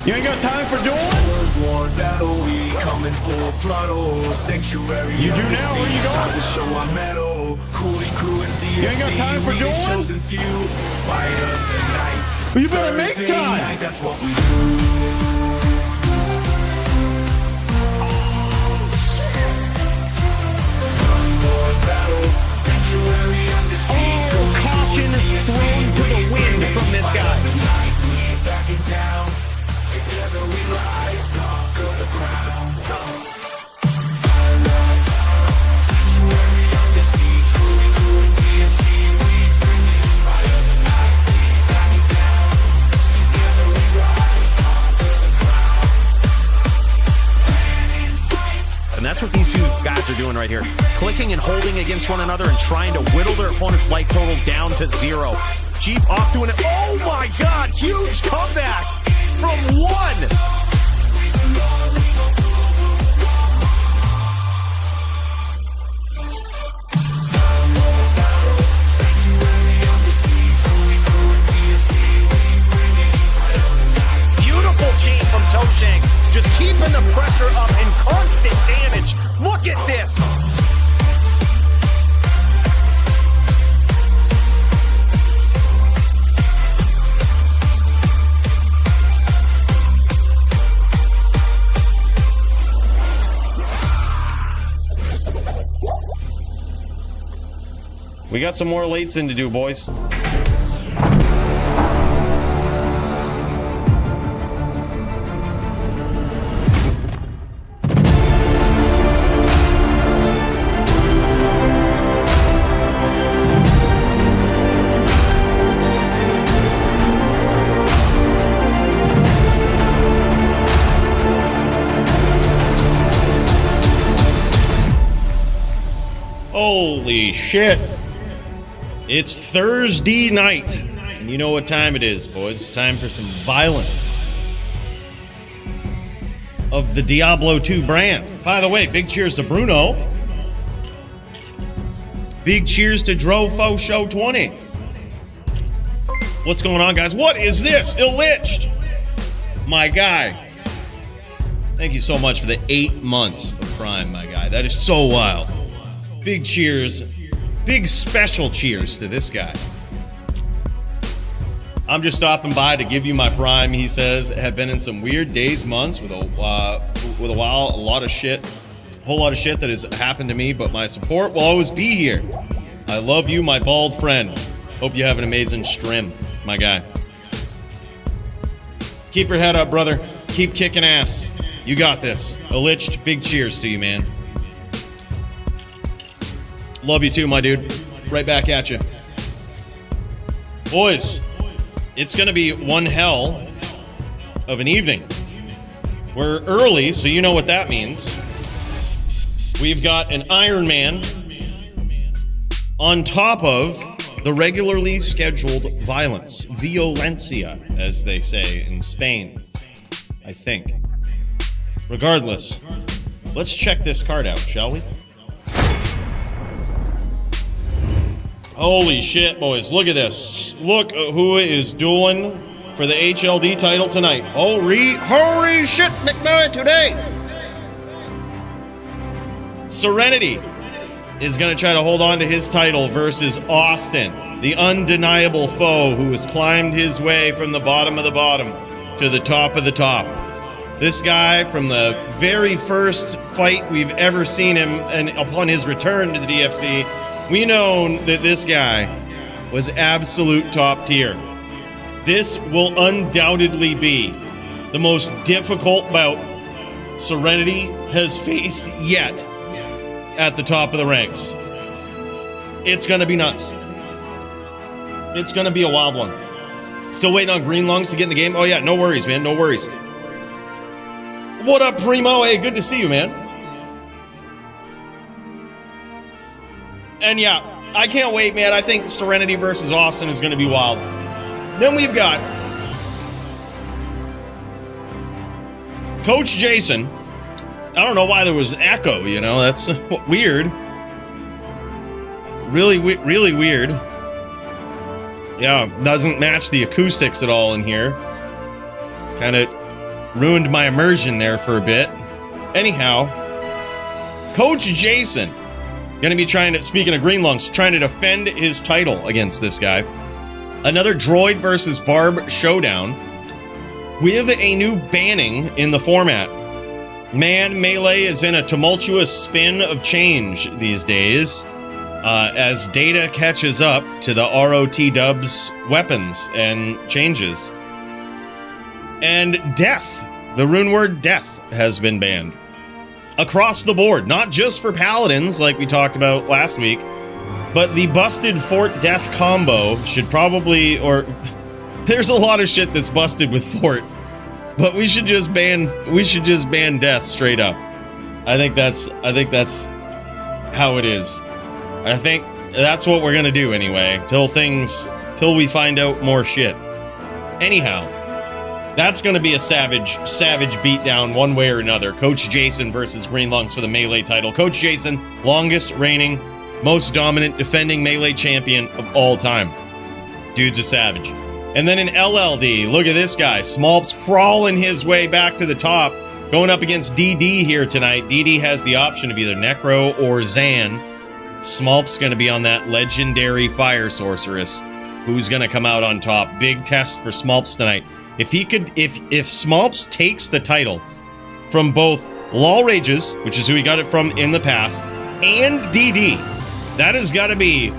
You ain't got time for dueling? War battle, we coming full throttle. Sanctuary. You do now, where you going? Time to show our mettle. Coooley crew and DFC. You ain't got time for dueling? Chosen few. Fight of the night. Well, you better make Thursday time. night, that's what we do. Caution thrown to the wind from this guy. Back in town, together we rise, conquer the crown. Sanctuary under siege, Coooley crew and DFC, we bring it. Fire the night, we back it down. Together we rise, conquer the crown. Plan in sight. And that's what these two guys are doing right here. Clicking and holding against one another and trying to whittle their opponent's life total down to 0. Jeep off doing it. Oh my God, huge comeback from 1. Beautiful chain from Toshank. Just keeping the pressure up and constant damage. Look at this. We got some more lates in to do, boys. Holy shit. It's Thursday night, and you know what time it is, boys. It's time for some violence of the Diablo 2 brand. By the way, big cheers to Bruno. Big cheers to Drofo Show 20. What's going on, guys? What is this? Illiched! My guy. Thank you so much for the 8 months of Prime, my guy. That is so wild. Big cheers. Big special cheers to this guy. I'm just stopping by to give you my Prime, he says. Have been in some weird days, months with a while, a lot of shit. A whole lot of shit that has happened to me, but my support will always be here. I love you, my bald friend. Hope you have an amazing stream, my guy. Keep your head up, brother. Keep kicking ass. You got this. Illiched, big cheers to you, man. Love you too, my dude. Right back at you. Boys, it's going to be one hell of an evening. We're early, so you know what that means. We've got an Iron Man on top of the regularly scheduled violence. Violencia, as they say in Spain, I think. Regardless, let's check this card out, shall we? Holy shit, boys. Look at this. Look who is doing for the HLD title tonight. Holy shit, McNutt today. Serenity is going to try to hold on to his title versus Austin, the undeniable foe who has climbed his way from the bottom of the bottom to the top of the top. This guy, from the very first fight we've ever seen him, and upon his return to the DFC, we know that this guy was absolute top tier. This will undoubtedly be the most difficult bout Serenity has faced yet at the top of the ranks. It's going to be nuts. It's going to be a wild one. Still waiting on Green Lungs to get in the game? Oh yeah, no worries, man, no worries. What up, Primo? Hey, good to see you, man. And yeah, I can't wait, man. I think Serenity versus Austin is going to be wild. Then we've got Coach Jason. I don't know why there was echo, you know, that's weird. Really weird. Yeah, doesn't match the acoustics at all in here. Kind of ruined my immersion there for a bit. Anyhow, Coach Jason going to be trying to, speaking of Green Lungs, trying to defend his title against this guy. Another droid versus barb showdown with a new banning in the format. Man, Melee is in a tumultuous spin of change these days as data catches up to the ROT dubs weapons and changes. And death, the rune word death, has been banned across the board, not just for paladins like we talked about last week, but the busted fort death combo should probably, or there's a lot of shit that's busted with fort, but we should just ban death straight up. I think that's how it is. I think that's what we're gonna do anyway, till we find out more shit. Anyhow, that's going to be a savage beatdown one way or another. Coach Jason versus Green Lungs for the Melee title. Coach Jason, longest reigning, most dominant defending Melee champion of all time. Dude's a savage. And then in LLD, look at this guy. Smolps crawling his way back to the top, going up against DD here tonight. DD has the option of either Necro or Zan. Smolp's going to be on that legendary Fire Sorceress, who's going to come out on top. Big test for Smolps tonight. If Smolps takes the title from both Law Rages, which is who he got it from in the past, and DD, that has got to be,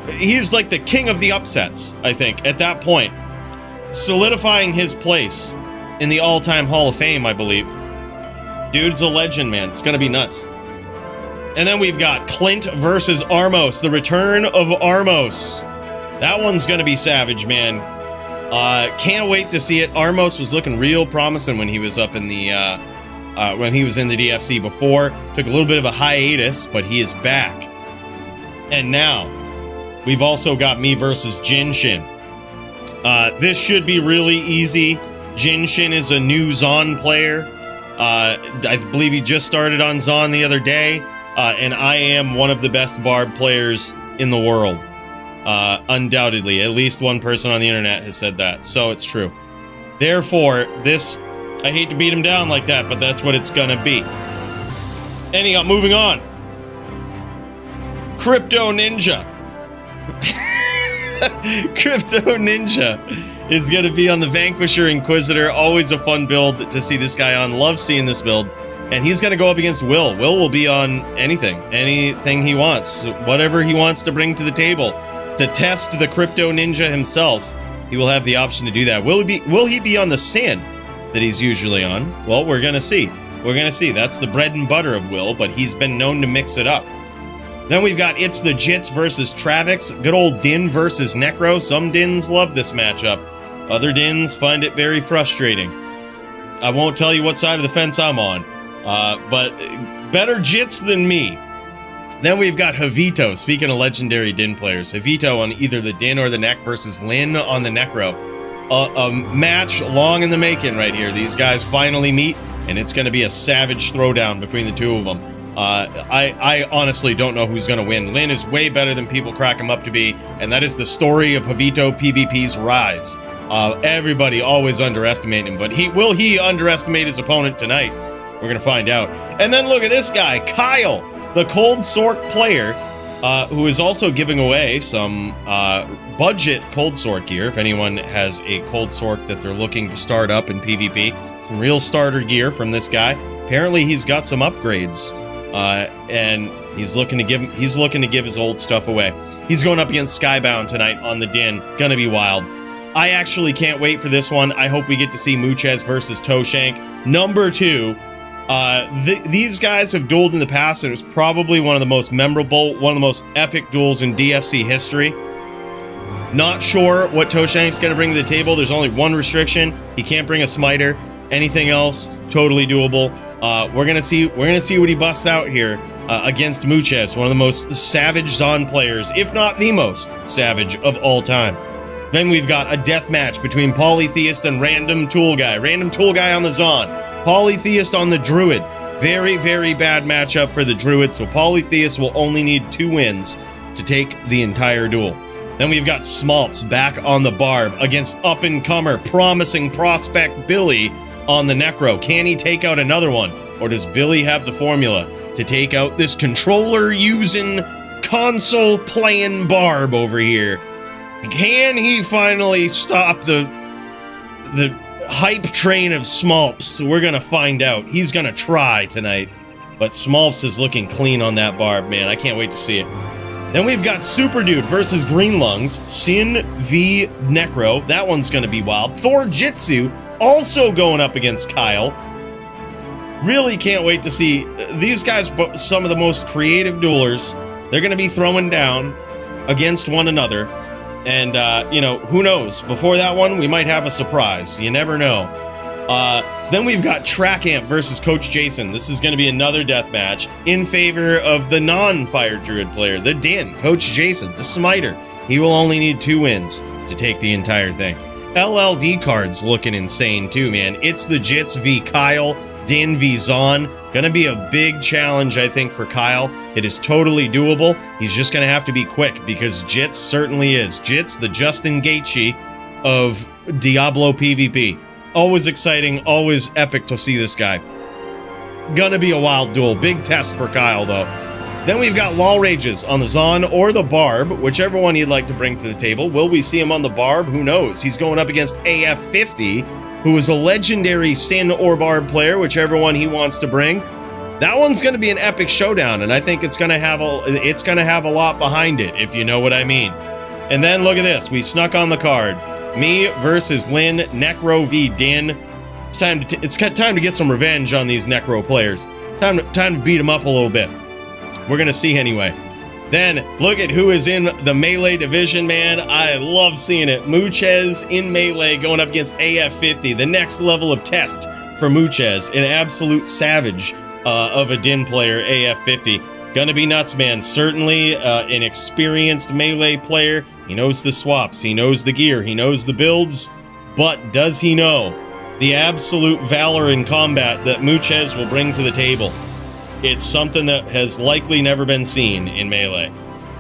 he's like the king of the upsets, I think, at that point. Solidifying his place in the all-time Hall of Fame, I believe. Dude's a legend, man. It's going to be nuts. And then we've got Clint versus Armos, the return of Armos. That one's going to be savage, man. Can't wait to see it. Armos was looking real promising when he was up in the when he was in the DFC before. Took a little bit of a hiatus, but he is back. And now we've also got me versus Jinshin. This should be really easy. Jinshin is a new Zon player. I believe he just started on Zon the other day, and I am one of the best Barb players in the world. Undoubtedly, at least one person on the internet has said that, so it's true. Therefore, this, I hate to beat him down like that, but that's what it's gonna be. Anyhow, moving on. Crypto Ninja. Crypto Ninja is gonna be on the Vanquisher Inquisitor. Always a fun build to see this guy on. Love seeing this build. And he's gonna go up against Will. Will be on anything he wants, whatever he wants to bring to the table. To test the Crypto Ninja himself, he will have the option to do that. Will he be on the Sin that he's usually on? Well, we're gonna see. We're gonna see. That's the bread and butter of Will, but he's been known to mix it up. Then we've got It's the Jits versus Travix. Good old Din versus Necro. Some Dins love this matchup. Other Dins find it very frustrating. I won't tell you what side of the fence I'm on, but better Jits than me. Then we've got Javito, speaking of legendary Din players. Javito on either the Din or the Neck versus Lin on the Necro. A match long in the making right here. These guys finally meet, and it's going to be a savage throwdown between the two of them. I honestly don't know who's going to win. Lin is way better than people crack him up to be, and that is the story of Javito PvP's rise. Everybody always underestimate him, but will he underestimate his opponent tonight? We're going to find out. And then look at this guy, Kyle, the Cold Sork player, who is also giving away some budget Cold Sork gear. If anyone has a Cold Sork that they're looking to start up in PvP, some real starter gear from this guy. Apparently, he's got some upgrades, and he's looking to give his old stuff away. He's going up against Skybound tonight on the Din. Gonna be wild. I actually can't wait for this one. I hope we get to see Muchez versus Toshank. Number 2. These guys have dueled in the past, and it was probably one of the most memorable, one of the most epic duels in DFC history. Not sure what Toshank's going to bring to the table. There's only one restriction. He can't bring a smiter. Anything else, totally doable. We're gonna see what he busts out here against Muchez, one of the most savage Zon players, if not the most savage of all time. Then we've got a death match between Polytheist and Random Tool Guy. Random Tool Guy on the Zon. Polytheist on the Druid. Very, very bad matchup for the Druid, so Polytheist will only need 2 wins to take the entire duel. Then we've got Smolps back on the Barb against up-and-comer, promising prospect Billy on the Necro. Can he take out another one? Or does Billy have the formula to take out this controller-using, console-playing Barb over here? Can he finally stop the hype train of Smulps? We're going to find out. He's going to try tonight. But Smulps is looking clean on that Barb, man. I can't wait to see it. Then we've got Super Dude versus Green Lungs. Sin v Necro. That one's going to be wild. Thor Jitsu also going up against Kyle. Really can't wait to see these guys, some of the most creative duelers. They're going to be throwing down against one another. And, you know, who knows? Before that one, we might have a surprise. You never know. Then we've got Track Amp versus Coach Jason. This is going to be another death match in favor of the non-Fire Druid player, the Din, Coach Jason, the Smiter. He will only need 2 wins to take the entire thing. LLD cards looking insane too, man. It's the Jits v Kyle, Din v Zon. Gonna be a big challenge, I think, for Kyle. It is totally doable. He's just gonna have to be quick because Jits certainly is. Jits, the Justin Gaethje of Diablo PvP. Always exciting, always epic to see this guy. Gonna be a wild duel. Big test for Kyle, though. Then we've got Wall Rages on the Zon or the Barb, whichever one you'd like to bring to the table. Will we see him on the Barb? Who knows? He's going up against AF50, who is a legendary Sin or Barb player, whichever one he wants to bring. That one's going to be an epic showdown, and I think it's going to have a lot behind it, if you know what I mean. And then look at this. We snuck on the card. Me versus Lynn, Necro v Din. It's time to get some revenge on these Necro players. Time to beat them up a little bit. We're going to see anyway. Then, look at who is in the Melee division, man. I love seeing it. Muchez in Melee going up against AF50. The next level of test for Muchez. An absolute savage of a Din player, AF50. Gonna be nuts, man. Certainly an experienced Melee player. He knows the swaps. He knows the gear. He knows the builds. But does he know the absolute valor in combat that Muchez will bring to the table? It's something that has likely never been seen in Melee.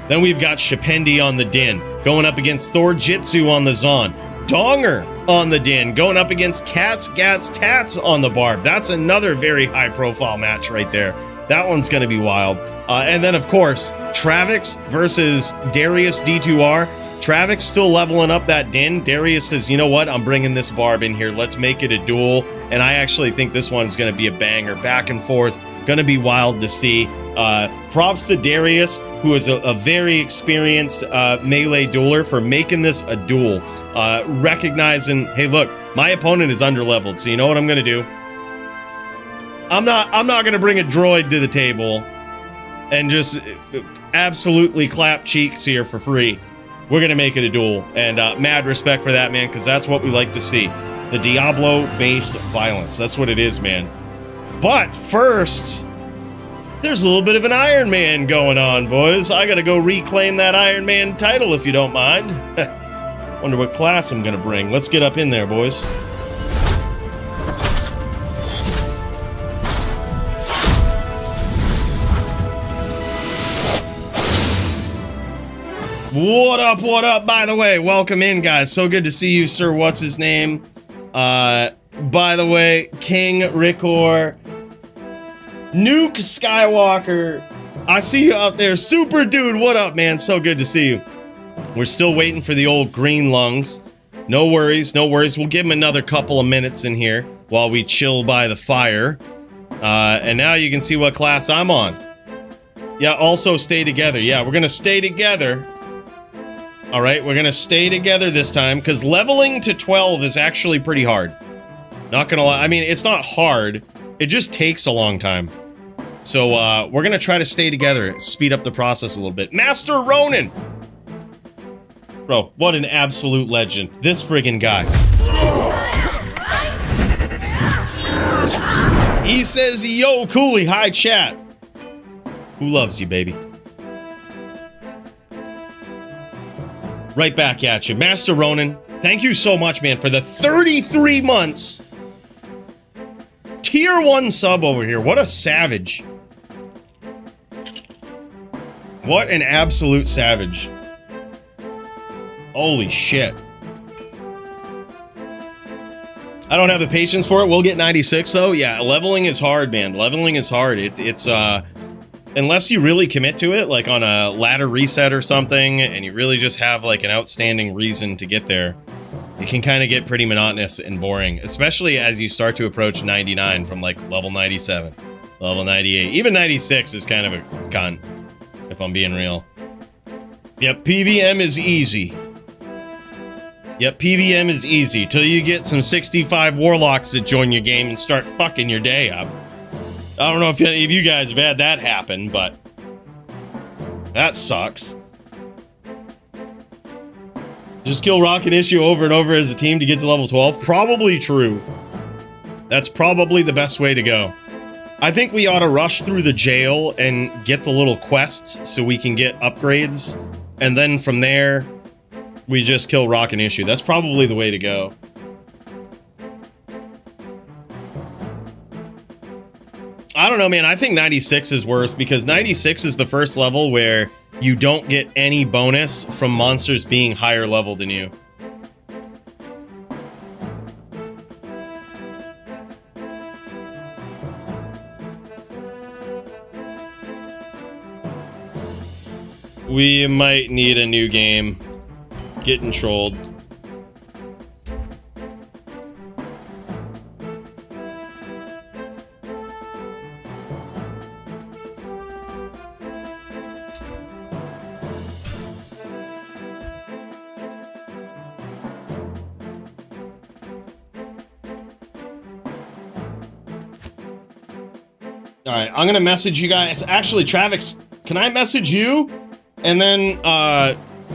Then we've got Shapendi on the Din, going up against Thor Jitsu on the Zon. Donger on the Din, going up against Cats Gats Tats on the Barb. That's another very high-profile match right there. That one's going to be wild. And then, of course, Travix versus Darius D2R. Travix still leveling up that Din. Darius says, you know what? I'm bringing this Barb in here. Let's make it a duel. And I actually think this one's going to be a banger. Back and forth. Going to be wild to see. Props to Darius, who is a very experienced Melee dueler, for making this a duel. Recognizing, hey, look, my opponent is underleveled, so you know what I'm going to do? I'm not going to bring a droid to the table and just absolutely clap cheeks here for free. We're going to make it a duel. And mad respect for that, man, because that's what we like to see. The Diablo-based violence. That's what it is, man. But first, there's a little bit of an Iron Man going on, boys. I gotta go reclaim that Iron Man title, if you don't mind. Wonder what class I'm gonna bring. Let's get up in there, boys. What up, what up? By the way, welcome in, guys. So good to see you, sir. What's his name? By the way, King Rickor, Nuke Skywalker, I see you out there. Super Dude, what up, man? So good to see you. We're still waiting for the old Green Lungs. No worries, no worries. We'll give him another couple of minutes in here while we chill by the fire. And now you can see what class I'm on. Yeah, also stay together. Yeah, we're going to stay together. All right, we're going to stay together this time because leveling to 12 is actually pretty hard. Not going to lie. I mean, it's not hard. It just takes a long time. So, we're gonna try to stay together, speed up the process a little bit. Master Ronan! Bro, what an absolute legend. This friggin' guy. He says, yo, Coooley, hi, chat. Who loves you, baby? Right back at you. Master Ronan, thank you so much, man, for the 33 months. Tier 1 sub over here. What a savage. What an absolute savage. Holy shit. I don't have the patience for it. We'll get 96 though. Yeah, leveling is hard, man. Leveling is hard. It's unless you really commit to it, like on a ladder reset or something, and you really just have like an outstanding reason to get there, it can kind of get pretty monotonous and boring, especially as you start to approach 99 from like level 97, level 98. Even 96 is kind of a cunt, if I'm being real. Yep, PVM is easy. Yep, PVM is easy till you get some 65 warlocks that join your game and start fucking your day up. I don't know if any of you guys have had that happen, but that sucks. Just kill Rocket Issue over and over as a team to get to level 12? Probably true. That's probably the best way to go. I think we ought to rush through the jail and get the little quests so we can get upgrades. And then from there, we just kill Rocket Issue. That's probably the way to go. I don't know, man. I think 96 is worse because 96 is the first level where you don't get any bonus from monsters being higher level than you. We might need a new game. Getting trolled. All right, I'm gonna message you guys. Actually, Travis, can I message you? And then,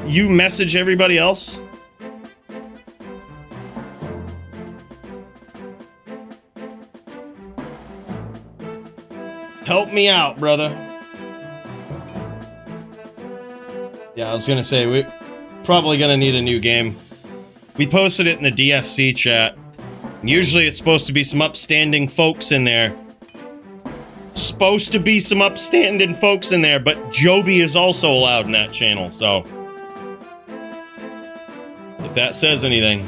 you message everybody else? Help me out, brother. Yeah, I was gonna say, we're probably gonna need a new game. We posted it in the DFC chat. Usually it's supposed to be some upstanding folks in there. Supposed to be some upstanding folks in there, but Joby is also allowed in that channel, so if that says anything.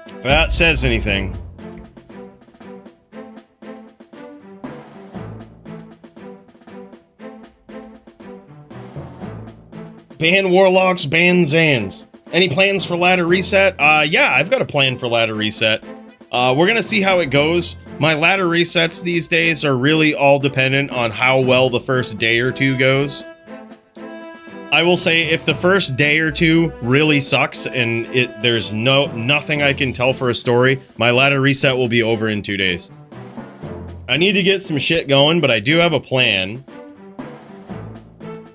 If that says anything. Ban Warlocks, ban Zans. Any plans for ladder reset? Yeah, I've got a plan for ladder reset. We're gonna see how it goes. My ladder resets these days are really all dependent on how well the first day or two goes. I will say if the first day or two really sucks and there's nothing I can tell for a story, my ladder reset will be over in 2 days. I need to get some shit going, but I do have a plan.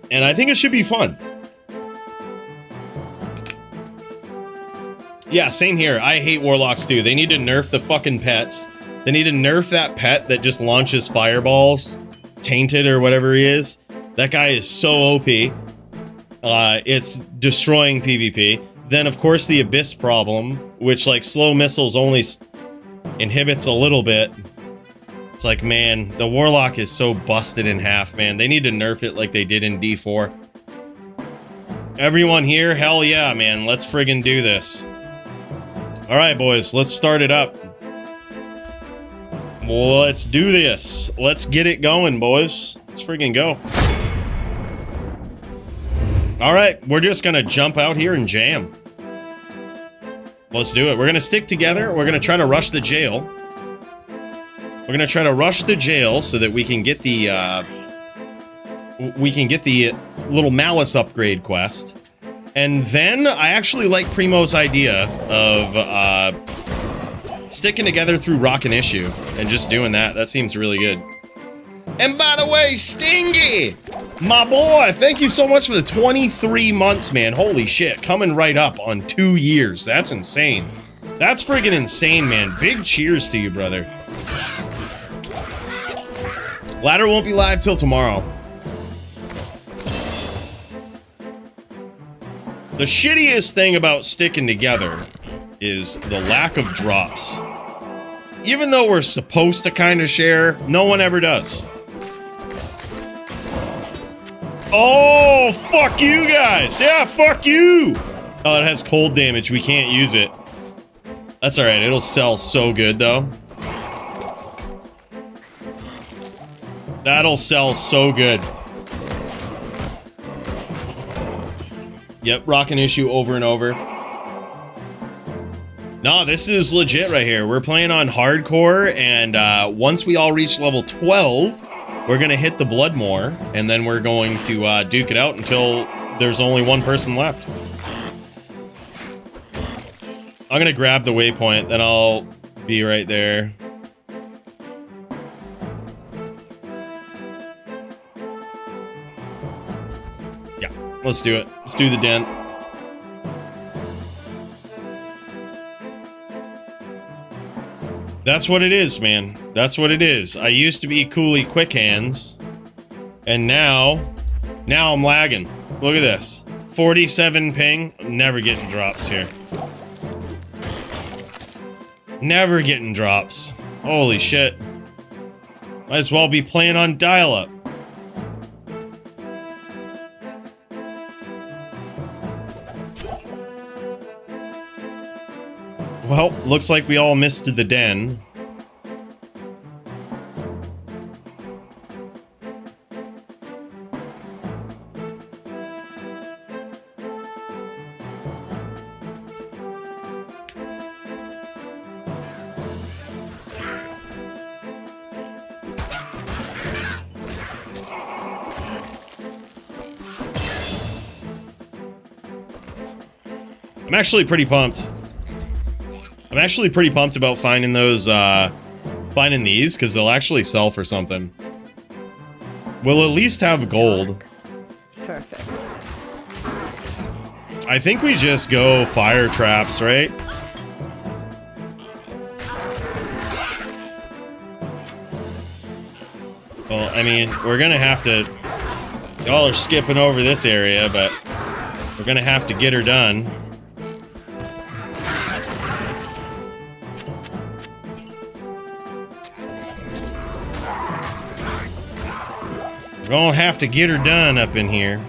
And I think it should be fun. Yeah, same here. I hate Warlocks too. They need to nerf the fucking pets. They need to nerf that pet that just launches fireballs. Tainted or whatever he is. That guy is so OP. It's destroying PvP. Then, of course, the Abyss problem, which, like, slow missiles only inhibits a little bit. It's like, man, the Warlock is so busted in half, man. They need to nerf it like they did in D4. Everyone here? Hell yeah, man. Let's friggin' do this. Alright, boys. Let's start it up. Let's do this. Let's get it going, boys. Let's friggin' go. Alright, we're just gonna jump out here and jam. Let's do it. We're gonna stick together. We're gonna try to rush the jail. We're gonna try to rush the jail so that we can get the, little Malice upgrade quest. And then, I actually like Primo's idea of, sticking together through Rock and Issue and just doing that. That seems really good. And by the way, Stingy, my boy, thank you so much for the 23 months, man. Holy shit, coming right up on 2 years. That's insane. That's friggin' insane, man. Big cheers to you, brother. Ladder won't be live till tomorrow. The shittiest thing about sticking together is the lack of drops. Even though we're supposed to kind of share, no one ever does. Oh, fuck you guys. Yeah, fuck you. Oh, it has cold damage. We can't use it. That's all right. It'll sell so good, though. That'll sell so good. Yep, rocking issue over and over. No, this is legit right here. We're playing on hardcore, and once we all reach level 12, we're going to hit the Bloodmore, and then we're going to duke it out until there's only one person left. I'm going to grab the waypoint, then I'll be right there. Yeah, let's do it. Let's do the den. That's what it is, man. That's what it is. I used to be Coooley quick hands, and now I'm lagging. Look at this. 47 ping. Never getting drops here. Never getting drops. Holy shit. Might as well be playing on dial-up. Well, looks like we all missed the den. I'm actually pretty pumped. I'm actually pretty pumped about finding those, finding these, because they'll actually sell for something. We'll at least have gold. Perfect. I think we just go fire traps, right? Well, I mean, we're gonna have to... Y'all are skipping over this area, but we're gonna have to get her done. We're gonna have to get her done up in here.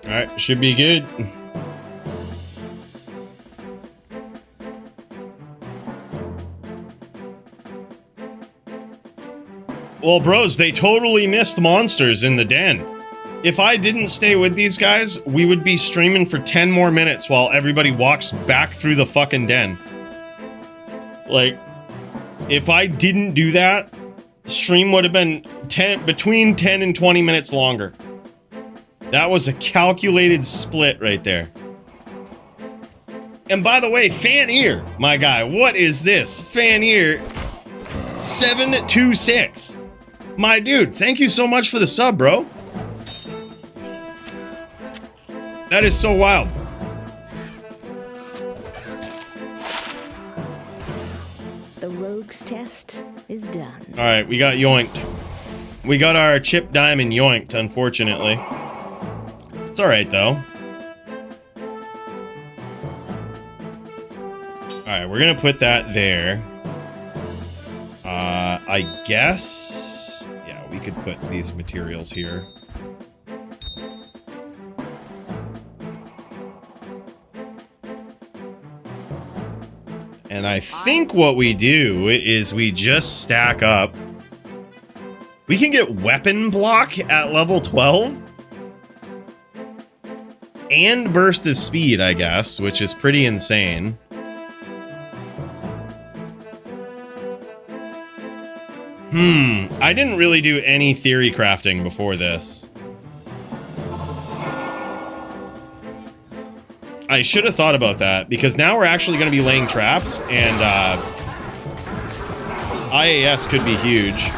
Alright, should be good. Well, bros, they totally missed monsters in the den. If I didn't stay with these guys, we would be streaming for 10 more minutes while everybody walks back through the fucking den. Like, if I didn't do that, stream would have been between 10 and 20 minutes longer. That was a calculated split right there. And by the way, Fan Ear, my guy, what is this? Fan Ear 726. My dude, thank you so much for the sub, bro. That is so wild. The rogues test is done. All right, we got yoinked. We got our chip diamond yoinked, unfortunately. It's all right, though. All right, we're gonna put that there. I guess, yeah, we could put these materials here. And I think what we do is we just stack up. We can get weapon block at level 12. And burst of speed, I guess, which is pretty insane. I didn't really do any theory crafting before this. I should have thought about that, because now we're actually going to be laying traps, and IAS could be huge.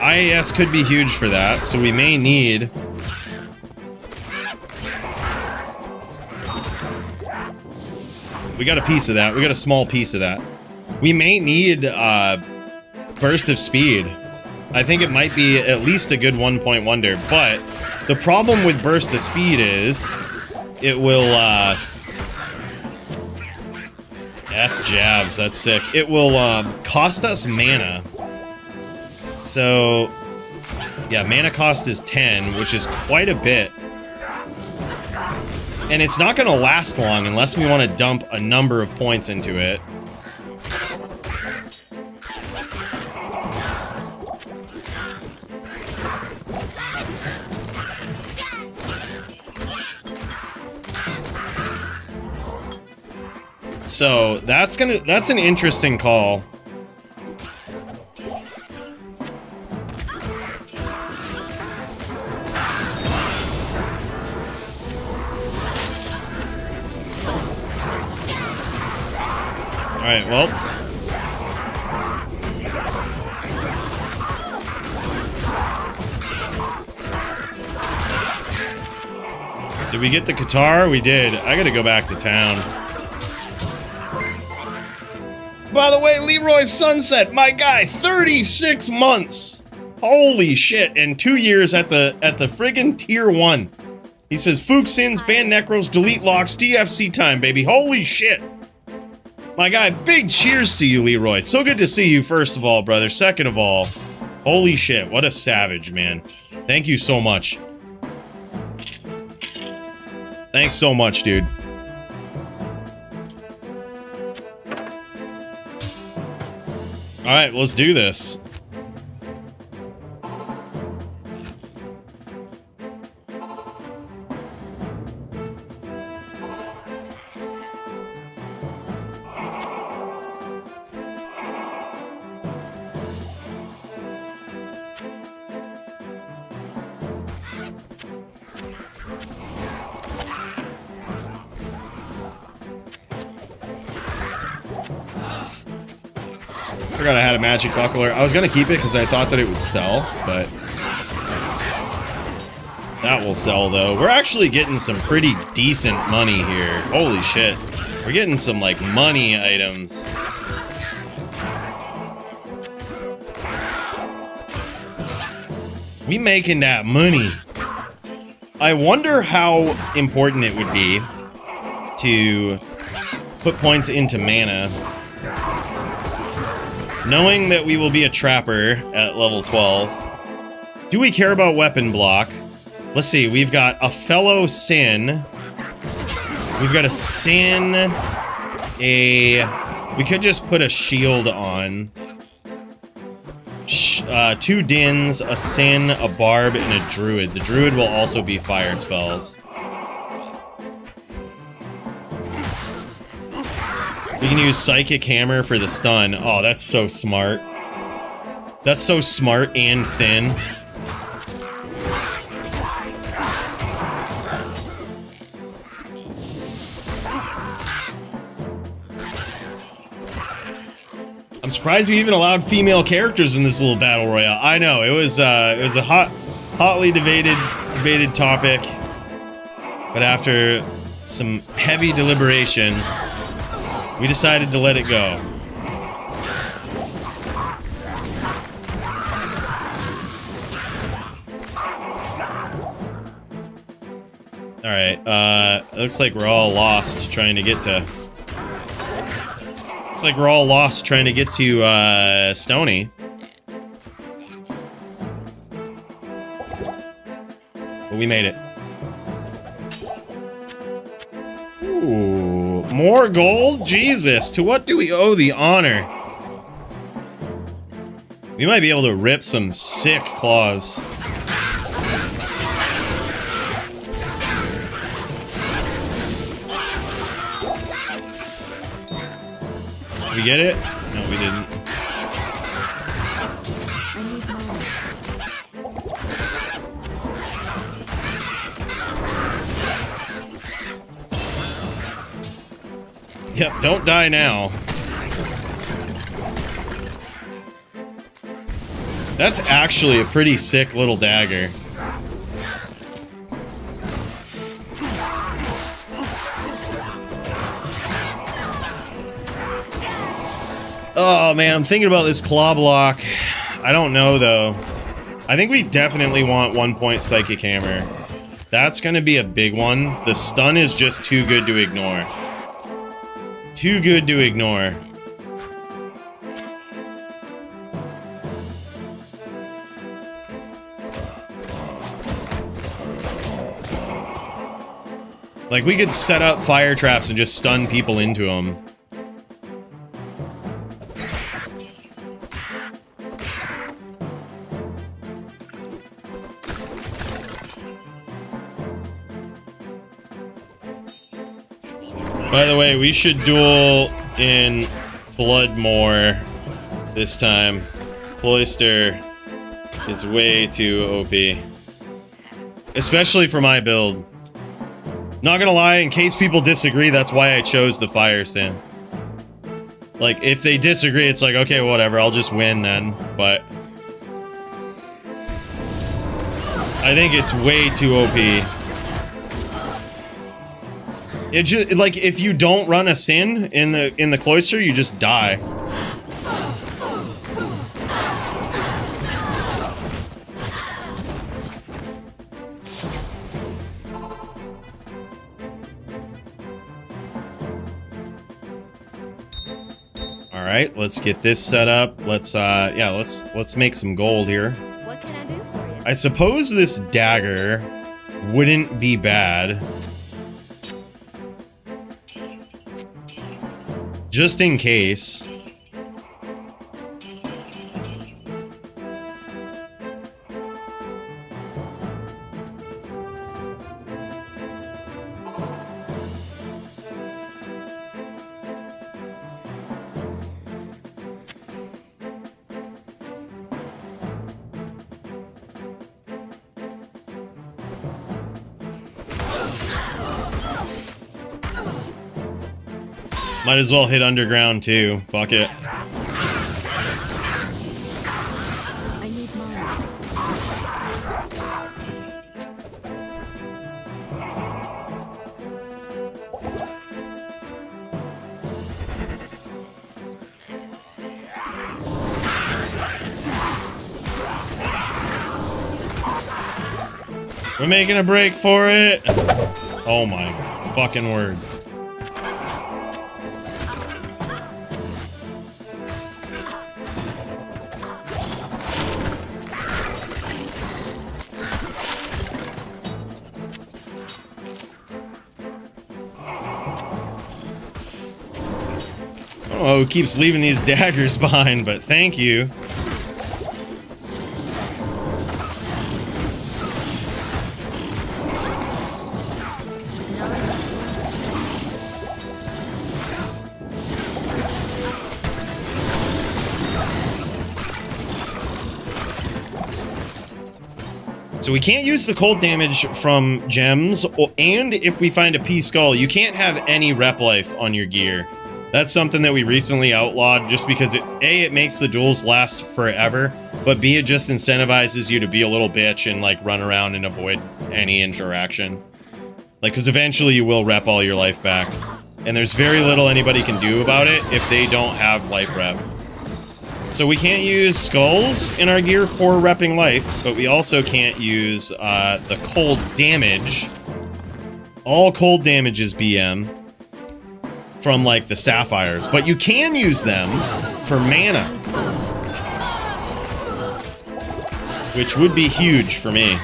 IAS could be huge for that, so we may need... We got a piece of that. We got a small piece of that. We may need Burst of Speed. I think it might be at least a good 1-point wonder, but the problem with Burst of Speed is it will F jabs, that's sick. It will cost us mana. So yeah, mana cost is 10, which is quite a bit. And it's not going to last long unless we want to dump a number of points into it. So that's an interesting call. All right, well. Did we get the guitar? We did. I gotta go back to town. By the way, Leroy Sunset, my guy, 36 months. Holy shit, and 2 years at the friggin' tier 1. He says, Fook sins, ban necros, delete locks, DFC time, baby. Holy shit. My guy, big cheers to you, Leroy. So good to see you, first of all, brother. Second of all, holy shit, what a savage, man. Thank you so much. Thanks so much, dude. All right, let's do this. Forgot I had a magic buckler. I was gonna keep it because I thought that it would sell, but that will sell though. We're actually getting some pretty decent money here. Holy shit. We're getting some like money items. We making that money. I wonder how important it would be to put points into mana, knowing that we will be a trapper at level 12. Do we care about weapon block? Let's see, we've got a fellow sin. We've got a sin, we could just put a shield on. 2 dins, a sin, a barb, and a druid. The druid will also be fire spells. We can use Psychic Hammer for the stun. Oh, that's so smart. That's so smart and thin. I'm surprised we even allowed female characters in this little battle royale. I know, it was a hotly debated topic, but after some heavy deliberation, we decided to let it go. Alright, it looks like we're all lost trying to get to... Looks like we're all lost trying to get to, Stony. But we made it. Ooh, more gold? Jesus, to what do we owe the honor? We might be able to rip some sick claws. Did we get it? No, we didn't. Yep, don't die now. That's actually a pretty sick little dagger. Oh man, I'm thinking about this claw block. I don't know though. I think we definitely want 1 point psychic hammer. That's gonna be a big one. The stun is just too good to ignore. Too good to ignore. Like, we could set up fire traps and just stun people into them. By the way, we should duel in blood more this time. Cloister is way too OP. Especially for my build. Not gonna lie, in case people disagree, that's why I chose the fire stand. Like, if they disagree, it's like, okay, whatever, I'll just win then. But I think it's way too OP. It just, like, if you don't run a sin in the cloister, you just die. All right, let's get this set up. Let's let's make some gold here. What can I do for you? I suppose this dagger wouldn't be bad. Just in case. Might as well hit underground too. Fuck it. I need mine. We're making a break for it. Oh my fucking word. Oh, who keeps leaving these daggers behind, but thank you. So we can't use the cold damage from gems, and if we find a P-Skull, you can't have any rep life on your gear. That's something that we recently outlawed just because it makes the duels last forever, but B, it just incentivizes you to be a little bitch and like run around and avoid any interaction. Like, because eventually you will rep all your life back. And there's very little anybody can do about it if they don't have life rep. So we can't use skulls in our gear for repping life, but we also can't use the cold damage. All cold damage is BM. From like the sapphires, but you can use them for mana, which would be huge for me.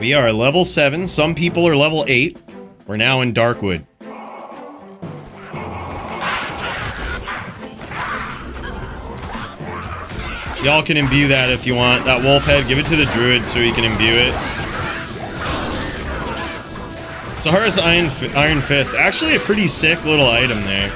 We are level 7. Some people are level 8. We're now in Darkwood. Y'all can imbue that if you want. That wolf head, give it to the druid so he can imbue it. Sahara's Iron Fist. Actually a pretty sick little item there.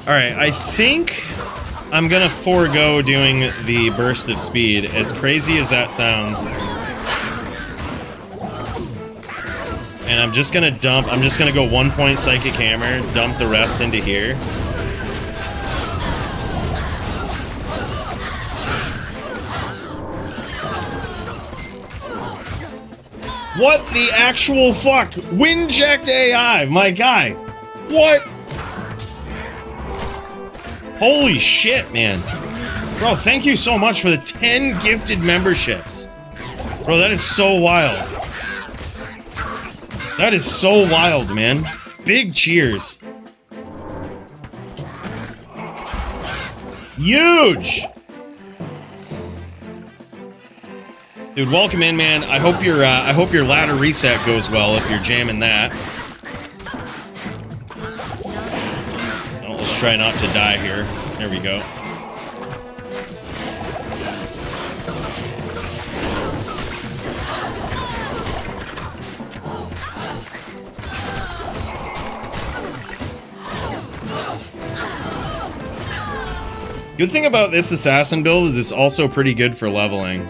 Alright, I think I'm gonna forego doing the burst of speed, as crazy as that sounds. And I'm just gonna go 1 point Psychic Hammer, dump the rest into here. What the actual fuck? Windject AI, my guy. What? Holy shit, man. Bro, thank you so much for the 10 gifted memberships. Bro, that is so wild. That is so wild, man. Big cheers. Huge! Dude, welcome in, man. I hope your ladder reset goes well if you're jamming that. Try not to die here. There we go. Good thing about this assassin build is it's also pretty good for leveling.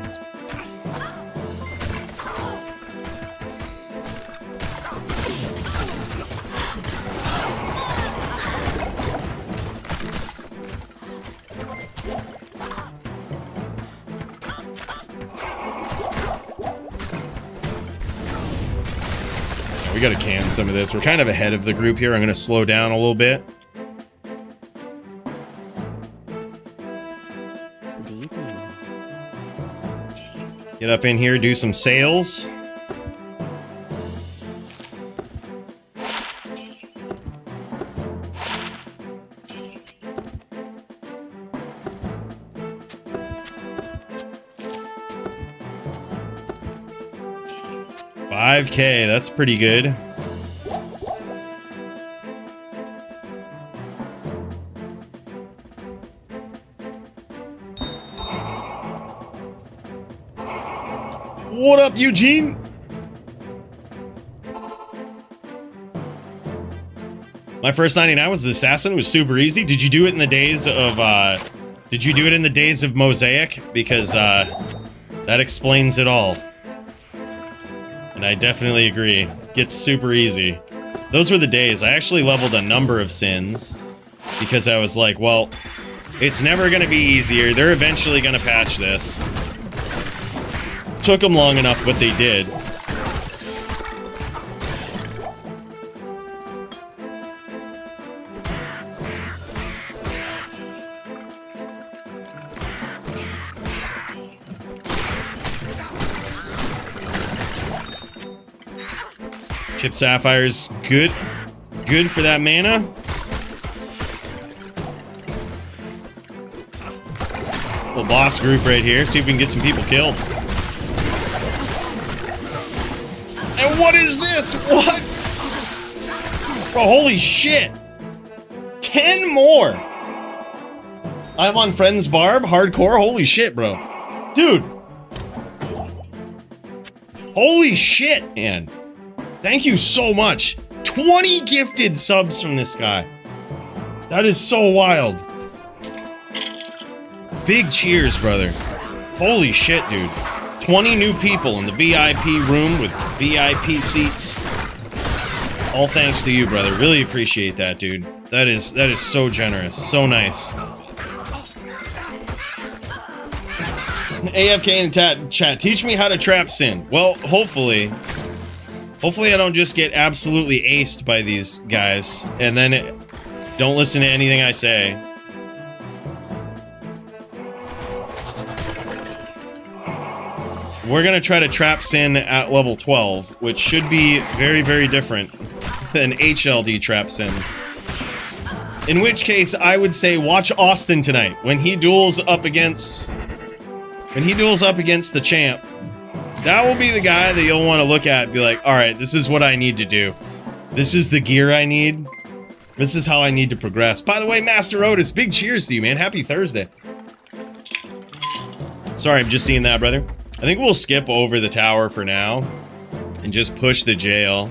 We gotta can some of this. We're kind of ahead of the group here. I'm gonna slow down a little bit. Get up in here, do some sales. $5K, that's pretty good. What up, Eugene? My first 99 was the assassin. It was super easy. Did you do it in the days of Mosaic? Because that explains it all. And I definitely agree. Gets super easy. Those were the days. I actually leveled a number of sins because I was like, well, it's never going to be easier. They're eventually going to patch this. Took them long enough, but they did. Chip Sapphire's good. Good for that mana. Little boss group right here. See if we can get some people killed. And what is this? What? Bro, holy shit. 10 more. I'm on Friends Barb. Hardcore. Holy shit, bro. Dude. Holy shit, man. Thank you so much. 20 gifted subs from this guy. That is so wild. Big cheers, brother. Holy shit, dude. 20 new people in the VIP room with VIP seats. All thanks to you, brother. Really appreciate that, dude. That is so generous. So nice. AFK in chat. Teach me how to trap Sin. Well, hopefully I don't just get absolutely aced by these guys, and then don't listen to anything I say. we're going to try to trap Sin at level 12, which should be very, very different than HLD trap Sins. In which case, I would say watch Austin tonight. When he duels up against the champ, that will be the guy that you'll want to look at and be like, all right, this is what I need to do. This is the gear I need. This is how I need to progress. By the way, Master Otis, big cheers to you, man. Happy Thursday. Sorry, I'm just seeing that, brother. I think we'll skip over the tower for now and just push the jail.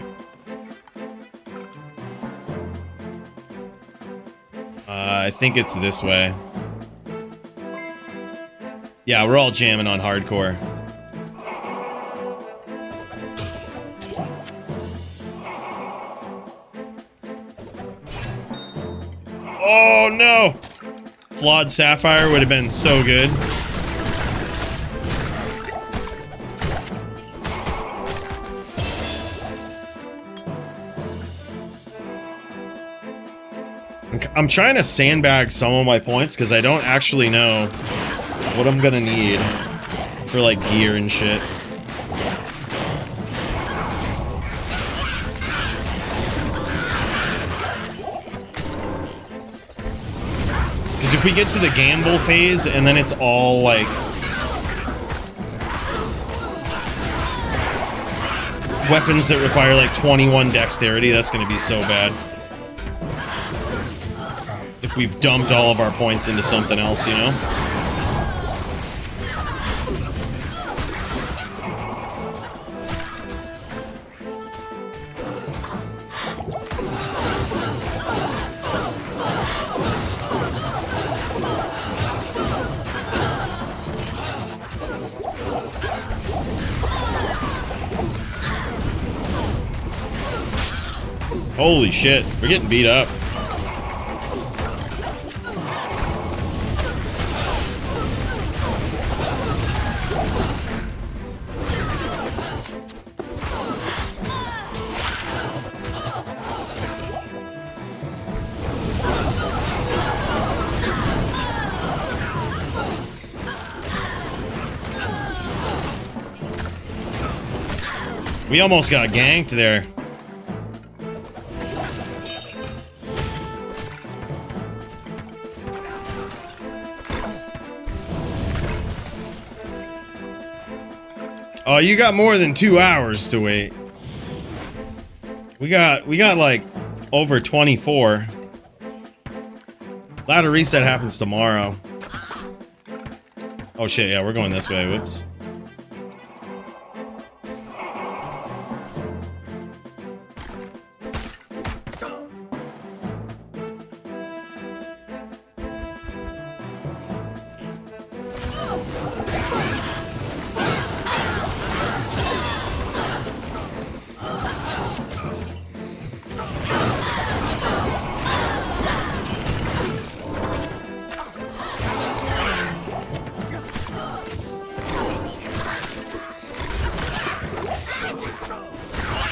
I think it's this way. Yeah, we're all jamming on hardcore. Oh no! Flawed Sapphire would have been so good. I'm trying to sandbag some of my points because I don't actually know what I'm gonna need for like gear and shit. Because if we get to the gamble phase and then it's all like weapons that require like 21 dexterity, that's gonna be so bad. If we've dumped all of our points into something else, you know? Holy shit, we're getting beat up. We almost got ganked there. Oh, you got more than 2 hours to wait. We got like over 24. Ladder reset happens tomorrow. Oh shit, yeah, we're going this way. Whoops.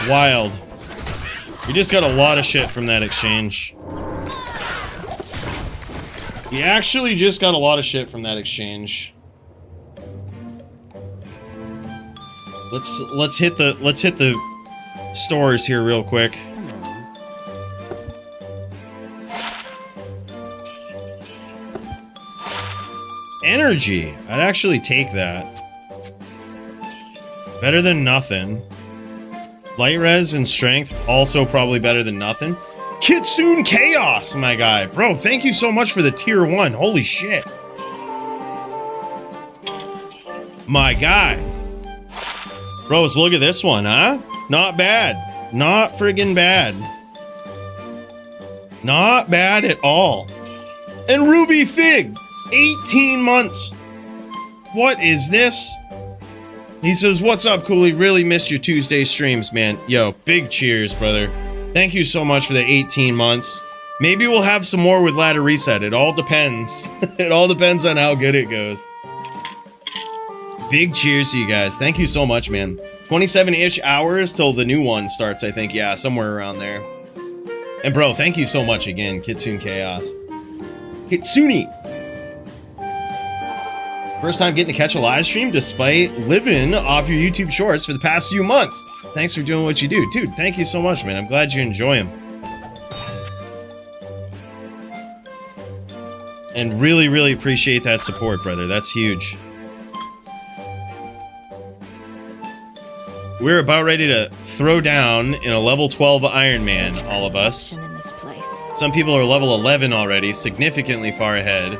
Wild. We just got a lot of shit from that exchange. We actually just got a lot of shit from that exchange. Let's hit the stores here real quick. Energy. I'd actually take that. Better than nothing. Light res and strength, also probably better than nothing. Kitsune Chaos, my guy. Bro, thank you so much for the tier 1. Holy shit. My guy. Bros, look at this one, huh? Not bad. Not friggin' bad. Not bad at all. And Ruby Fig, 18 months. What is this? He says, what's up, Coooley? Really missed your Tuesday streams, man. Yo, big cheers, brother. Thank you so much for the 18 months. Maybe we'll have some more with Ladder Reset. It all depends. It all depends on how good it goes. Big cheers to you guys. Thank you so much, man. 27-ish hours till the new one starts, I think. Yeah, somewhere around there. And bro, thank you so much again, Kitsune Chaos. Kitsune! First time getting to catch a live stream despite living off your YouTube shorts for the past few months. Thanks for doing what you do. Dude, thank you so much, man. I'm glad you enjoy them. And really, really appreciate that support, brother. That's huge. We're about ready to throw down in a level 12 Iron Man, all of us. In this place. Some people are level 11 already, significantly far ahead.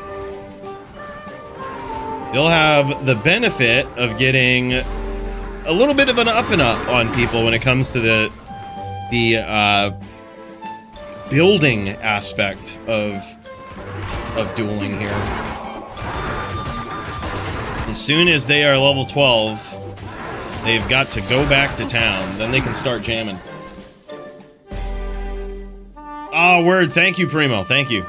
They'll have the benefit of getting a little bit of an up and up on people when it comes to the building aspect of dueling here. As soon as they are level 12, they've got to go back to town. Then they can start jamming. Oh, word. Thank you, Primo. Thank you.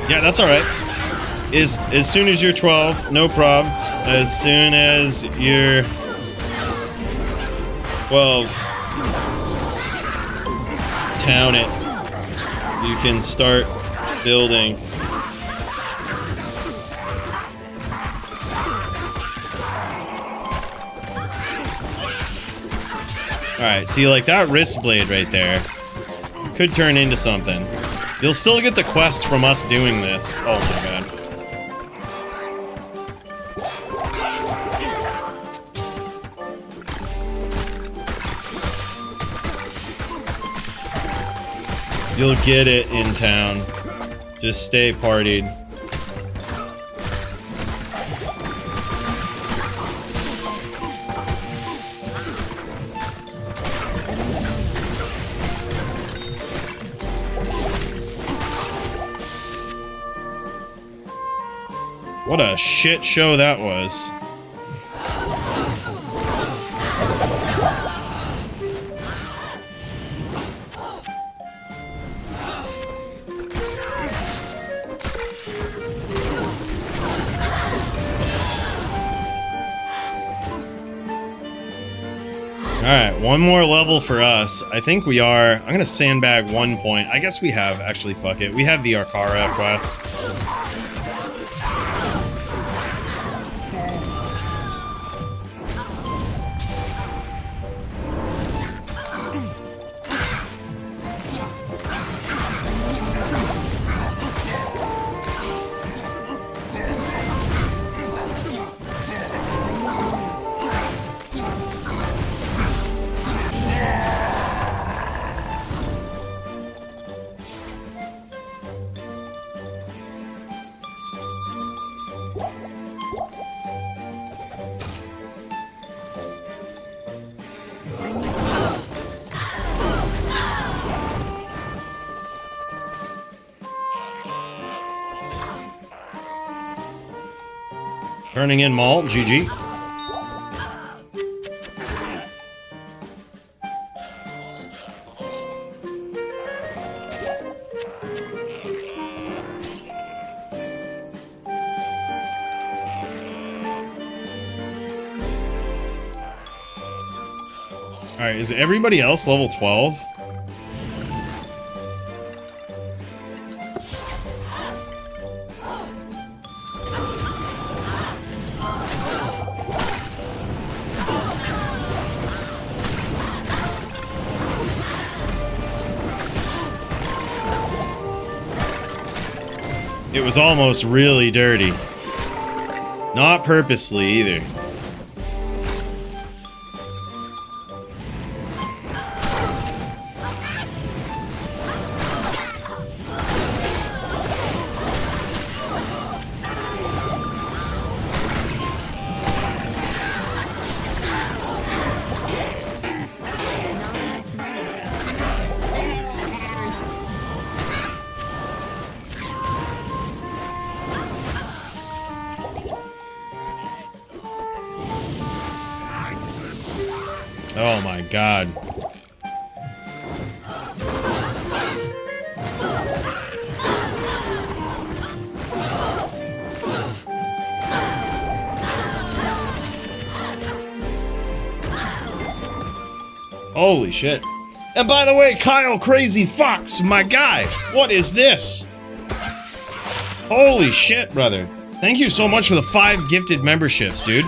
Yeah, that's all right. As soon as you're 12, no problem. As soon as you're 12, town it. You can start building. Alright, see, like that wrist blade right there could turn into something. You'll still get the quest from us doing this. Oh my god. You'll get it in town. Just stay partied. What a shit show that was. Alright, one more level for us. I think we are. I'm gonna sandbag 1 point. I guess we have, actually, fuck it. We have the Arcara quest. Turning in malt, GG. Alright, is everybody else level 12? It was almost really dirty. Not purposely either. Oh my god. Holy shit. And by the way, Kyle Crazy Fox, my guy, what is this? Holy shit, brother. Thank you so much for the 5 gifted memberships, dude.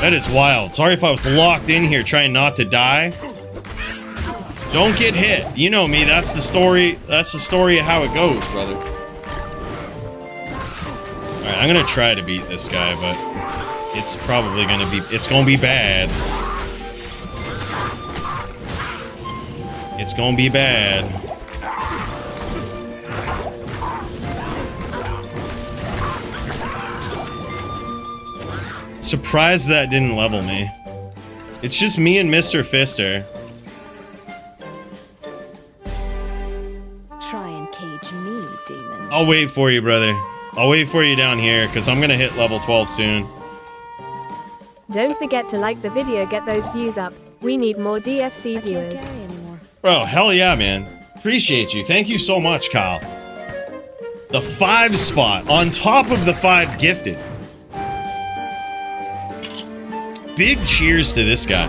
That is wild. Sorry if I was locked in here trying not to die. Don't get hit. You know me, that's the story. That's the story of how it goes, brother. Alright, I'm gonna try to beat this guy, but it's probably gonna be, it's gonna be bad. It's gonna be bad. Surprised that didn't level me. It's just me and Mr. Fister. Try and cage me, demons. I'll wait for you, brother. I'll wait for you down here, because I'm gonna hit level 12 soon. Don't forget to like the video, get those views up. We need more DFC viewers. Bro, hell yeah, man. Appreciate you. Thank you so much, Kyle. The 5 spot on top of the 5 gifted. Big cheers to this guy.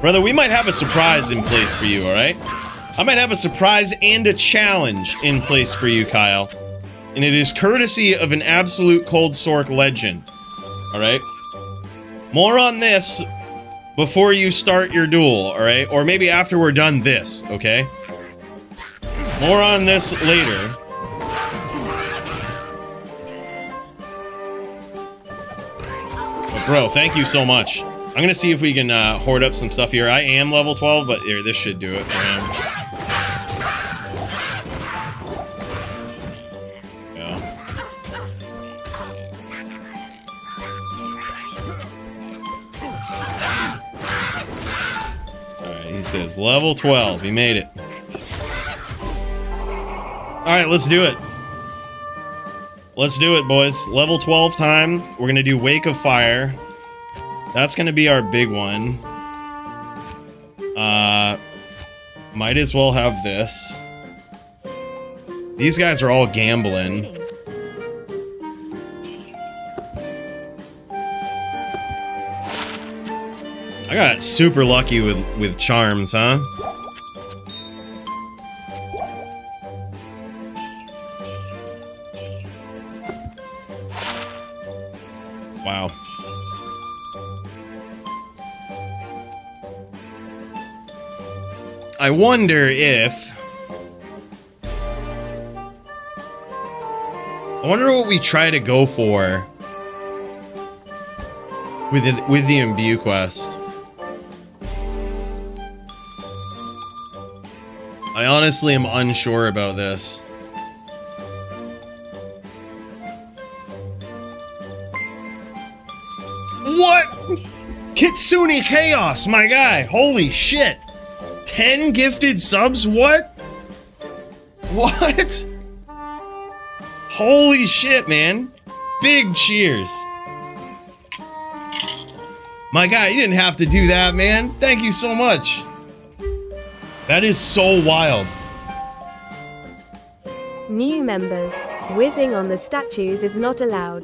Brother, we might have a surprise in place for you, alright? I might have a surprise and a challenge in place for you, Kyle. And it is courtesy of an absolute Cold Sork legend. Alright? More on this before you start your duel, alright? Or maybe after we're done this, okay? More on this later. But bro, thank you so much. I'm gonna see if we can hoard up some stuff here. I am level 12, but here, this should do it for him. He says level 12. He made it. Alright, let's do it. Let's do it, boys. Level 12 time. We're gonna do Wake of Fire. That's gonna be our big one. Might as well have this. These guys are all gambling. I got super lucky with charms, huh? Wow. I wonder if... I wonder what we try to go for with the Imbue quest. I honestly am unsure about this. What? Kitsune Chaos, my guy. Holy shit. 10 gifted subs? What? What? Holy shit, man. Big cheers. My guy, you didn't have to do that, man. Thank you so much. That is so wild. New members. Whizzing on the statues is not allowed.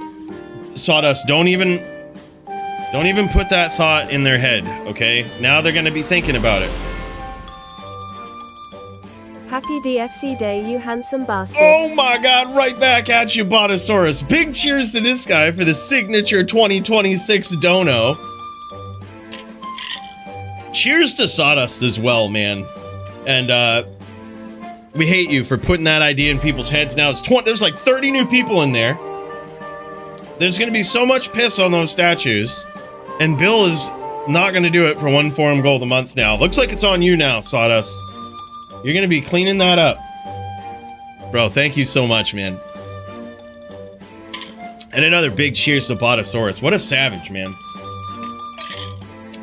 Sawdust, don't even put that thought in their head, okay? Now they're gonna be thinking about it. Happy DFC Day, you handsome bastard. Oh my god, right back at you, Botosaurus. Big cheers to this guy for the signature 2026 dono. Cheers to Sawdust as well, man. And, we hate you for putting that idea in people's heads now. There's like 30 new people in there. There's gonna be so much piss on those statues. And Bill is not gonna do it for 1 forum gold a month now. Looks like it's on you now, Sawdust. You're gonna be cleaning that up. Bro, thank you so much, man. And another big cheers to Botosaurus. What a savage, man.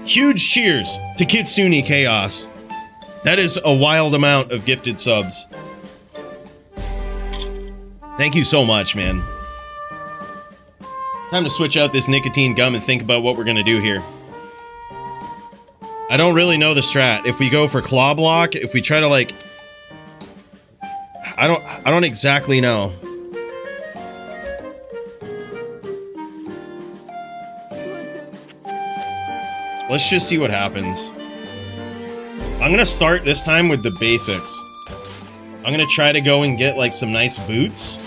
Huge cheers to Kitsune Chaos. That is a wild amount of gifted subs. Thank you so much, man. Time to switch out this nicotine gum and think about what we're gonna do here. I don't really know the strat. If we go for claw block, if we try to like... I don't exactly know. Let's just see what happens. I'm gonna start this time with the basics. I'm gonna try to go and get like some nice boots.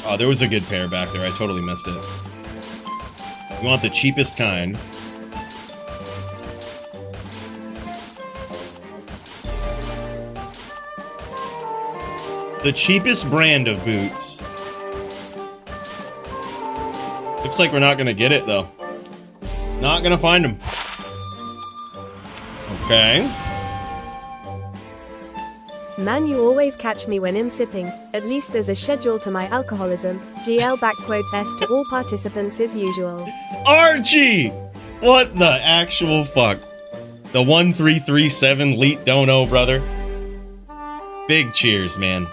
Oh, there was a good pair back there. I totally missed it. You want the cheapest kind. The cheapest brand of boots. Looks like we're not gonna get it though. Not gonna find them. Okay. Man, you always catch me when I'm sipping. At least there's a schedule to my alcoholism. GL backquote S to all participants as usual. Archie! What the actual fuck? The 1337 Leet Dono, brother. Big cheers, man.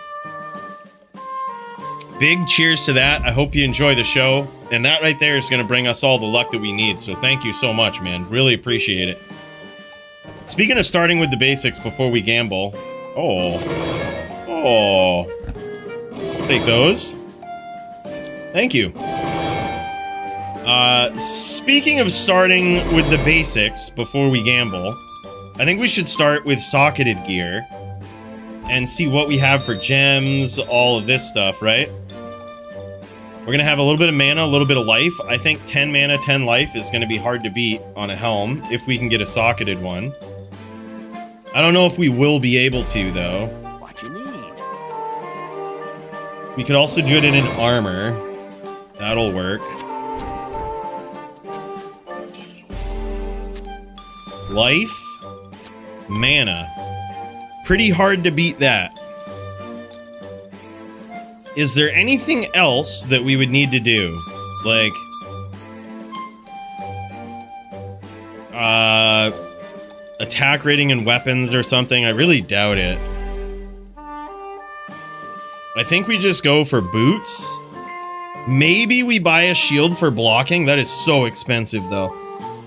Big cheers to that. I hope you enjoy the show. And that right there is going to bring us all the luck that we need. So thank you so much, man. Really appreciate it. Speaking of starting with the basics before we gamble. Oh. Oh. Take those. Thank you. Speaking of starting with the basics before we gamble, I think we should start with socketed gear and see what we have for gems, all of this stuff, right? We're going to have a little bit of mana, a little bit of life. I think 10 mana, 10 life is going to be hard to beat on a helm if we can get a socketed one. I don't know if we will be able to, though. What you need? We could also do it in an armor. That'll work. Life. Mana. Pretty hard to beat that. Is there anything else that we would need to do? Like... attack rating and weapons or something? I really doubt it. I think we just go for boots. Maybe we buy a shield for blocking. That is so expensive, though.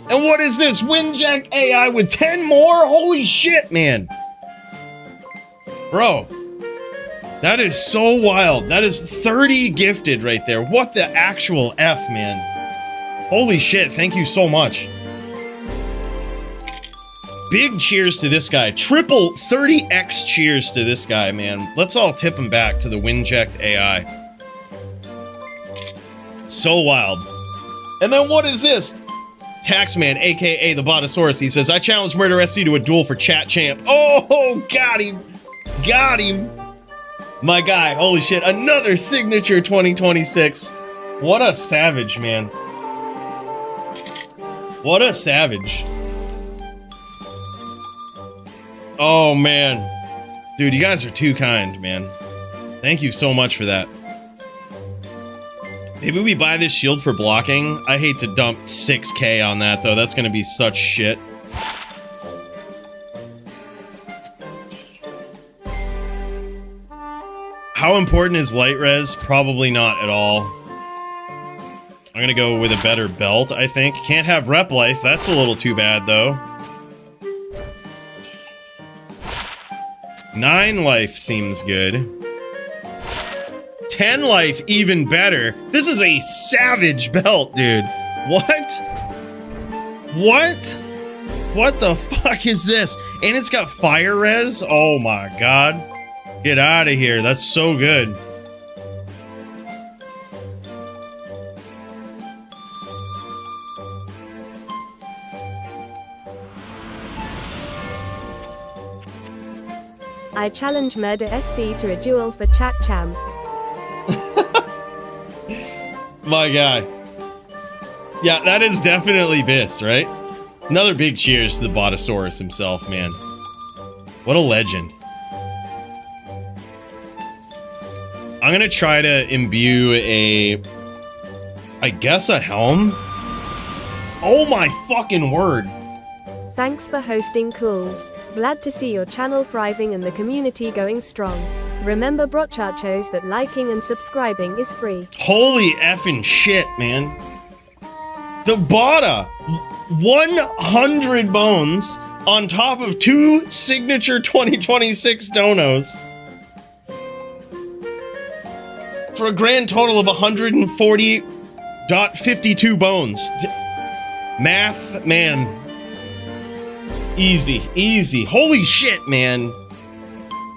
And what is this? Windjack AI with 10 more? Holy shit, man. Bro. That is so wild. That is 30 gifted right there. What the actual F, man. Holy shit, thank you so much. Big cheers to this guy. Triple 30x cheers to this guy, man. Let's all tip him back to the Windjacked AI. So wild. And then what is this? Taxman, aka the Botosaurus, he says, I challenge Murder SC to a duel for chat champ. Oh, got him. Got him. My guy, holy shit. Another signature 2026. What a savage, man. What a savage. Oh, man. Dude, you guys are too kind, man. Thank you so much for that. Maybe we buy this shield for blocking. I hate to dump 6k on that, though. That's going to be such shit. How important is light res? Probably not at all. I'm going to go with a better belt, I think. Can't have rep life. That's a little too bad, though. 9 life seems good. 10 life, even better. This is a savage belt, dude. What? What? What the fuck is this? And it's got fire res? Oh my god. Get out of here. That's so good. I challenge Murder SC to a duel for chat champ. My guy. Yeah, that is definitely Biss, right? Another big cheers to the Botosaurus himself, man. What a legend. I'm gonna try to imbue I guess a helm? Oh my fucking word. Thanks for hosting Cools. Glad to see your channel thriving and the community going strong. Remember Brochachos that liking and subscribing is free. Holy effing shit, man. The Bota! 100 bones on top of 2 signature 2026 donos. For a grand total of 140.52 bones. Math, man. Easy, easy. Holy shit, man.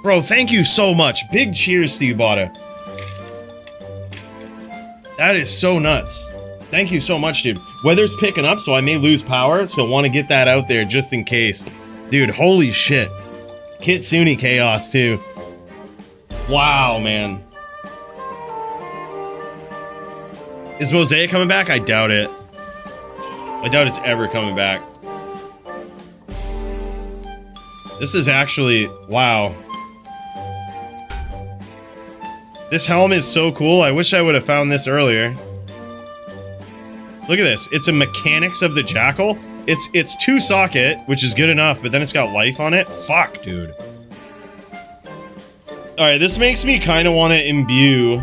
Bro, thank you so much. Big cheers to you, Bada. That is so nuts. Thank you so much, dude. Weather's picking up, so I may lose power, so want to get that out there just in case. Dude, holy shit. Kitsune Chaos, too. Wow, man. Is Mosaic coming back? I doubt it. I doubt it's ever coming back. This is actually... Wow. This helm is so cool. I wish I would have found this earlier. Look at this. It's a Mechanics of the Jackal. It's 2 socket, which is good enough, but then it's got life on it. Fuck, dude. Alright, this makes me kind of want to imbue...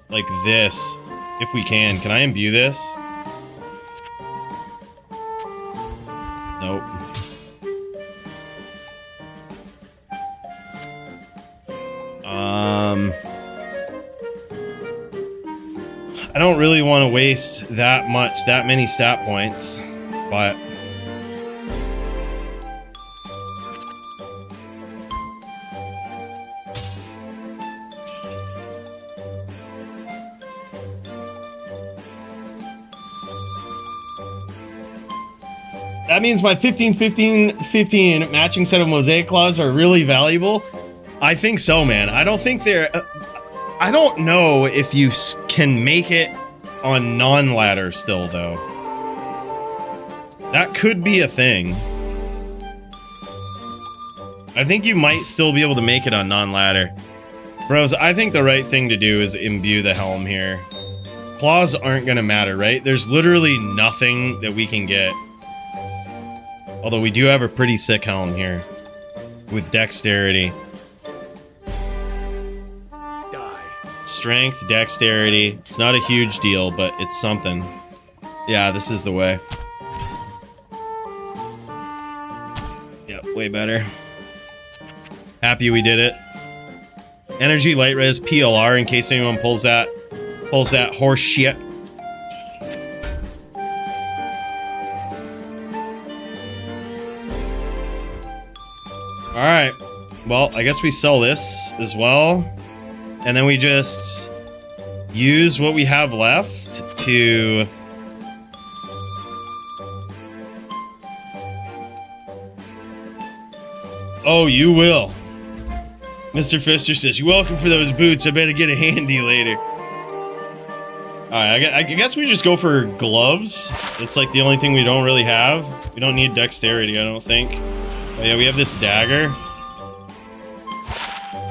like this. If we can. Can I imbue this? Nope. I don't really want to waste that many stat points, but that means my 15-15-15 matching set of Mosaic Claws are really valuable. I think so, man. I don't think they're... I don't know if you can make it on non-ladder still, though. That could be a thing. I think you might still be able to make it on non-ladder. Bros, I think the right thing to do is imbue the helm here. Claws aren't gonna matter, right? There's literally nothing that we can get. Although we do have a pretty sick helm here. With dexterity. Strength, dexterity. It's not a huge deal, but it's something. Yeah, this is the way. Yep, way better. Happy we did it. Energy, light res, PLR in case anyone pulls that horse shit. Alright. Well, I guess we sell this as well. And then we just use what we have left to... Oh, you will. Mr. Fister says, you're welcome for those boots. I better get a handy later. Alright, I guess we just go for gloves. It's like the only thing we don't really have. We don't need dexterity, I don't think. Oh yeah, we have this dagger.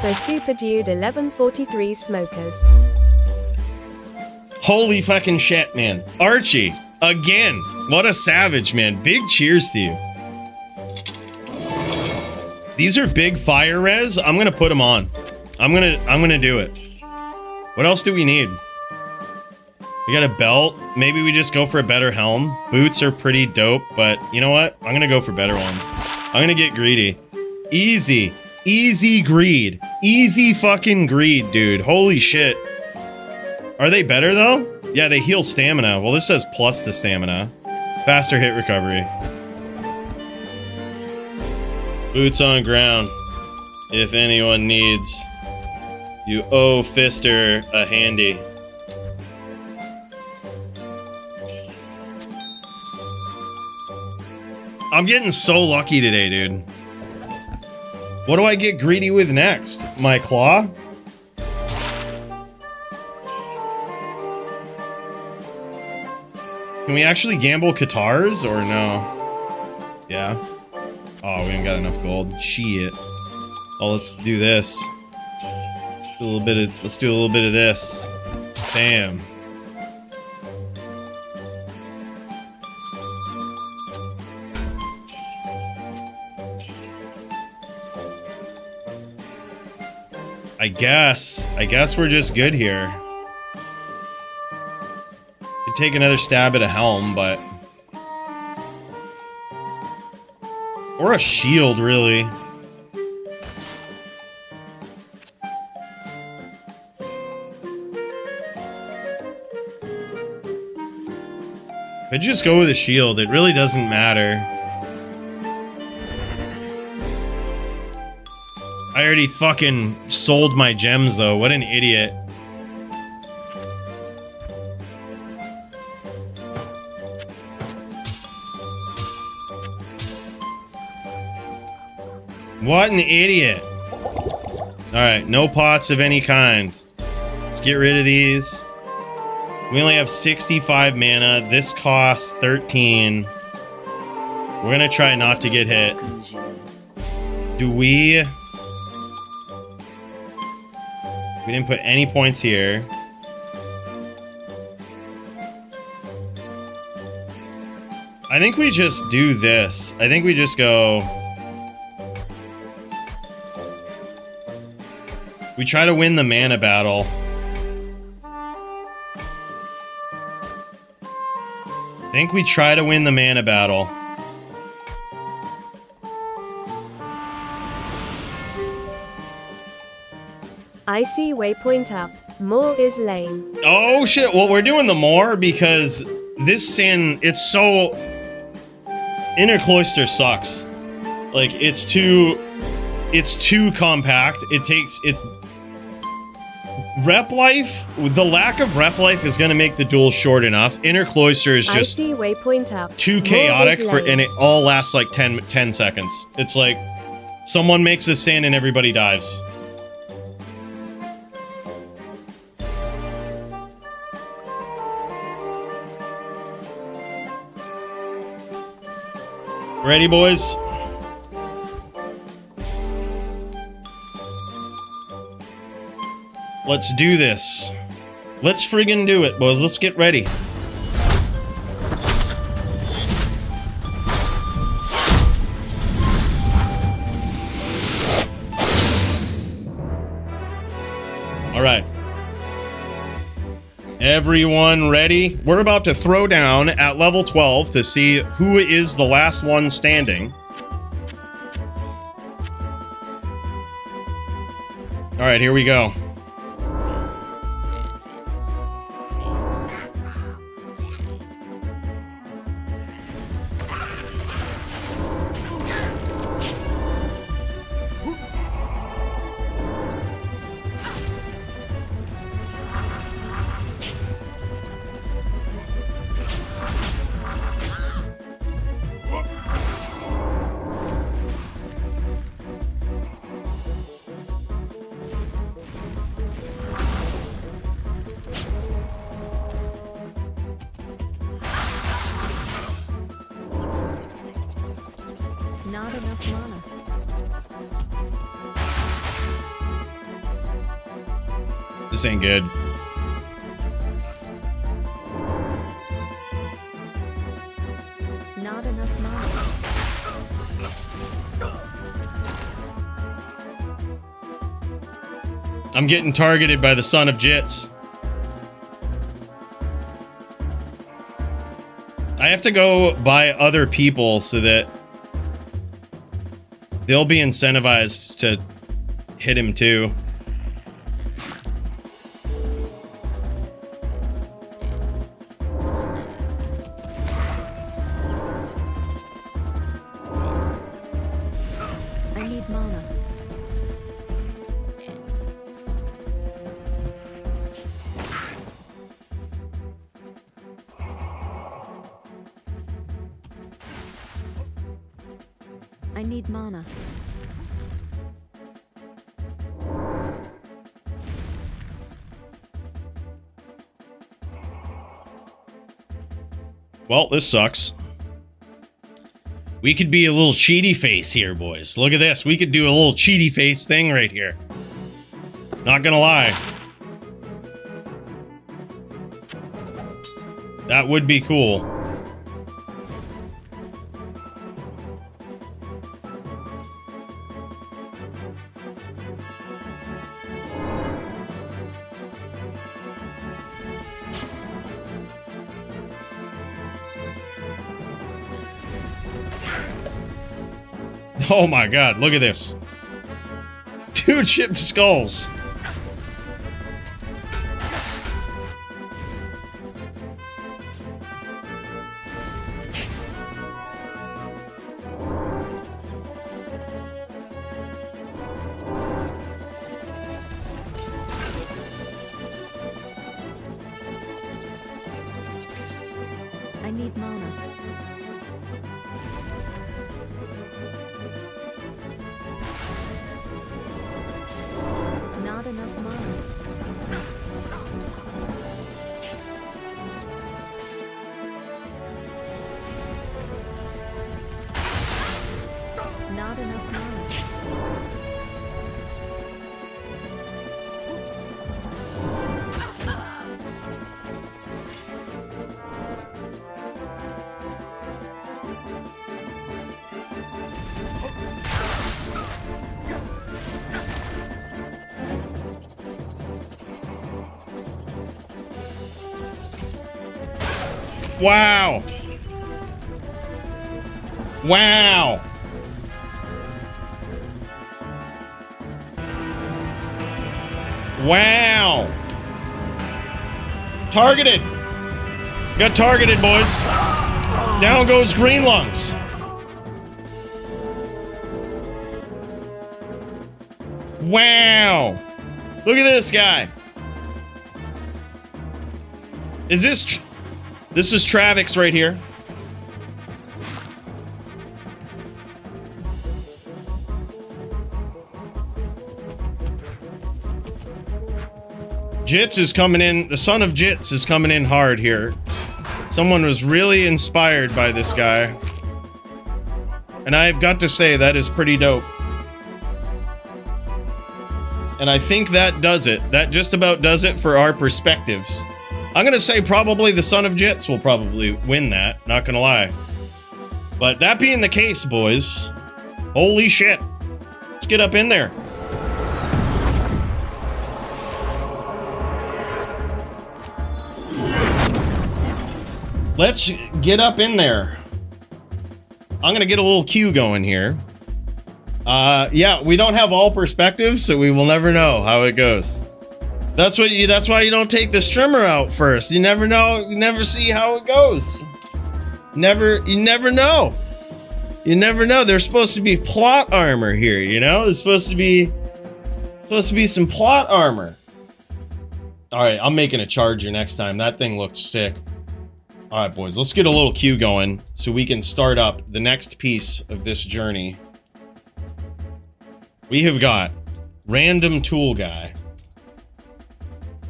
The Super Dude 1143 Smokers. Holy fucking shit, man. Archie, again. What a savage, man. Big cheers to you. These are big fire res. I'm gonna put them on. I'm gonna do it. What else do we need? We got a belt. Maybe we just go for a better helm. Boots are pretty dope, but you know what? I'm gonna go for better ones. I'm gonna get greedy. Easy. Easy greed. Easy fucking greed, dude. Holy shit. Are they better, though? Yeah, they heal stamina. Well, this says plus to stamina. Faster hit recovery. Boots on ground. If anyone needs. You owe Fister a handy. I'm getting so lucky today, dude. What do I get greedy with next? My claw? Can we actually gamble Katars or no? Yeah. Oh, we ain't got enough gold. Shit. Oh, let's do this. Let's do a little bit of this. Bam. I guess we're just good here. Could take another stab at a helm, but... Or a shield, really. Could just go with a shield. It really doesn't matter. I already fucking sold my gems, though. What an idiot. What an idiot. Alright, no pots of any kind. Let's get rid of these. We only have 65 mana. This costs 13. We're gonna try not to get hit. Do we... We didn't put any points here. I think we just do this. I think we just go... We try to win the mana battle. I think we try to win the mana battle. I see waypoint up. More is lame. Oh shit, well we're doing the more because this sin, it's so... Inner Cloister sucks. Like, it's too compact. It's rep life, the lack of rep life is gonna make the duel short enough. Inner Cloister is I just see waypoint up. too More chaotic is for, lame. and it all lasts like 10 seconds. It's like someone makes a sin and everybody dies. Ready, boys? Let's do this. Let's friggin' do it, boys. Let's get ready. All right. Everyone ready? We're about to throw down at level 12 to see who is the last one standing. All right, here we go. Not enough mana. This ain't good. Not enough mana. I'm getting targeted by the son of Jits. I have to go by other people so that they'll be incentivized to hit him too. I need mana. I need mana. Well, this sucks. We could be a little cheaty face here, boys. Look at this. We could do a little cheaty face thing right here. Not gonna lie. That would be cool. Oh my god, look at this. 2 chipped skulls. I need mana. Not enough mana. Not enough mana. Wow. Wow. Wow. Targeted. Got targeted, boys. Down goes Green Lungs. Wow. Look at this guy. Is this... This is Travix right here. Jits is coming in. The son of Jits is coming in hard here. Someone was really inspired by this guy. And I've got to say, that is pretty dope. And I think that does it. That just about does it for our perspectives. I'm gonna say probably the son of Jits will probably win that, not gonna lie. But that being the case, boys, holy shit. Let's get up in there. Let's get up in there. I'm gonna get a little queue going here. Yeah, we don't have all perspectives, so we will never know how it goes. That's why you don't take the streamer out first. You never know, you never see how it goes. You never know. You never know. There's supposed to be plot armor here, you know? There's supposed to be some plot armor. Alright, I'm making a charger next time. That thing looks sick. Alright, boys, let's get a little queue going so we can start up the next piece of this journey. We have got Random Tool Guy.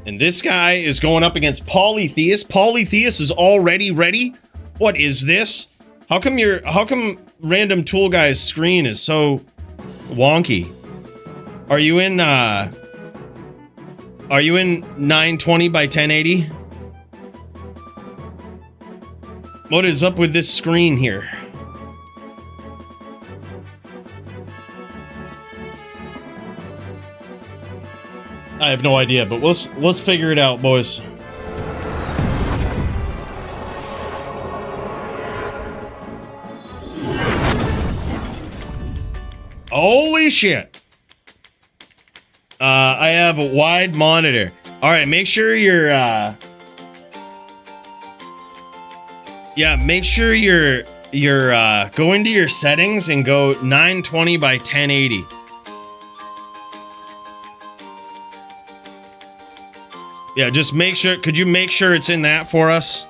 And this guy is going up against Polytheist. Polytheist is already ready? What is this? How come Random Tool Guy's screen is so wonky? Are you in 920 by 1080? What is up with this screen here? I have no idea, but let's figure it out, boys. Holy shit. I have a wide monitor. All right, make sure you're make sure you're go into your settings and go 920 by 1080. Yeah, just make sure, could you make sure it's in that for us?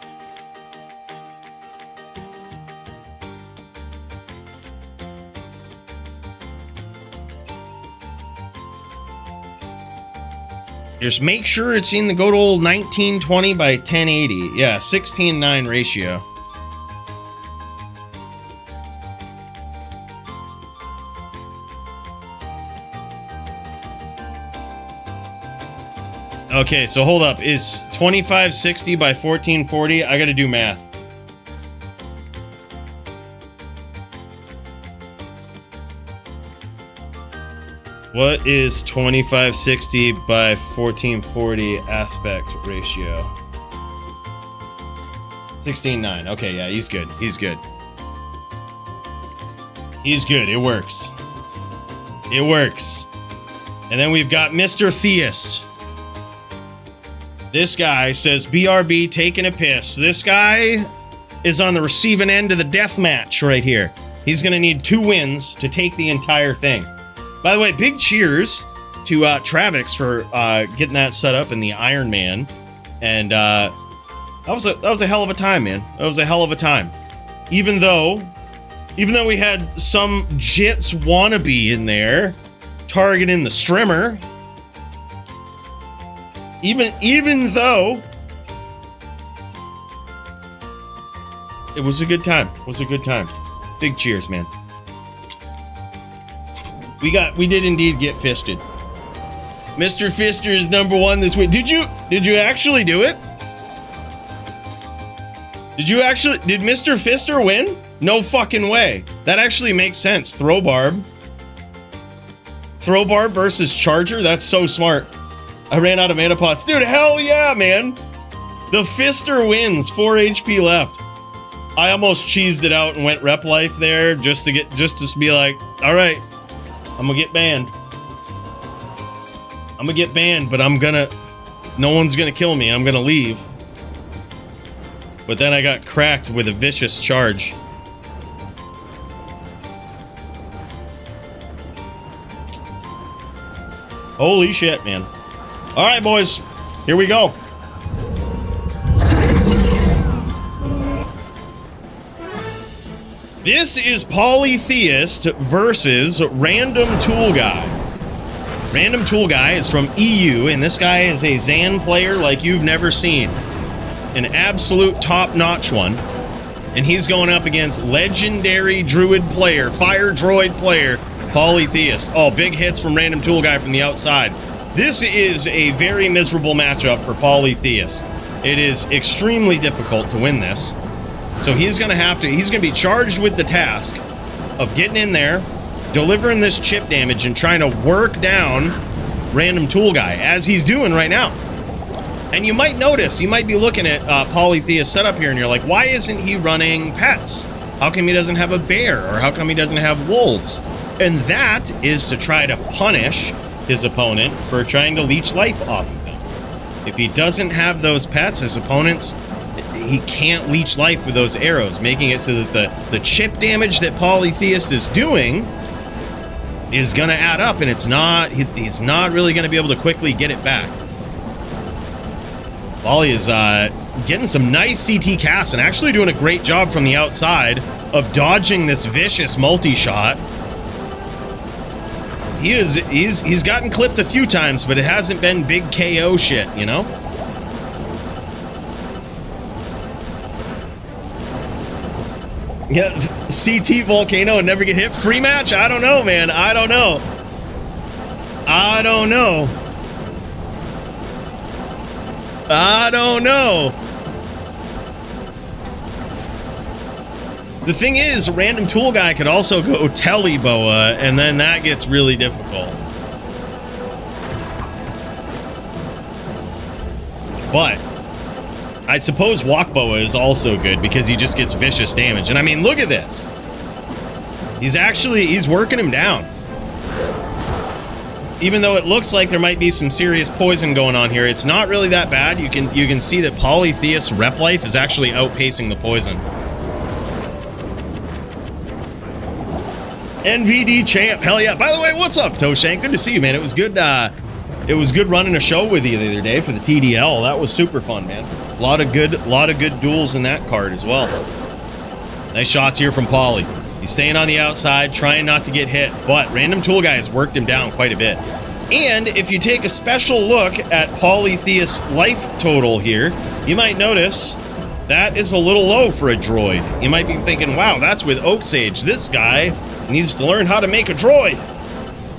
Just make sure it's in the good old 1920 by 1080. Yeah, 16:9 ratio. Okay, so hold up. Is 2560 by 1440? I gotta do math. What is 2560 by 1440 aspect ratio? 16:9. Okay, yeah, he's good. He's good. He's good. It works. It works. And then we've got Mr. Theist. This guy says, BRB taking a piss. This guy is on the receiving end of the death match right here. He's going to need 2 wins to take the entire thing. By the way, big cheers to Travix for getting that set up in the Iron Man. And That was a hell of a time, man. That was a hell of a time. Even though we had some Jits wannabe in there targeting the Strimmer. Even though it was a good time. It was a good time. Big cheers, man. We did indeed get fisted. Mr. Fister is #1 this week. Did you actually do it? Did Mr. Fister win? No fucking way. That actually makes sense. Throw barb versus Charger? That's so smart. I ran out of mana pots. Dude, hell yeah, man. The Fister wins. 4 HP left. I almost cheesed it out and went rep life there just to be like, all right, I'm gonna get banned. But no one's gonna kill me. I'm gonna leave. But then I got cracked with a vicious charge. Holy shit, man. All right, boys, here we go. This is Polytheist versus Random Tool Guy. Random Tool Guy is from EU, and this guy is a Zan player like you've never seen. An absolute top-notch one. And he's going up against legendary Druid player, Fire Droid player, Polytheist. Oh, big hits from Random Tool Guy from the outside. This is a very miserable matchup for Polytheist. It is extremely difficult to win this. So he's going to be charged with the task of getting in there, delivering this chip damage, and trying to work down Random Tool Guy, as he's doing right now. And you might notice, you might be looking at Polytheist setup here, and you're like, why isn't he running pets? How come he doesn't have a bear? Or how come he doesn't have wolves? And that is to try to punish his opponent for trying to leech life off of him. If he doesn't have those pets, his opponents, he can't leech life with those arrows, making it so that the chip damage that Polytheist is doing is going to add up, and he's not really going to be able to quickly get it back. Poly is getting some nice CT casts and actually doing a great job from the outside of dodging this vicious multi-shot. He's gotten clipped a few times, but it hasn't been big KO shit, you know? Yeah, CT Volcano and never get hit. Free match? I don't know, man. I don't know. The thing is, Random Tool Guy could also go Teleboa, and then that gets really difficult. But I suppose Walk Boa is also good because he just gets vicious damage. And I mean, look at this. He's working him down. Even though it looks like there might be some serious poison going on here, it's not really that bad. You can see that Polytheist's rep life is actually outpacing the poison. NVD champ, hell yeah. By the way, what's up, Toshank? Good to see you, man. It was good running a show with you the other day for the TDL. That was super fun, man. A lot of good duels in that card as well. Nice shots here from Poly. He's staying on the outside, trying not to get hit, but Random Tool Guy has worked him down quite a bit. And if you take a special look at Polytheist's life total here, you might notice that is a little low for a droid. You might be thinking, wow, that's with Oak Sage. This guy needs to learn how to make a droid.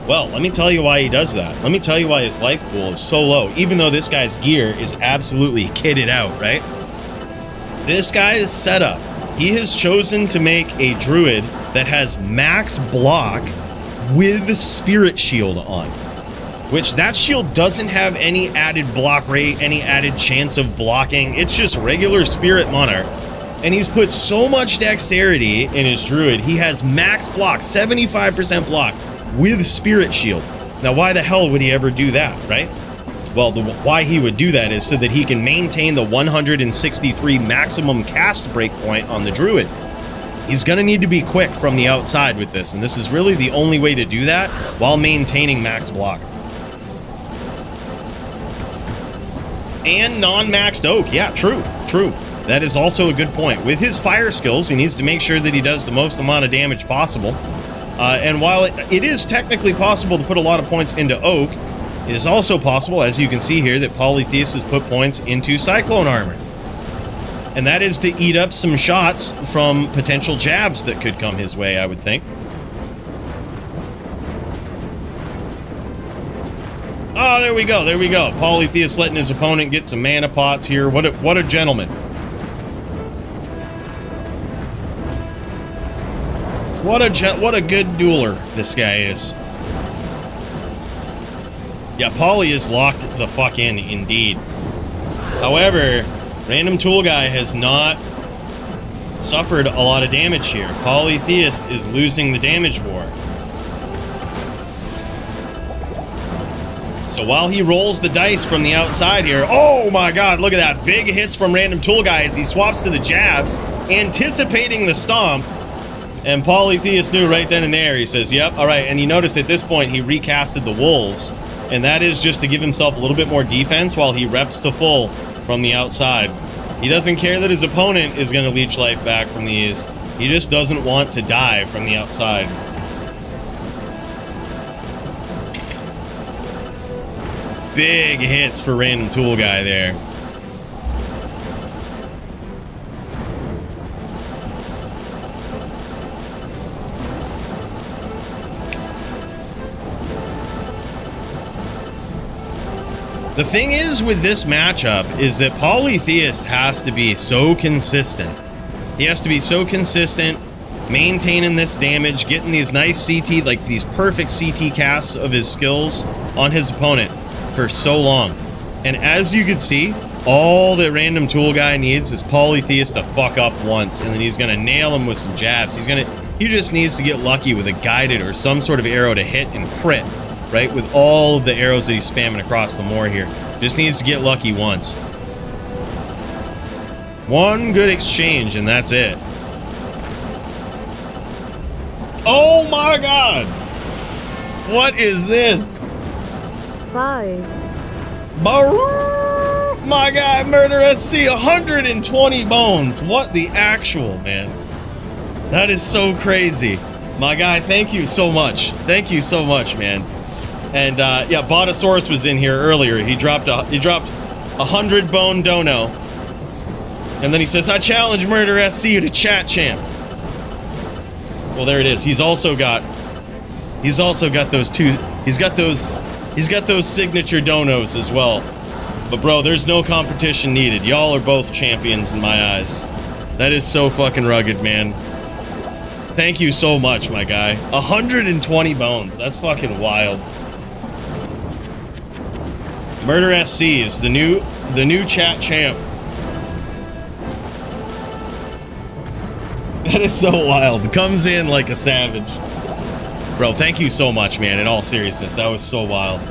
Well, let me tell you why he does that. Let me tell you why his life pool is so low, even though this guy's gear is absolutely kitted out, right? This guy's setup. He has chosen to make a druid that has max block with Spirit Shield on, which that shield doesn't have any added block rate, any added chance of blocking. It's just regular Spirit Monarch. And he's put so much dexterity in his druid. He has max block, 75% block with Spirit Shield. Now, why the hell would he ever do that, right? Well, why he would do that is so that he can maintain the 163 maximum cast breakpoint on the druid. He's going to need to be quick from the outside with this, and this is really the only way to do that while maintaining max block. And non-maxed oak. Yeah, true. true. That is also a good point. With his fire skills, he needs to make sure that he does the most amount of damage possible. And while it is technically possible to put a lot of points into Oak, it is also possible, as you can see here, that Polytheus has put points into Cyclone Armor. And that is to eat up some shots from potential jabs that could come his way, I would think. Oh, there we go, there we go. Polytheus letting his opponent get some mana pots here. What a gentleman. What a good dueler this guy is. Yeah, Poly is locked the fuck in, indeed. However, Random Tool Guy has not suffered a lot of damage here. Polytheus is losing the damage war. So while he rolls the dice from the outside here, oh my god, look at that. Big hits from Random Tool Guy as he swaps to the jabs, anticipating the stomp. And Polytheus knew right then and there. He says, yep, all right. And you notice at this point, he recasted the Wolves. And that is just to give himself a little bit more defense while he reps to full from the outside. He doesn't care that his opponent is going to leech life back from these. He just doesn't want to die from the outside. Big hits for Random Tool Guy there. The thing is with this matchup is that Polytheus has to be so consistent. He has to be so consistent, maintaining this damage, getting these nice CT, like these perfect CT casts of his skills on his opponent for so long. And as you can see, all that Random Tool Guy needs is Polytheus to fuck up once, and then he's gonna nail him with some jabs. He just needs to get lucky with a guided or some sort of arrow to hit and crit. Right, with all of the arrows that he's spamming across the moor here. Just needs to get lucky once. One good exchange and that's it. Oh my god! What is this? 5. My guy, Murder SC, 120 bones. What the actual, man? That is so crazy. My guy, thank you so much. Thank you so much, man. And yeah, Botosaurus was in here earlier. He dropped 100 bone dono, and then he says, "I challenge Murder SC to chat champ." Well, there it is. He's also got those two. He's got those signature donos as well. But bro, there's no competition needed. Y'all are both champions in my eyes. That is so fucking rugged, man. Thank you so much, my guy. 120 bones. That's fucking wild. Murder SC is the new chat champ. That is so wild. Comes in like a savage. Bro, thank you so much, man. In all seriousness, that was so wild.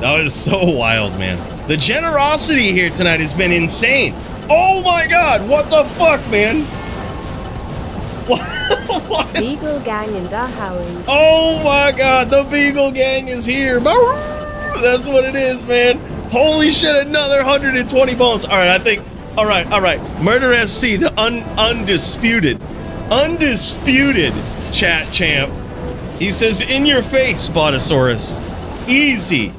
That was so wild, man. The generosity here tonight has been insane. Oh my god, what the fuck, man? What? Beagle Gang in the house. Oh my god, the Beagle Gang is here. That's what it is, man. Holy shit, another 120 bones. All right, I think, all right. Murder SC, the undisputed chat champ. He says, in your face, Botosaurus. Easy.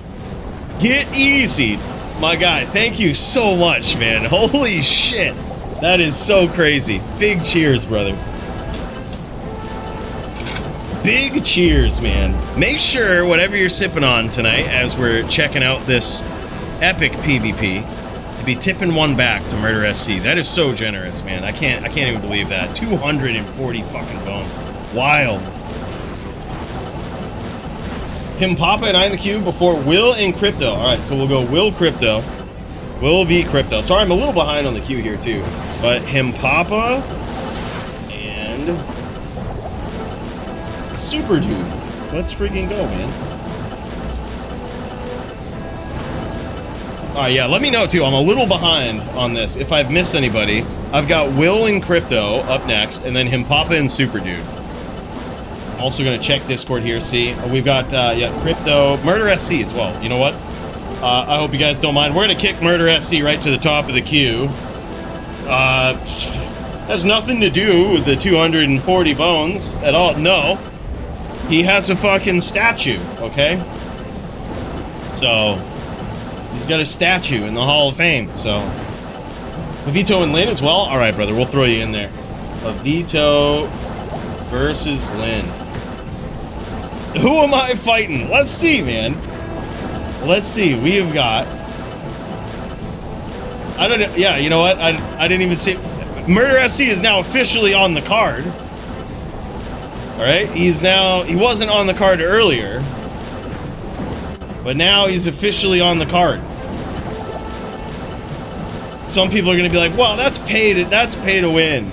Get easy. My guy, thank you so much, man. Holy shit. That is so crazy. Big cheers, brother. Big cheers, man. Make sure whatever you're sipping on tonight as we're checking out this epic PvP to be tipping one back to Murder SC. That is so generous, man. I can't even believe that. 240 fucking bones. Wild. Him Papa and I in the queue before Will and Crypto. Alright, so we'll go Will Crypto. Will v Crypto. Sorry, I'm a little behind on the queue here too. But him Papa and Super Dude. Let's freaking go, man. Alright, yeah, let me know too. I'm a little behind on this. If I've missed anybody, I've got Will and Crypto up next, and then him Papa and Super Dude. Also gonna check Discord here, see. We've got, yeah, Crypto, Murder SC as well. You know what? I hope you guys don't mind. We're gonna kick Murder SC right to the top of the queue. Has nothing to do with the 240 bones at all. No. He has a fucking statue, okay? So, he's got a statue in the Hall of Fame, so. Vito and Lynn as well? Alright, brother, we'll throw you in there. Vito versus Lynn. Who am I fighting? Let's see, man. Let's see. We have got... I don't know. Yeah, you know what? I didn't even see... Murder SC is now officially on the card. Alright? He wasn't on the card earlier. But now he's officially on the card. Some people are going to be like, well, that's pay to win.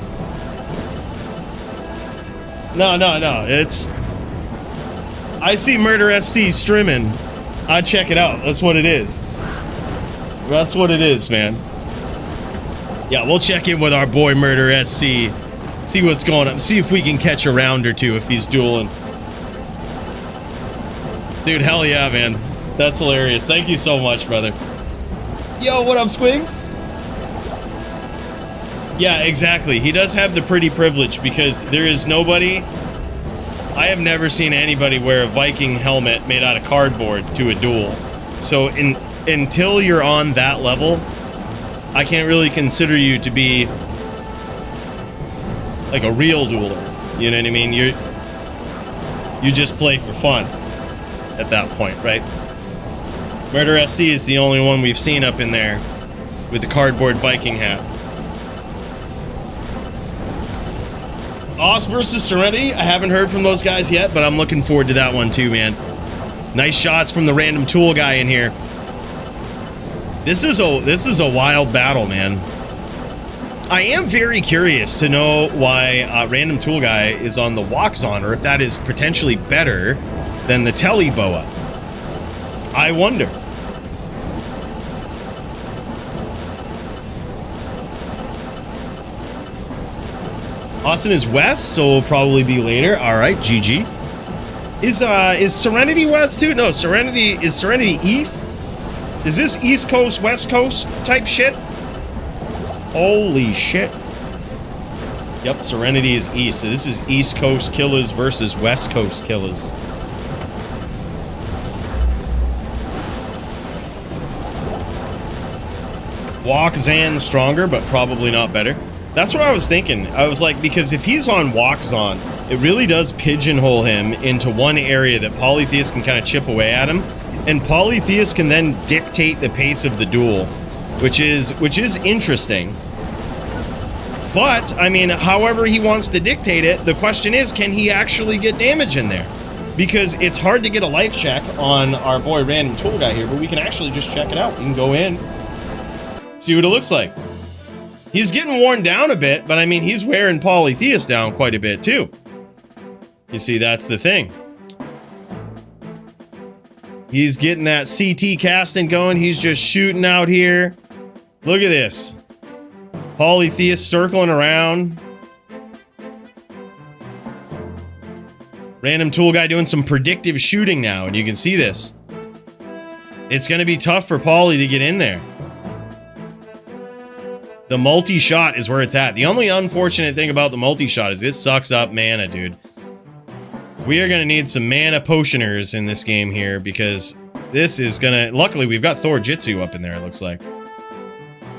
No. It's... I see Murder SC streaming. I'd check it out. That's what it is. That's what it is, man. Yeah, we'll check in with our boy Murder SC. See what's going on. See if we can catch a round or two if he's dueling. Dude, hell yeah, man. That's hilarious. Thank you so much, brother. Yo, what up, Squigs? Yeah, exactly. He does have the pretty privilege because there is nobody... I have never seen anybody wear a Viking helmet made out of cardboard to a duel. So until you're on that level, I can't really consider you to be like a real dueler. You know what I mean? You just play for fun at that point, right? Murder SC is the only one we've seen up in there with the cardboard Viking hat. Oz versus Serenity. I haven't heard from those guys yet, but I'm looking forward to that one too, man. Nice shots from the random tool guy in here. This is a wild battle, man. I am very curious to know why random tool guy is on the Waxon, or if that is potentially better than the Telly Boa. I wonder. Austin is west, so will probably be later. All right, GG. Is Serenity west too? No, is Serenity east? Is this East Coast, West Coast type shit? Holy shit. Yep, Serenity is east. So this is East Coast killers versus West Coast killers. Walk-Zan stronger, but probably not better. That's what I was thinking. I was like, because if he's on Walk-Zon, it really does pigeonhole him into one area that Polytheist can kind of chip away at him. And Polytheist can then dictate the pace of the duel, which is interesting. But, I mean, however he wants to dictate it, the question is, can he actually get damage in there? Because it's hard to get a life check on our boy Random Tool Guy here, but we can actually just check it out. We can go in, see what it looks like. He's getting worn down a bit, but I mean, he's wearing Polytheist down quite a bit too. You see, that's the thing. He's getting that CT casting going. He's just shooting out here. Look at this. Polytheist circling around. Random tool guy doing some predictive shooting now, and you can see this. It's going to be tough for Poly to get in there. The multi-shot is where it's at. The only unfortunate thing about the multi-shot is this sucks up mana, dude. We are going to need some mana potioners in this game here, because this is going to... Luckily, we've got Thor Jitsu up in there, it looks like.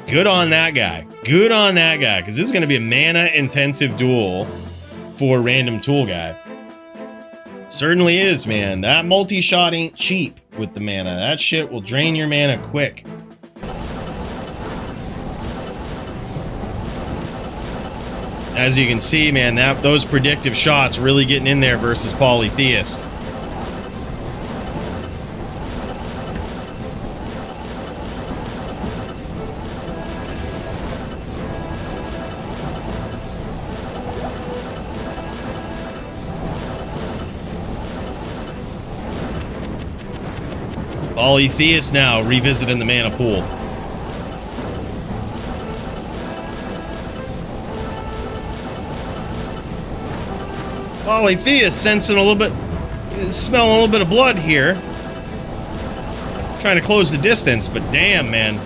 Good on that guy. Good on that guy, because this is going to be a mana-intensive duel for Random Tool Guy. Certainly is, man. That multi-shot ain't cheap with the mana. That shit will drain your mana quick. As you can see, man, those predictive shots really getting in there versus Polytheist. Polytheist now revisiting the mana pool. Polytheist sensing a little bit, smelling a little bit of blood here. Trying to close the distance, but damn, man.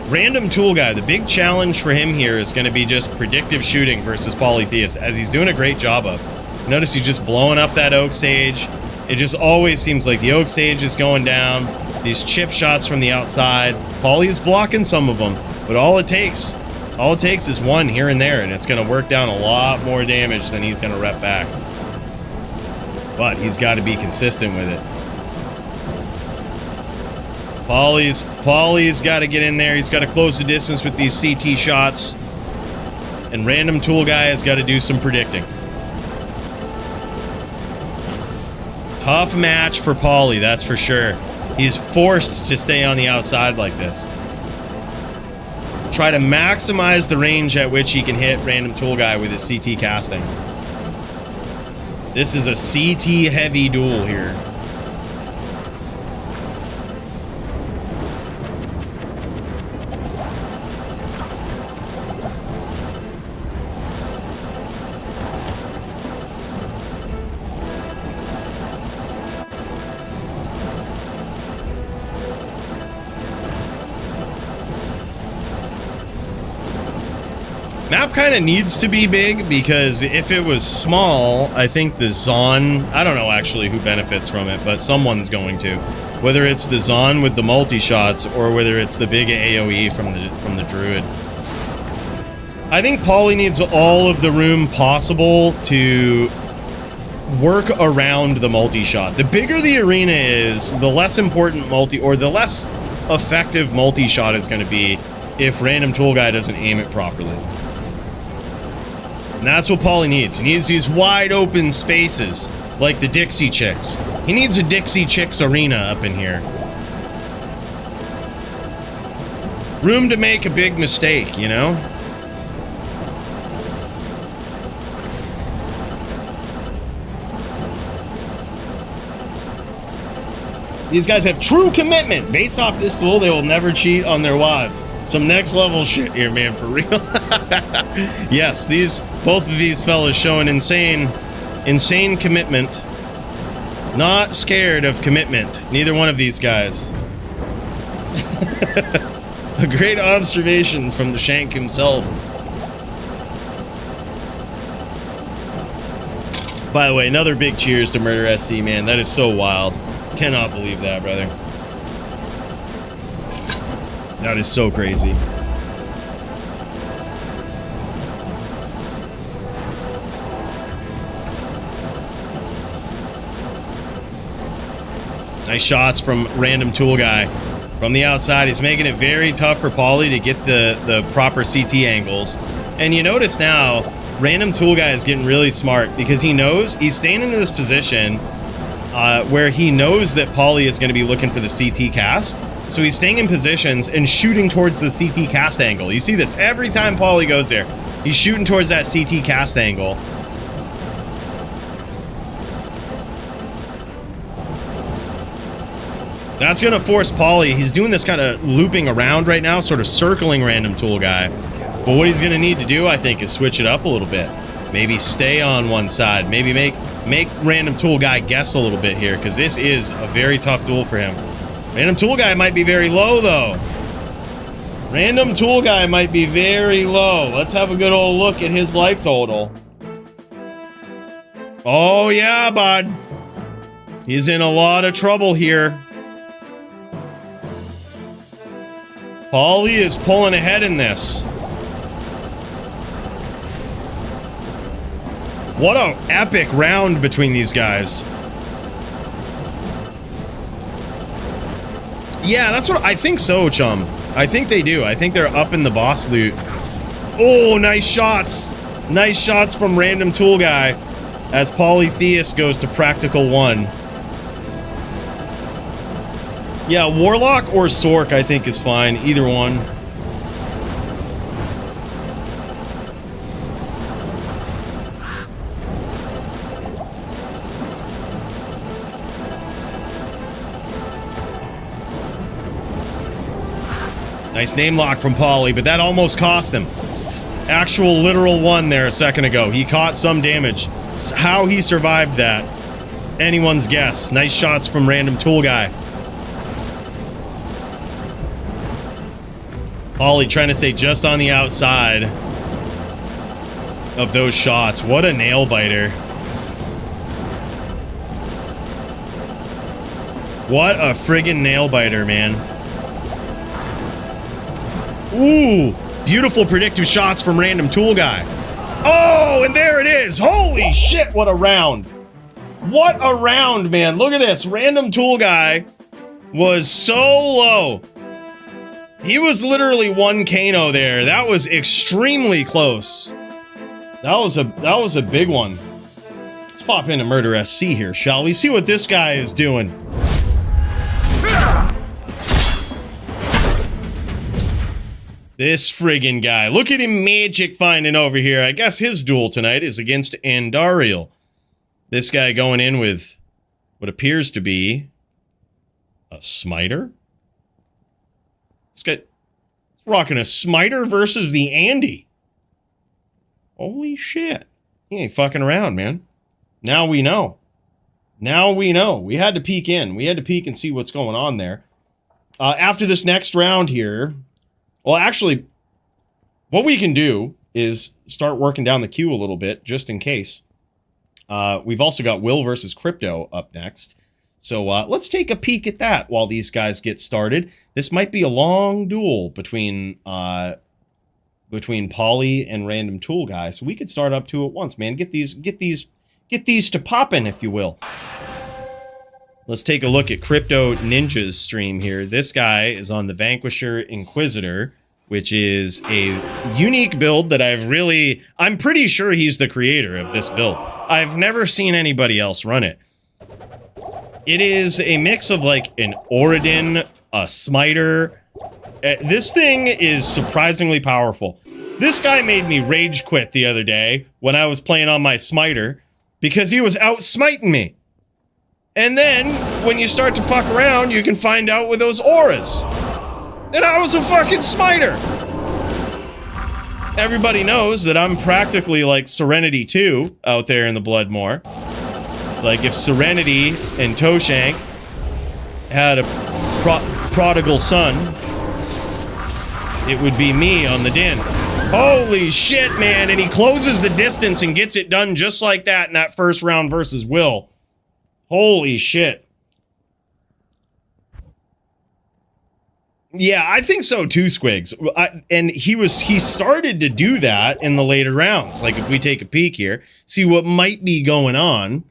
Random Tool Guy, the big challenge for him here is going to be just predictive shooting versus Polytheist, as he's doing a great job of. Notice he's just blowing up that Oak Sage. It just always seems like the Oak Sage is going down. These chip shots from the outside. Paulie is blocking some of them, but all it takes is one here and there, and it's going to work down a lot more damage than he's going to rep back. But he's got to be consistent with it. Paulie's got to get in there. He's got to close the distance with these CT shots. And Random Tool Guy has got to do some predicting. Tough match for Paulie, that's for sure. He's forced to stay on the outside like this. Try to maximize the range at which he can hit Random Tool Guy with his CT casting. This is a CT heavy duel here. Map kind of needs to be big, because if it was small, I think the Zon, I don't know actually who benefits from it, but someone's going to. Whether it's the Zon with the multi-shots, or whether it's the big AoE from the Druid. I think Paulie needs all of the room possible to work around the multi-shot. The bigger the arena is, the less important the less effective multi-shot is going to be if Random Tool Guy doesn't aim it properly. And that's what Paulie needs. He needs these wide open spaces, like the Dixie Chicks. He needs a Dixie Chicks arena up in here. Room to make a big mistake, you know? These guys have true commitment. Based off this duel, they will never cheat on their wives. Some next level shit here, man, for real. Yes, both of these fellas showing insane commitment. Not scared of commitment. Neither one of these guys. A great observation from the Shank himself. By the way, another big cheers to Murder SC, man. That is so wild. Cannot believe that, brother. That is so crazy. Nice shots from Random Tool Guy. From the outside, he's making it very tough for Paulie to get the proper CT angles. And you notice now, Random Tool Guy is getting really smart, because he knows he's staying in this position where he knows that Paulie is going to be looking for the CT cast. So he's staying in positions and shooting towards the CT cast angle. You see this every time Paulie goes there. He's shooting towards that CT cast angle. That's going to force Paulie. He's doing this kind of looping around right now, sort of circling Random Tool Guy. But what he's going to need to do, I think, is switch it up a little bit. Maybe stay on one side. Maybe make Random Tool Guy guess a little bit here, because this is a very tough duel for him. Random Tool Guy might be very low, though. Random Tool Guy might be very low. Let's have a good old look at his life total. Oh, yeah, bud. He's in a lot of trouble here. Paulie is pulling ahead in this. What an epic round between these guys. Yeah, that's what I think so, chum. I think they do. I think they're up in the boss loot. Oh, nice shots. Nice shots from Random Tool Guy as Polytheist goes to Practical 1. Yeah, Warlock or Sork I think is fine. Either one. Nice name lock from Paulie, but that almost cost him. Actual literal one there a second ago. He caught some damage. How he survived that, anyone's guess. Nice shots from Random Tool Guy. Ollie trying to stay just on the outside of those shots. What a nail biter. What a friggin' nail biter, man. Ooh, beautiful predictive shots from Random Tool Guy. Oh, and there it is. Holy shit, what a round. What a round, man. Look at this. Random Tool Guy was so low. He was literally one Kano there. That was extremely close. That was a big one. Let's pop into Murder SC here, shall we? See what this guy is doing. This friggin' guy. Look at him magic finding over here. I guess his duel tonight is against Andariel. This guy going in with what appears to be a smiter. This guy's rocking a smiter versus the Andy. Holy shit. He ain't fucking around, man. Now we know. Now we know. We had to peek in. We had to peek and see what's going on there. After this next round here... Well, actually, what we can do is start working down the queue a little bit, just in case. We've also got Will versus Crypto up next. So let's take a peek at that while these guys get started. This might be a long duel between Polly and Random Tool Guy. So we could start up two at once, man. Get these to poppin', if you will. Let's take a look at Crypto Ninja's stream here. This guy is on the Vanquisher Inquisitor, which is a unique build that I'm pretty sure he's the creator of this build. I've never seen anybody else run it. It is a mix of like an Oridin, a Smiter. This thing is surprisingly powerful. This guy made me rage quit the other day when I was playing on my Smiter because he was out smiting me. And then, when you start to fuck around, you can find out with those auras. And I was a fucking smiter. Everybody knows that I'm practically like Serenity 2 out there in the Bloodmoor. Like if Serenity and Toshank had a prodigal son, it would be me on the Din. Holy shit, man. And he closes the distance and gets it done just like that in that first round versus Will. Holy shit. Yeah, I think so too, Squigs. And he started to do that in the later rounds. Like if we take a peek here, see what might be going on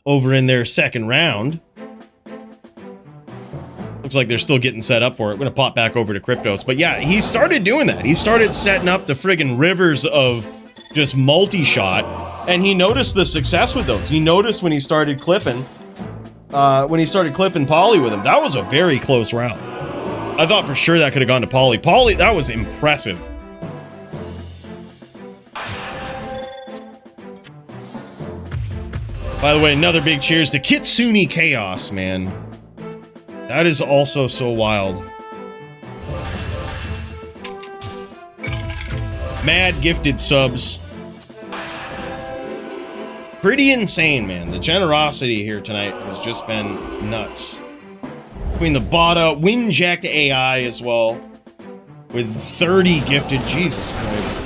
over in their second round. Looks like they're still getting set up for it. We're going to pop back over to Cryptos. But yeah, he started doing that. He started setting up the friggin' rivers of just multi-shot, and he noticed the success with those. He noticed when he started clipping Polly with him. That was a very close round. I thought for sure that could have gone to Polly. Polly, that was impressive. By the way, another big cheers to Kitsune Chaos, man. That is also so wild. Mad gifted subs. Pretty insane, man. The generosity here tonight has just been nuts. Between the Bada, Windjacked AI as well, with 30 gifted. Jesus Christ.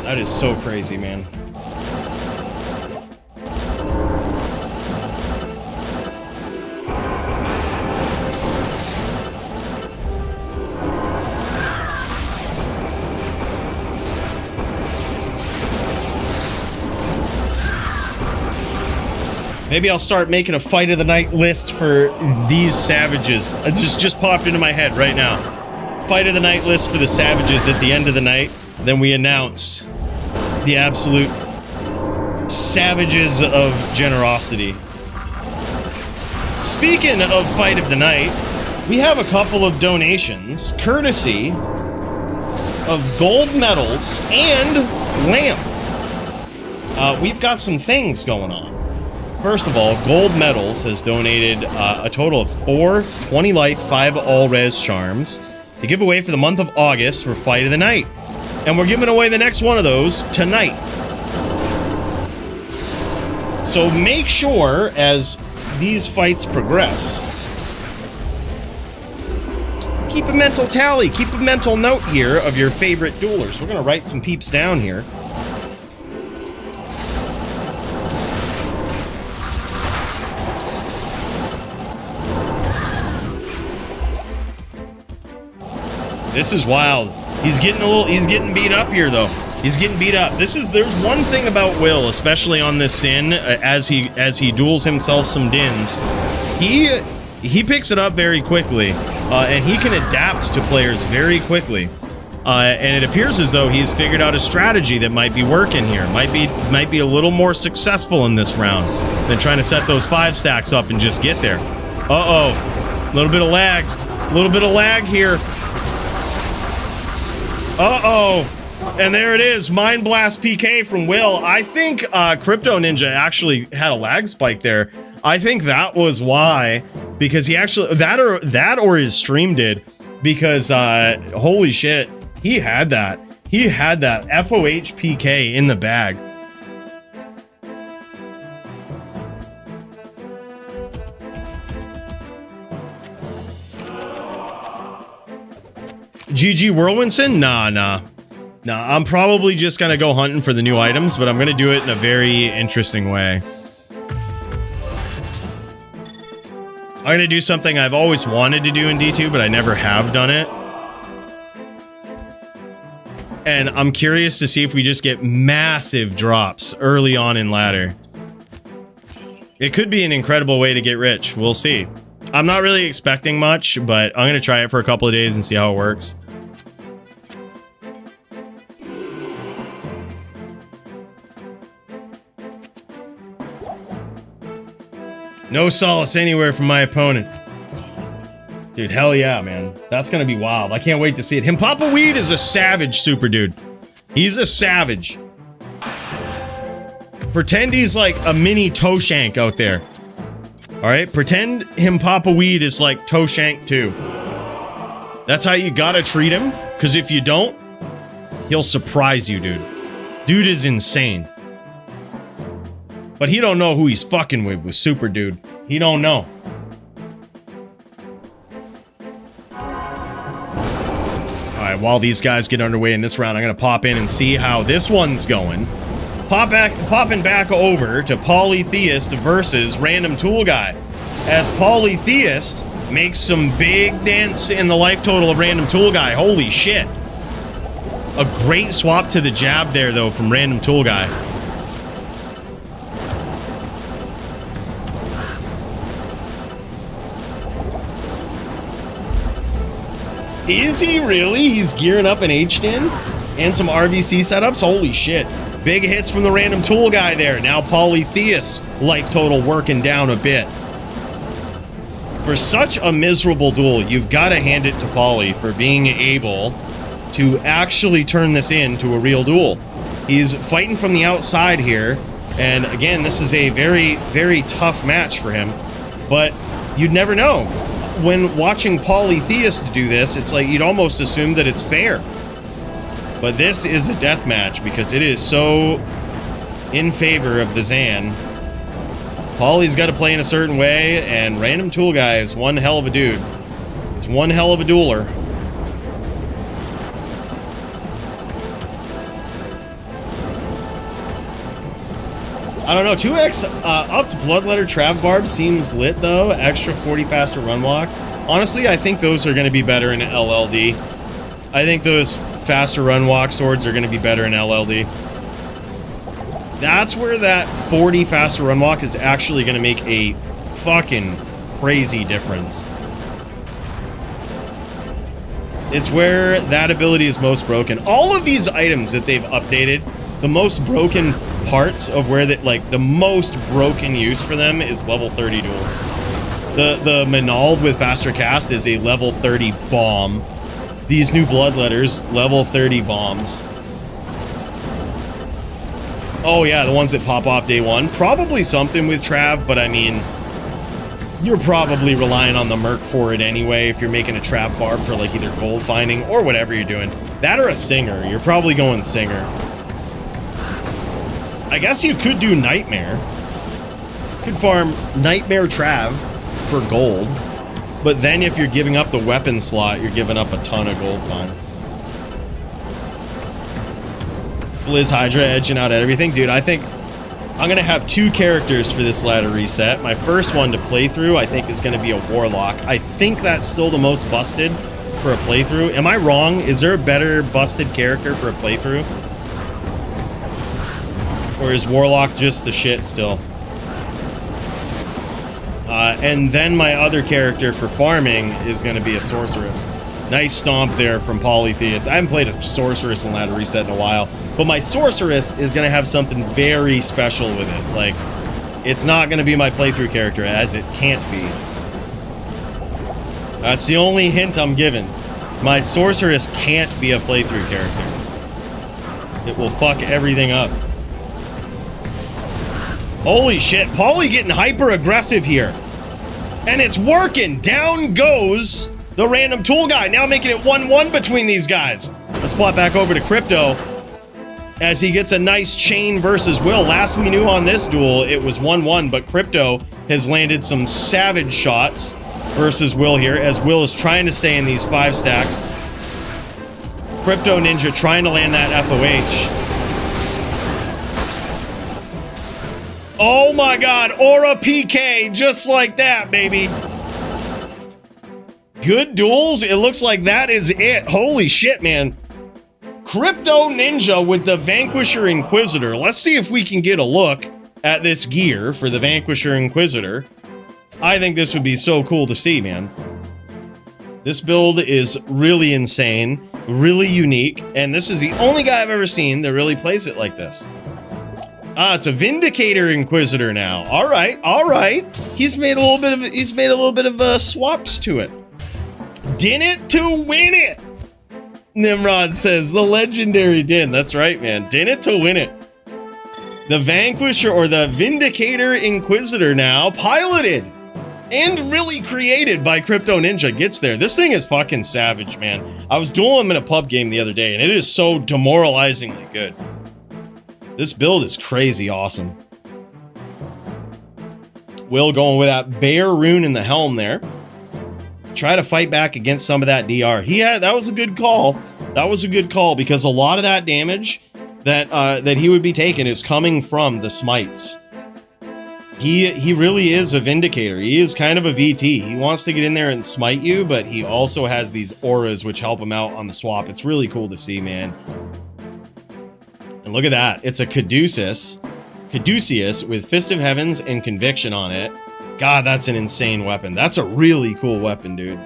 That is so crazy, man. Maybe I'll start making a fight of the night list for these savages. It just popped into my head right now. Fight of the night list for the savages at the end of the night. Then we announce the absolute savages of generosity. Speaking of fight of the night, we have a couple of donations courtesy of gold medals and lamp. We've got some things going on. First of all, Gold Medals has donated a total of 4 20 life, 5 all res charms to give away for the month of August for Fight of the Night. And we're giving away the next one of those tonight. So make sure as these fights progress, keep a mental tally, keep a mental note here of your favorite duelers. We're going to write some peeps down here. This is wild. He's getting beat up here though. He's getting beat up. There's one thing about Will, especially on this Sin, as he duels himself some dins. He picks it up very quickly, and he can adapt to players very quickly. And it appears as though he's figured out a strategy that might be working here. Might be a little more successful in this round than trying to set those 5 stacks up and just get there. Uh-oh. A little bit of lag. A little bit of lag here. Uh-oh. And there it is. Mind Blast PK from Will. I think Crypto Ninja actually had a lag spike there. I think that was why. Because he actually... That or his stream did. Because, holy shit. He had that. He had that FOH PK in the bag. GG Whirlwindson? Nah. I'm probably just gonna go hunting for the new items, but I'm gonna do it in a very interesting way. I'm gonna do something I've always wanted to do in D2, but I never have done it. And I'm curious to see if we just get massive drops early on in ladder. It could be an incredible way to get rich. We'll see. I'm not really expecting much, but I'm gonna try it for a couple of days and see how it works. No solace anywhere from my opponent. Dude, hell yeah, man. That's gonna be wild. I can't wait to see it. Himpapa Weed is a savage super dude. He's a savage. Pretend he's like a mini Toshank out there. Alright? Pretend Himpapa Weed is like Toshank too. That's how you gotta treat him. Because if you don't, he'll surprise you, dude. Dude is insane. But he don't know who he's fucking with Super Dude. He don't know. Alright, while these guys get underway in this round, I'm gonna pop in and see how this one's going. Popping back over to Polytheist versus Random Tool Guy. As Polytheist makes some big dents in the life total of Random Tool Guy. Holy shit. A great swap to the jab there, though, from Random Tool Guy. Is he really? He's gearing up an H-Din and some RBC setups? Holy shit. Big hits from the Random Tool Guy there. Now Polytheist life total working down a bit. For such a miserable duel, you've got to hand it to Poly for being able to actually turn this into a real duel. He's fighting from the outside here. And again, this is a very, very tough match for him. But you'd never know. When watching Polytheist do this, it's like you'd almost assume that it's fair. But this is a death match because it is so in favor of the Zan. Poly's got to play in a certain way, and Random Tool Guy is one hell of a dude. He's one hell of a dueler. I don't know, 2x upped Bloodletter Trav Barb seems lit though. Extra 40 faster run walk. Honestly, I think those are going to be better in LLD. I think those faster run walk swords are going to be better in LLD. That's where that 40 faster run walk is actually going to make a fucking crazy difference. It's where that ability is most broken. All of these items that they've updated, the most broken parts of where that, like, the most broken use for them is level 30 duels. The Manald with faster cast is a level 30 bomb. These new Bloodletters, level 30 bombs. Oh yeah, the ones that pop off day one. Probably something with Trav, but I mean, you're probably relying on the Merc for it anyway if you're making a trap barb for like either gold finding or whatever you're doing. That or a Singer. You're probably going Singer. I guess you could do Nightmare. You could farm Nightmare Trav for gold. But then if you're giving up the weapon slot, you're giving up a ton of gold find. Blizz Hydra edging out everything. Dude, I think I'm going to have 2 characters for this ladder reset. My first one to play through, I think, is going to be a Warlock. I think that's still the most busted for a playthrough. Am I wrong? Is there a better busted character for a playthrough? Or is Warlock just the shit still? And then my other character for farming is going to be a Sorceress. Nice stomp there from Polytheist. I haven't played a Sorceress in ladder reset in a while, but my Sorceress is going to have something very special with it. Like, it's not going to be my playthrough character, as it can't be. That's the only hint I'm giving. My Sorceress can't be a playthrough character. It will fuck everything up. Holy shit, Pauly getting hyper aggressive here. And it's working. Down goes the random tool guy. Now making it 1-1 between these guys. Let's plot back over to Crypto as he gets a nice chain versus Will. Last we knew on this duel, it was 1-1, but Crypto has landed some savage shots versus Will here as Will is trying to stay in these 5 stacks. Crypto Ninja trying to land that FOH. Oh my god, Aura PK, just like that, baby. Good duels. It looks like that is it. Holy shit, man. Crypto Ninja with the Vanquisher Inquisitor. Let's see if we can get a look at this gear for the Vanquisher Inquisitor. I think this would be so cool to see, man. This build is really insane, really unique, and this is the only guy I've ever seen that really plays it like this. Ah, it's a Vindicator Inquisitor now. All right, all right. He's made a little bit of swaps to it. Din it to win it. Nimrod says the legendary Din. That's right, man. Din it to win it. The Vanquisher or the Vindicator Inquisitor now piloted and really created by Crypto Ninja gets there. This thing is fucking savage, man. I was dueling him in a pub game the other day and it is so demoralizingly good. This build is crazy awesome. Will going with that bear rune in the helm there. Try to fight back against some of that DR. That was a good call. That was a good call because a lot of that damage that he would be taking is coming from the smites. He really is a Vindicator. He is kind of a VT. He wants to get in there and smite you, but he also has these auras which help him out on the swap. It's really cool to see, man. And look at that. It's a Caduceus with Fist of Heavens and Conviction on it. God, that's an insane weapon. That's a really cool weapon, dude.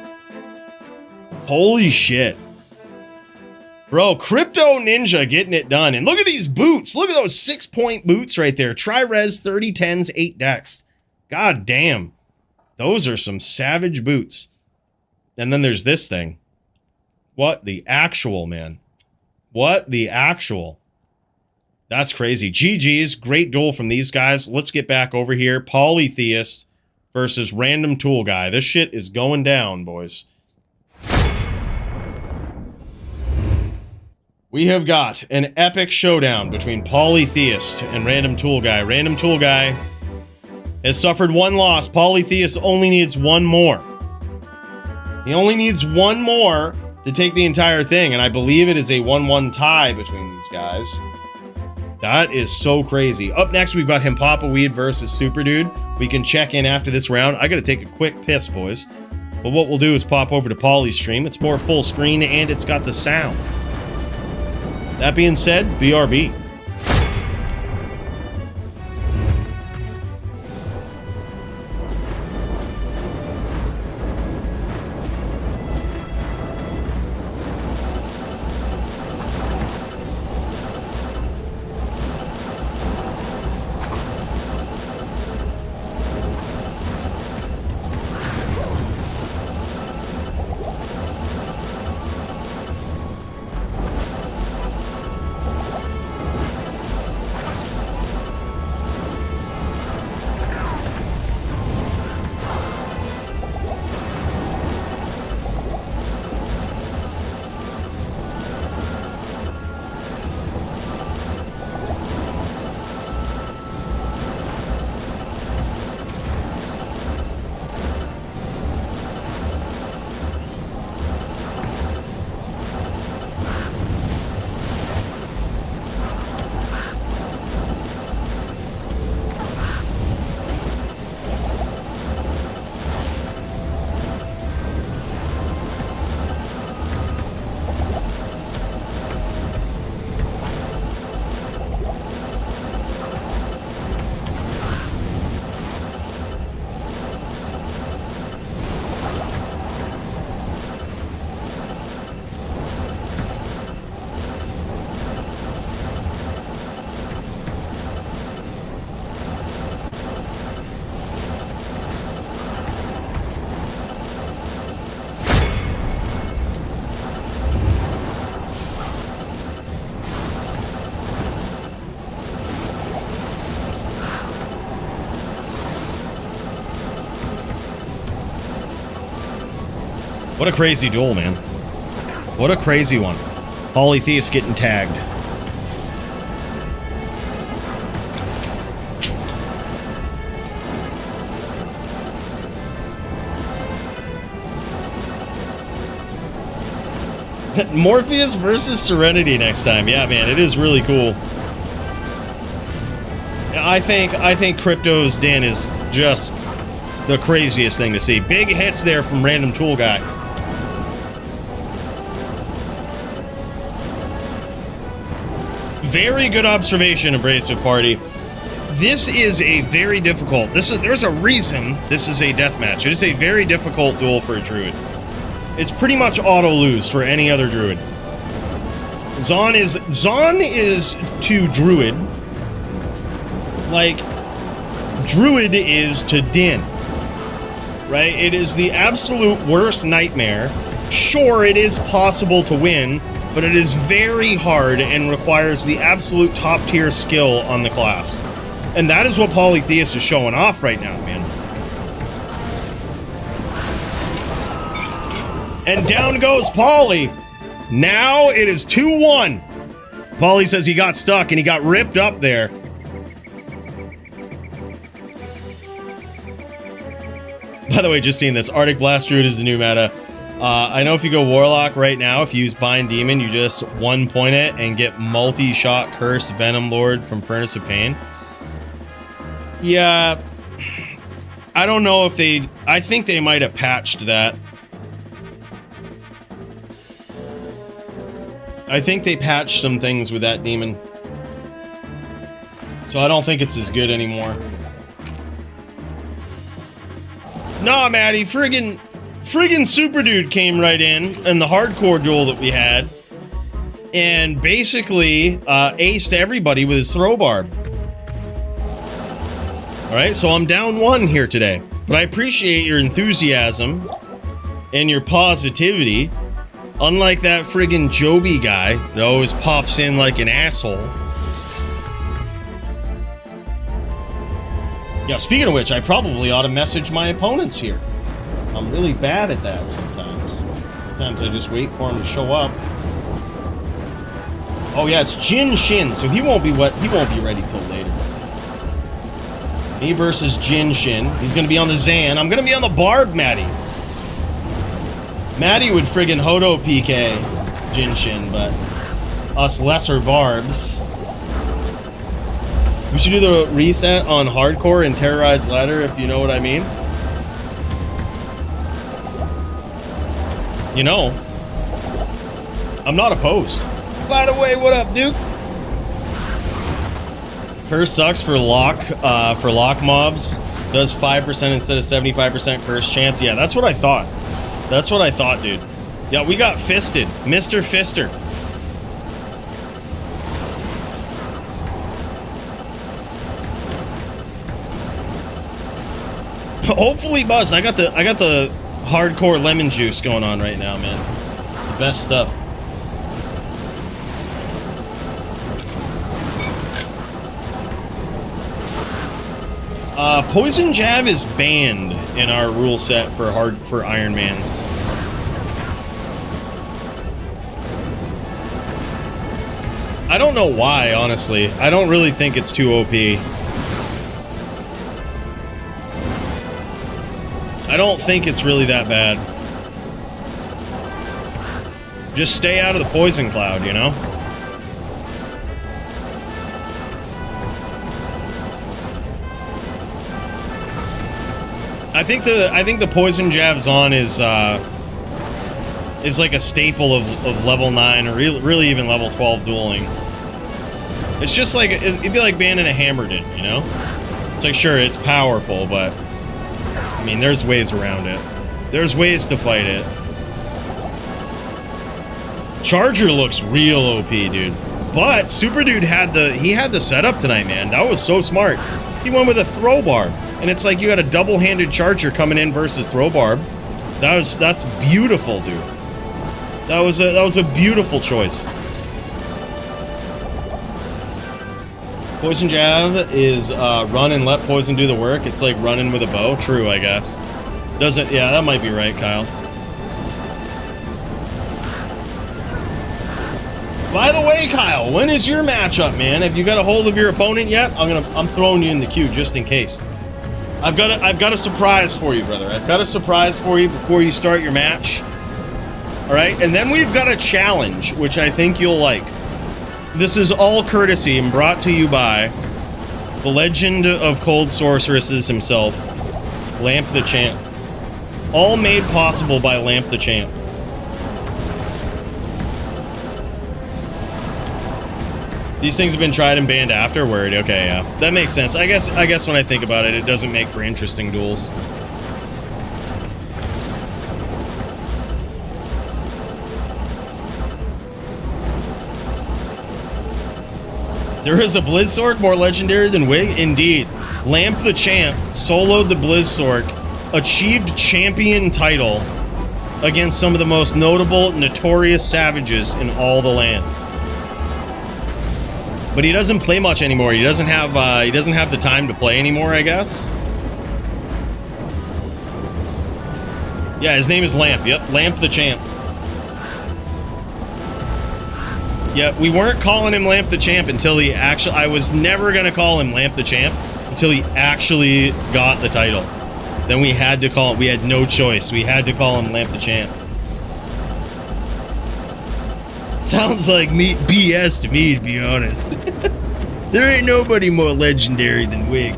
Holy shit. Bro, Crypto Ninja getting it done. And look at these boots. Look at those 6-point boots right there. Tri-res, 30, 10s, 8 dex. God damn. Those are some savage boots. And then there's this thing. What the actual, man? What the actual? That's crazy. GG's. Great duel from these guys. Let's get back over here. Polytheist versus Random Tool Guy. This shit is going down, boys. We have got an epic showdown between Polytheist and Random Tool Guy. Random Tool Guy has suffered 1 loss. Polytheist only needs 1 more. He only needs 1 more to take the entire thing, and I believe it is a 1-1 tie between these guys. That is so crazy. Up next, we've got Himpapa Weed versus Super Dude. We can check in after this round. I gotta take a quick piss, boys. But what we'll do is pop over to Poly's stream. It's more full screen, and it's got the sound. That being said, BRB. What a crazy duel, man. What a crazy one. Polytheist getting tagged. Morpheus versus Serenity next time. Yeah, man, it is really cool. I think Crypto's Den is just the craziest thing to see. Big hits there from Random Tool Guy. Very good observation, Abrasive Party. This is a very difficult. There's a reason this is a deathmatch. It is a very difficult duel for a druid. It's pretty much auto lose for any other druid. Zon is to druid like druid is to Din. Right? It is the absolute worst nightmare. Sure, it is possible to win, but it is very hard and requires the absolute top tier skill on the class. And that is what Polytheist is showing off right now, man. And down goes Pauly. Now it is 2-1. Pauly says he got stuck and he got ripped up there. By the way, just seeing this, Arctic Blast Druid is the new meta. I know if you go Warlock right now, if you use Bind Demon, you just 1-point it and get multi-shot Cursed Venom Lord from Furnace of Pain. Yeah, I don't know if they... I think they might have patched that. I think they patched some things with that demon. So I don't think it's as good anymore. Nah, Maddie, friggin' Super Dude came right in the hardcore duel that we had. And basically, aced everybody with his throw barb. Alright, so I'm down 1 here today. But I appreciate your enthusiasm and your positivity. Unlike that friggin' Joby guy that always pops in like an asshole. Yeah, speaking of which, I probably ought to message my opponents here. I'm really bad at that sometimes. Sometimes I just wait for him to show up. Oh yeah, it's Jin Shin, so he won't be ready till later. Me versus Jin Shin. He's gonna be on the Zan. I'm gonna be on the Barb, Maddie. Maddie would friggin' Hodo PK Jin Shin, but us lesser Barbs. We should do the reset on hardcore and terrorize ladder, if you know what I mean. You know, I'm not opposed. By the way, what up, Duke? Curse sucks for lock mobs. Does 5% instead of 75% curse chance. Yeah, that's what I thought. That's what I thought, dude. Yeah, we got fisted. Mr. Fister. Hopefully, Buzz. I got the hardcore lemon juice going on right now, man. It's the best stuff. Poison Jab is banned in our rule set for Iron Mans. I don't know why, honestly. I don't really think it's too OP. I don't think it's really that bad. Just stay out of the poison cloud, you know? I think the poison jab Zon is like a staple of level 9 or really even level 12 dueling. It's just like it'd be like banning a Hammerdin, you know? It's like, sure, it's powerful, but I mean, there's ways around it. There's ways to fight it. Charger looks real OP, dude. But Super Dude had the setup tonight, man. That was so smart. He went with a throw barb. And it's like you got a double-handed charger coming in versus throw barb. That's beautiful, dude. That was a beautiful choice. Poison jab is run and let poison do the work. It's like running with a bow. True, I guess. Doesn't, yeah, that might be right, Kyle. By the way, Kyle, when is your matchup, man? Have you got a hold of your opponent yet? I'm throwing you in the queue just in case. I've got a surprise for you, brother. I've got a surprise for you before you start your match. All right, and then we've got a challenge, which I think you'll like. This is all courtesy and brought to you by the legend of cold sorceresses himself, Lamp the Champ. All made possible by Lamp the Champ. These things have been tried and banned afterward. Okay, yeah. That makes sense. I guess when I think about it, it doesn't make for interesting duels. There is a Blizzsork more legendary than Wig? Indeed. Lamp the Champ soloed the Blizzsork, achieved champion title against some of the most notable, notorious savages in all the land. But he doesn't play much anymore. He doesn't have the time to play anymore, I guess. Yeah, his name is Lamp. Yep, Lamp the Champ. Yeah, we weren't calling him Lamp the Champ until he actually... I was never going to call him Lamp the Champ until he actually got the title. Then we had to call him... We had no choice. We had to call him Lamp the Champ. Sounds like BS to me, to be honest. There ain't nobody more legendary than Wig.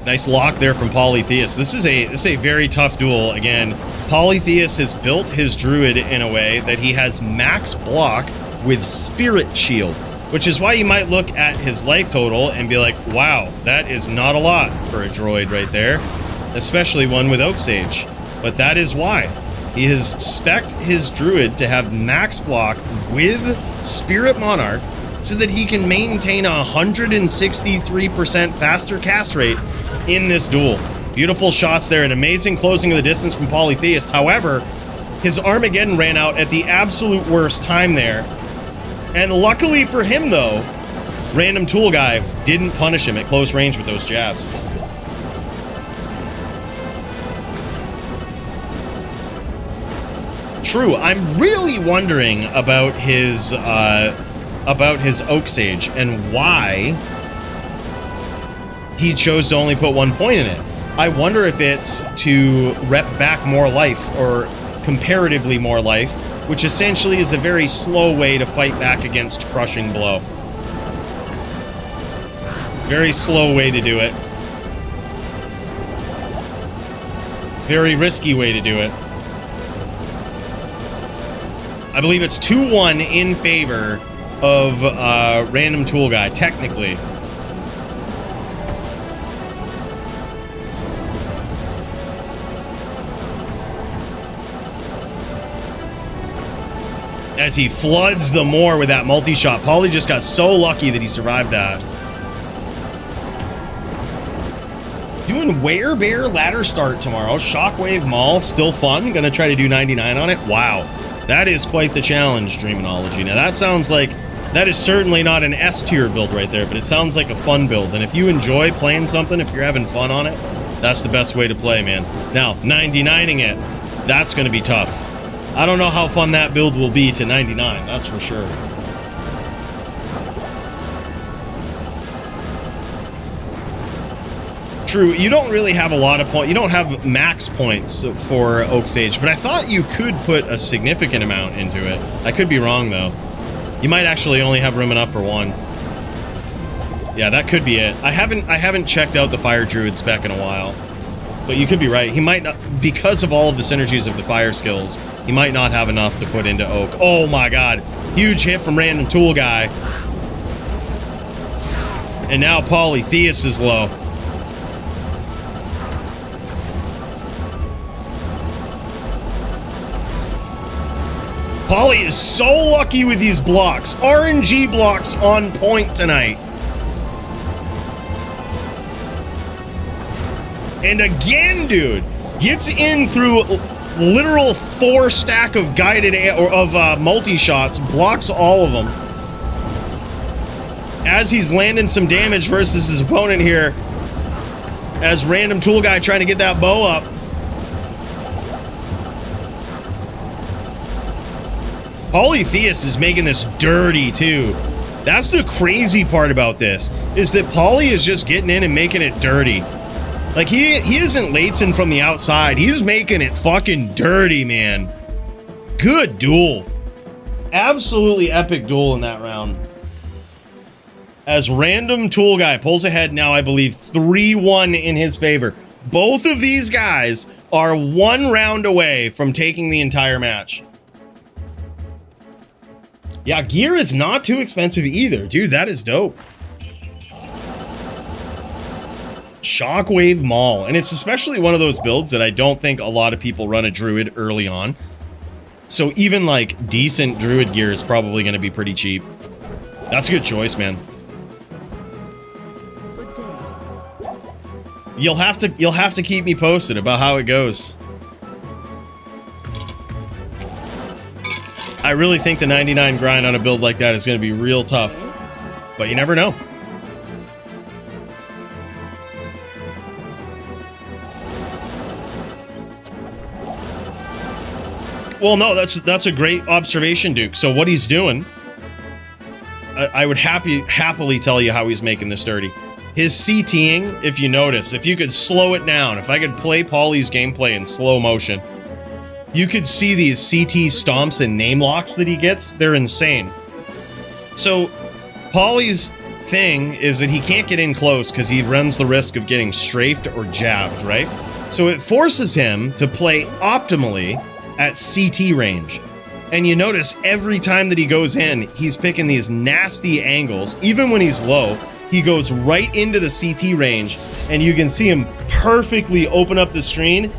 Nice lock there from Polytheus. This is a very tough duel. Again, Polytheus has built his druid in a way that he has max block with Spirit Shield, which is why you might look at his life total and be like, wow, that is not a lot for a droid right there, especially one with Oak Sage. But that is why. He has spec'd his druid to have max block with Spirit Monarch so that he can maintain a 163% faster cast rate in this duel. Beautiful shots there, an amazing closing of the distance from Polytheist. However, his Armageddon ran out at the absolute worst time there. And luckily for him, though, Random Tool Guy didn't punish him at close range with those jabs. True, I'm really wondering about his Oak Sage and why he chose to only put 1 point in it. I wonder if it's to rep back more life, or comparatively more life, which essentially is a very slow way to fight back against Crushing Blow. Very slow way to do it. Very risky way to do it. I believe it's 2-1 in favor of Random Tool Guy, technically. As he floods the moor with that multi-shot. Paulie just got so lucky that he survived that. Doing Werebear ladder start tomorrow. Shockwave Maul, still fun. Gonna try to do 99 on it. Wow. That is quite the challenge, Dreamology. Now that sounds like... That is certainly not an S tier build right there, but it sounds like a fun build. And if you enjoy playing something, if you're having fun on it, that's the best way to play, man. Now, 99ing it, that's gonna be tough. I don't know how fun that build will be to 99, that's for sure. True, you don't really have a lot of points. You don't have max points for Oak Sage, but I thought you could put a significant amount into it. I could be wrong, though. You might actually only have room enough for 1. Yeah, that could be it. I haven't checked out the Fire Druid spec in a while. But you could be right. He might not, because of all of the synergies of the fire skills, he might not have enough to put into Oak. Oh my god. Huge hit from Random Tool Guy. And now Polytheus is low. Polly is so lucky with these blocks. RNG blocks on point tonight. And again, dude, gets in through literal 4 stack of guided or of multi-shots, blocks all of them. as he's landing some damage versus his opponent here, as random tool guy trying to get that bow up. Polytheus is making this dirty too. That's the crazy part about this, is that Poly is just getting in and making it dirty. Like, he isn't Leighton from the outside. He's making it fucking dirty, man. Good duel. Absolutely epic duel in that round. As random tool guy pulls ahead now, I believe 3-1 in his favor. Both of these guys are 1 round away from taking the entire match. Yeah, gear is not too expensive either. Dude, that is dope. Shockwave Maul. And it's especially one of those builds that I don't think a lot of people run a Druid early on. So even like decent Druid gear is probably going to be pretty cheap. That's a good choice, man. Good day. You'll have to keep me posted about how it goes. I really think the 99 grind on a build like that is going to be real tough, but you never know. Well, no, that's a great observation, Duke. So what he's doing, I would happily tell you how he's making this dirty. His CTing, if you notice, if you could slow it down, if I could play Pauly's gameplay in slow motion, you could see these CT stomps and name locks that he gets. They're insane. So Pauly's thing is that he can't get in close because he runs the risk of getting strafed or jabbed, right? So it forces him to play optimally at CT range. And you notice every time that he goes in, he's picking these nasty angles. Even when he's low, he goes right into the CT range, and you can see him perfectly open up the screen.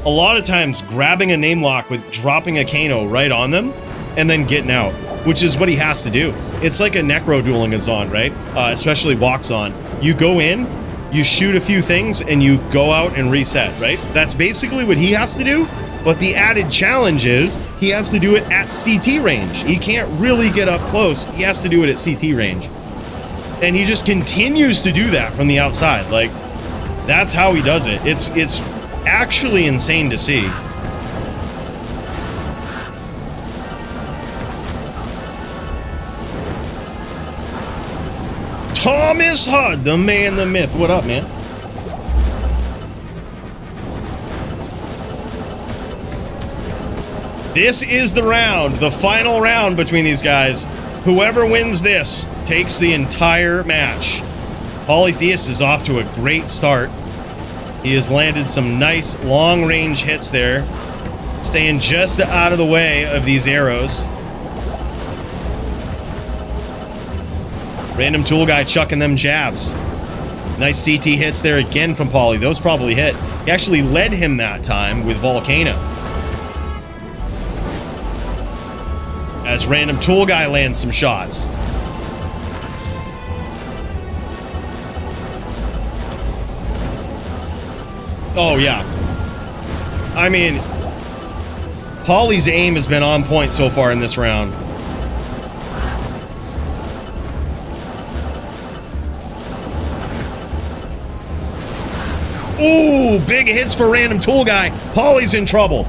A lot of times grabbing a name lock with dropping a Kano right on them and then getting out, which is what he has to do. It's like a Necro dueling a Zon, right? Especially Walk-Zon. You go in, you shoot a few things, and you go out and reset, right? That's basically what he has to do, but the added challenge is he has to do it at CT range. He can't really get up close. He has to do it at CT range. And he just continues to do that from the outside. Like, that's how he does it. It's actually insane to see. Thomas Hudd, the man, the myth. What up, man? This is the round, the final round between these guys. Whoever wins this takes the entire match. Polytheus is off to a great start. He has landed some nice long-range hits there, staying just out of the way of these arrows. Random tool guy chucking them jabs. Nice CT hits there again from Poly. Those probably hit. He actually led him that time with Volcano. As random tool guy lands some shots. Oh, yeah. I mean, Poly's aim has been on point so far in this round. Ooh, big hits for random tool guy. Poly's in trouble.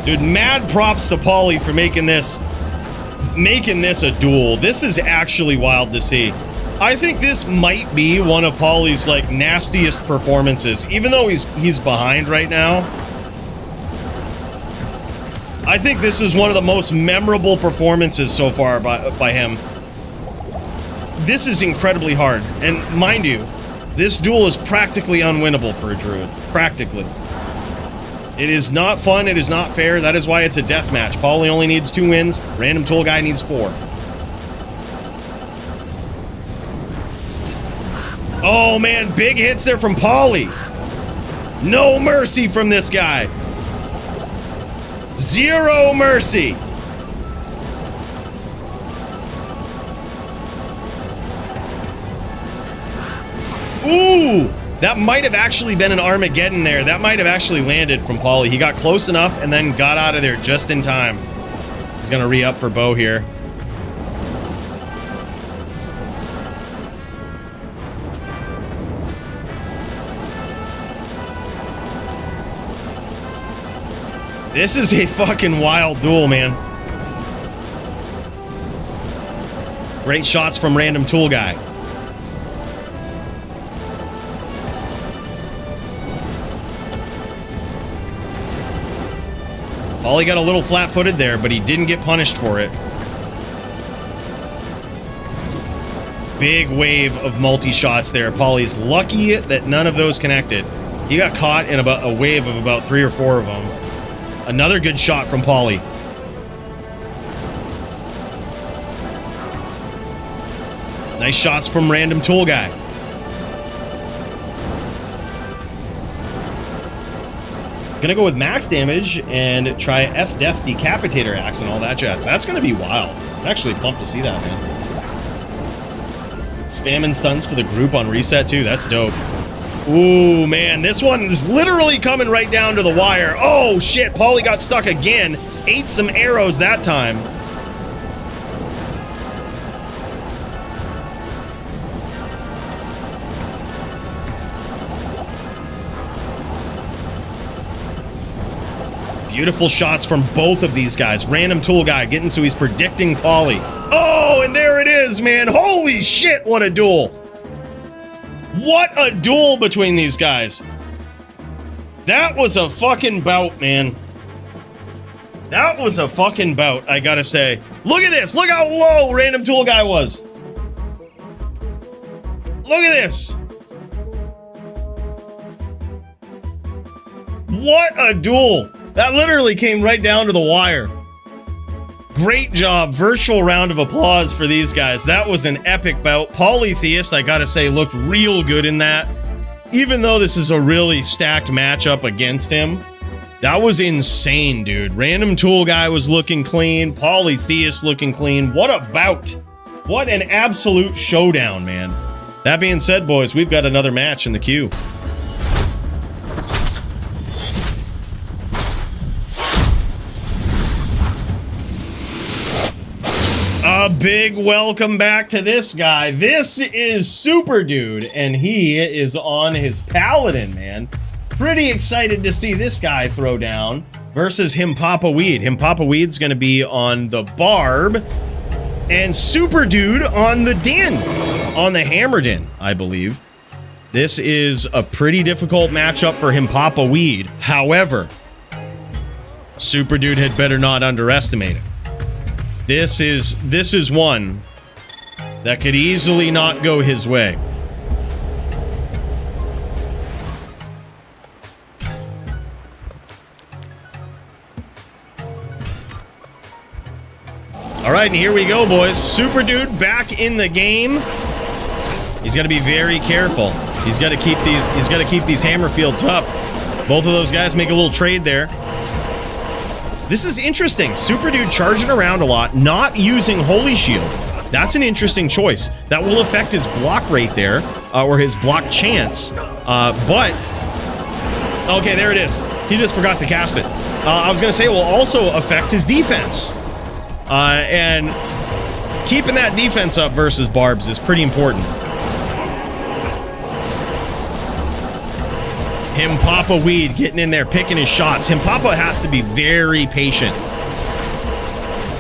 Dude, mad props to Poly for making this a duel. This is actually wild to see. I think this might be one of Poly's like nastiest performances, even though he's behind right now. I think this is one of the most memorable performances so far by him. This is incredibly hard, and mind you, this duel is practically unwinnable for a Druid. Practically. It is not fun, it is not fair, that is why it's a death match. Poly only needs 2 wins, random tool guy needs 4. Oh man, big hits there from Poly. No mercy from this guy. Zero mercy. Ooh, That might have actually been an Armageddon there. That might have actually landed from Paulie. He got close enough and then got out of there just in time. He's going to re-up for Bo here. This is a fucking wild duel, man. Great shots from Random Tool Guy. Paulie got a little flat-footed there, but he didn't get punished for it. Big wave of multi-shots there. Paulie's lucky that none of those connected. He got caught in about a wave of about 3 or 4 of them. Another good shot from Paulie. Nice shots from Random Tool Guy. Gonna go with max damage and try F-Def Decapitator Axe and all that jazz. That's gonna be wild. I'm actually pumped to see that, man. Spamming stuns for the group on reset too. That's dope. Ooh, man, this one is literally coming right down to the wire. Oh, shit, Paulie got stuck again. Ate some arrows that time. Beautiful shots from both of these guys. Random Tool Guy getting so he's predicting Paulie. Oh, and there it is, man. Holy shit, what a duel. What a duel between these guys. That was a fucking bout, man. That was a fucking bout, I gotta say. Look at this. Look how low Random Tool Guy was. Look at this. What a duel. That literally came right down to the wire. Great job. Virtual round of applause for these guys. That was an epic bout. Polytheist, I gotta say, looked real good in that. Even though this is a really stacked matchup against him, that was insane, dude. Random Tool Guy was looking clean. Polytheist looking clean. What a bout. What an absolute showdown, man. That being said, boys, we've got another match in the queue. A big welcome back to this guy. This is Super Dude, and he is on his Paladin, man. Pretty excited to see this guy throw down versus Himpapa Weed. Himpapa Weed's gonna be on the Barb, and Super Dude on the Din, on the Hammer Din, I believe. This is a pretty difficult matchup for Himpapa Weed. However, Super Dude had better not underestimate it. This is one that could easily not go his way. All right, and here we go, boys. Super Dude back in the game. He's got to be very careful. He's got to keep these hammer fields up. Both of those guys make a little trade there. This is interesting. Super Dude charging around a lot, not using Holy Shield. That's an interesting choice. That will affect his block rate there, or his block chance. But okay, there it is. He just forgot to cast it. I was gonna say it will also affect his defense. And keeping that defense up versus Barbs is pretty important. Himpapa Weed getting in there, picking his shots. Himpapa has to be very patient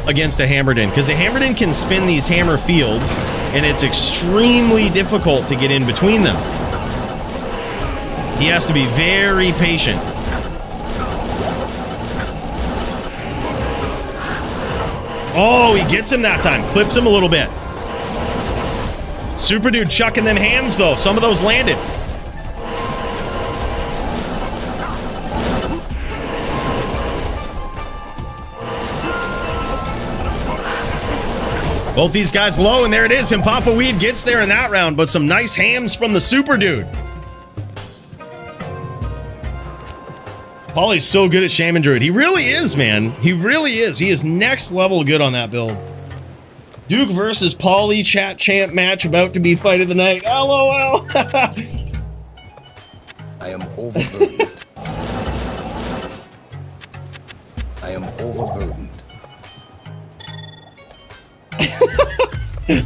against a Hammerdin, because a Hammerdin can spin these hammer fields, and it's extremely difficult to get in between them. He has to be very patient. Oh, he gets him that time. Clips him a little bit. Super Dude chucking them hams, though. Some of those landed. Both these guys low, and there it is. Himpapa Weed gets there in that round, but some nice hams from the Super Dude. Paulie's so good at Shaman Druid. He really is, man. He really is. He is next level good on that build. Duke versus Paulie chat champ match about to be fight of the night. LOL. I am overburdened. I am overburdened.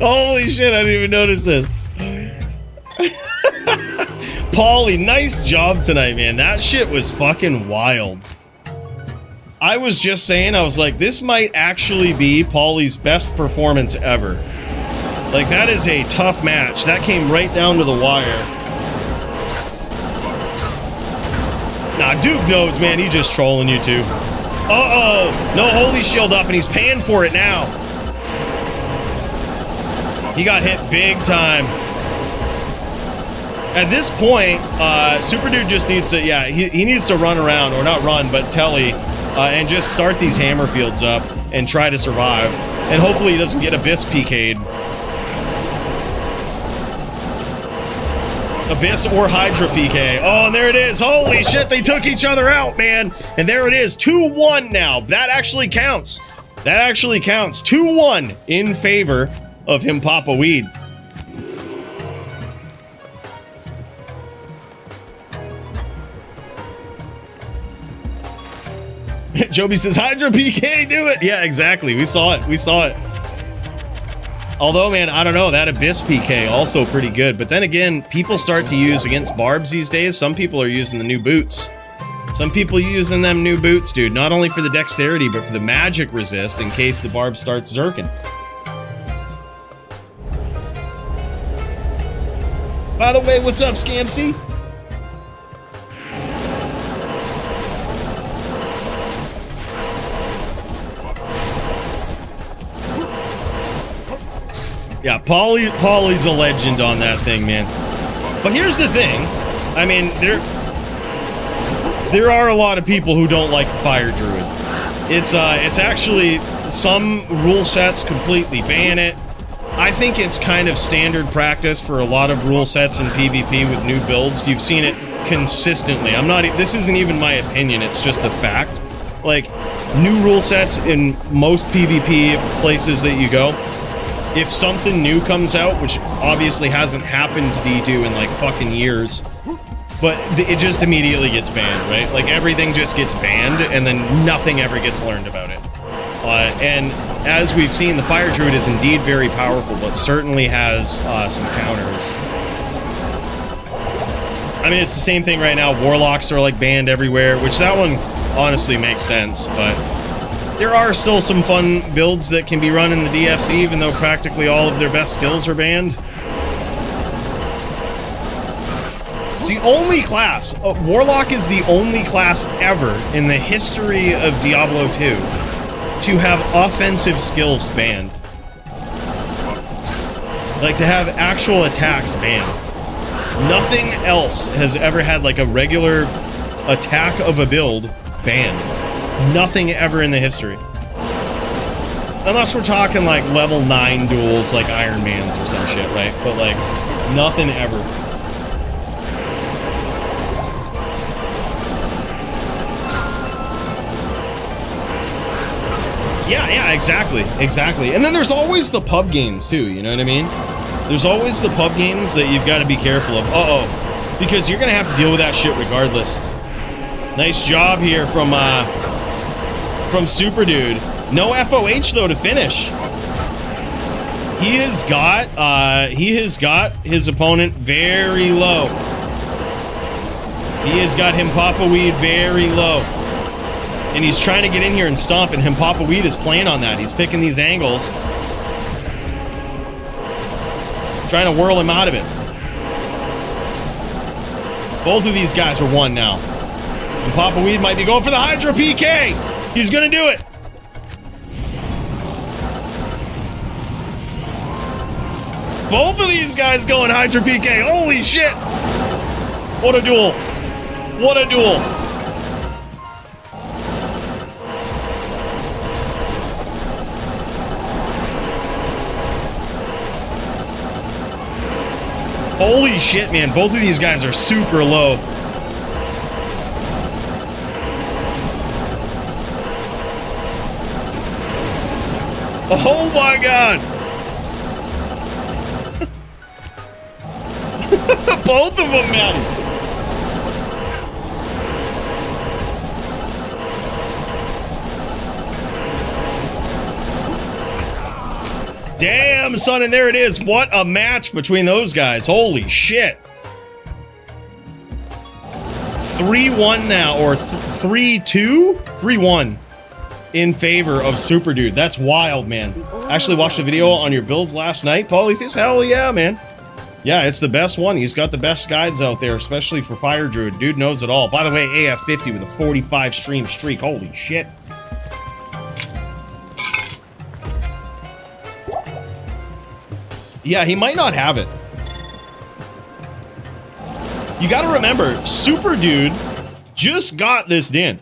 Holy shit, I didn't even notice this. Paulie, nice job tonight, man. That shit was fucking wild. I was just saying, I was like, this might actually be Paulie's best performance ever. Like, that is a tough match. That came right down to the wire. Nah, Duke knows, man. He's just trolling you, too. Uh-oh. No holy shield up, and he's paying for it now. He got hit big time. At this point, Super Dude just needs to, yeah, he needs to run around, or not run, but telly, and just start these hammer fields up and try to survive. And hopefully he doesn't get Abyss PK'd. Abyss or Hydra PK. Oh, and there it is. Holy shit, they took each other out, man. And there it is, 2-1 now. That actually counts. That actually counts. 2-1 in favor of him Papa Weed. Joby says, Hydra PK, do it. Yeah, exactly. We saw it. We saw it. Although, man, I don't know. That Abyss PK also pretty good. But then again, people start to use against barbs these days. Some people are using the new boots. Some people using them new boots, dude. Not only for the dexterity, but for the magic resist in case the barb starts zerking. By the way, what's up, Scamsy? Yeah, Paulie's a legend on that thing, man. But here's the thing. I mean, there are a lot of people who don't like the Fire Druid. It's actually, some rule sets completely ban it. I think it's kind of standard practice for a lot of rule sets in PvP with new builds. You've seen it consistently. This isn't even my opinion, it's just the fact. Like, new rule sets in most PvP places that you go, if something new comes out, which obviously hasn't happened to D2 in like fucking years, but it just immediately gets banned, right? Like everything just gets banned and then nothing ever gets learned about it. And as we've seen, the Fire Druid is indeed very powerful, but certainly has some counters. I mean, it's the same thing right now. Warlocks are like banned everywhere, which that one honestly makes sense, but there are still some fun builds that can be run in the DFC, even though practically all of their best skills are banned. It's the only class, Warlock is the only class ever in the history of Diablo 2 to have offensive skills banned. Like, to have actual attacks banned. Nothing else has ever had, like, a regular attack of a build banned. Nothing ever in the history. Unless we're talking like level 9 duels like Iron Man's or some shit, right? But like, nothing ever. Yeah, exactly. And then there's always the pub games too, you know what I mean? There's always the pub games that you've got to be careful of. Uh-oh. Because you're gonna have to deal with that shit regardless. Nice job here from Super Dude. No FOH though to finish. He has got his opponent very low. He has got him Papa Weed very low. And he's trying to get in here and stomp, and him Papa Weed is playing on that. He's picking these angles. Trying to whirl him out of it. Both of these guys are one now. And Papa Weed might be going for the Hydra PK. He's gonna do it. Both of these guys going Hydra PK. Holy shit. What a duel. What a duel. Holy shit, man. Both of these guys are super low. Oh my god! Both of them, man! Damn, son, and there it is. What a match between those guys. Holy shit. 3-1 now, or 3-2? 3-1 in favor of Super Dude. That's wild, man. Actually watched a video on your builds last night, Polytheist. Hell yeah, man. Yeah, it's the best one. He's got the best guides out there, especially for Fire Druid. Dude knows it all. By the way, AF50 with a 45 stream streak. Holy shit. Yeah, he might not have it. You gotta remember, Super Dude just got this din.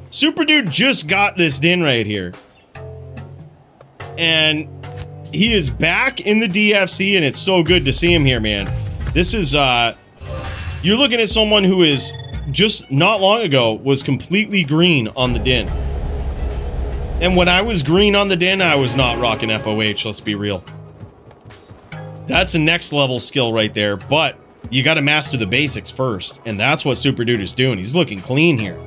Super Dude just got this din right here. And he is back in the DFC, and it's so good to see him here, man. This is, you're looking at someone who is just not long ago was completely green on the din. And when I was green on the din, I was not rocking FOH, let's be real. That's a next level skill right there, but you gotta master the basics first, and that's what Super Dude is doing. He's looking clean here.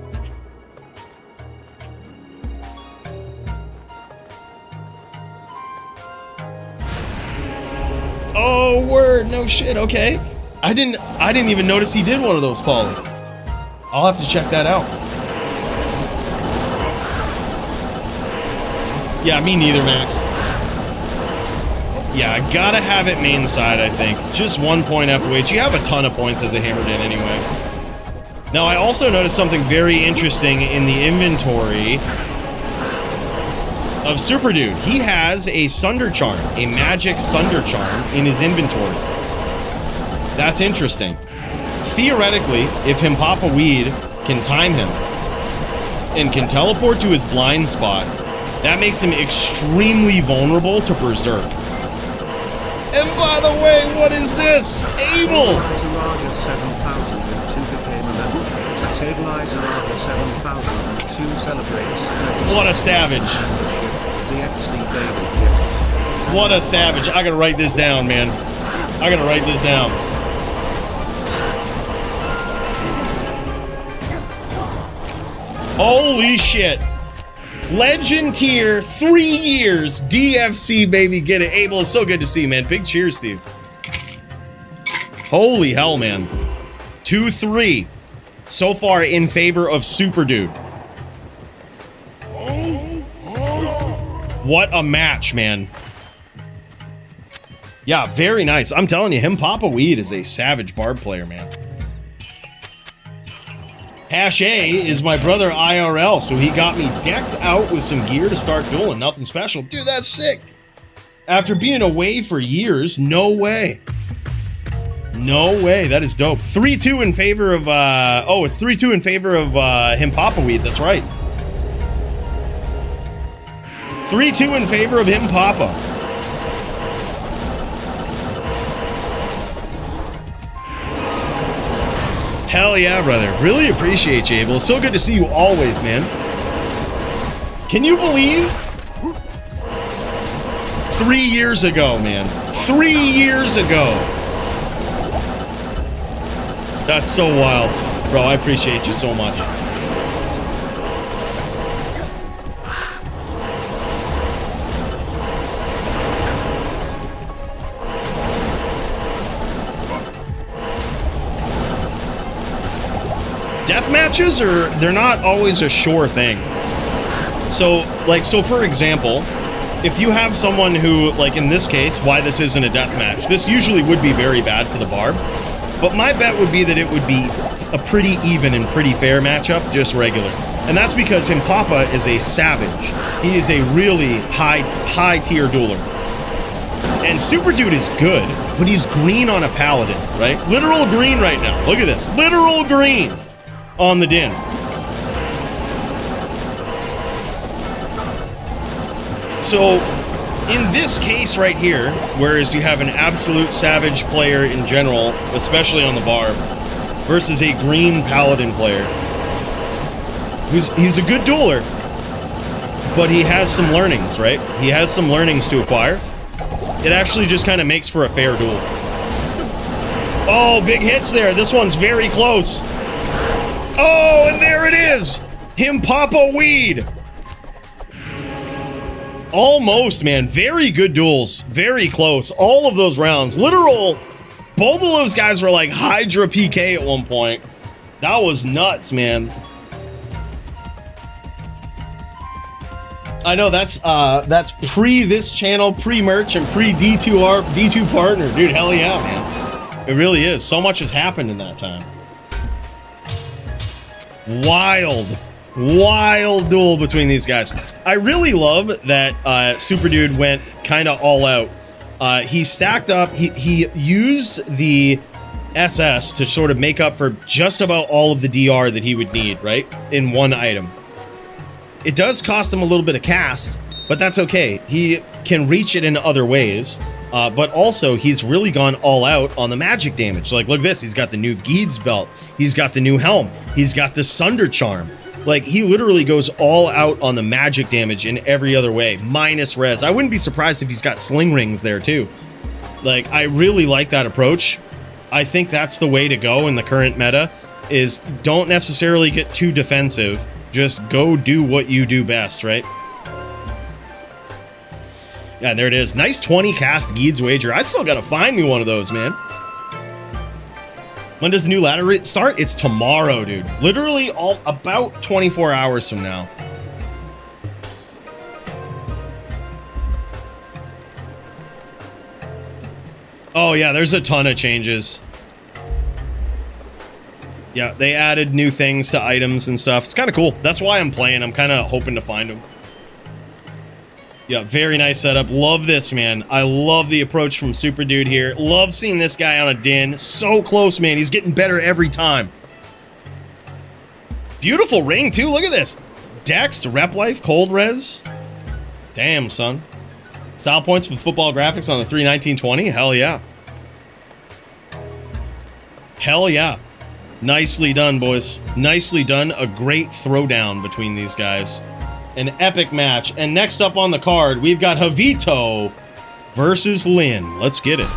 Oh, word, no shit, okay. I didn't even notice he did one of those, Paulie. I'll have to check that out. Yeah, me neither, Max. Yeah, I gotta have it main side, I think. Just 1 point FOH. You have a ton of points as a hammered in anyway. Now, I also noticed something very interesting in the inventory of Super Dude. He has a Sunder Charm, a magic Sunder Charm in his inventory. That's interesting. Theoretically, if Himpapa Weed can time him and can teleport to his blind spot, that makes him extremely vulnerable to Berserk. And by the way, what is this? Abel! Zaraga 7002 became a member. Stabilizer Zaraga 7002 celebrates. What a savage. DFC baby. What a savage. I gotta write this down, man. I gotta write this down. Holy shit. Legend tier, 3 years, DFC, baby, get it. Abel, it's so good to see you, man. Big cheers to you. Holy hell, man. 2-3 so far in favor of Super Dude. What a match, man. Yeah, very nice. I'm telling you, Himpapa Weed is a savage barb player, man. Hash A is my brother IRL, so he got me decked out with some gear to start dueling. Nothing special. Dude, that's sick. After being away for years, no way. No way. That is dope. 3-2 in favor of, oh, it's 3-2 in favor of Himpapa Weed. That's right. 3-2 in favor of Himpapa. Hell yeah, brother. Really appreciate you, Abel. It's so good to see you always, man. Can you believe? 3 years ago, man. 3 years ago. That's so wild. Bro, I appreciate you so much. Death matches they're not always a sure thing. So for example, if you have someone who, like in this case, why this isn't a death match, this usually would be very bad for the barb, but my bet would be that it would be a pretty even and pretty fair matchup, just regular. And that's because Himpapa is a savage. He is a really high tier dueler. And Super Dude is good, but he's green on a paladin, right? Literal green right now. Look at this. Literal green on the din. So, in this case right here, whereas you have an absolute savage player in general, especially on the barb, versus a green paladin player, he's a good dueler, but he has some learnings, right? He has some learnings to acquire. It actually just kind of makes for a fair duel. Oh, big hits there. This one's very close. Oh, and there it is! Himpapa Weed! Almost, man. Very good duels. Very close. All of those rounds. Literal. Both of those guys were like Hydra PK at one point. That was nuts, man. I know that's pre this channel, pre merch, and pre D2 partner, dude. Hell yeah, man. It really is. So much has happened in that time. Wild duel between these guys. I really love that Super Dude went kind of all out. He stacked up. He used the SS to sort of make up for just about all of the DR that he would need, right? In one item. It does cost him a little bit of cast, but that's okay. He can reach it in other ways. But also, he's really gone all out on the magic damage. Like, look at this. He's got the new Geeds belt. He's got the new helm. He's got the Sunder Charm. Like, he literally goes all out on the magic damage in every other way, minus res. I wouldn't be surprised if he's got sling rings there, too. Like, I really like that approach. I think that's the way to go in the current meta, is don't necessarily get too defensive. Just go do what you do best, right? Yeah, there it is. Nice 20 cast Geeds wager. I still gotta find me one of those, man. When does the new ladder start? It's tomorrow, dude. Literally about 24 hours from now. Oh yeah, there's a ton of changes. Yeah, they added new things to items and stuff. It's kind of cool. That's why I'm playing. I'm kind of hoping to find them. Yeah, very nice setup. Love this, man. I love the approach from Super Dude here. Love seeing this guy on a din. So close, man. He's getting better every time. Beautiful ring, too. Look at this. Dex, rep life, cold res. Damn, son. Style points with football graphics on the 31920. Hell yeah. Hell yeah. Nicely done, boys. Nicely done. A great throwdown between these guys. An epic match. And next up on the card, we've got Javito versus Lynn. Let's get it.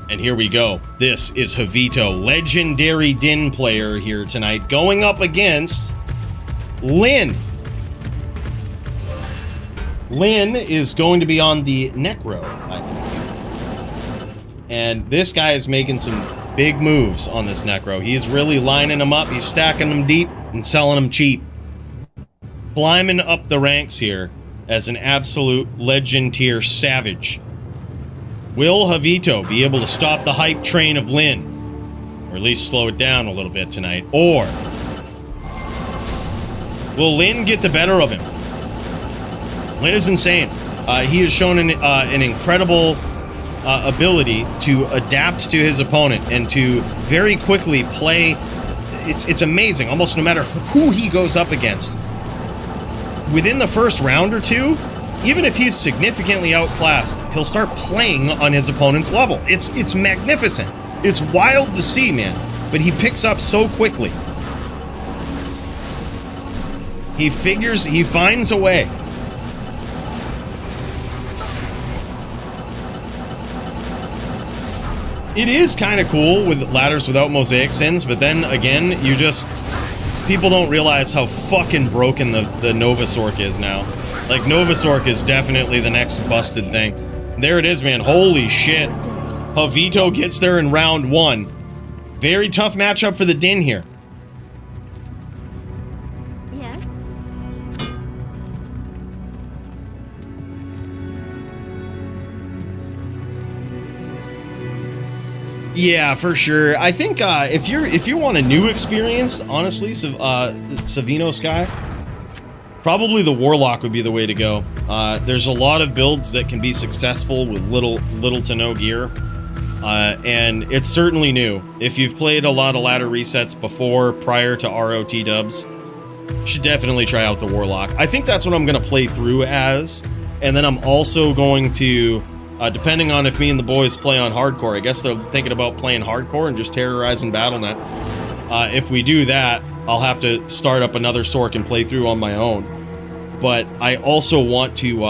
And here we go. This is Javito, legendary Din player here tonight, going up against Lynn. Lynn is going to be on the Necro, I believe. And this guy is making some big moves on this Necro. He's really lining them up. He's stacking them deep and selling them cheap. Climbing up the ranks here as an absolute legend tier savage. Will Javito be able to stop the hype train of Lynn? Or at least slow it down a little bit tonight? Or will Lynn get the better of him? Lynn is insane. He has shown an incredible ability to adapt to his opponent and to very quickly play. It's amazing, almost no matter who he goes up against. Within the first round or two, even if he's significantly outclassed, he'll start playing on his opponent's level. It's magnificent. It's wild to see, man. But he picks up so quickly. He finds a way. It is kind of cool with ladders without mosaic sins, but then again, people don't realize how fucking broken the Nova Sork is now. Like, Nova Sork is definitely the next busted thing. There it is, man. Holy shit. Javito gets there in round one. Very tough matchup for the Din here. Yes. Yeah, for sure. I think if you want a new experience, honestly, Savino Sky, probably the Warlock would be the way to go. There's a lot of builds that can be successful with little to no gear, and it's certainly new. If you've played a lot of ladder resets before, prior to ROT dubs, you should definitely try out the Warlock. I think that's what I'm going to play through as, and then I'm also going to, depending on if me and the boys play on hardcore, I guess they're thinking about playing hardcore and just terrorizing Battle.net. If we do that, I'll have to start up another Sork and play through on my own. But I also want to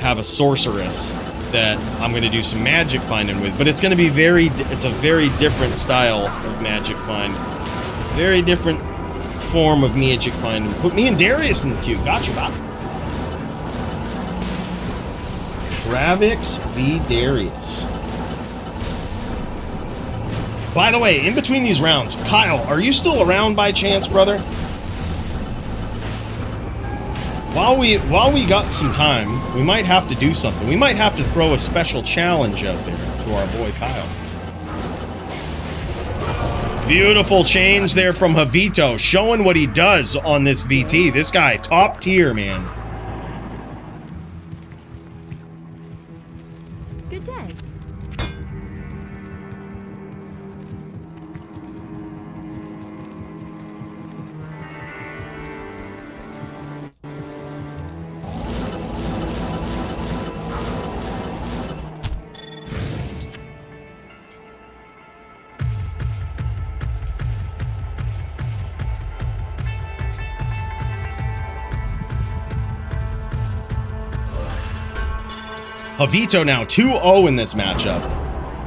have a Sorceress that I'm going to do some magic finding with, but it's going to be it's a very different style of magic find. Very different form of magic finding. Put me and Darius in the queue. Gotcha, Bob. Travix v. Darius. By the way, in between these rounds, Kyle, are you still around by chance, brother? While we got some time, we might have to do something. We might have to throw a special challenge out there to our boy Kyle. Beautiful change there from Javito, showing what he does on this VT. This guy, top tier, man. Good day. Javito now 2-0 in this matchup.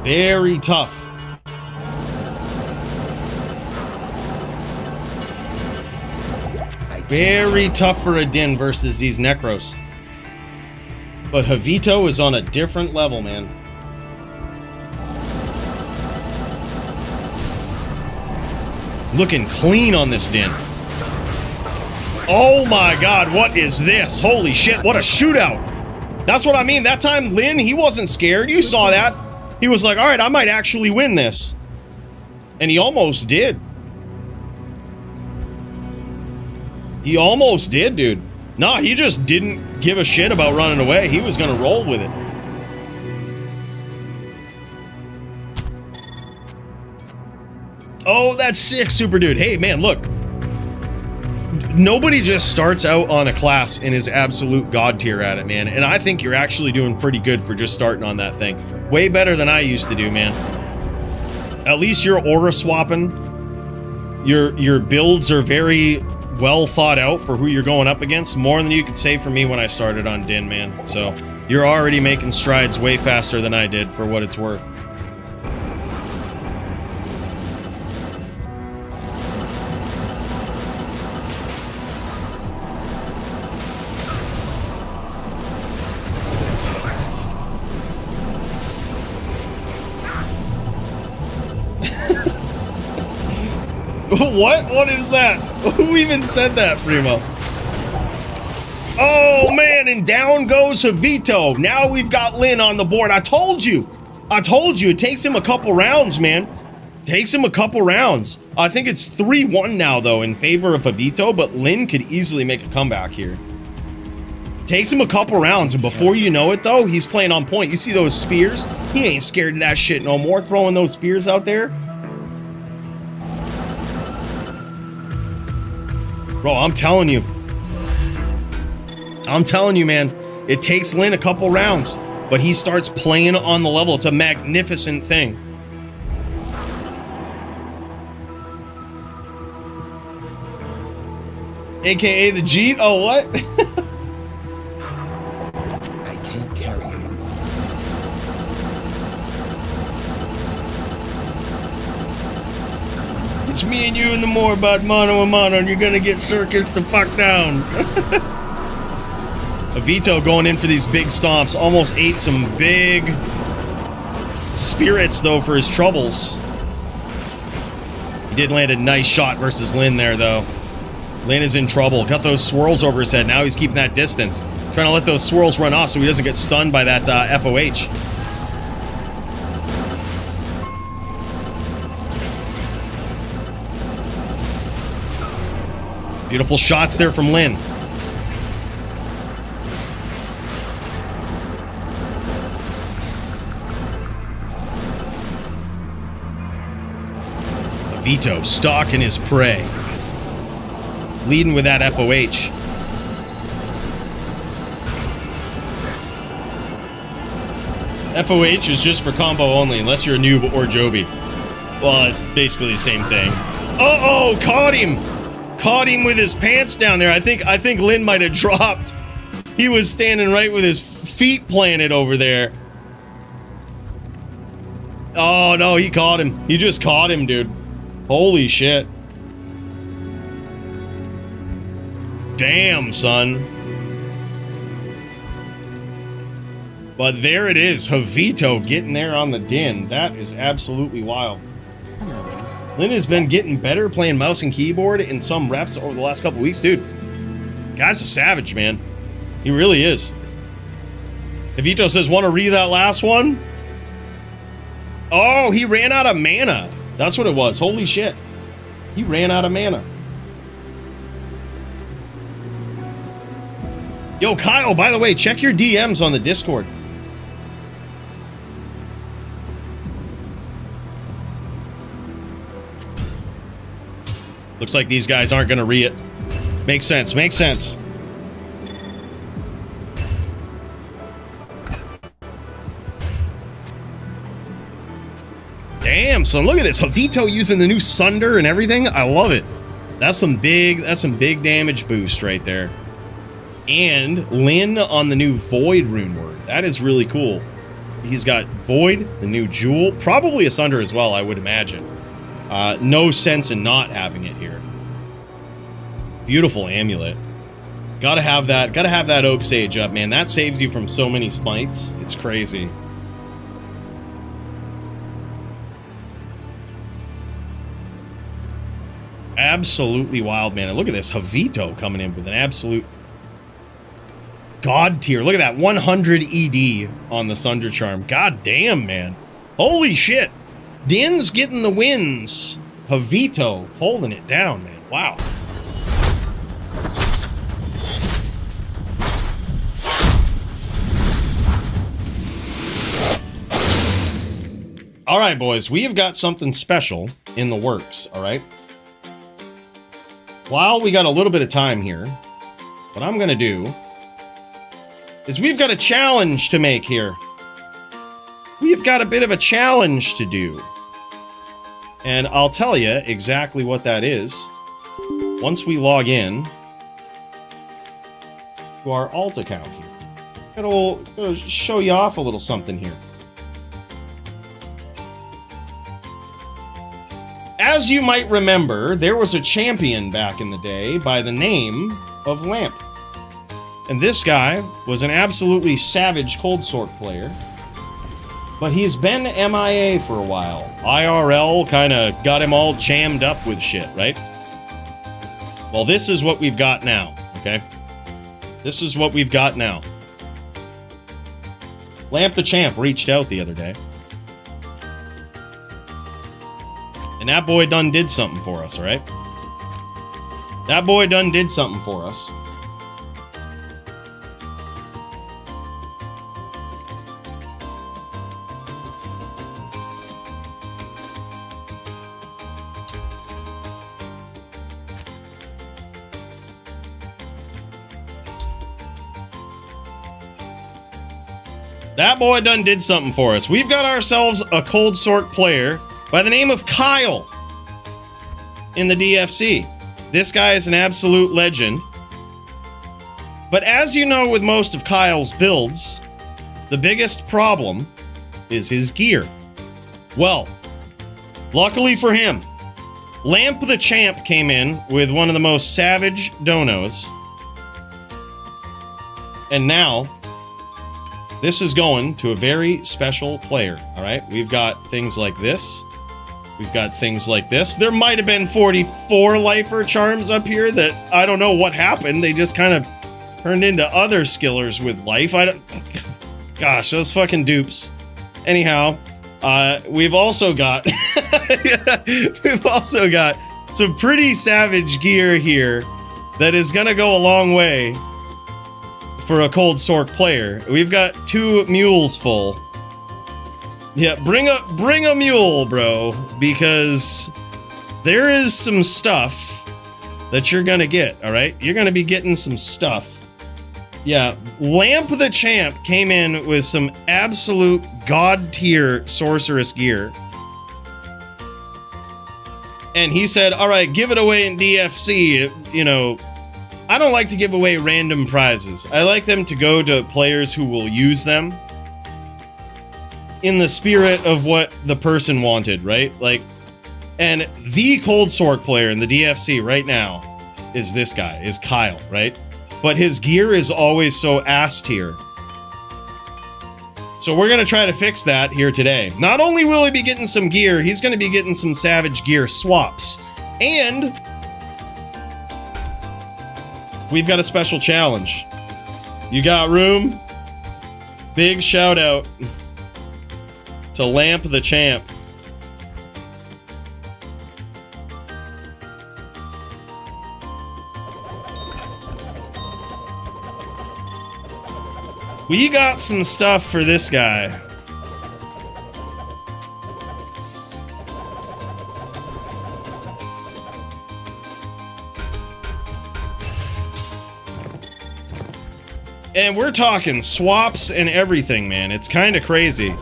Very tough. Very tough for a Din versus these Necros. But Javito is on a different level, man. Looking clean on this Din. Oh my god, what is this? Holy shit, what a shootout. That's what I mean. That time, Lin, he wasn't scared. You saw that. He was like, all right, I might actually win this. And he almost did. He almost did, dude. Nah, he just didn't give a shit about running away. He was going to roll with it. Oh, that's sick, Super Dude. Hey, man, look. Nobody just starts out on a class and is absolute god tier at it, man. And I think you're actually doing pretty good for just starting on that thing. Way better than I used to do, man. At least you're aura swapping. Your builds are very well thought out for who you're going up against. More than you could say for me when I started on Din, man. So you're already making strides way faster than I did for what it's worth. What? What is that? Who even said that, Primo? Oh, man, and down goes Javito. Now we've got Lin on the board. I told you. It takes him a couple rounds, man. Takes him a couple rounds. I think it's 3-1 now, though, in favor of Javito, but Lin could easily make a comeback here. Takes him a couple rounds, and before you know it, though, he's playing on point. You see those spears? He ain't scared of that shit no more, throwing those spears out there. Bro, I'm telling you, man, it takes Lin a couple rounds, but he starts playing on the level. It's a magnificent thing. AKA the Jeet? Oh, what? I can't carry it anymore. It's me and you in the more about mano a mano, and you're gonna get circus the fuck down. Javito going in for these big stomps. Almost ate some big spirits, though, for his troubles. He did land a nice shot versus Lin there, though. Lin is in trouble. Got those swirls over his head. Now he's keeping that distance. Trying to let those swirls run off so he doesn't get stunned by that FOH. Beautiful shots there from Lin. Javito stalking his prey. Leading with that FOH. FOH is just for combo only, unless you're a noob or Joby. Well, it's basically the same thing. Uh-oh, caught him! Caught him with his pants down there. I think Lin might have dropped. He was standing right with his feet planted over there. Oh, no, he caught him. He just caught him, dude. Holy shit. Damn, son. But there it is. Javito getting there on the din. That is absolutely wild. Lynn has been getting better playing mouse and keyboard in some reps over the last couple weeks. Dude, guy's a savage, man. He really is. Javito says, want to read that last one? Oh, he ran out of mana. That's what it was. Holy shit. He ran out of mana. Yo, Kyle, by the way, check your DMs on the Discord. Looks like these guys aren't going to re it. Makes sense. Makes sense. Damn, son, look at this. Javito using the new Sunder and everything. I love it. That's some big damage boost right there. And Lynn on the new Void rune word. That is really cool. He's got Void, the new Jewel, probably a Sunder as well, I would imagine. No sense in not having it here. Beautiful amulet. Gotta have that Oak Sage up, man. That saves you from so many smites. It's crazy. Absolutely wild, man. And look at this. Javito coming in with an absolute god tier. Look at that. 100 ED on the Sunder Charm. God damn, man. Holy shit. Din's getting the wins. Javito holding it down, man. Wow. All right, boys. We have got something special in the works, all right? While we got a little bit of time here, what I'm going to do is we've got a challenge to make here. We've got a bit of a challenge to do. And I'll tell you exactly what that is once we log in to our alt account here. It'll show you off a little something here. As you might remember, there was a champion back in the day by the name of Lamp. And this guy was an absolutely savage Cold Sword player. But he's been MIA for a while. IRL kind of got him all jammed up with shit, right? Well, this is what we've got now, okay? This is what we've got now. Lamp the Champ reached out the other day. And that boy done did something for us, all right? That boy done did something for us. That boy done did something for us. We've got ourselves a Cold Sort player by the name of Kyle in the DFC. This guy is an absolute legend. But as you know with most of Kyle's builds, the biggest problem is his gear. Well, luckily for him, Lamp the Champ came in with one of the most savage donos. And now, this is going to a very special player, all right? We've got things like this. We've got things like this. There might have been 44 lifer charms up here that I don't know what happened. They just kind of turned into other skillers with life. Gosh, those fucking dupes. Anyhow, we've also got some pretty savage gear here that is gonna go a long way for a Cold Sork player. We've got 2 mules full. Yeah, bring a mule, bro, because there is some stuff that you're gonna get, all right? You're gonna be getting some stuff. Yeah, Lamp the Champ came in with some absolute god tier sorceress gear. And he said, all right, give it away in DFC, you know. I don't like to give away random prizes. I like them to go to players who will use them. in the spirit of what the person wanted, right? Like, and the Cold Sword player in the DFC right now is this guy, is Kyle, right? But his gear is always so ass tier. So we're going to try to fix that here today. Not only will he be getting some gear, he's going to be getting some Savage gear swaps. And we've got a special challenge. You got room? Big shout out to Lamp the Champ. We got some stuff for this guy. And we're talking swaps and everything, man. It's kind of crazy.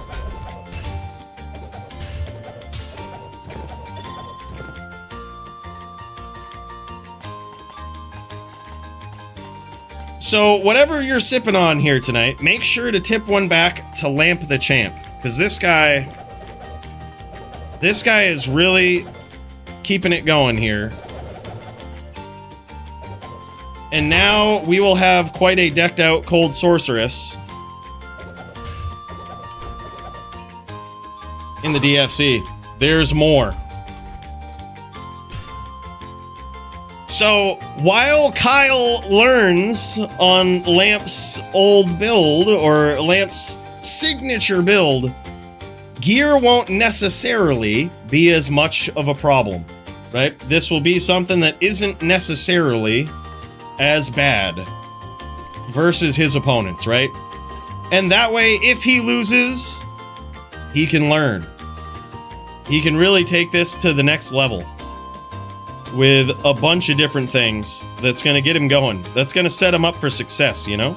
So whatever you're sipping on here tonight, make sure to tip one back to Lamp the Champ, because this guy is really keeping it going here. And now we will have quite a decked out Cold Sorceress in the DFC. There's more. So, while Kyle learns on Lamp's old build, or Lamp's signature build, gear won't necessarily be as much of a problem, right? This will be something that isn't necessarily as bad versus his opponents, right? And that way, if he loses, he can learn. He can really take this to the next level with a bunch of different things that's going to get him going. That's going to set him up for success, you know?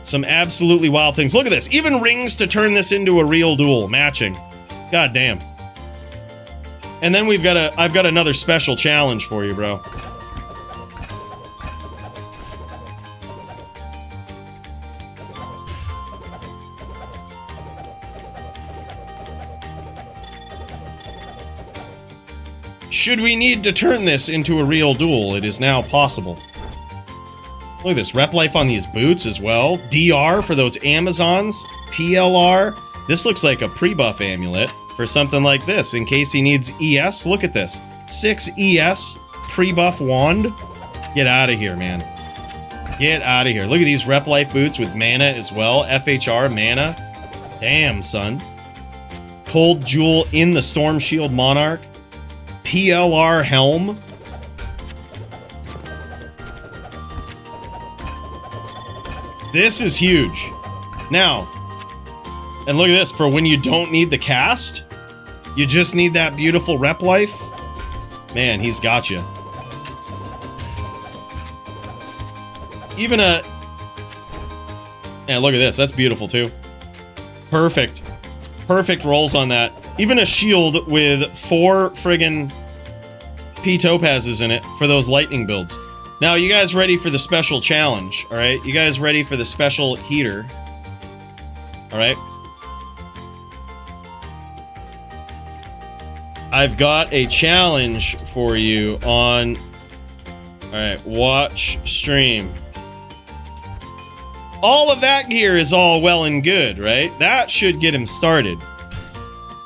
Some absolutely wild things. Look at this. Even rings to turn this into a real duel. Matching. God damn. And then I've got another special challenge for you, bro. Should we need to turn this into a real duel, it is now possible. Look at this, rep life on these boots as well. DR for those Amazons. PLR. This looks like a pre-buff amulet for something like this, in case he needs ES. Look at this. 6 ES pre-buff wand. Get out of here, man. Get out of here. Look at these rep life boots with mana as well. FHR mana. Damn, son. Cold Jewel in the Storm Shield Monarch. PLR helm. This is huge. Now, and look at this, for when you don't need the cast, you just need that beautiful rep life. Man, he's got you. Even a... Yeah, look at this. That's beautiful, too. Perfect. Perfect rolls on that. Even a shield with 4 friggin' P-topazes in it for those lightning builds. Now, you guys ready for the special challenge, alright? You guys ready for the special heater? Alright? I've got a challenge for you on... Alright, watch stream. All of that gear is all well and good, right? That should get him started.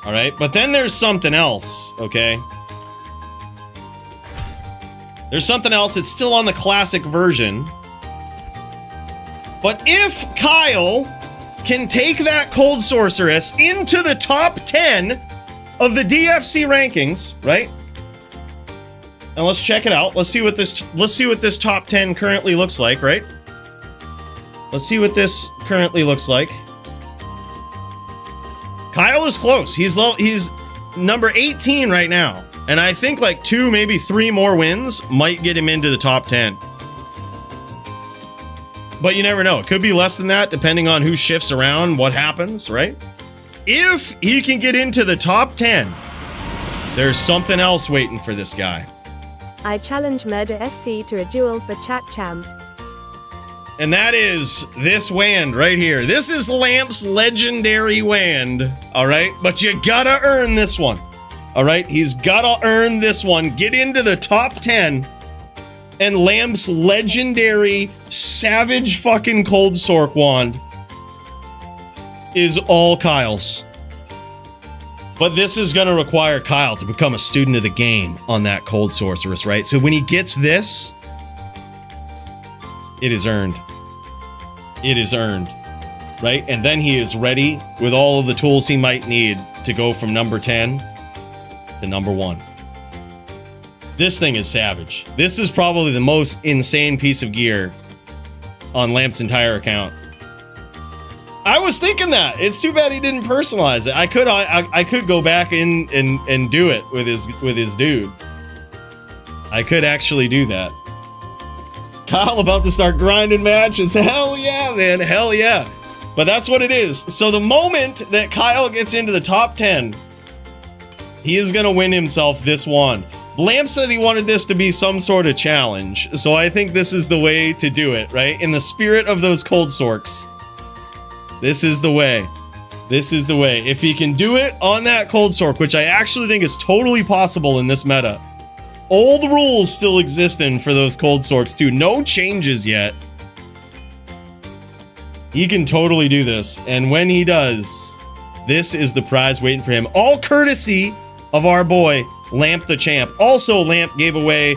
Alright, but then there's something else, okay? There's something else. It's still on the classic version. But if Kyle can take that Cold Sorceress into the top 10 of the DFC rankings, right? And let's check it out. Let's see what this top 10 currently looks like, right? Let's see what this currently looks like. Kyle is close. He's number 18 right now. And I think like 2, maybe 3 more wins might get him into the top 10. But you never know. It could be less than that, depending on who shifts around, what happens, right? If he can get into the top 10, there's something else waiting for this guy. I challenge Murder SC to a duel for Chat Champ. And that is this wand right here. This is Lamp's legendary wand, all right? But you gotta earn this one, all right? He's gotta earn this one. Get into the top 10, and Lamp's legendary savage fucking Cold Sork wand is all Kyle's. But this is gonna require Kyle to become a student of the game on that Cold Sorceress, right? So when he gets this, it is earned. It is earned, right? And then he is ready with all of the tools he might need to go from number 10 to number 1. This thing is savage. This is probably the most insane piece of gear on Lamp's entire account. I was thinking that. It's too bad he didn't personalize it. I could go back in and do it with his dude. I could actually do that. Kyle about to start grinding matches. Hell yeah, man. Hell yeah. But that's what it is. So the moment that Kyle gets into the top 10, he is going to win himself this wand. Lamp said he wanted this to be some sort of challenge. So I think this is the way to do it, right? In the spirit of those Cold Sorks. This is the way. This is the way. If he can do it on that Cold Sork, which I actually think is totally possible in this meta. All the rules still existing for those Cold Sorks too. No changes yet. He can totally do this. And when he does, this is the prize waiting for him. All courtesy of our boy, Lamp the Champ. Also, Lamp gave away,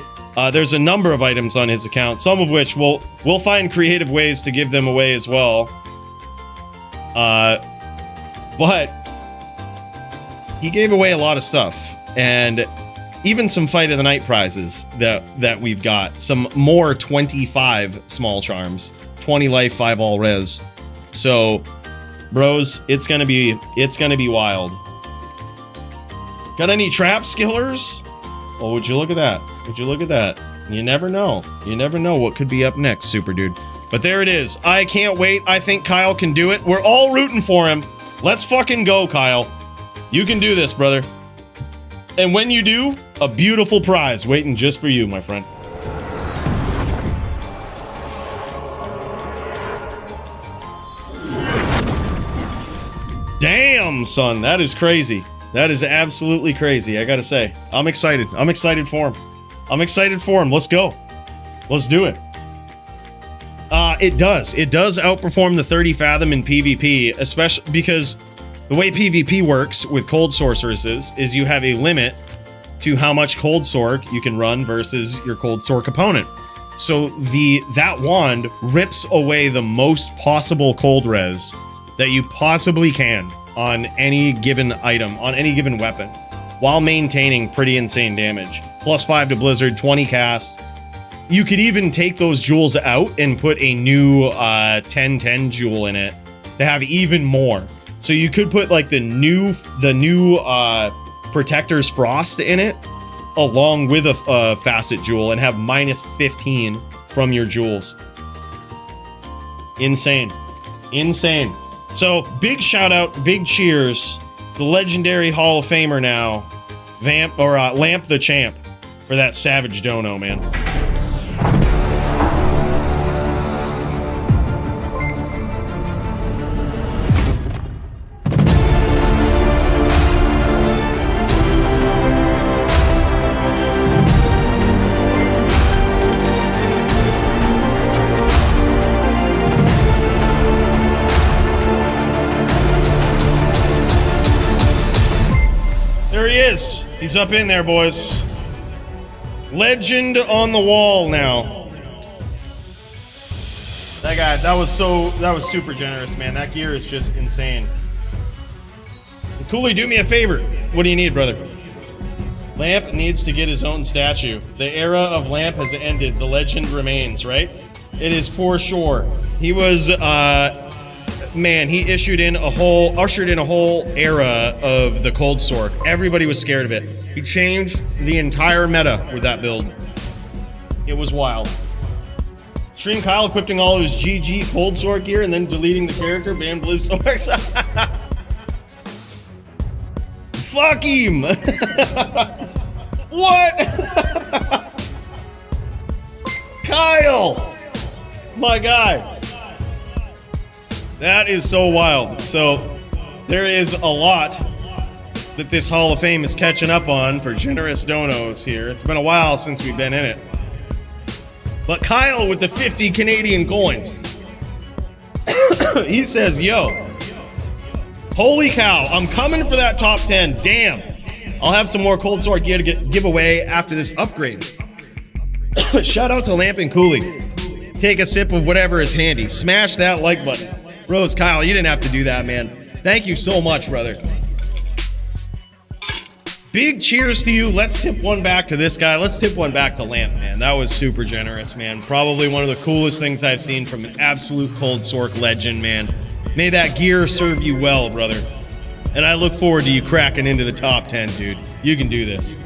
there's a number of items on his account, some of which we'll find creative ways to give them away as well. But he gave away a lot of stuff. And even some Fight of the Night prizes that we've got. Some more 25 small charms. 20 life, 5 all res. So, bros, it's gonna be wild. Got any trap skillers? Oh, would you look at that? Would you look at that? You never know. You never know what could be up next, super dude. But there it is. I can't wait. I think Kyle can do it. We're all rooting for him. Let's fucking go, Kyle. You can do this, brother. And when you do, a beautiful prize waiting just for you, my friend. Damn, son, that is crazy. That is absolutely crazy, I gotta say. I'm excited. I'm excited for him. I'm excited for him. Let's go. Let's do it. It does. It does outperform the 30 Fathom in PvP, especially because the way PvP works with Cold Sorceresses is you have a limit to how much Cold Sork you can run versus your Cold Sork opponent. So that wand rips away the most possible cold res that you possibly can on any given item, on any given weapon, while maintaining pretty insane damage. +5 to Blizzard, 20 casts. You could even take those jewels out and put a new 10/10 jewel in it to have even more. So you could put like the new Protector's Frost in it, along with a Facet Jewel, and have -15 from your jewels. Insane. Insane. So, big shout out, big cheers, the legendary Hall of Famer now, Lamp the Champ, for that savage dono, man. There he is. He's up in there, boys. Legend on the wall now. That guy, that was super generous, man. That gear is just insane. Coooley, do me a favor. What do you need, brother? Lamp needs to get his own statue. The era of Lamp has ended. The legend remains, right? It is for sure. He was, man, he ushered in a whole era of the Cold Sork. Everybody was scared of it. He changed the entire meta with that build. It was wild. Stream Kyle equipping all of his GG Cold Sork gear and then deleting the character, ban Blue Sorks. Fuck him! What? Kyle! My guy. That is so wild. So there is a lot that this Hall of Fame is catching up on for generous donos here. It's been a while since we've been in it. But Kyle with the 50 Canadian coins. He says, yo, holy cow, I'm coming for that top 10. Damn. I'll have some more Cold Sword gear to give away after this upgrade. Shout out to Lamp and Coooley. Take a sip of whatever is handy. Smash that like button. Rose, Kyle, you didn't have to do that, man. Thank you so much, brother. Big cheers to you. Let's tip one back to this guy. Let's tip one back to Lamp, man. That was super generous, man. Probably one of the coolest things I've seen from an absolute Cold Sork legend, man. May that gear serve you well, brother. And I look forward to you cracking into the top 10, dude. You can do this.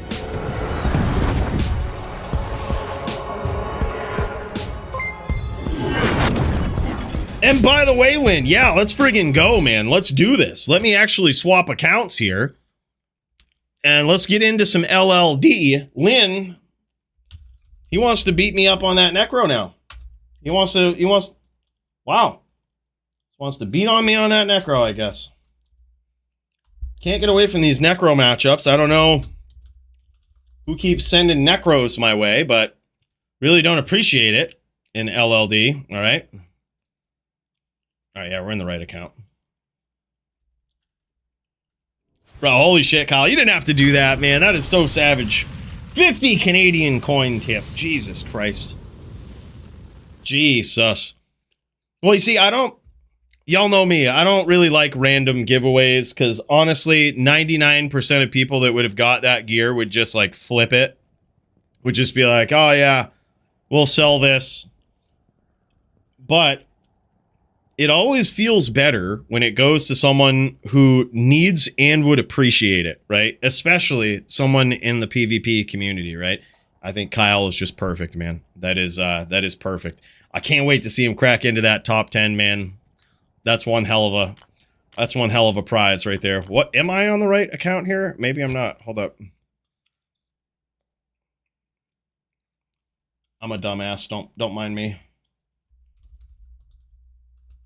And by the way, Lynn, yeah, let's friggin' go, man. Let's do this. Let me actually swap accounts here. And let's get into some LLD. Lynn, he wants to beat me up on that Necro now. He wants, wow. Wants to beat on me on that Necro, I guess. Can't get away from these Necro matchups. I don't know who keeps sending Necros my way, but really don't appreciate it in LLD, all right? All right, yeah, we're in the right account. Bro, holy shit, Kyle. You didn't have to do that, man. That is so savage. 50 Canadian coin tip. Jesus Christ. Jesus. Well, you see, y'all know me. I don't really like random giveaways because honestly, 99% of people that would have got that gear would just like flip it. Would just be like, oh yeah, we'll sell this. But it always feels better when it goes to someone who needs and would appreciate it, right? Especially someone in the PvP community, right? I think Kyle is just perfect, man. That is perfect. I can't wait to see him crack into that top 10, man. That's one hell of a prize right there. What, am I on the right account here? Maybe I'm not. Hold up. I'm a dumbass. Don't mind me.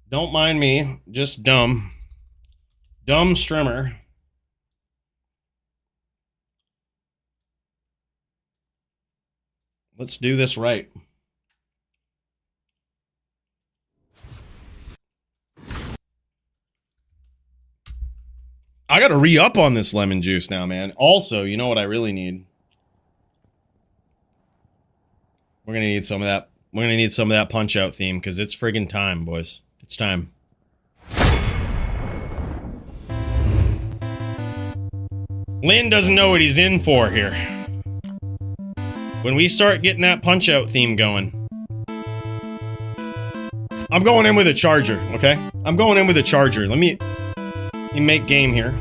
Don't mind me, just dumb. Dumb strimmer. Let's do this right. I gotta re-up on this lemon juice now, man. Also, you know what I really need? We're gonna need some of that. We're gonna need some of that Punch-Out theme, because it's friggin' time, boys. It's time. Lynn doesn't know what he's in for here. When we start getting that Punch-Out theme going, I'm going in with a charger, okay? I'm going in with a charger. Let me make game here.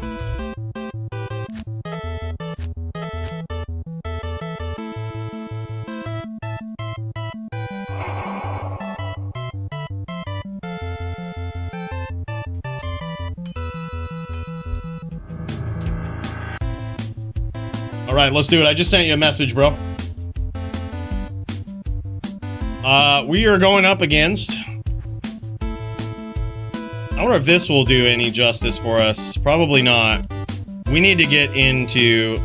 Alright, let's do it. I just sent you a message, bro. We are going up against... I wonder if this will do any justice for us. Probably not. We need to get into...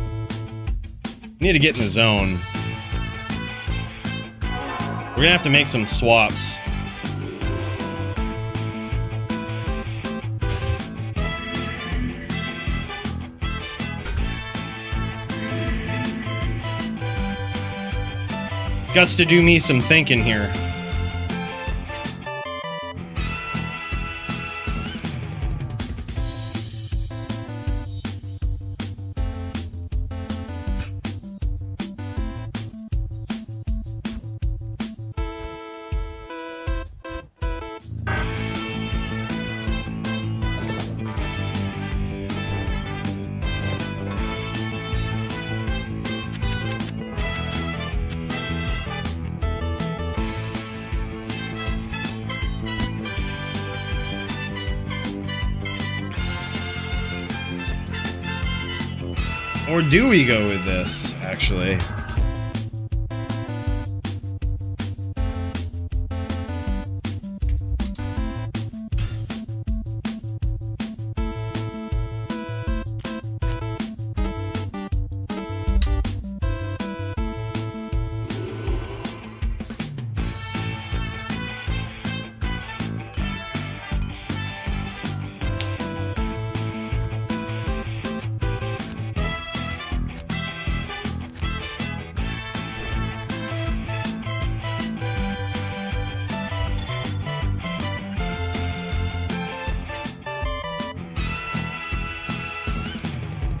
We need to get in the zone. We're gonna have to make some swaps. Guts to do me some thinking here. Or do we go with this, actually?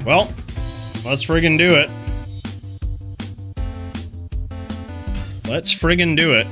Well, let's friggin' do it. Let's friggin' do it.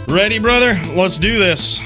Ready, brother? Let's do this.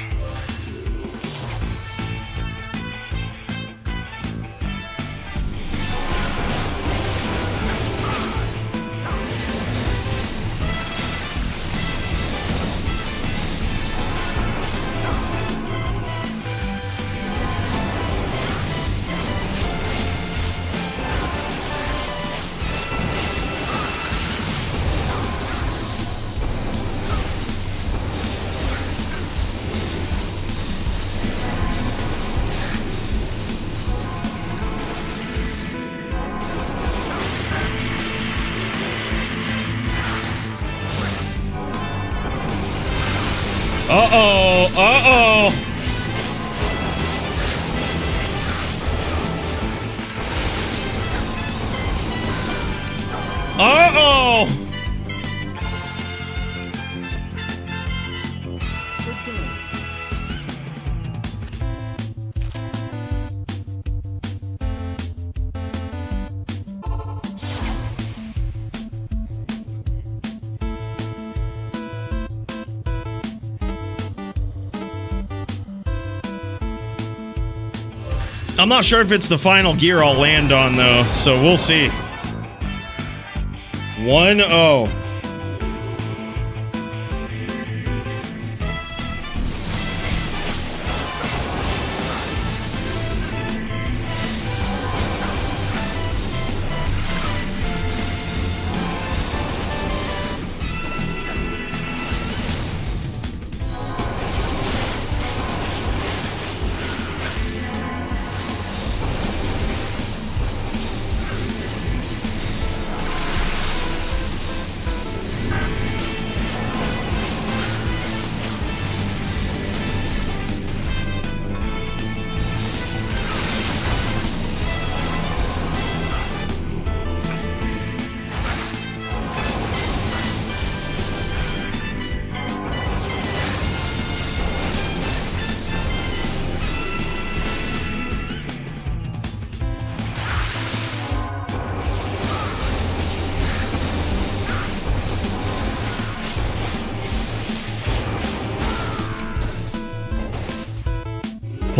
Uh-oh, uh-oh. Uh-oh. I'm not sure if it's the final gear I'll land on, though, so we'll see. 1-0.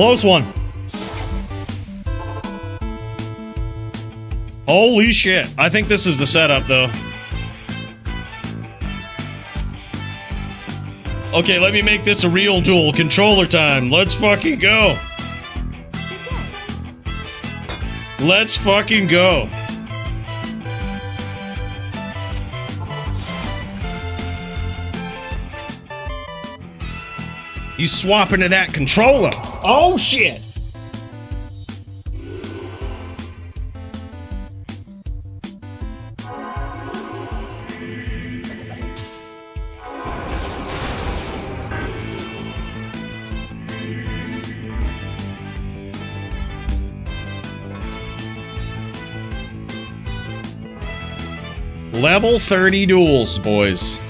Close one. Holy shit. I think this is the setup, though. Okay, let me make this a real duel. Controller time. Let's fucking go. Let's fucking go. He's swapping to that controller. Oh, shit. Level 30 duels, boys.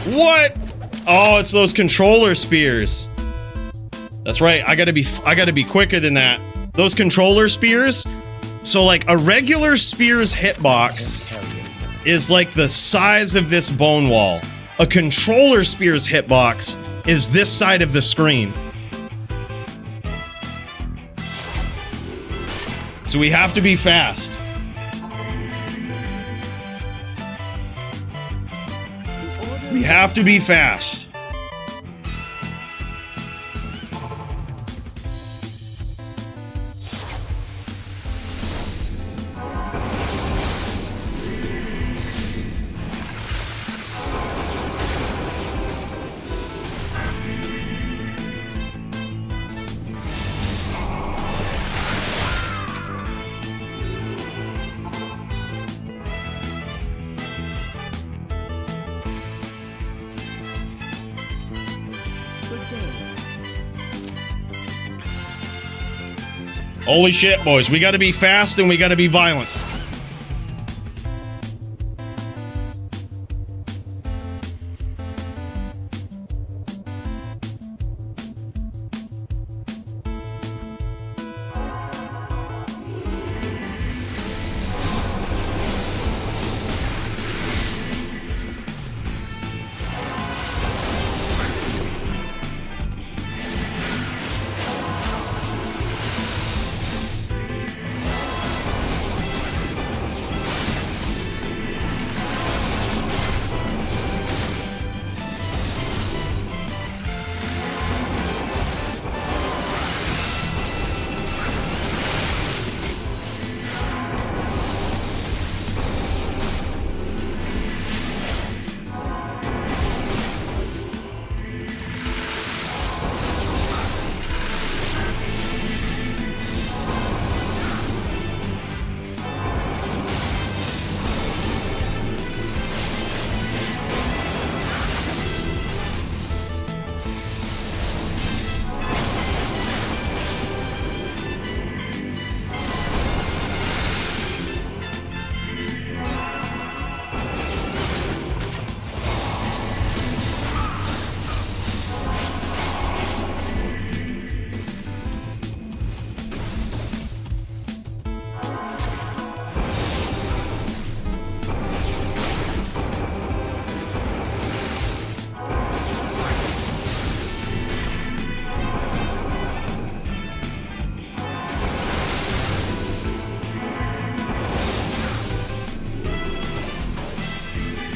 What? Oh, it's those controller spears. That's right. I gotta be quicker than that. Those controller spears. So like a regular spear's hitbox is like the size of this bone wall. A controller spear's hitbox is this side of the screen. So we have to be fast. We have to be fast. Holy shit, boys. We gotta be fast and we gotta be violent.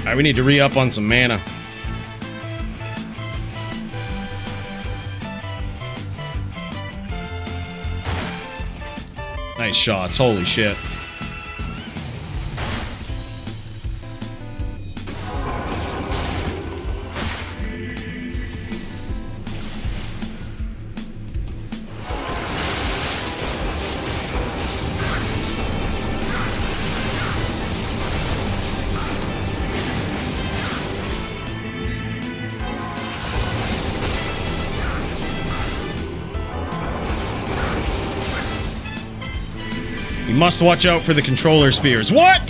All right, we need to re-up on some mana. Nice shots. Holy shit. We must watch out for the controller spears. What?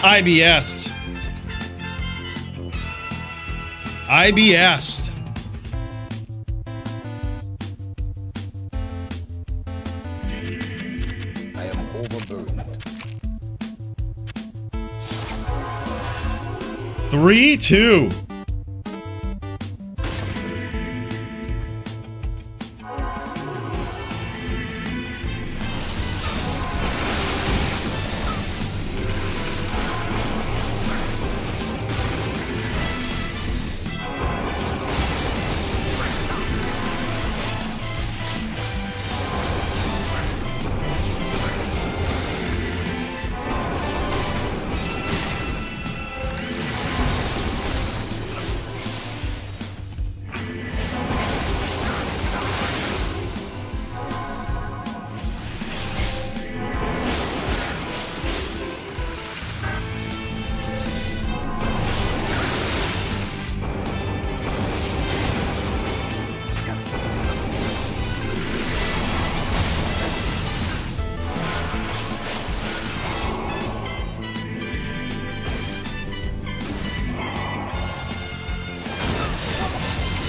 IBS. IBS. I am overburdened. 3-2.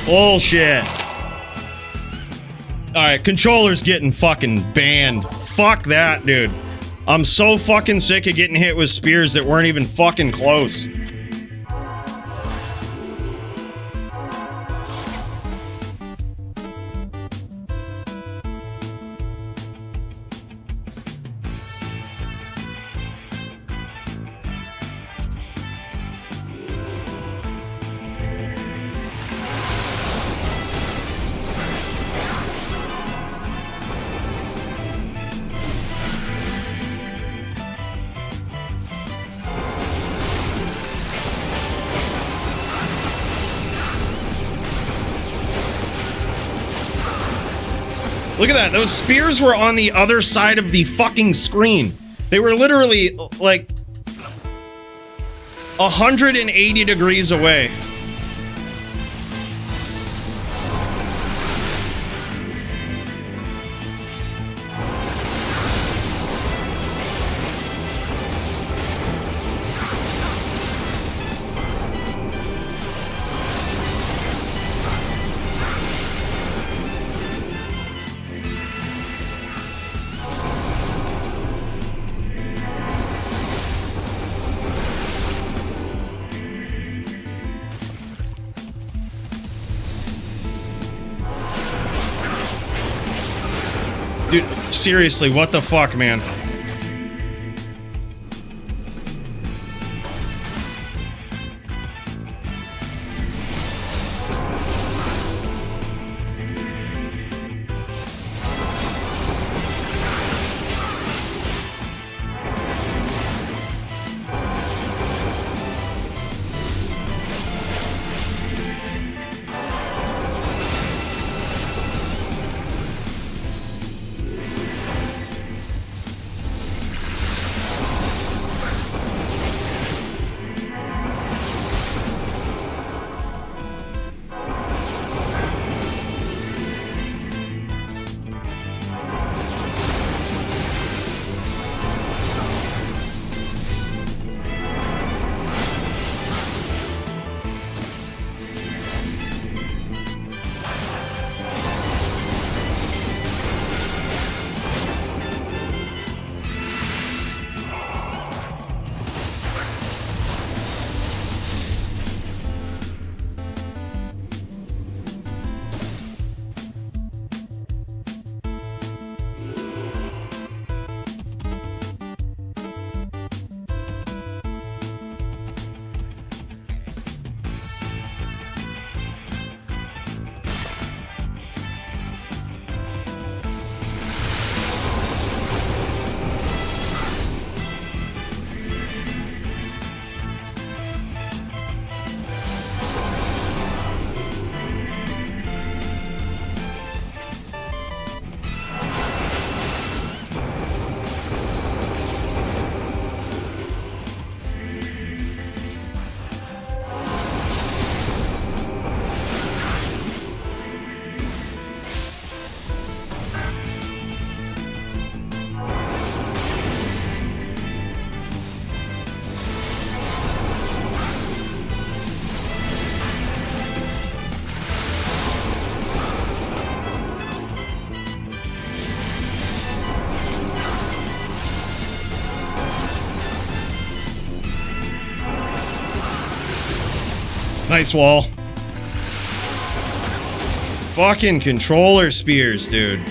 Bullshit. Alright, controller's getting fucking banned. Fuck that, dude. I'm so fucking sick of getting hit with spears that weren't even fucking close. Look at that. Those spears were on the other side of the fucking screen. They were literally, like, 180 degrees away. Dude, seriously, what the fuck, man? Nice wall. Fucking controller spears, dude.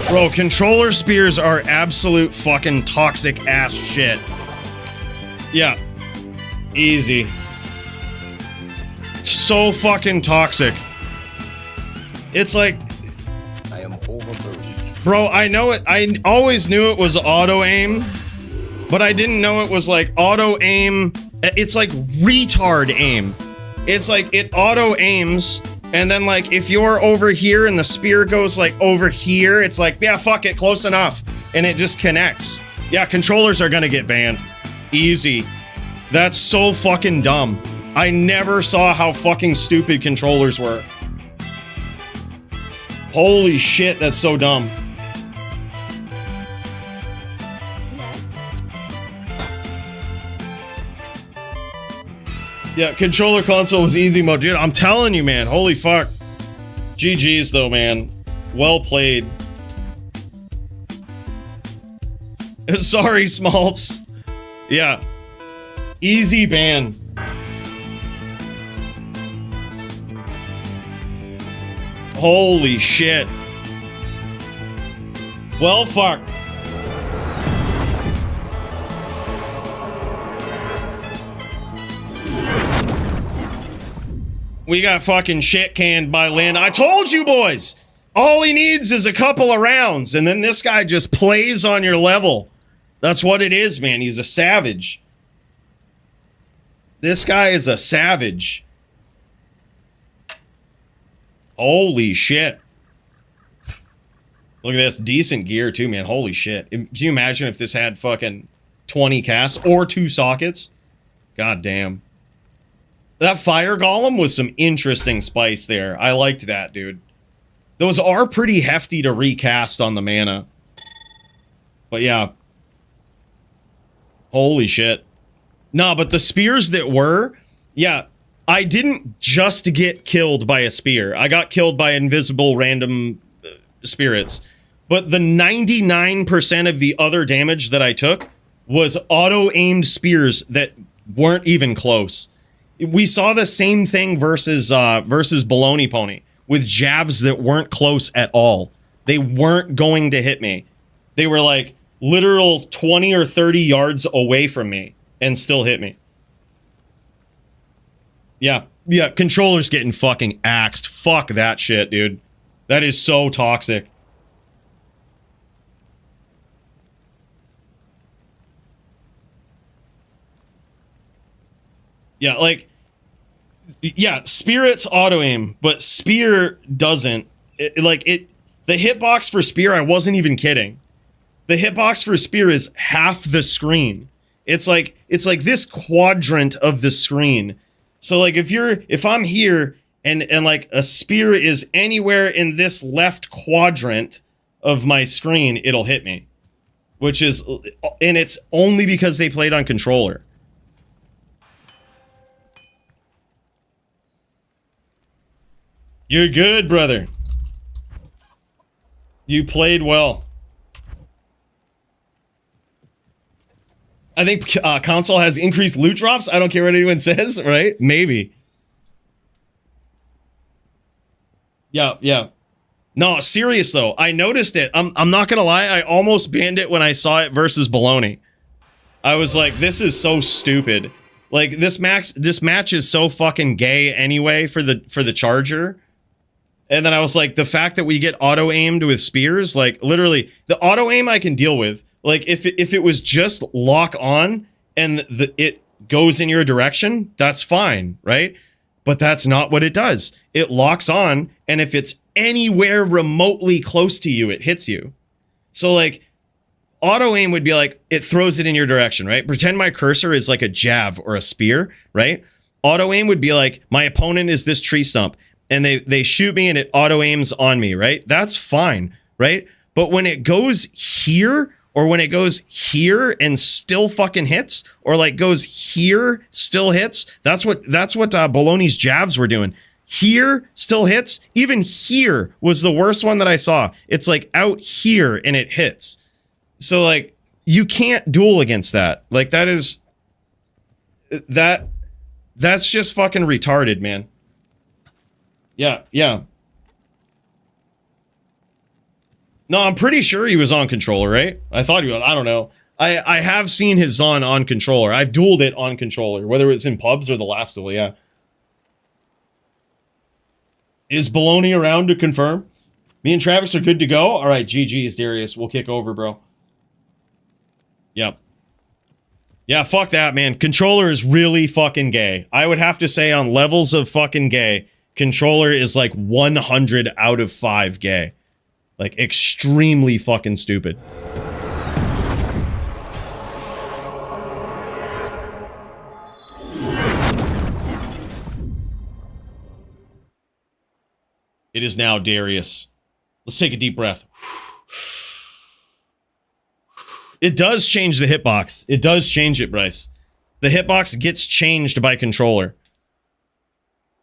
Bro, controller spears are absolute fucking toxic ass shit. Yeah. Easy. So fucking toxic. It's like, I am overburdened. bro, I know it. I always knew it was auto aim, but I didn't know it was like auto aim. It's like retard aim. It's like it auto aims, and then like if you're over here and the spear goes like over here, it's like, yeah, fuck it, close enough, and it just connects. Yeah, controllers are gonna get banned. Easy. That's so fucking dumb. I never saw how fucking stupid controllers were. Holy shit, that's so dumb. Yeah, controller console was easy mode. Dude, I'm telling you, man. Holy fuck. GG's though, man. Well played. Sorry, Smolps. Yeah. Easy ban. Holy shit. Well, fuck. We got fucking shit canned by Lynn. I told you boys! All he needs is a couple of rounds, and then this guy just plays on your level. That's what it is, man. He's a savage. This guy is a savage. Holy shit. Look at this. Decent gear, too, man. Holy shit. Can you imagine if this had fucking 20 casts or 2 sockets? God damn. That fire golem was some interesting spice there. I liked that, dude. Those are pretty hefty to recast on the mana. But yeah. Holy shit. Nah, but the spears that were... Yeah, I didn't just get killed by a spear. I got killed by invisible random spirits. But the 99% of the other damage that I took was auto-aimed spears that weren't even close. We saw the same thing versus Baloney Pony with jabs that weren't close at all. They weren't going to hit me. They were like literal 20 or 30 yards away from me and still hit me. Yeah, controller's getting fucking axed. Fuck that shit, dude. That is so toxic. Yeah, like, yeah, Spirit's auto-aim, but Spear doesn't. The hitbox for Spear, I wasn't even kidding. The hitbox for Spear is half the screen. It's like this quadrant of the screen. So like if I'm here and like a Spear is anywhere in this left quadrant of my screen, it'll hit me. Which is, and it's only because they played on controller. You're good, brother. You played well. I think console has increased loot drops. I don't care what anyone says, right? Maybe. Yeah. No, serious though. I noticed it. I'm not gonna lie. I almost banned it when I saw it versus Baloney. I was like, this is so stupid. Like this match is so fucking gay anyway for the Charger. And then I was like, the fact that we get auto-aimed with spears, like literally the auto-aim I can deal with. Like if it was just lock on and it goes in your direction, that's fine, right? But that's not what it does. It locks on, and if it's anywhere remotely close to you, it hits you. So like auto-aim would be like, it throws it in your direction, right? Pretend my cursor is like a jab or a spear, right? Auto-aim would be like, my opponent is this tree stump. And they shoot me and it auto-aims on me, right? That's fine, right? But when it goes here, or when it goes here and still fucking hits, or like goes here, still hits, that's what Baloney's jabs were doing. Here, still hits. Even here was the worst one that I saw. It's like out here and it hits. So like, you can't duel against that. Like that's just fucking retarded, man. Yeah. No, I'm pretty sure he was on controller, right? I thought he was. I don't know. I have seen his Zon on controller. I've dueled it on controller, whether it's in pubs or the last duel, yeah. Is Baloney around to confirm? Me and Travis are good to go? All right, GG's, Darius. We'll kick over, bro. Yep. Yeah, fuck that, man. Controller is really fucking gay. I would have to say on levels of fucking gay, controller is like 100 out of 5 gay. Like, extremely fucking stupid. It is now Darius. Let's take a deep breath. It does change the hitbox. It does change it, Bryce. The hitbox gets changed by controller.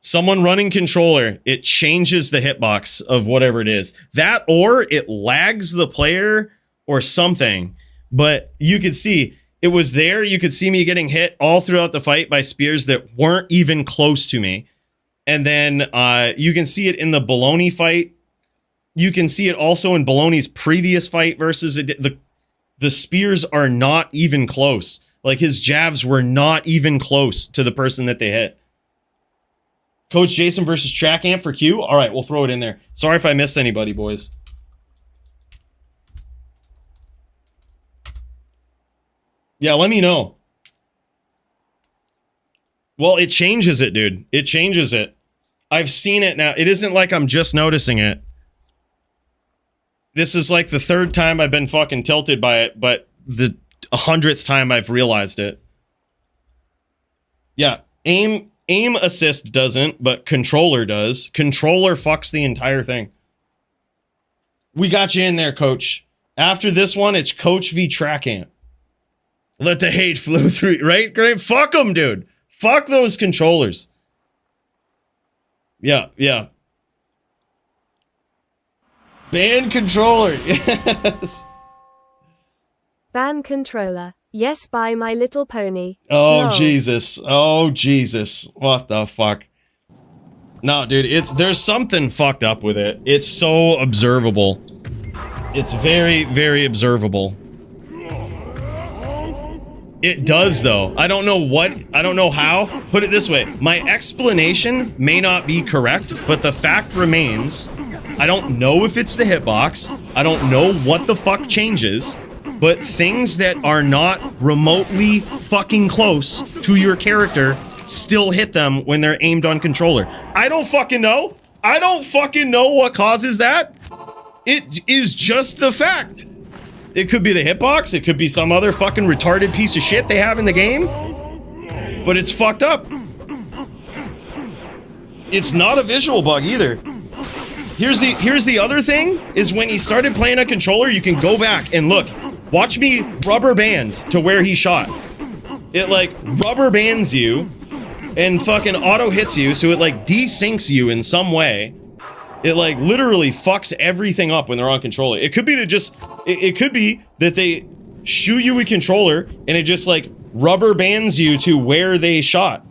Someone running controller, it changes the hitbox of whatever it is. That or it lags the player or something. But you could see, it was there. You could see me getting hit all throughout the fight by spears that weren't even close to me. And then you can see it in the Baloney fight. You can see it also in Baloney's previous fight versus the spears are not even close. Like, his jabs were not even close to the person that they hit. Coach Jason versus Track Amp for Q? All right, we'll throw it in there. Sorry if I missed anybody, boys. Yeah, let me know. Well, it changes it, dude. It changes it. I've seen it now. It isn't like I'm just noticing it. This is like the 3rd time I've been fucking tilted by it, but the 100th time I've realized it. Yeah, aim assist doesn't, but controller does. Controller fucks the entire thing. We got you in there, coach. After this one, it's Coach v Track Amp. Let the hate flow through, right? Great. Fuck them, dude. Fuck those controllers. Yeah, yeah. Ban controller. Yes. Ban controller. Yes, by My Little Pony. Oh, Lol. Jesus. Oh, Jesus. What the fuck? No, dude, there's something fucked up with it. It's so observable. It's very, very observable. It does, though. I don't know how. Put it this way. My explanation may not be correct, but the fact remains, I don't know if it's the hitbox. I don't know what the fuck changes, but things that are not remotely fucking close to your character still hit them when they're aimed on controller. I don't fucking know. I don't fucking know what causes that. It is just the fact. It could be the hitbox. It could be some other fucking retarded piece of shit they have in the game. But it's fucked up. It's not a visual bug either. Here's the other thing, is when he started playing a controller, you can go back and look. Watch me rubber band to where he shot. It like rubber bands you and fucking auto hits you, so it like desyncs you in some way. It like literally fucks everything up when they're on controller. It could be to just, it could be that they shoot you with controller and it just like rubber bands you to where they shot.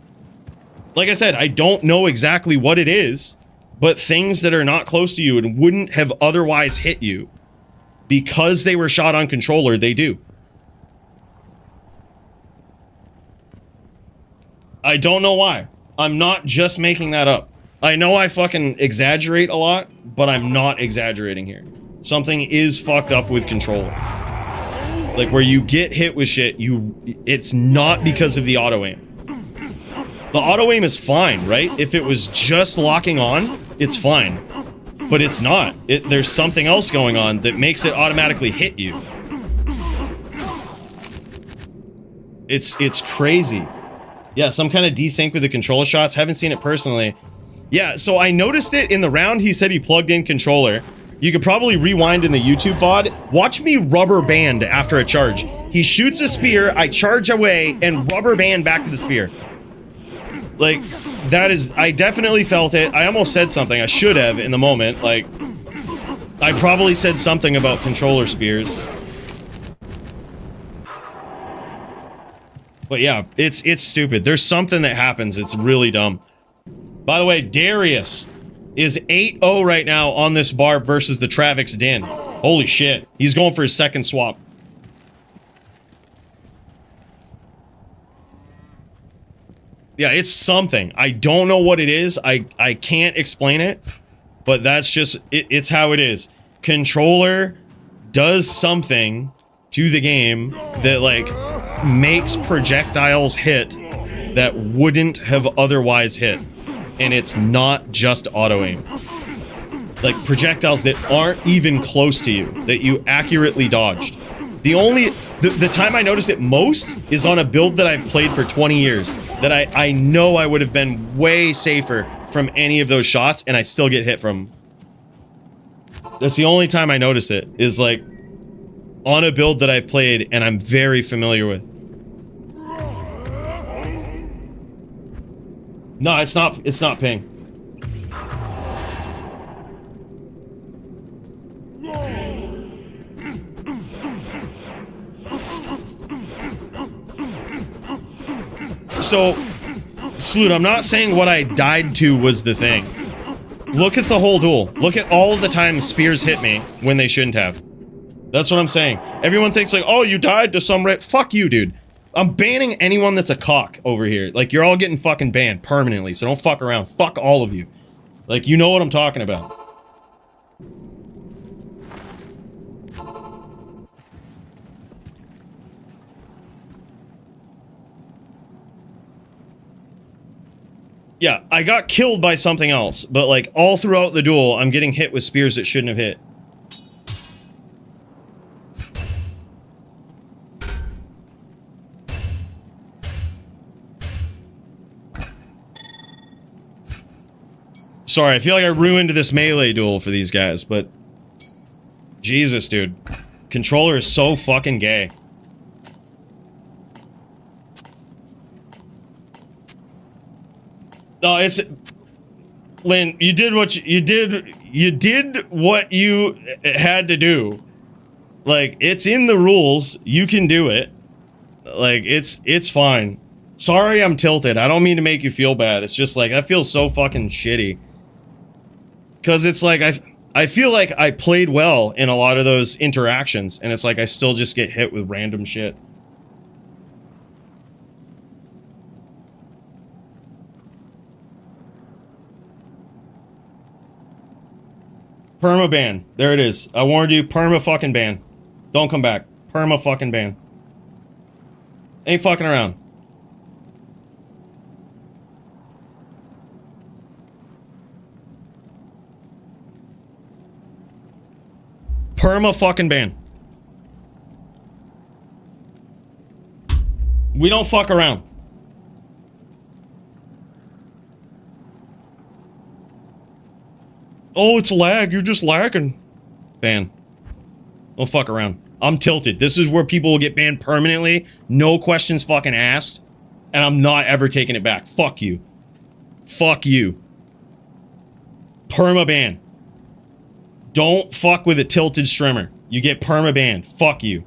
Like I said, I don't know exactly what it is, but things that are not close to you and wouldn't have otherwise hit you, because they were shot on controller, they do. I don't know why. I'm not just making that up. I know I fucking exaggerate a lot, but I'm not exaggerating here. Something is fucked up with controller. Like, where you get hit with shit, it's not because of the auto aim. The auto aim is fine, right? If it was just locking on, it's fine. But it's not. There's something else going on that makes it automatically hit you. It's crazy. Yeah, some kind of desync with the controller shots. Haven't seen it personally. Yeah, so I noticed it in the round he said he plugged in controller. You could probably rewind in the YouTube VOD. Watch me rubber band after a charge. He shoots a spear, I charge away, and rubber band back to the spear. Like, that is, I definitely felt it. I almost said something. I should have in the moment. Like, I probably said something about controller spears. But yeah, it's stupid. There's something that happens. It's really dumb. By the way, Darius is 8-0 right now on this bar versus the Travix Din. Holy shit. He's going for his second swap. Yeah, it's something. I don't know what it is. I can't explain it. But that's just... It's how it is. Controller does something to the game that, like, makes projectiles hit that wouldn't have otherwise hit. And it's not just auto-aim. Like, projectiles that aren't even close to you, that you accurately dodged. The time I noticed it most is on a build that I've played for 20 years, that I know I would have been way safer from any of those shots, and I still get hit from. That's the only time I notice it, is like, on a build that I've played and I'm very familiar with. No, it's not ping. So, Sloot, I'm not saying what I died to was the thing. Look at the whole duel. Look at all of the times spears hit me when they shouldn't have. That's what I'm saying. Everyone thinks like, oh, you died to some fuck you, dude. I'm banning anyone that's a cock over here. Like, you're all getting fucking banned permanently, so don't fuck around. Fuck all of you. Like, you know what I'm talking about. Yeah, I got killed by something else, but like all throughout the duel, I'm getting hit with spears that shouldn't have hit. Sorry, I feel like I ruined this melee duel for these guys, but... Jesus, dude. Controller is so fucking gay. No, it's... Lynn, you did what you did what you had to do. Like, it's in the rules. You can do it. Like, it's fine. Sorry I'm tilted. I don't mean to make you feel bad. It's just like, I feel so fucking shitty. Because it's like, I feel like I played well in a lot of those interactions, and it's like I still just get hit with random shit. Perma ban. There it is. I warned you. Perma fucking ban. Don't come back. Perma fucking ban. Ain't fucking around. Perma fucking ban. We don't fuck around. Oh, it's lag. You're just lagging. Ban. Don't fuck around. I'm tilted. This is where people will get banned permanently. No questions fucking asked. And I'm not ever taking it back. Fuck you. Fuck you. Perma ban. Don't fuck with a tilted streamer. You get perma banned. Fuck you.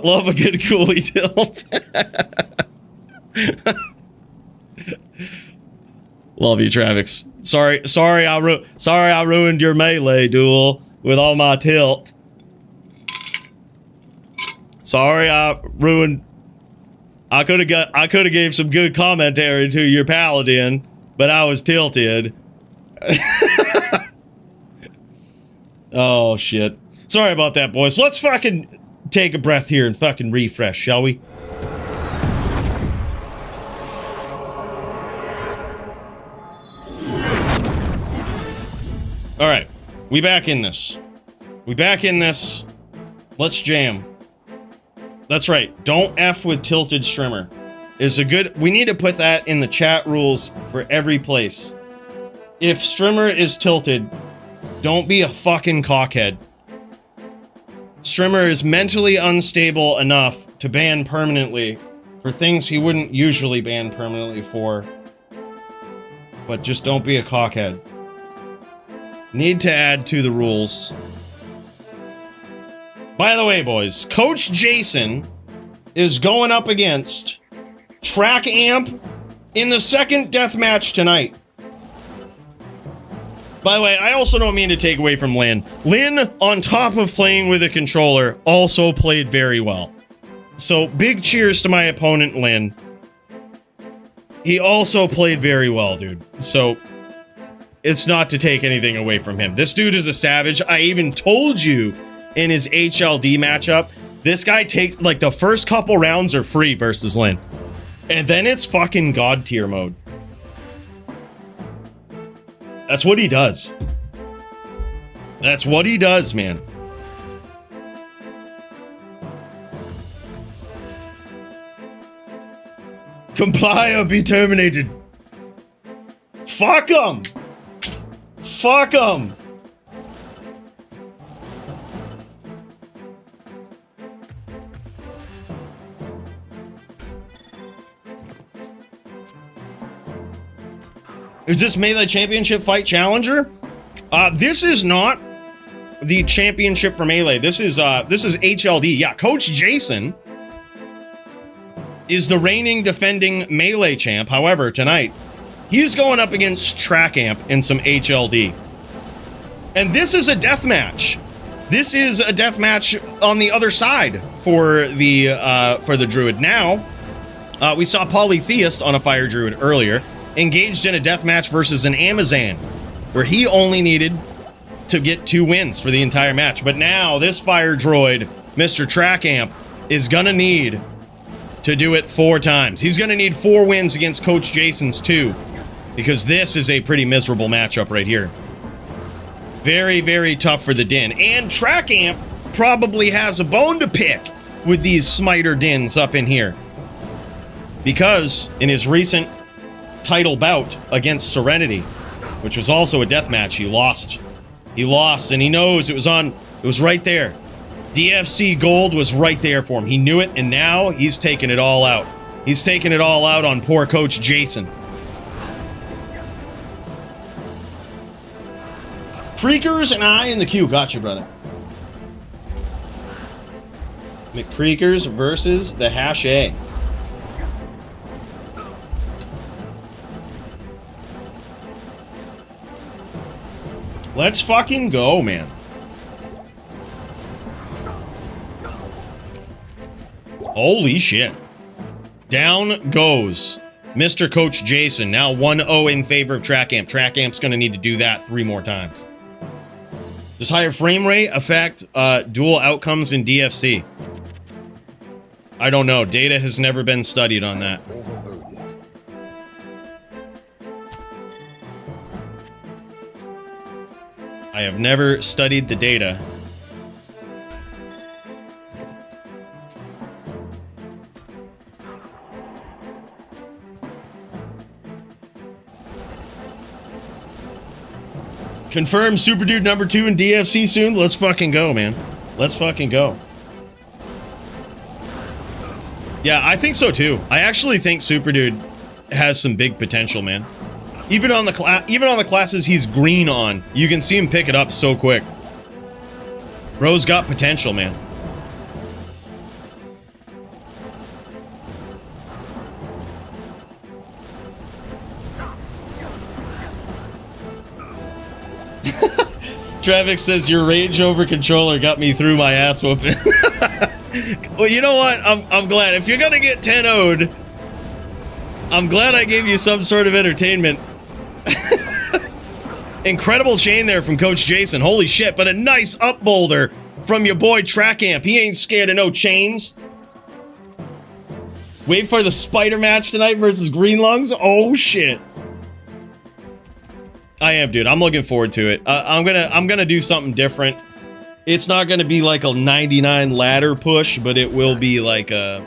Love a good Coooley tilt. Love you, Travix. Sorry I ruined your melee duel with all my tilt. Sorry I ruined. I could have gave some good commentary to your paladin, but I was tilted. Oh shit. Sorry about that, boys. Let's fucking take a breath here and fucking refresh, shall we? Alright. We back in this. We back in this. Let's jam. That's right. Don't F with tilted streamer. Is a good... We need to put that in the chat rules for every place. If streamer is tilted, don't be a fucking cockhead. Streamer is mentally unstable enough to ban permanently for things he wouldn't usually ban permanently for. But just don't be a cockhead. Need to add to the rules. By the way, boys, Coach Jason is going up against Track Amp In the second death match tonight. By the way, I also don't mean to take away from Lin. Lin, on top of playing with a controller, also played very well. So, big cheers to my opponent, Lin. He also played very well, dude. So, it's not to take anything away from him. This dude is a savage. I even told you in his HLD matchup, this guy takes, like, the first couple rounds are free versus Lin. And then it's fucking God tier mode. That's what he does. That's what he does, man. Comply or be terminated. Fuck him. Fuck him. Is this Melee Championship Fight Challenger? This is not the championship for Melee. This is HLD. Yeah, Coach Jason is the reigning defending Melee champ. However, tonight, he's going up against Track Amp in some HLD. And this is a death match. This is a death match on the other side for the Druid. Now, we saw Polytheist on a Fire Druid earlier, engaged in a death match versus an Amazon, where he only needed to get 2 wins for the entire match. But now this Fire Droid, Mr. Track Amp, is gonna need to do it 4 times. He's gonna need 4 wins against Coach Jason's 2, because this is a pretty miserable matchup right here. Very, very tough for the Din. And Track Amp probably has a bone to pick with these Smiter Dins up in here, because in his recent title bout against Serenity, which was also a death match, he lost. He lost, and he knows it was right there. DFC Gold was right there for him. He knew it, and now he's taking it all out. He's taking it all out on poor Coach Jason. Creekers and I in the queue. Gotcha, brother. McCreekers versus the Hash A. Let's fucking go, man. Holy shit. Down goes Mr. Coach Jason. Now 1-0 in favor of Track Amp. Track Amp's going to need to do that 3 more times. Does higher frame rate affect dual outcomes in DFC? I don't know. Data has never been studied on that. I have never studied the data. Confirm Super Dude number 2 in DFC soon. Let's fucking go, man. Let's fucking go. Yeah, I think so too. I actually think Super Dude has some big potential, man. Even on the classes he's green on, you can see him pick it up so quick. Bro's got potential, man. Travis says your rage over controller got me through my ass whooping. Well, you know what? I'm glad. If you're gonna get 10-0'd, I'm glad I gave you some sort of entertainment. Incredible chain there from Coach Jason. Holy shit, but a nice up boulder from your boy Track Amp. He ain't scared of no chains. Wait for the spider match tonight versus Green Lungs. Oh shit. I am, dude. I'm looking forward to it. I'm gonna do something different. It's not gonna be like a 99 ladder push, but it will be like a.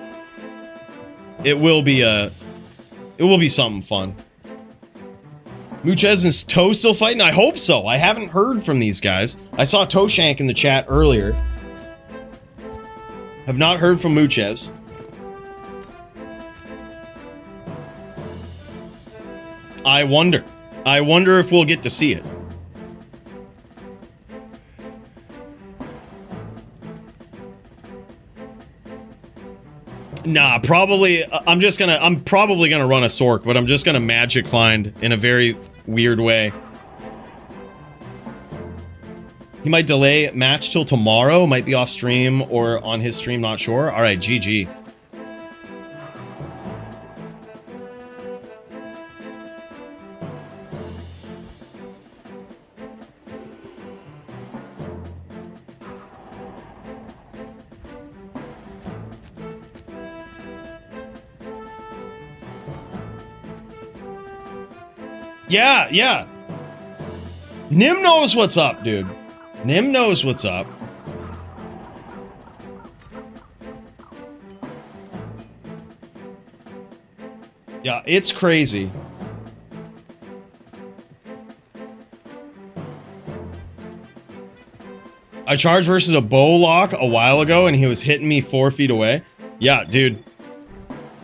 It will be something fun. Muchez and Toe still fighting? I hope so. I haven't heard from these guys. I saw Toe Shank in the chat earlier. Have not heard from Muchez. I wonder if we'll get to see it. Nah, probably. I'm probably gonna run a Sork, but I'm just gonna magic find in a very weird way. He might delay match till tomorrow. Might be off stream or on his stream. Not sure. All right, GG. Yeah, yeah. Nim knows what's up, dude. Nim knows what's up. Yeah, it's crazy. I charged versus a bow lock a while ago and he was hitting me 4 feet away. Yeah, dude.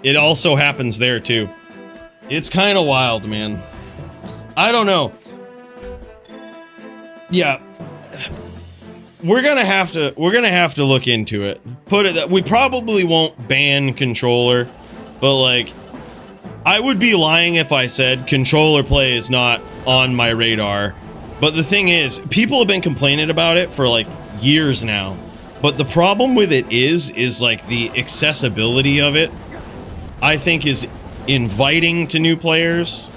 It also happens there too. It's kind of wild, man. I don't know. Yeah. We're gonna have to look into it. Put it that we probably won't ban controller, but like I would be lying if I said controller play is not on my radar. But the thing is, people have been complaining about it for like years now. But the problem with it is like the accessibility of it, I think, is inviting to new players.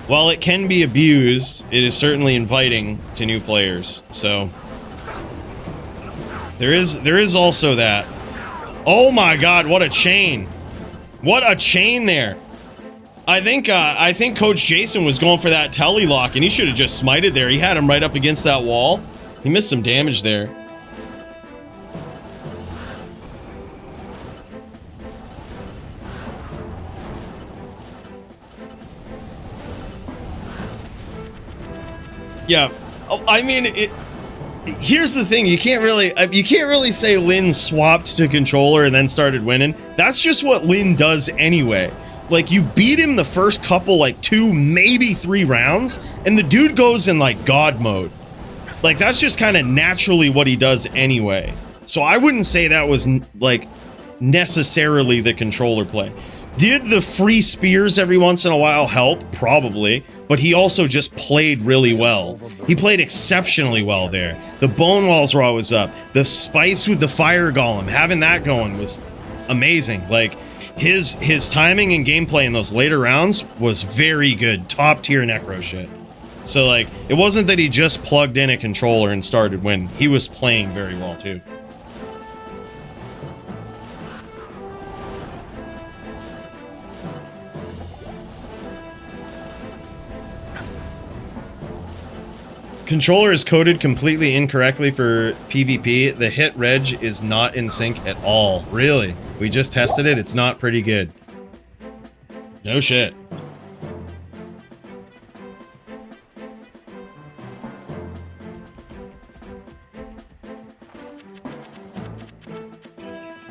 While it can be abused, it is certainly inviting to new players. So there is also that. Oh my god, what a chain. What a chain there. I think Coach Jason was going for that telly lock and he should have just smited there. He had him right up against that wall. He missed some damage there. Yeah, I mean, here's the thing: you can't really say Lin swapped to controller and then started winning. That's just what Lin does anyway. Like, you beat him the first couple, like 2, maybe 3 rounds, and the dude goes in like God mode. Like, that's just kind of naturally what he does anyway. So I wouldn't say that was like necessarily the controller play. Did the free spears every once in a while help? Probably. But he also just played really well. He played exceptionally well there. The bone walls were always up. The spice with the fire golem, having that going was amazing. Like, his timing and gameplay in those later rounds was very good. Top tier necro shit. So, like, it wasn't that he just plugged in a controller and started winning. He was playing very well, too. Controller is coded completely incorrectly for PvP. The hit reg is not in sync at all. Really? We just tested it. It's not pretty good. No shit.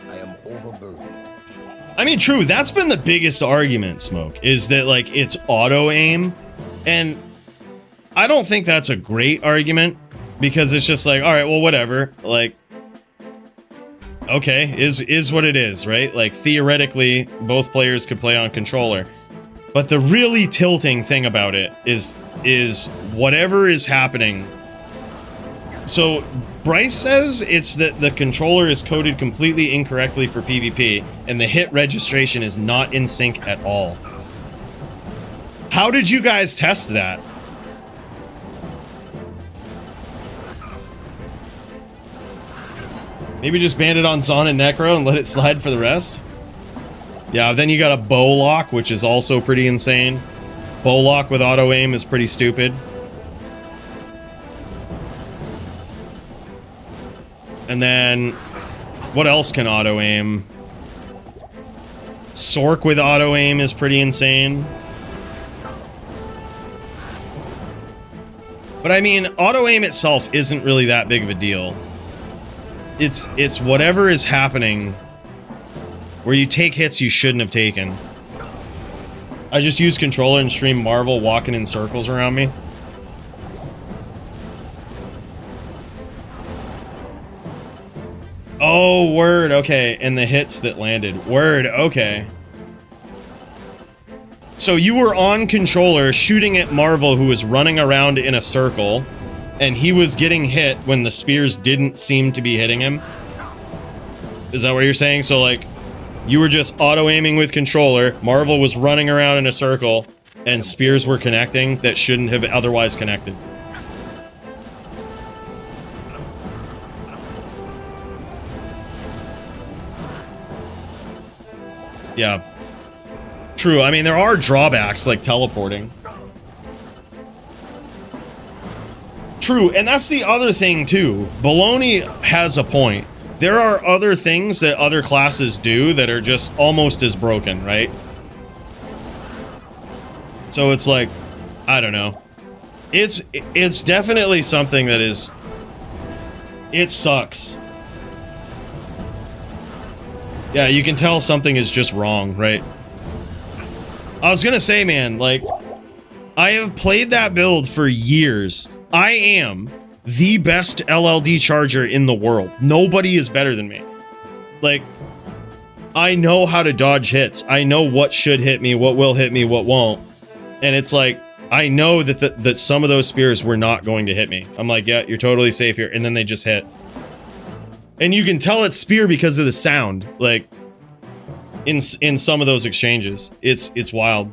I am overburdened. I mean, true. That's been the biggest argument, Smoke, is that, like, it's auto aim. And I don't think that's a great argument, because it's just like, all right, well, whatever. Like, okay, is what it is, right? Like, theoretically, both players could play on controller. But the really tilting thing about it is whatever is happening. So Bryce says it's that the controller is coded completely incorrectly for PvP, and the hit registration is not in sync at all. How did you guys test that? Maybe just ban it on Zon and Necro and let it slide for the rest? Yeah, then you got a bow lock, which is also pretty insane. Bow lock with auto aim is pretty stupid. And then, what else can auto aim? Sork with auto aim is pretty insane. But I mean, auto aim itself isn't really that big of a deal. It's whatever is happening where you take hits you shouldn't have taken. I just use controller and stream Marvel walking in circles around me. Oh, word. Okay, and the hits that landed. Word. Okay. So you were on controller shooting at Marvel, who was running around in a circle, and he was getting hit when the spears didn't seem to be hitting him. Is that what you're saying? So like, you were just auto-aiming with controller, Marvel was running around in a circle, and spears were connecting that shouldn't have otherwise connected. Yeah. True, I mean, there are drawbacks, like teleporting. True, and that's the other thing, too. Baloney has a point. There are other things that other classes do that are just almost as broken, right? So it's like, I don't know. It's definitely something that is... It sucks. Yeah, you can tell something is just wrong, right? I was gonna say, man, like, I have played that build for years. I am the best LLD charger in the world. Nobody is better than me. Like, I know how to dodge hits. I know what should hit me, what will hit me, what won't. And it's like, I know that that some of those spears were not going to hit me. I'm like, yeah, you're totally safe here. And then they just hit. And you can tell it's spear because of the sound. Like, in some of those exchanges. It's wild.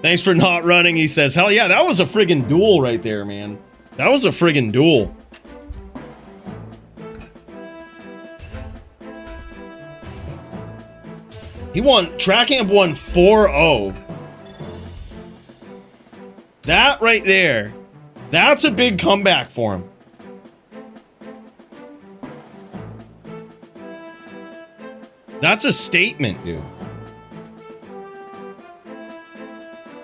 Thanks for not running, he says. Hell yeah, that was a friggin' duel right there, man. That was a friggin' duel. He won, Trackamp won 4-0. That right there, that's a big comeback for him. That's a statement, dude.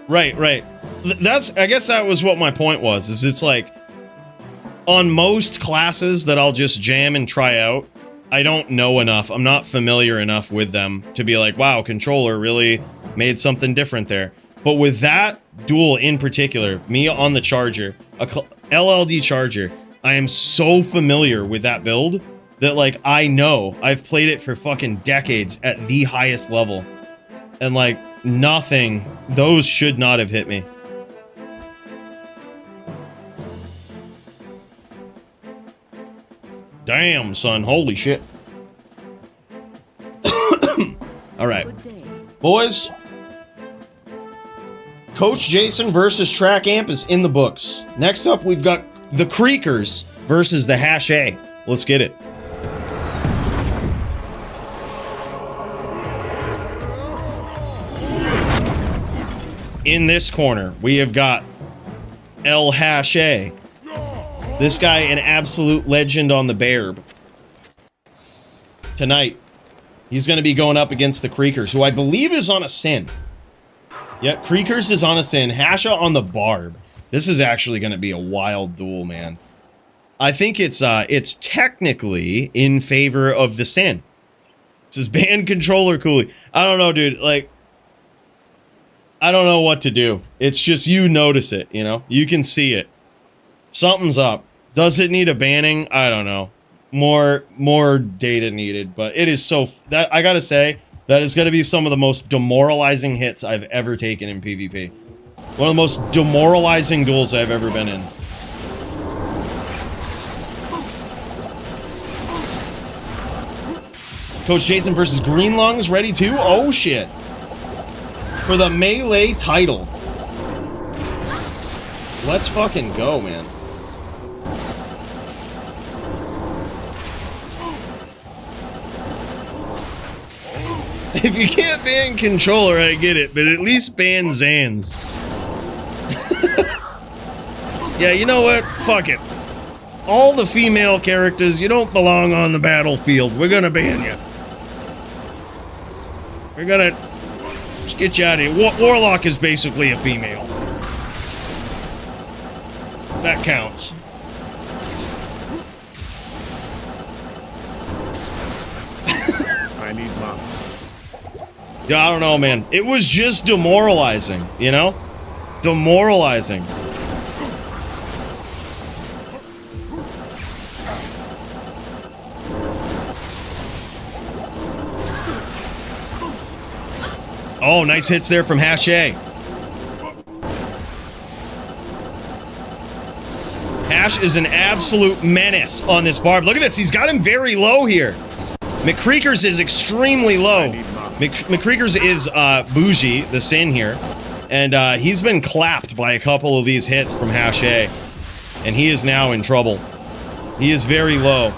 Right. I guess that was what my point was, is it's like, on most classes that I'll just jam and try out, I don't know enough, I'm not familiar enough with them to be like, wow, controller really made something different there. But with that duel in particular, me on the charger, a LLD charger, I am so familiar with that build that, like, I know I've played it for fucking decades at the highest level. And, like, nothing, those should not have hit me. Damn, son, holy shit. All right, boys. Coach Jason versus Track Amp is in the books. Next up, we've got the Creakers versus the Hash A. Let's get it. In this corner, we have got El Hash A. This guy, an absolute legend on the Bairb. Tonight, he's going to be going up against the Creakers, who I believe is on a Sin. Yeah, Creakers is on a Sin. Hasha on the Barb. This is actually going to be a wild duel, man. I think it's technically in favor of the Sin. This is band controller Coooley. I don't know, dude. Like, I don't know what to do. It's just, you notice it, you know? You can see it. Something's up. Does it need a banning? I don't know. More data needed, but it is so... that I gotta say, that is gonna be some of the most demoralizing hits I've ever taken in PvP. One of the most demoralizing duels I've ever been in. Coach Jason versus Green Lungs, ready too? Oh shit. For the Melee title. Let's fucking go, man. If you can't ban controller, I get it, but at least ban Zans. Yeah, you know what? Fuck it. All the female characters, you don't belong on the battlefield. We're gonna ban you. We're gonna... just get you out of here. Warlock is basically a female. That counts. I need mom. Yeah, I don't know, man. It was just demoralizing, you know? Demoralizing. Oh, nice hits there from Hache. Hash is an absolute menace on this barb. Look at this. He's got him very low here. McCreekers is extremely low. McCreekers is bougie, the sin here. And he's been clapped by a couple of these hits from Hache. And he is now in trouble. He is very low.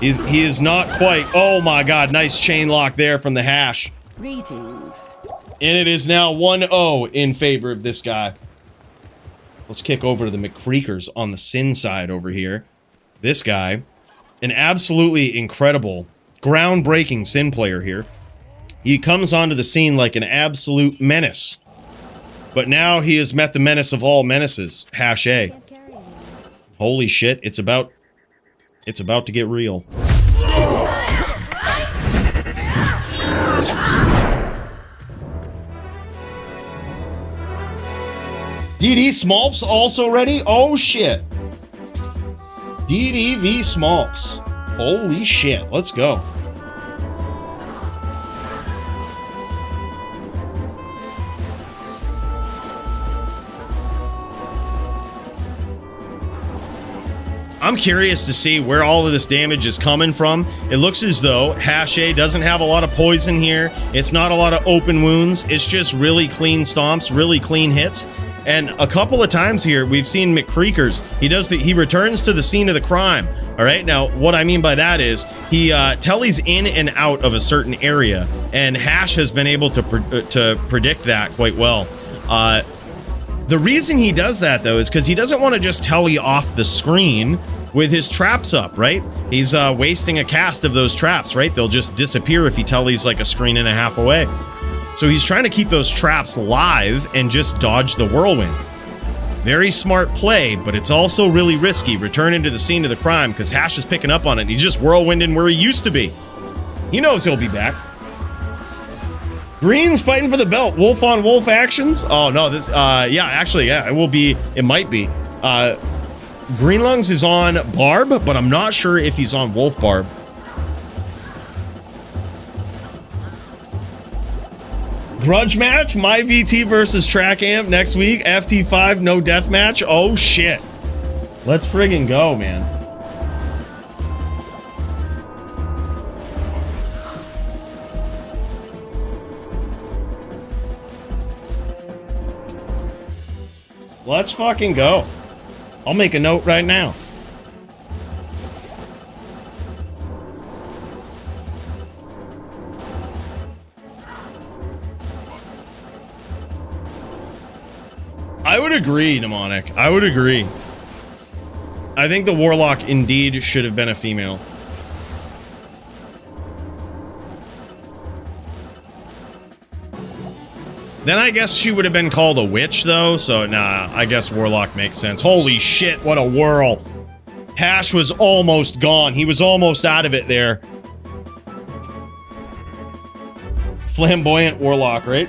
He is not quite... Oh my god, nice chain lock there from the Hash. Greetings. And it is now 1-0 in favor of this guy. Let's kick over to the McCreekers on the Sin side over here. This guy, an absolutely incredible, groundbreaking Sin player here. He comes onto the scene like an absolute menace. But now he has met the menace of all menaces, Hache. Holy shit, it's about to get real. DD Smolps also ready? Oh shit. DD v Smolps. Holy shit, let's go. I'm curious to see where all of this damage is coming from. It looks as though Hache doesn't have a lot of poison here. It's not a lot of open wounds. It's just really clean stomps, really clean hits. And a couple of times here, we've seen McCreekers. He returns to the scene of the crime. All right, now what I mean by that is he tellies in and out of a certain area, and Hash has been able to predict that quite well. The reason he does that, though, is because he doesn't want to just telly off the screen with his traps up, right? He's wasting a cast of those traps, right? They'll just disappear if he tellies like a screen and a half away. So he's trying to keep those traps live and just dodge the whirlwind. Very smart play, but it's also really risky. Returning to the scene of the crime because Hash is picking up on it. And he's just whirlwinding where he used to be. He knows he'll be back. Green's fighting for the belt. Wolf on wolf actions. Oh no, this yeah, actually, yeah, it will be, it might be. Green Lungs is on Barb, but I'm not sure if he's on Wolf Barb. Grudge match, my VT versus Track Amp next week. FT5, no death match. Oh shit. Let's friggin' go, man. Let's fucking go. I'll make a note right now. I would agree, Mnemonic. I would agree. I think the Warlock indeed should have been a female. Then I guess she would have been called a witch, though, so nah, I guess Warlock makes sense. Holy shit, what a whirl. Hash was almost gone. He was almost out of it there. Flamboyant Warlock, right?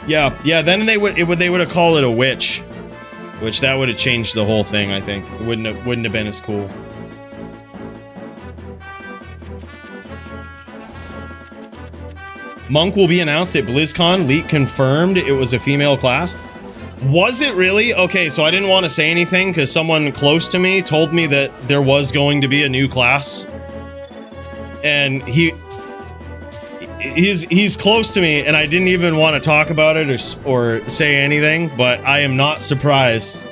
Yeah, then they would have called it a witch. Which that would have changed the whole thing, I think. It wouldn't have been as cool. Monk will be announced at BlizzCon. Leak confirmed it was a female class. Was it really? Okay, so I didn't want to say anything because someone close to me told me that there was going to be a new class. And he's close to me, and I didn't even want to talk about it or say anything, but I am not surprised.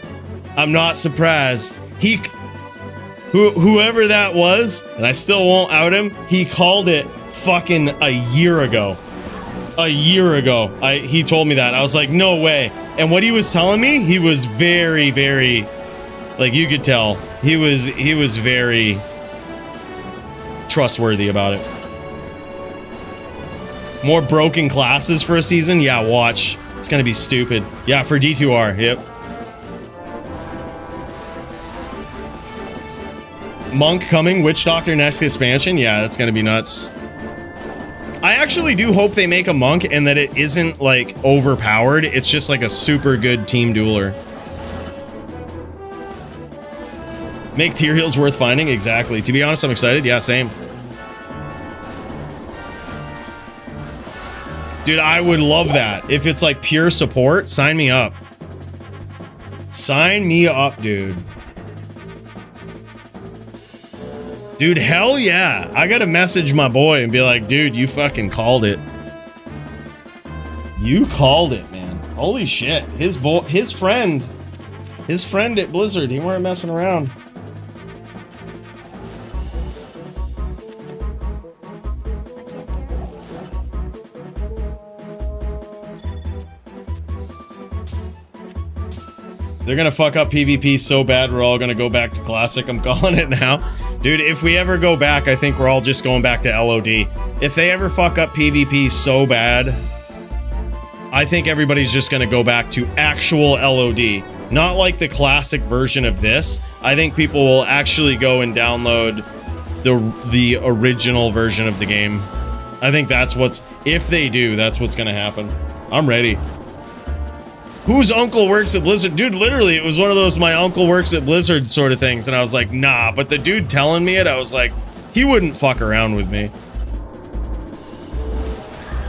I'm not surprised. Whoever that was, and I still won't out him, he called it fucking a year ago. A year ago. He told me that. I was like, no way. And what he was telling me, he was very, very, like, you could tell. He was very trustworthy about it. More broken classes for a season? Yeah, watch. It's gonna be stupid. Yeah, for D2R, yep. Monk coming, Witch Doctor next expansion? Yeah, that's gonna be nuts. I actually do hope they make a monk and that it isn't, like, overpowered. It's just, like, a super good team dueler. Make tier heals worth finding? Exactly. To be honest, I'm excited. Yeah, same. Dude, I would love that. If it's like pure support, sign me up. Sign me up, dude. Dude, hell yeah. I gotta message my boy and be like, dude, you fucking called it. You called it, man. Holy shit. His friend at Blizzard, he weren't messing around. They're gonna fuck up PvP so bad we're all gonna go back to Classic. I'm calling it now. Dude, if we ever go back, I think we're all just going back to LOD. If they ever fuck up PvP so bad, I think everybody's just gonna go back to actual LOD. Not like the Classic version of this. I think people will actually go and download the original version of the game. I think that's what's... If they do, that's what's gonna happen. I'm ready. Whose uncle works at Blizzard? Dude, literally, it was one of those my uncle works at Blizzard sort of things, and I was like, nah, but the dude telling me it, I was like, he wouldn't fuck around with me.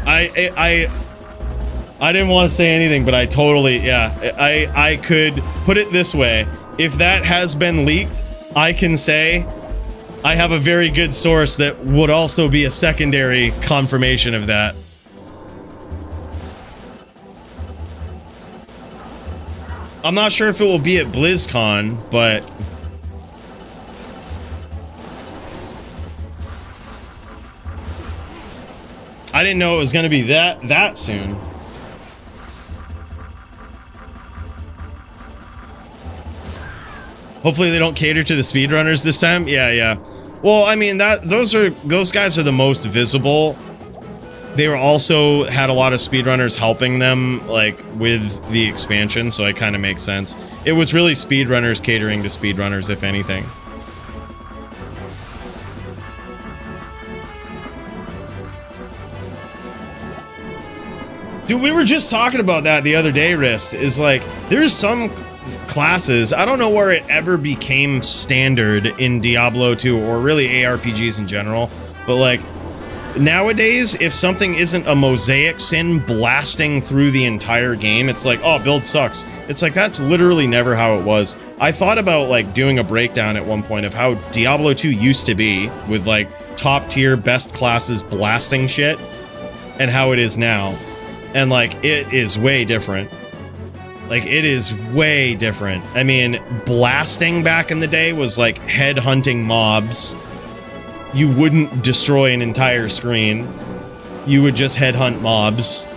I didn't want to say anything, but I totally, yeah, I could put it this way. If that has been leaked, I can say I have a very good source that would also be a secondary confirmation of that. I'm not sure if it will be at BlizzCon, but... I didn't know it was going to be that soon. Hopefully they don't cater to the speedrunners this time. Yeah. Well, I mean, those guys are the most visible. They were also had a lot of speedrunners helping them, like, with the expansion, so it kind of makes sense. It was really speedrunners catering to speedrunners, if anything. Dude, we were just talking about that the other day, Rist. Is like, there's some classes, I don't know where it ever became standard in Diablo 2, or really ARPGs in general, but like, nowadays, if something isn't a mosaic sin blasting through the entire game, it's like, oh, build sucks. It's like, that's literally never how it was. I thought about, like, doing a breakdown at one point of how Diablo 2 used to be, with, like, top tier, best classes blasting shit, and how it is now. And, like, it is way different. Like, it is way different. I mean, blasting back in the day was, like, headhunting mobs. You wouldn't destroy an entire screen. You would just headhunt mobs.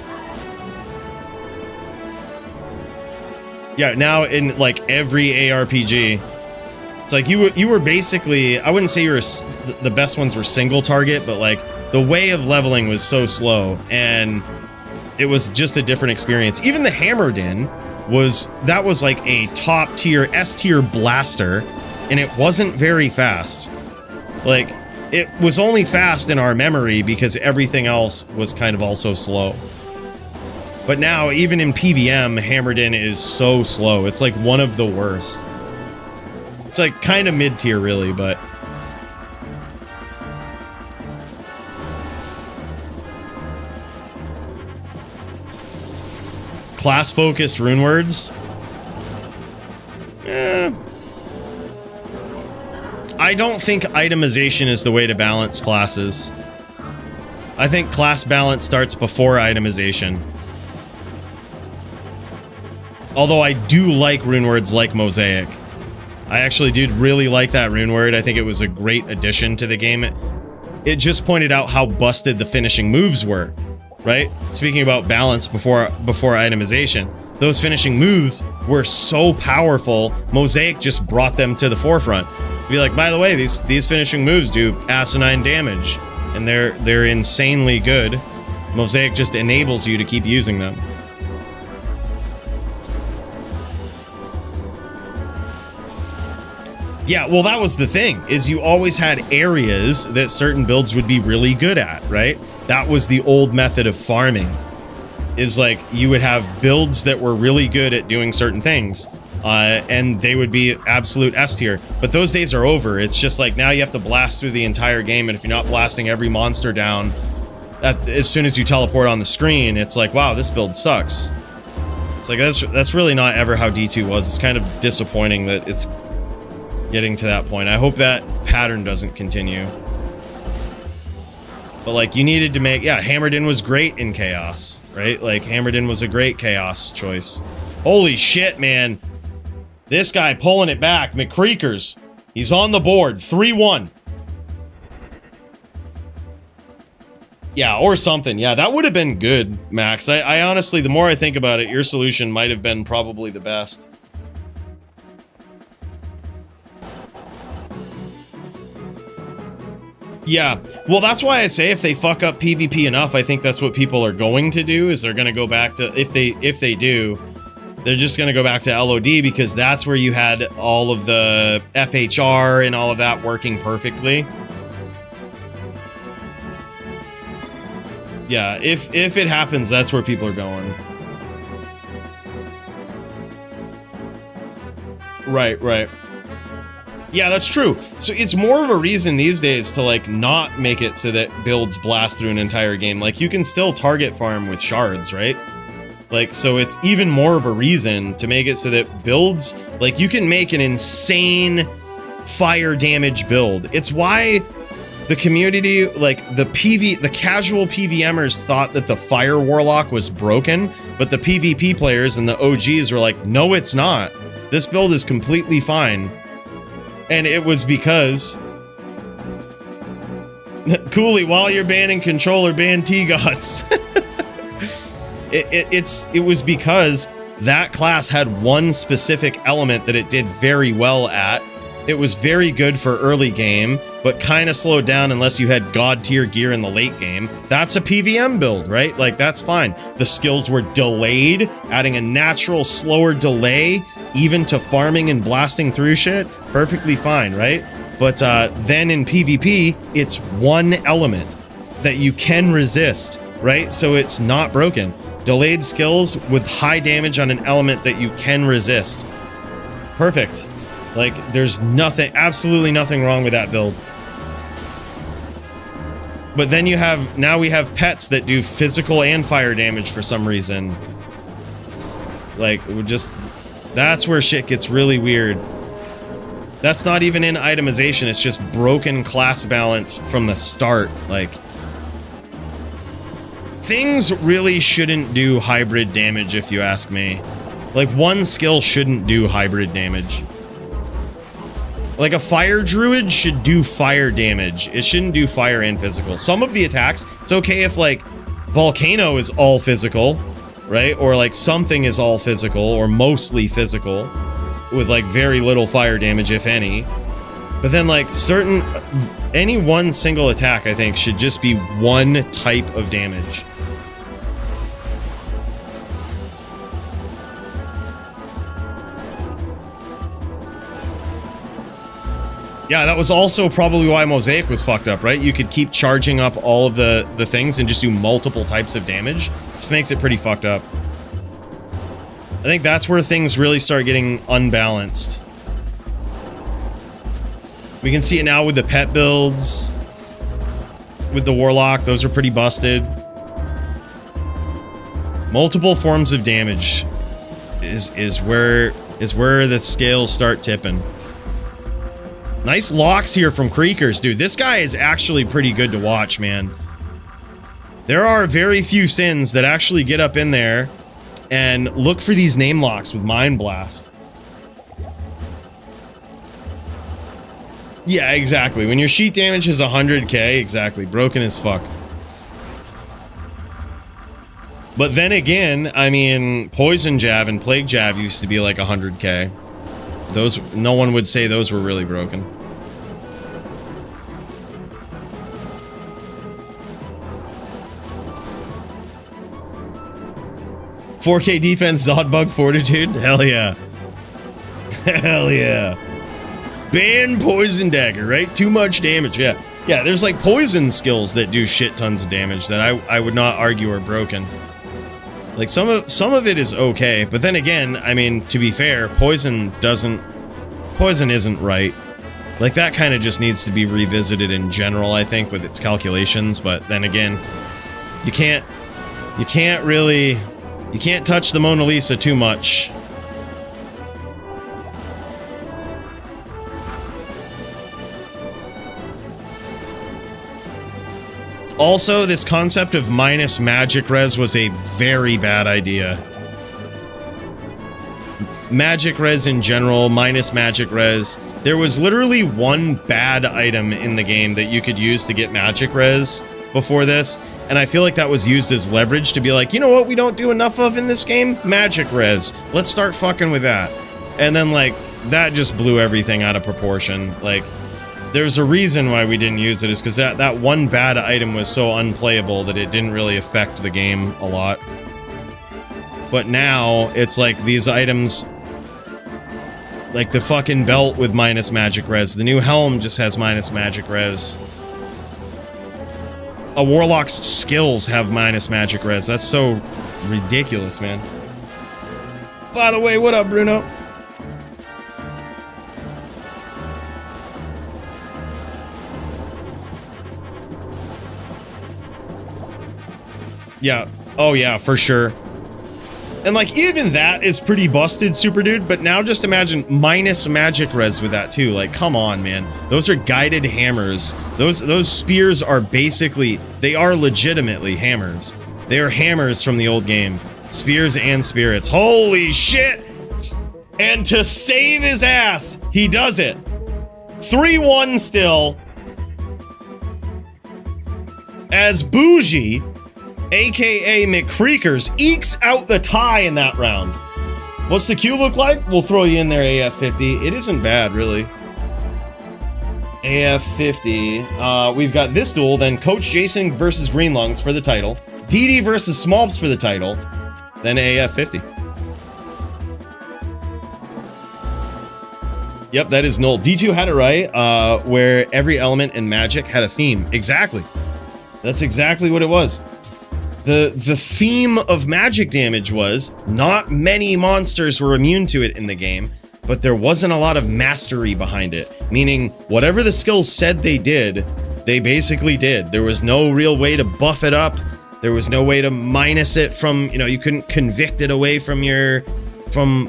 Yeah, now in like every ARPG, it's like you were basically, I wouldn't say you were the best ones were single target, but like the way of leveling was so slow, and it was just a different experience. Even the Hammered In was like a top tier S tier blaster, and it wasn't very fast. Like, it was only fast in our memory because everything else was kind of also slow. But now, even in PVM, Hammered In is so slow. It's like one of the worst. It's like kind of mid-tier, really, but... Class-focused runewords? I don't think itemization is the way to balance classes. I think class balance starts before itemization. Although I do like runewords like Mosaic. I actually did really like that runeword. I think it was a great addition to the game. It just pointed out how busted the finishing moves were, right? Speaking about balance before itemization. Those finishing moves were so powerful, Mosaic just brought them to the forefront. Be like, by the way, these finishing moves do asinine damage, and they're insanely good. Mosaic just enables you to keep using them. Yeah, well, that was the thing, is you always had areas that certain builds would be really good at, right? That was the old method of farming. Is like, you would have builds that were really good at doing certain things. And they would be absolute S tier. But those days are over. It's just like, now you have to blast through the entire game, and if you're not blasting every monster down, as soon as you teleport on the screen, it's like, wow, this build sucks. It's like, that's really not ever how D2 was. It's kind of disappointing that it's getting to that point. I hope that pattern doesn't continue. But like, you needed to make, yeah, Hammered In was great in Chaos, right? Like, Hammered In was a great Chaos choice. Holy shit, man. This guy pulling it back. McCreakers. He's on the board. 3-1. Yeah, or something. Yeah, that would have been good, Max. I honestly, the more I think about it, your solution might have been probably the best. Yeah, well, that's why I say if they fuck up PvP enough, I think that's what people are going to do, is they're going to go back to, if they do, they're just going to go back to LOD, because that's where you had all of the FHR and all of that working perfectly. Yeah, if it happens, that's where people are going. Right. Yeah, that's true. So it's more of a reason these days to like not make it so that builds blast through an entire game. Like, you can still target farm with shards, right? Like, so it's even more of a reason to make it so that builds, like, you can make an insane fire damage build. It's why the community, like the casual PVMers thought that the Fire Warlock was broken, but the PvP players and the OGs were like, no, it's not. This build is completely fine. And it was because Coooley, while you're banning controller, ban T-Gods. It was because that class had one specific element that it did very well at. It was very good for early game, but kind of slowed down unless you had god tier gear in the late game. That's a PVM build, right? Like, that's fine. The skills were delayed, adding a natural slower delay even to farming and blasting through shit. Perfectly fine, right? But then in PvP, it's one element that you can resist, right? So it's not broken. Delayed skills with high damage on an element that you can resist. Perfect. Like, there's nothing, absolutely nothing wrong with that build. But then now we have pets that do physical and fire damage for some reason. Like, that's where shit gets really weird. That's not even in itemization, it's just broken class balance from the start. Like, things really shouldn't do hybrid damage, if you ask me. Like, one skill shouldn't do hybrid damage. Like, a fire druid should do fire damage. It shouldn't do fire and physical. Some of the attacks, it's okay if, like, Volcano is all physical, right? Or, like, something is all physical, or mostly physical, with, like, very little fire damage, if any. But then, like, any one single attack, I think, should just be one type of damage. Yeah, that was also probably why Mosaic was fucked up, right? You could keep charging up all of the things and just do multiple types of damage. Just makes it pretty fucked up. I think that's where things really start getting unbalanced. We can see it now with the pet builds. With the Warlock, those are pretty busted. Multiple forms of damage is where the scales start tipping. Nice locks here from Creakers, dude. This guy is actually pretty good to watch, man. There are very few sins that actually get up in there and look for these name locks with Mind Blast. Yeah, exactly. When your sheet damage is 100k, exactly. Broken as fuck. But then again, I mean, Poison Jab and Plague Jab used to be like 100k. Those, no one would say those were really broken. "4K defense, Zodbug Fortitude? Hell yeah. Hell yeah. Ban Poison Dagger, right? Too much damage, yeah. Yeah, there's like poison skills that do shit tons of damage that I would not argue are broken. Like, some of it is okay, but then again, I mean, to be fair, poison isn't right. Like, that kind of just needs to be revisited in general, I think, with its calculations, but then again, You can't touch the Mona Lisa too much. Also, this concept of minus magic res was a very bad idea. Magic res in general, minus magic res. There was literally one bad item in the game that you could use to get magic res before this, and I feel like that was used as leverage to be like, you know what we don't do enough of in this game? Magic res. Let's start fucking with that. And then, like, that just blew everything out of proportion. Like, there's a reason why we didn't use it, is because that one bad item was so unplayable that it didn't really affect the game a lot. But now, it's like these items, like the fucking belt with minus magic res, the new helm just has minus magic res. A warlock's skills have minus magic res. That's so ridiculous, man. By the way, what up, Bruno? Yeah. Oh, yeah, for sure. And, like, even that is pretty busted, Super Dude, but now just imagine minus magic res with that, too. Like, come on, man. Those are guided hammers. Those spears are basically... They are legitimately hammers. They are hammers from the old game. Spears and spirits. Holy shit! And to save his ass, he does it. 3-1 still. As Bougie... AKA McCreakers, ekes out the tie in that round. What's the queue look like? We'll throw you in there, AF50. It isn't bad, really. AF50. We've got this duel, then Coach Jason versus Greenlungs for the title. DD versus Smolps for the title. Then AF50. Yep, that is null. D2 had it right, where every element in Magic had a theme. Exactly. That's exactly what it was. The theme of magic damage was not many monsters were immune to it in the game, but there wasn't a lot of mastery behind it. Meaning, whatever the skills said they did, they basically did. There was no real way to buff it up. There was no way to minus it from, you know, you couldn't convict it away from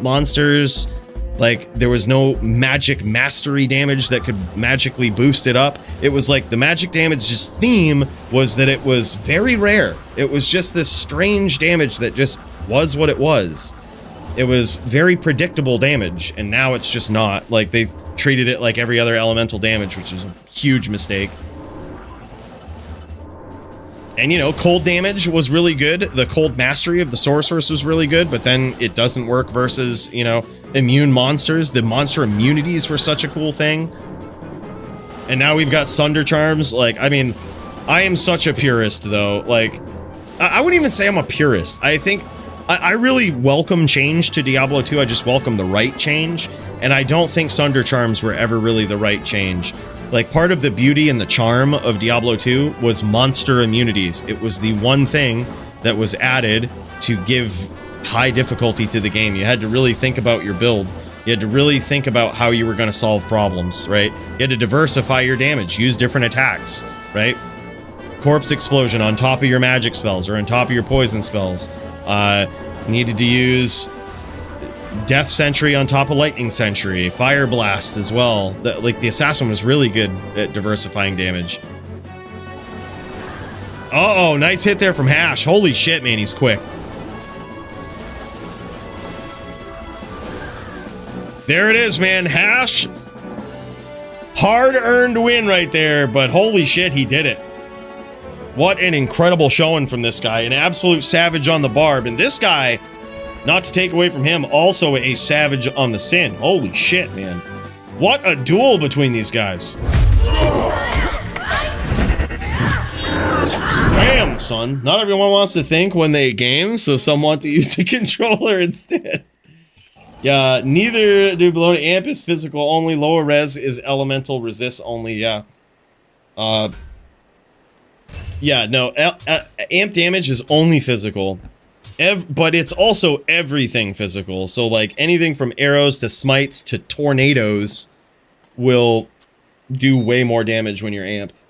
monsters. Like, there was no magic mastery damage that could magically boost it up. It was like the magic damage's theme was that it was very rare. It was just this strange damage that just was what it was. It was very predictable damage, and now it's just not. Like, they've treated it like every other elemental damage, which is a huge mistake. And, you know, cold damage was really good. The cold mastery of the sorceress was really good, but then it doesn't work versus, you know, immune monsters. The monster immunities were such a cool thing. And now we've got Sunder Charms. Like, I mean, I am such a purist, though. Like, I wouldn't even say I'm a purist. I think I really welcome change to Diablo 2. I just welcome the right change. And I don't think Sunder Charms were ever really the right change. Like, part of the beauty and the charm of Diablo 2 was monster immunities. It was the one thing that was added to give high difficulty to the game. You had to really think about your build. You had to really think about how you were going to solve problems, right? You had to diversify your damage, use different attacks, right? Corpse Explosion on top of your magic spells or on top of your poison spells. Needed to use Death Sentry on top of Lightning Sentry, Fire Blast as well. Like, the Assassin was really good at diversifying damage. Uh-oh, nice hit there from Hash. Holy shit, man, he's quick. There it is, man. Hash. Hard-earned win right there, but holy shit, he did it. What an incredible showing from this guy. An absolute savage on the barb. And this guy... Not to take away from him, also a savage on the sin. Holy shit, man. What a duel between these guys. Bam, son. Not everyone wants to think when they game, so some want to use a controller instead. Yeah, neither do below amp is physical only. Lower res is elemental resist only, yeah. Yeah, no, amp damage is only physical. But it's also everything physical. So, like, anything from arrows to smites to tornadoes will do way more damage when you're amped.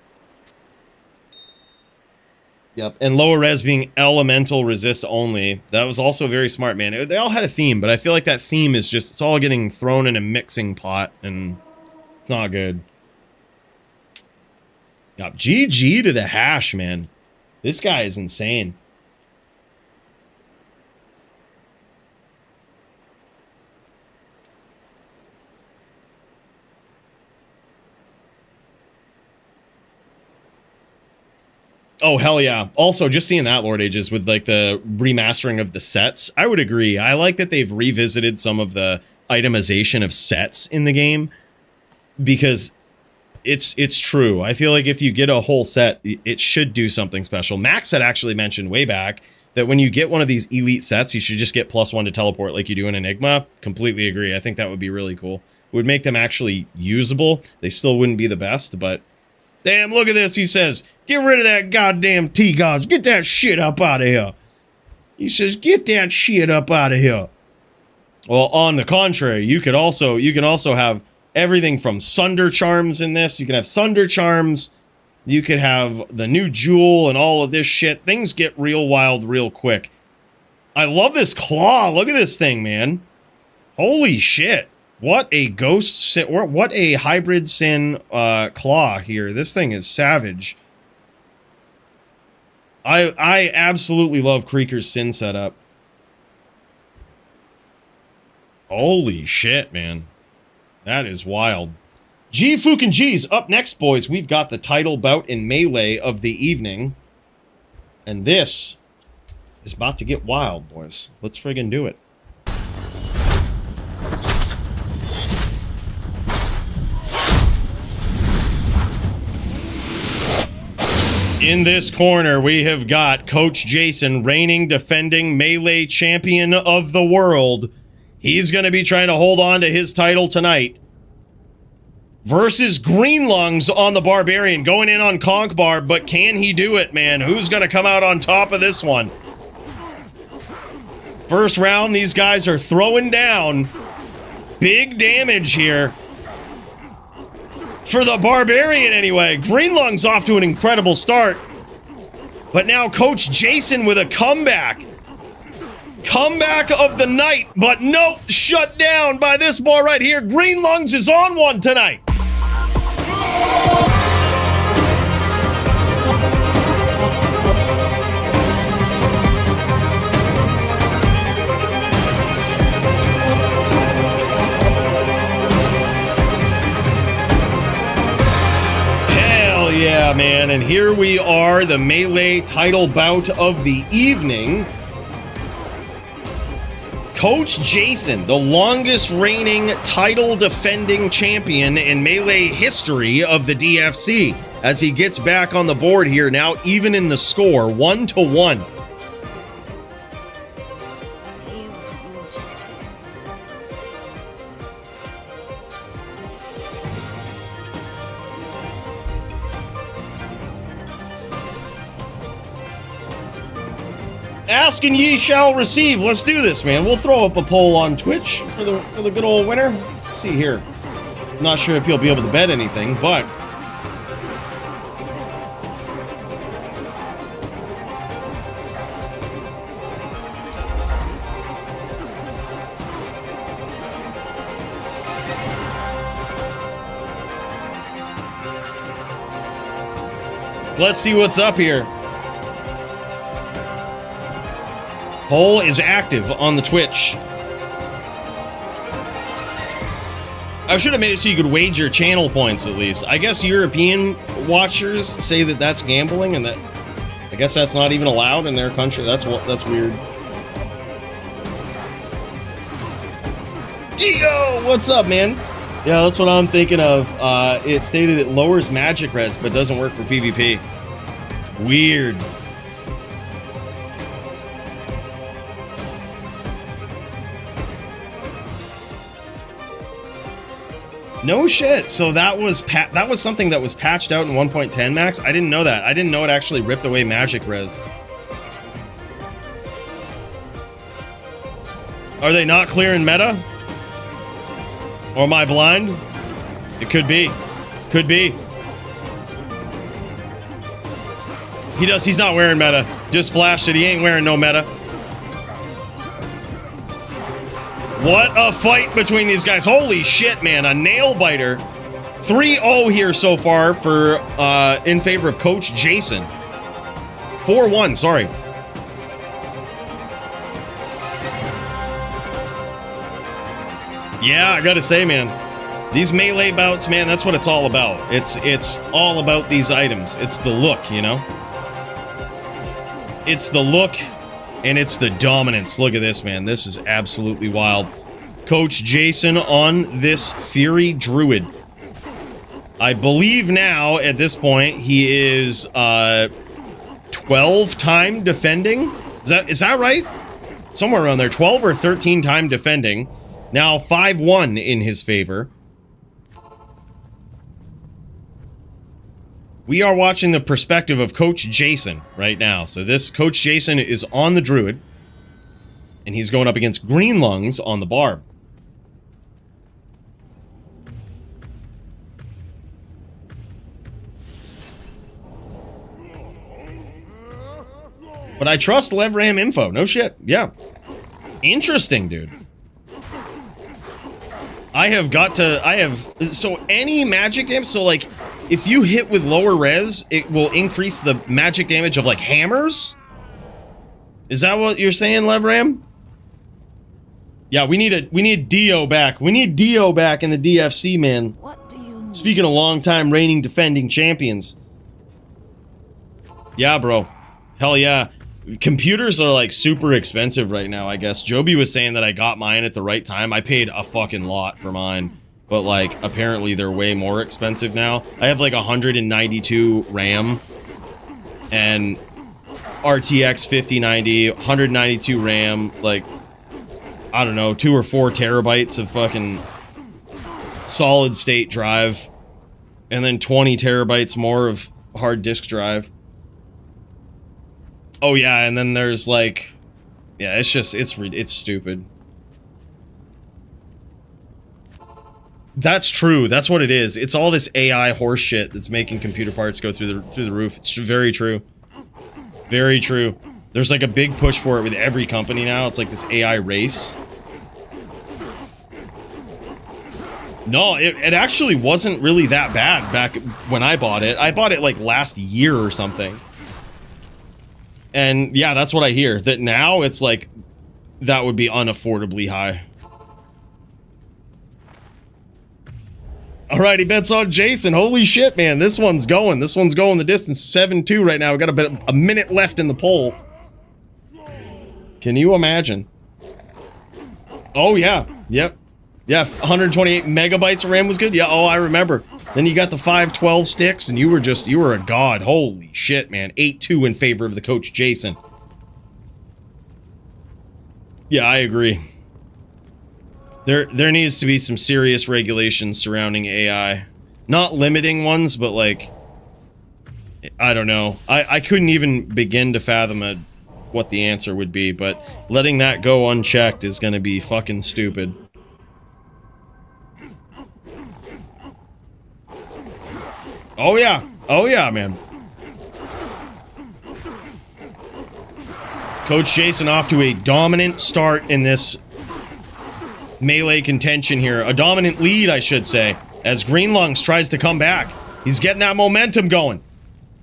Yep, and lower res being elemental resist only. That was also very smart, man. They all had a theme, but I feel like that theme is just, it's all getting thrown in a mixing pot, and it's not good. Yep, GG to the hash, man. This guy is insane. Oh, hell yeah. Also, just seeing that, Lord Ages, with like the remastering of the sets, I would agree. I like that they've revisited some of the itemization of sets in the game, because it's true. I feel like if you get a whole set, it should do something special. Max had actually mentioned way back that when you get one of these elite sets, you should just get +1 to teleport like you do in Enigma. Completely agree. I think that would be really cool. It would make them actually usable. They still wouldn't be the best, but damn, look at this. He says, get rid of that goddamn T-Gods. Get that shit up out of here. He says, get that shit up out of here. Well, on the contrary, you can also have everything from Sunder Charms in this. You can have Sunder Charms. You could have the new Jewel and all of this shit. Things get real wild real quick. I love this claw. Look at this thing, man. Holy shit. What a ghost sin, or what a hybrid sin claw here. This thing is savage. I absolutely love Creeker's sin setup. Holy shit, man. That is wild. G fucking G's. Up next, boys, we've got the title bout in Melee of the evening. And this is about to get wild, boys. Let's friggin' do it. In this corner, we have got Coach Jason, reigning, defending Melee champion of the world. He's going to be trying to hold on to his title tonight. Versus Greenlungs on the Barbarian, going in on Conk Barb, but can he do it, man? Who's going to come out on top of this one? First round, these guys are throwing down. Big damage here. For the Barbarian, anyway. Greenlung's off to an incredible start. But now Coach Jason with a comeback. Comeback of the night. But no, shut down by this ball right here. Greenlungs is on one tonight. Yeah, man, and here we are, the Melee title bout of the evening. Coach Jason, the longest reigning title defending champion in Melee history of the DFC, as he gets back on the board here now, even in the score, 1-1. Ask and ye shall receive. Let's do this, man. We'll throw up a poll on Twitch for the good old winner. Let's see here. I'm not sure if you'll be able to bet anything, but let's see what's up here. Poll is active on the Twitch. I should have made it so you could wager channel points at least. I guess European watchers say that that's gambling, and that I guess that's not even allowed in their country. That's weird. Gio, what's up, man? Yeah, that's what I'm thinking of. It stated it lowers magic res, but doesn't work for PvP. Weird. No shit. So that was something that was patched out in 1.10 max. I didn't know that. I didn't know it actually ripped away magic res. Are they not clear in meta? Or am I blind? It could be. Could be. He does. He's not wearing meta. Just flashed it. He ain't wearing no meta. What a fight between these guys. Holy shit, man. A nail biter. 3-0 here so far for in favor of Coach Jason. 4-1, sorry. Yeah, I gotta say, man. These melee bouts, man, that's what it's all about. It's all about these items. It's the look, you know? It's the look, and it's the dominance. Look at this, man. This is absolutely wild. Coach Jason on this Fury Druid. I believe now, at this point, he is 12-time defending. Is that right? Somewhere around there. 12 or 13-time defending. Now 5-1 in his favor. We are watching the perspective of Coach Jason right now. So this Coach Jason is on the Druid. And he's going up against Green Lungs on the Barb. But I trust LevRam info. No shit. Yeah. Interesting, dude. So any magic damage, so like, if you hit with lower res, it will increase the magic damage of like hammers? Is that what you're saying, LevRam? Yeah, we need Dio back. We need Dio back in the DFC, man. What do you need? Speaking of long-time reigning defending champions. Yeah, bro. Hell yeah. Computers are like super expensive right now, I guess. Joby was saying that I got mine at the right time. I paid a fucking lot for mine. But like, apparently they're way more expensive now. I have like 192 RAM. And RTX 5090, 192 RAM. Like, I don't know, 2 or 4 terabytes of fucking solid state drive. And then 20 terabytes more of hard disk drive. Oh yeah, and then there's like, yeah, it's just, it's stupid. That's true. That's what it is. It's all this AI horse shit that's making computer parts go through the roof. It's very true. Very true. There's like a big push for it with every company now. It's like this AI race. No, it actually wasn't really that bad back when I bought it. I bought it like last year or something. And yeah, that's what I hear. That now it's like, that would be unaffordably high. Alrighty, bets on Jason. Holy shit, man. This one's going. This one's going the distance. 7-2 right now. We got a minute left in the poll. Can you imagine? Oh, yeah. Yep. Yeah, 128 megabytes of RAM was good. Yeah, oh, I remember. Then you got the 512 sticks, and you were a god. Holy shit, man. 8-2 in favor of the Coach Jason. Yeah, I agree. There needs to be some serious regulations surrounding AI. Not limiting ones, but like, I don't know. I couldn't even begin to fathom what the answer would be, but letting that go unchecked is gonna be fucking stupid. Oh yeah. Oh yeah, man. Coach Jason off to a dominant start in this melee contention here. A dominant lead, I should say, as Green Lungs tries to come back. He's getting that momentum going.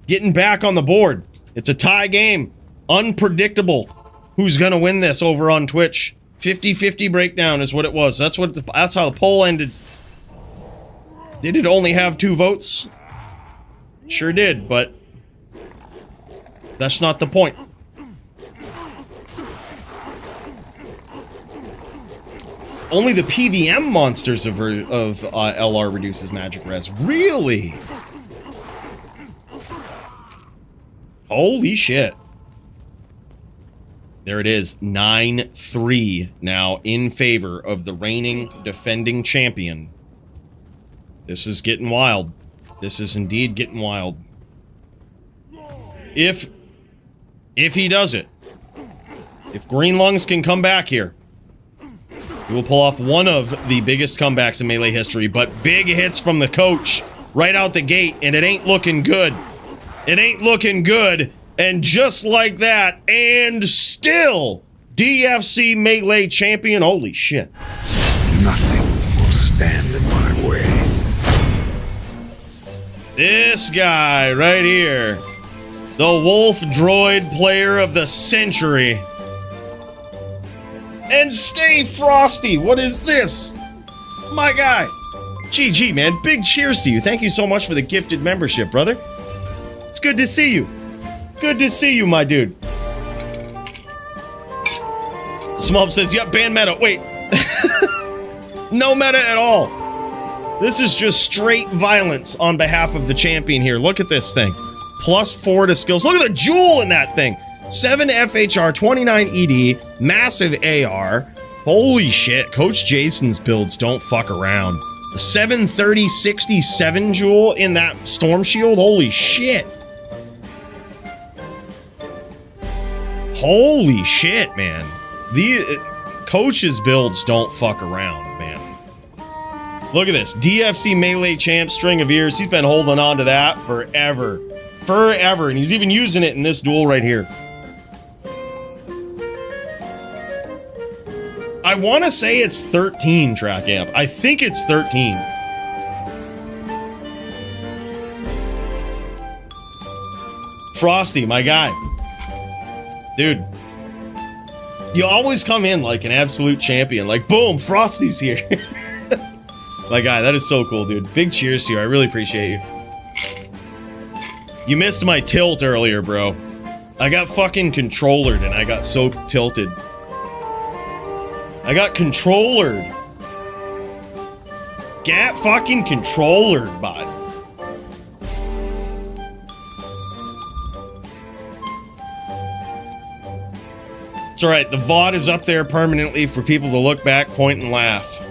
Getting back on the board. It's a tie game. Unpredictable. Who's gonna win this over on Twitch? 50-50 breakdown is what it was. That's how the poll ended. Did it only have 2 votes? Sure did, but that's not the point. Only the PVM monsters of LR reduces magic res. Really? Holy shit. There it is. 9-3 now in favor of the reigning defending champion. This is getting wild. This is indeed getting wild. If he does it, if Green Lungs can come back here, he will pull off one of the biggest comebacks in Melee history, but big hits from the coach right out the gate, and it ain't looking good. It ain't looking good And just like that, and still, DFC Melee champion. Holy shit. Nothing will stand in my way. This guy right here. The Wolf Droid player of the century. And stay frosty. What is this? My guy. GG, man. Big cheers to you. Thank you so much for the gifted membership, brother. It's good to see you. Good to see you, my dude. Smub says, yep, ban meta. Wait. No meta at all. This is just straight violence on behalf of the champion here. Look at this thing. +4 to skills. Look at the jewel in that thing. 7 FHR, 29 ED, massive AR. Holy shit. Coach Jason's builds don't fuck around. The 730 67 jewel in that storm shield. Holy shit. Holy shit, man. The Coach's builds don't fuck around, man. Look at this. DFC Melee champ, string of ears. He's been holding on to that forever. Forever. And he's even using it in this duel right here. I want to say it's 13, Track Amp. I think it's 13. Frosty, my guy. Dude. You always come in like an absolute champion. Like, boom, Frosty's here. My guy, that is so cool, dude. Big cheers to you. I really appreciate you. You missed my tilt earlier, bro. I got fucking controllered and I got so tilted. I got controllered. Get fucking controllered, bud. It's alright, the VOD is up there permanently for people to look back, point, and laugh.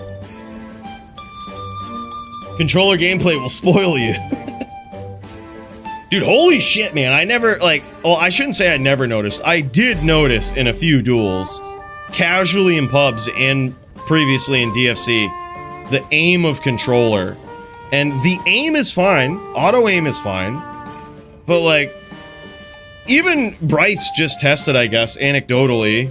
Controller gameplay will spoil you. Dude, holy shit, man. I never, like... Well, I shouldn't say I never noticed. I did notice in a few duels, casually in pubs and previously in DFC, the aim of controller. And the aim is fine. Auto aim is fine. But, like... Even Bryce just tested, I guess, anecdotally.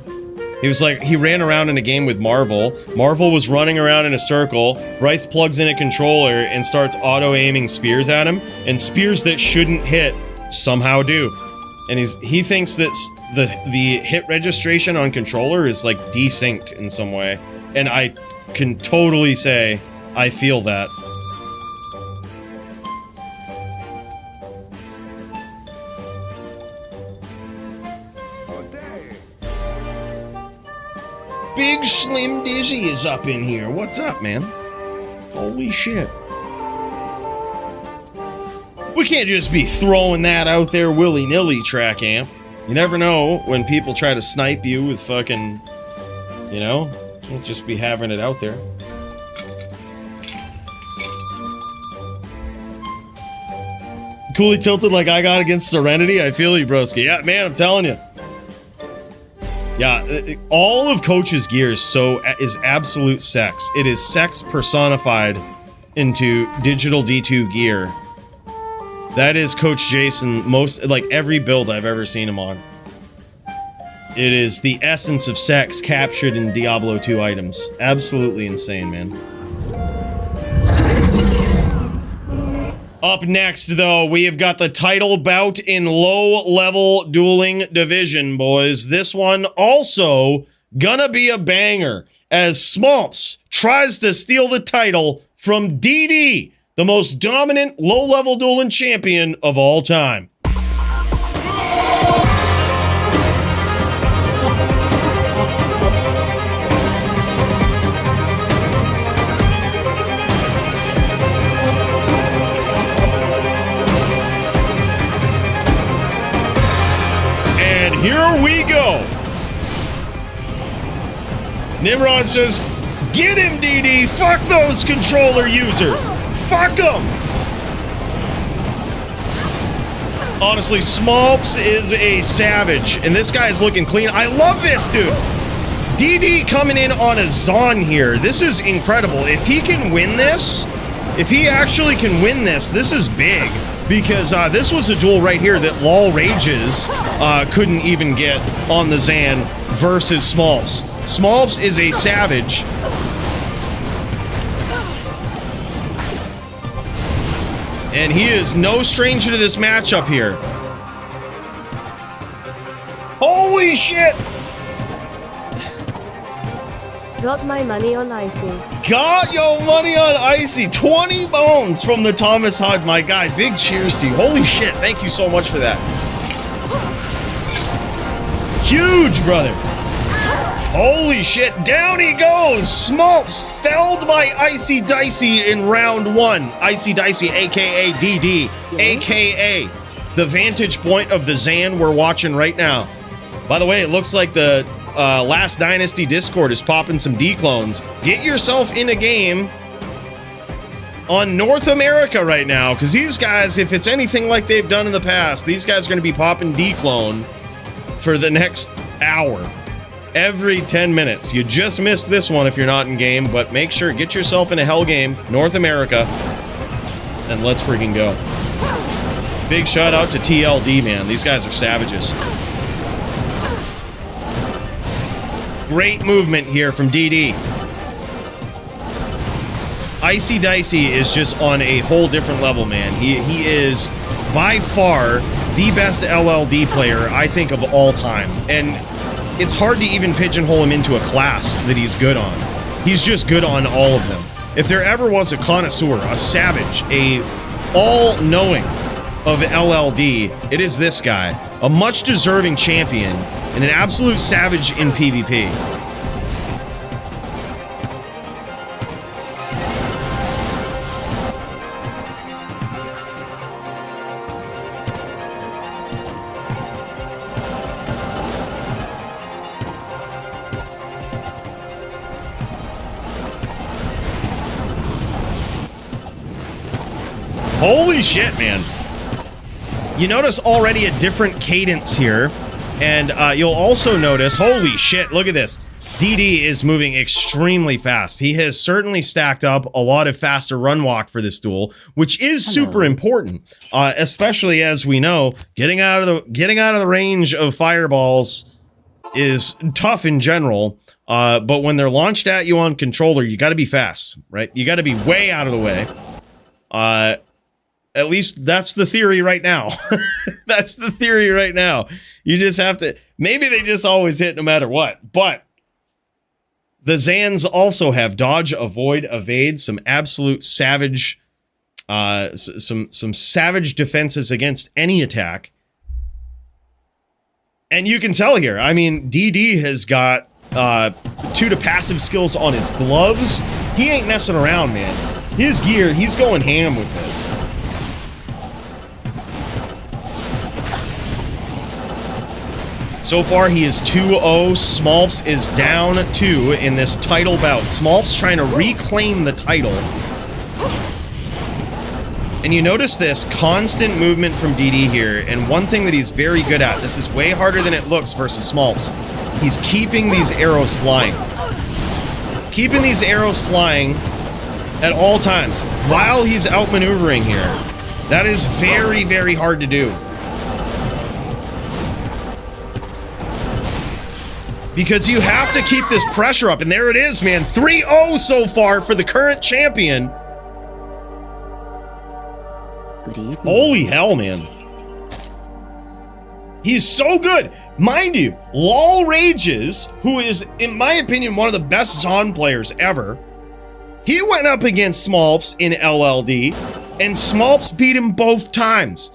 He was like, he ran around in a game with Marvel. Marvel was running around in a circle. Bryce plugs in a controller and starts auto-aiming spears at him. And spears that shouldn't hit somehow do. And he thinks that the hit registration on controller is like desynced in some way. And I can totally say I feel that. Big Slim Dizzy is up in here. What's up, man? Holy shit. We can't just be throwing that out there willy-nilly, Track Amp. You never know when people try to snipe you with fucking... You know? Can't just be having it out there. Coooley tilted like I got against Serenity. I feel you, broski. Yeah, man, I'm telling you. Yeah, all of Coach's gear is absolute sex. It is sex personified into digital D2 gear. That is Coach Jason, like every build I've ever seen him on. It is the essence of sex captured in Diablo 2 items. Absolutely insane, man. Up next, though, we have got the title bout in low-level dueling division, boys. This one also gonna be a banger, as Smolps tries to steal the title from DD, the most dominant low-level dueling champion of all time. Here we go. Nimrod says, get him, DD. Fuck those controller users. Fuck them. Honestly, Smolps is a savage, and this guy is looking clean. I love this, dude. DD coming in on a Zon here. This is incredible. If he can win this, if he actually can win this, this is big. because this was a duel right here that Lol Rages couldn't even get on the Zan versus Smolps. Smolps is a savage. And he is no stranger to this matchup here. Holy shit! Got my money on Icy. Got your money on Icy. 20 bones from the Thomas Hug, my guy. Big cheers to you. Holy shit. Thank you so much for that. Huge, brother. Holy shit. Down he goes. Smolps felled by Icy Dicey in round 1. Icy Dicey, a.k.a. DD, a.k.a. the vantage point of the Zan we're watching right now. By the way, it looks like the Last Dynasty Discord is popping some D-clones. Get yourself in a game on North America right now, because these guys, if it's anything like they've done in the past, these guys are going to be popping D-clone for the next hour. Every 10 minutes. You just missed this one if you're not in game, but make sure, get yourself in a hell game, North America, and let's freaking go. Big shout out to TLD, man. These guys are savages. Great movement here from DD. Icy Dicey is just on a whole different level, man. He is by far the best LLD player, I think, of all time. And it's hard to even pigeonhole him into a class that he's good on. He's just good on all of them. If there ever was a connoisseur, a savage, a all-knowing of LLD, it is this guy. A much-deserving champion and an absolute savage in PvP. Holy shit, man. You notice already a different cadence here. And you'll also notice, holy shit, look at this. DD is moving extremely fast. He has certainly stacked up a lot of faster run walk for this duel, which is super important, especially as we know, getting out of the range of fireballs is tough in general. But when they're launched at you on controller, you got to be fast, right? You got to be way out of the way. At least that's the theory right now. That's the theory right now. You just have to, maybe they just always hit no matter what, but the Zans also have dodge, avoid, evade, some absolute savage, some savage defenses against any attack. And you can tell here, I mean, DD has got 2 to passive skills on his gloves. He ain't messing around, man. His gear, he's going ham with this. So far, he is 2-0. Smolps is down 2 in this title bout. Smolps trying to reclaim the title. And you notice this constant movement from DD here, and one thing that he's very good at, this is way harder than it looks versus Smolps, he's keeping these arrows flying. Keeping these arrows flying at all times while he's outmaneuvering here. That is very, very hard to do. Because you have to keep this pressure up. And there it is, man. 3-0 so far for the current champion. Good evening. Holy hell, man. He's so good. Mind you, Lol Rages, who is, in my opinion, one of the best Zon players ever, he went up against Smolps in LLD, and Smolps beat him both times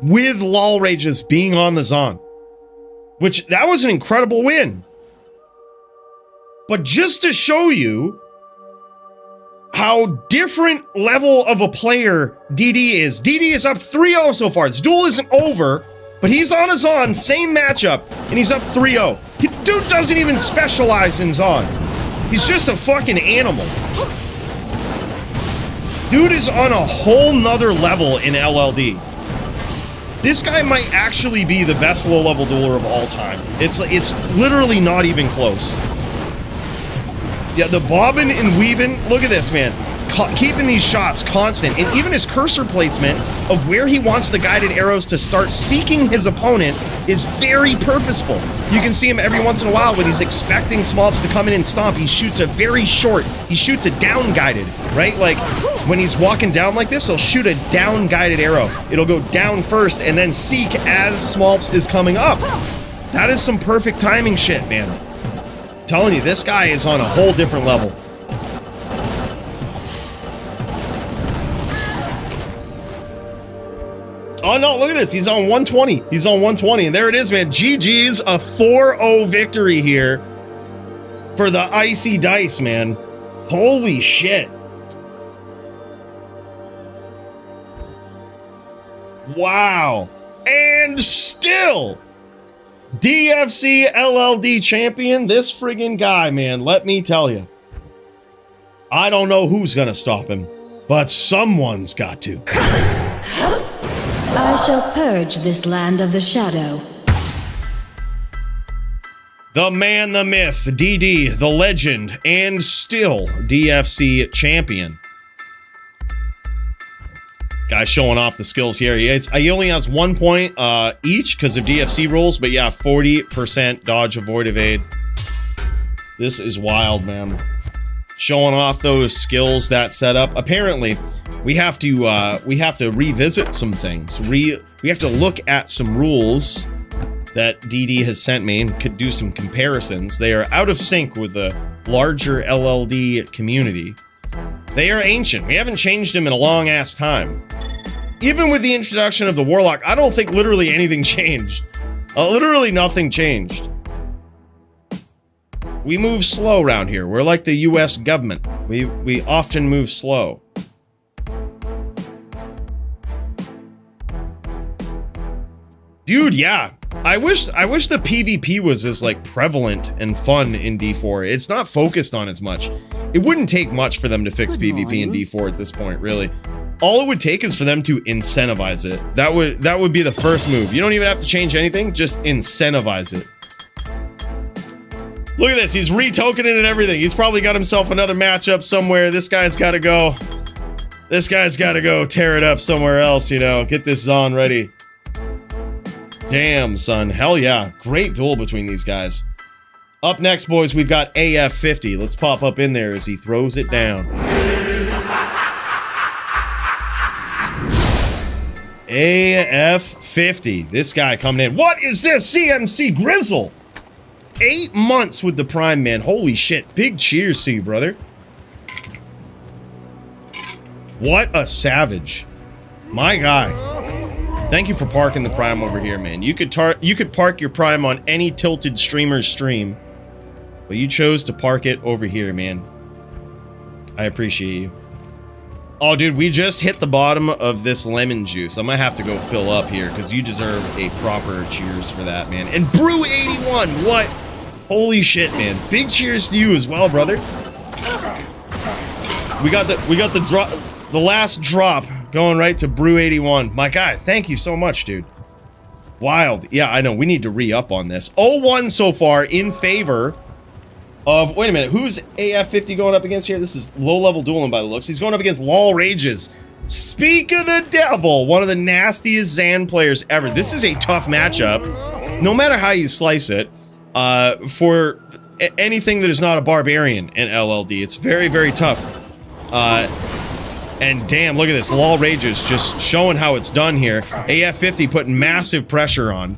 with Lol Rages being on the Zon. Which, that was an incredible win. But just to show you how different level of a player DD is. DD is up 3-0 so far. This duel isn't over, but he's on a Zon, same matchup, and he's up 3-0. Dude doesn't even specialize in Zon. He's just a fucking animal. Dude is on a whole nother level in LLD. This guy might actually be the best low-level dueler of all time. It's literally not even close. Yeah, the bobbing and weaving. Look at this, man. keeping these shots constant, and even his cursor placement of where he wants the guided arrows to start seeking his opponent is very purposeful. You can see him every once in a while when he's expecting Smolps to come in and stomp. He shoots a very short, he shoots a down guided, right? Like when he's walking down like this, he'll shoot a down guided arrow. It'll go down first and then seek as Smolps is coming up. That is some perfect timing shit, man. I'm telling you, this guy is on a whole different level. Oh no, look at this. He's on 120. He's on 120. And there it is, man. GG's, a 4-0 victory here for the Icy Dice, man. Holy shit. Wow. And still, DFC LLD champion, this friggin' guy, man. Let me tell you. I don't know who's gonna stop him, but someone's got to. I shall purge this land of the shadow. The man, the myth, DD, the legend, and still DFC champion. Guy showing off the skills here. He only has 1 point each because of DFC rules, but yeah, 40% dodge, avoid, evade. This is wild, man. Showing off those skills, that setup. Apparently, we have to revisit some things. We have to look at some rules that DD has sent me and could do some comparisons. They are out of sync with the larger LLD community. They are ancient. We haven't changed them in a long ass time. Even with the introduction of the Warlock, I don't think literally anything changed. Literally nothing changed. We move slow around here. We're like the US government. We often move slow. Dude, yeah. I wish the PvP was as like prevalent and fun in D4. It's not focused on as much. It wouldn't take much for them to fix PvP in D4 at this point, really. All it would take is for them to incentivize it. That would be the first move. You don't even have to change anything, just incentivize it. Look at this, he's re-tokening and everything. He's probably got himself another matchup somewhere. This guy's gotta go. This guy's gotta go tear it up somewhere else, you know. Get this Zon ready. Damn, son. Hell yeah. Great duel between these guys. Up next, boys, we've got AF50. Let's pop up in there as he throws it down. AF50. This guy coming in. What is this? CMC Grizzle. 8 months with the Prime, man. Holy shit. Big cheers to you, brother. What a savage. My guy. Thank you for parking the Prime over here, man. You could park your Prime on any tilted streamer's stream, but you chose to park it over here, man. I appreciate you. Oh, dude, we just hit the bottom of this lemon juice. I might have to go fill up here because you deserve a proper cheers for that, man. And Brew 81, what? Holy shit, man. Big cheers to you as well, brother. We got the drop, the last drop going right to Brew 81. My guy, thank you so much, dude. Wild. Yeah, I know. We need to re-up on this. 0-1 so far in favor of... Wait a minute. Who's AF50 going up against here? This is low-level dueling by the looks. He's going up against Lol Rages. Speak of the devil. One of the nastiest Zan players ever. This is a tough matchup. No matter how you slice it. For anything that is not a barbarian in LLD. It's very, very tough. And damn, look at this. Lol Rages just showing how it's done here. AF50 putting massive pressure on.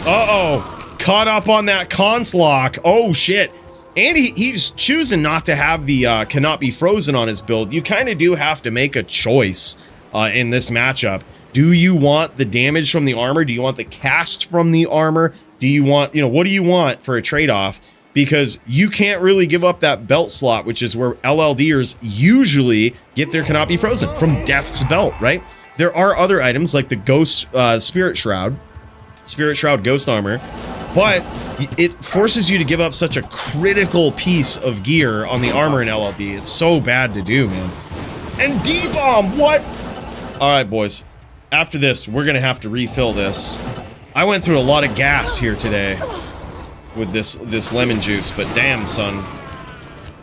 Uh-oh. Caught up on that cons lock. Oh, shit. And he's choosing not to have the cannot be frozen on his build. You kind of do have to make a choice in this matchup. Do you want the damage from the armor? Do you want the cast from the armor? Do you want, what do you want for a trade-off? Because you can't really give up that belt slot, which is where LLDers usually get their cannot be frozen, from Death's Belt, right? There are other items like the Ghost Spirit Shroud Ghost Armor, but it forces you to give up such a critical piece of gear on the armor in LLD. It's so bad to do, man. And D-Bomb, what? All right, boys. After this, we're gonna have to refill this. I went through a lot of gas here today with this lemon juice, but damn, son.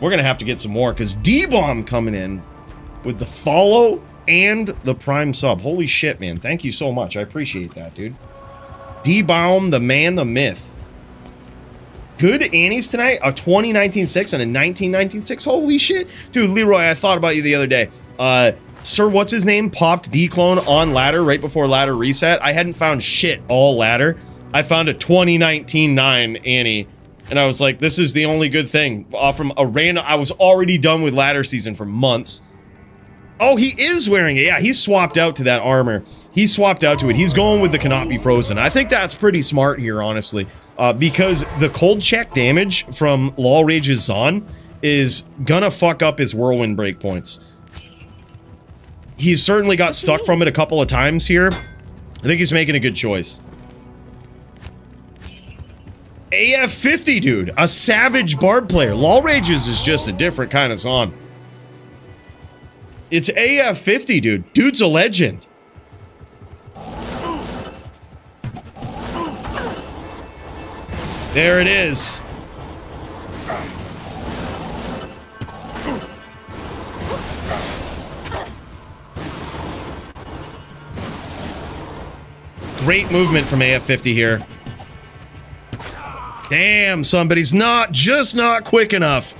We're gonna have to get some more because D-Bomb coming in with the follow and the prime sub. Holy shit, man. Thank you so much. I appreciate that, dude. D-Bomb, the man, the myth. Good Annies tonight. A 2019-6 and a 1919-6. Holy shit. Dude, Leroy, I thought about you the other day. Sir, what's his name? Popped D-Clone on ladder right before ladder reset. I hadn't found shit all ladder. I found a 2019-9 Annie. And I was like, this is the only good thing. From a random... I was already done with ladder season for months. Oh, he is wearing it. Yeah, he's swapped out to that armor. He's swapped out to it. He's going with the cannot be frozen. I think that's pretty smart here, honestly. Because the cold check damage from Lol Rage's Zon is gonna fuck up his whirlwind breakpoints. He's certainly got stuck from it a couple of times here. I think he's making a good choice. AF50, dude. A savage bard player. Lol Rages is just a different kind of Zon. It's AF50, dude. Dude's a legend. There it is. Great movement from AF50 here. Damn, somebody's not quick enough.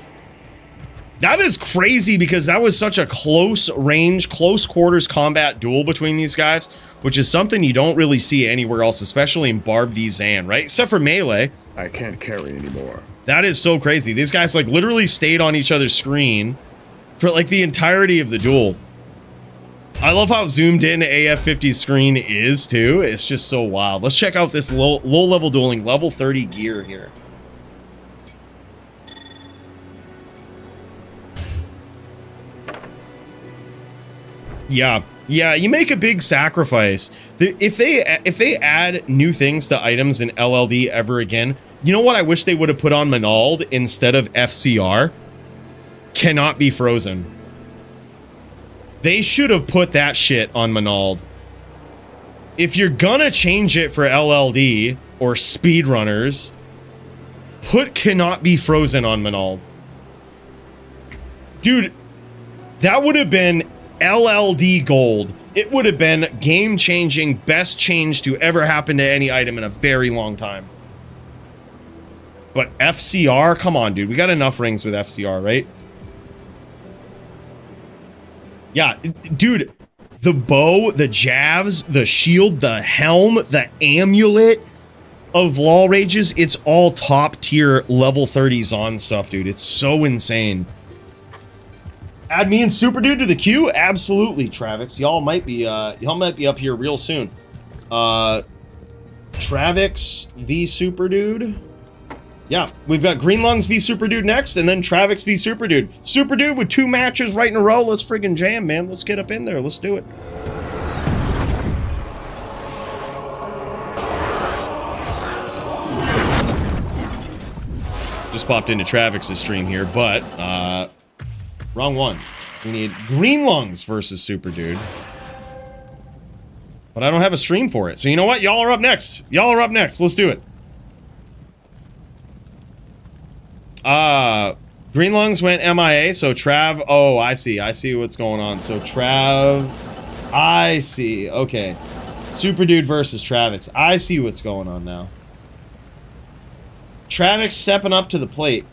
That is crazy because that was such a close range, close quarters combat duel between these guys, which is something you don't really see anywhere else, especially in Barb v Zan, right? Except for Melee. I can't carry anymore. That is so crazy. These guys like literally stayed on each other's screen for like the entirety of the duel. I love how zoomed in AF50's screen is too. It's just so wild. Let's check out this low level dueling, level 30 gear here. Yeah, you make a big sacrifice. If they add new things to items in LLD ever again, you know what I wish they would have put on Manald instead of FCR? Cannot be frozen. They should have put that shit on Manald. If you're gonna change it for LLD or speedrunners, put cannot be frozen on Manald. Dude, that would have been LLD gold. It would have been game-changing, best change to ever happen to any item in a very long time. But FCR? Come on, dude. We got enough rings with FCR, right? Yeah, dude. The bow, the jabs, the shield, the helm, the amulet of Lol Rages, it's all top-tier level 30 Zon stuff, dude. It's so insane. Add me and Super Dude to the queue? Absolutely, Travix. Y'all might be up here real soon. Travix v Super Dude. Yeah, we've got Green Lungs v Super Dude next, and then Travix v Super Dude. Super Dude with 2 matches right in a row. Let's friggin' jam, man. Let's get up in there. Let's do it. Just popped into Travix's stream here, but wrong one. We need Green Lungs versus Super Dude. But I don't have a stream for it. So you know what? Y'all are up next. Y'all are up next. Let's do it. Green Lungs went MIA, so Trav... Oh, I see. I see what's going on. So Trav... I see. Okay. Super Dude versus Travix. I see what's going on now. Travix stepping up to the plate.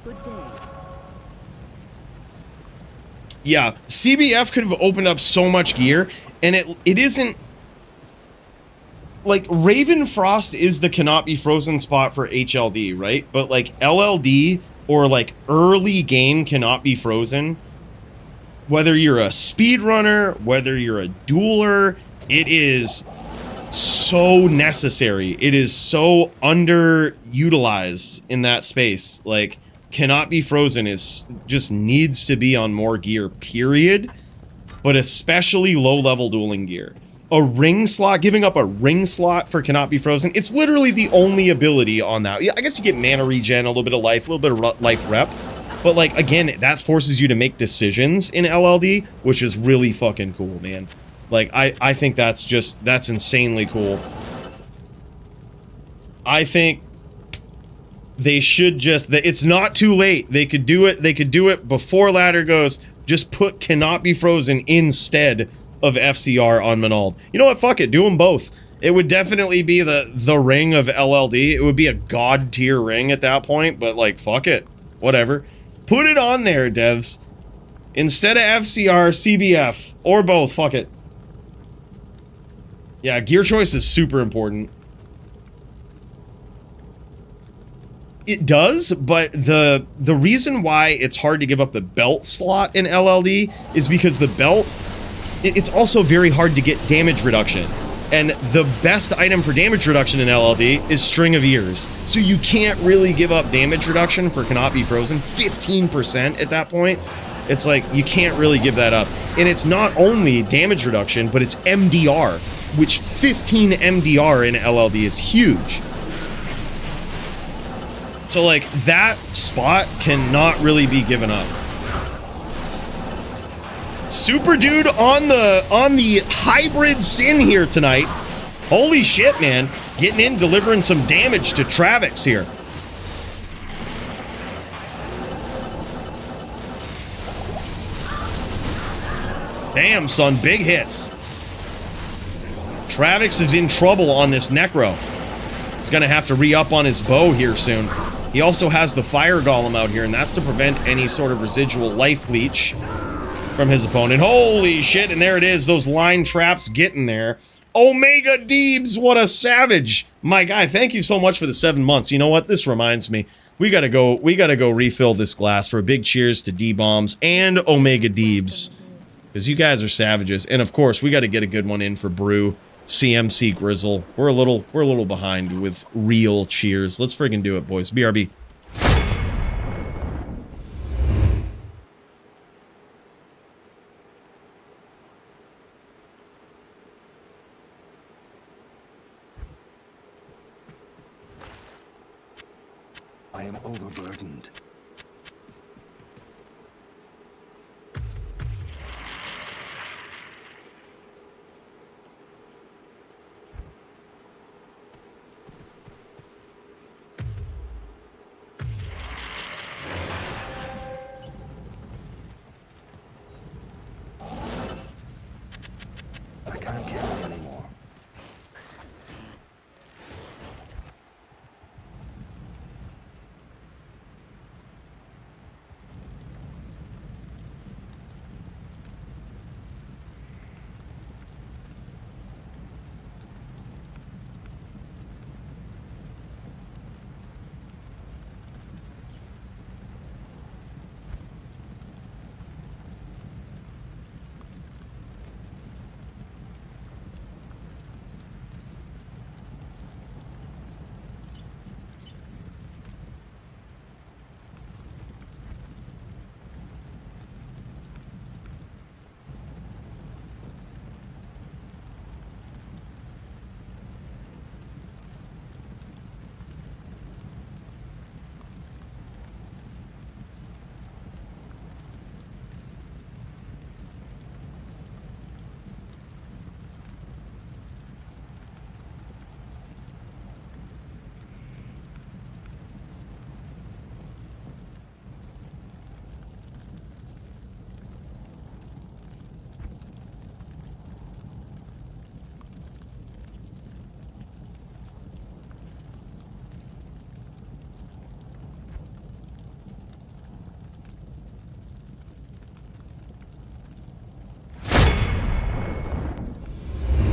Good day. Yeah, CBF could have opened up so much gear, and it isn't... Like, Raven Frost is the cannot be frozen spot for HLD, right? But, like, LLD or, like, early game cannot be frozen. Whether you're a speedrunner, whether you're a dueler, it is so necessary. It is so underutilized in that space. Like, cannot be frozen is just needs to be on more gear, period. But especially low-level dueling gear. A ring slot, giving up a ring slot for cannot be frozen, it's literally the only ability on that. Yeah, I guess you get mana regen, a little bit of life, a little bit of life rep. But, like, again, that forces you to make decisions in LLD, which is really fucking cool, man. Like, I think that's insanely cool. I think they should just, it's not too late. They could do it before ladder goes. Just put cannot be frozen instead of FCR on Manald. You know what? Fuck it. Do them both. It would definitely be the ring of LLD. It would be a god tier ring at that point, but like, fuck it. Whatever. Put it on there, devs. Instead of FCR, CBF, or both. Fuck it. Yeah, gear choice is super important. It does, but the reason why it's hard to give up the belt slot in LLD is because the belt, it's also very hard to get damage reduction. And the best item for damage reduction in LLD is String of Ears. So you can't really give up damage reduction for Cannot Be Frozen. 15% at that point. It's like, you can't really give that up. And it's not only damage reduction, but it's MDR, which 15 MDR in LLD is huge. So like, that spot cannot really be given up. Super Dude on the hybrid sin here tonight. Holy shit, man. Getting in, delivering some damage to Travix here. Damn, son, big hits. Travix is in trouble on this Necro. He's gonna have to re-up on his bow here soon. He also has the Fire Golem out here, and that's to prevent any sort of residual life leech from his opponent. Holy shit, and there it is, those line traps getting there. Omega Deebs, what a savage. My guy, thank you so much for the 7 months. You know what, this reminds me. We gotta go refill this glass for a big cheers to D-Bombs and Omega Deebs. Because you guys are savages. And of course, we gotta get a good one in for Brew, CMC Grizzle. We're a little behind with real cheers. Let's friggin' do it, boys. BRB. I am overburdened. I can't carry anymore.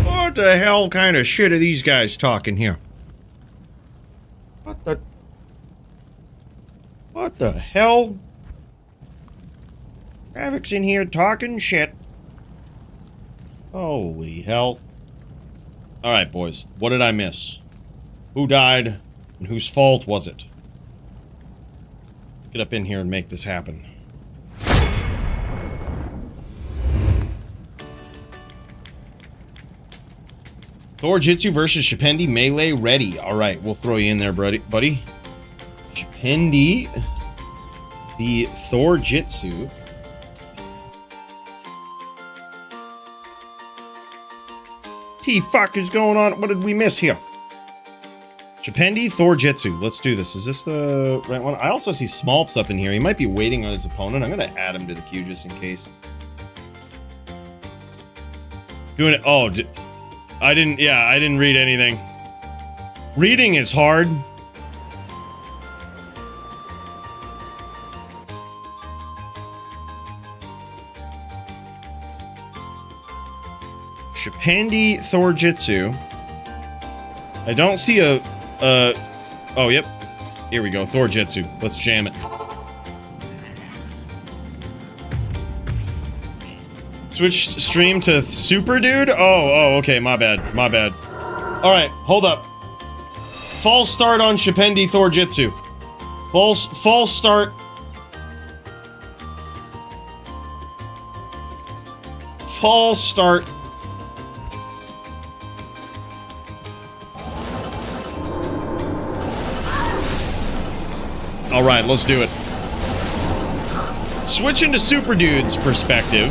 What the hell kind of shit are these guys talking here? What the hell? Travix in here talking shit. Holy hell. Alright, boys. What did I miss? Who died? And whose fault was it? Let's get up in here and make this happen. Thor Jitsu versus Shipendi Melee ready. Alright, we'll throw you in there, buddy. Shipendi, the Thor Jitsu. T-fuck is going on? What did we miss here? Chapendi Thorjitsu. Let's do this. Is this the right one? I also see Smolps up in here. He might be waiting on his opponent. I'm going to add him to the queue just in case. Doing it. Oh, I didn't read anything. Reading is hard. Chapendi Thorjitsu. I don't see a oh, yep. Here we go. Thorjitsu. Let's jam it. Switch stream to Super Dude? Oh, okay. My bad. Alright, hold up. False start on Chapendi Thorjitsu. False start. False start. Alright, let's do it. Switching to Super Dude's perspective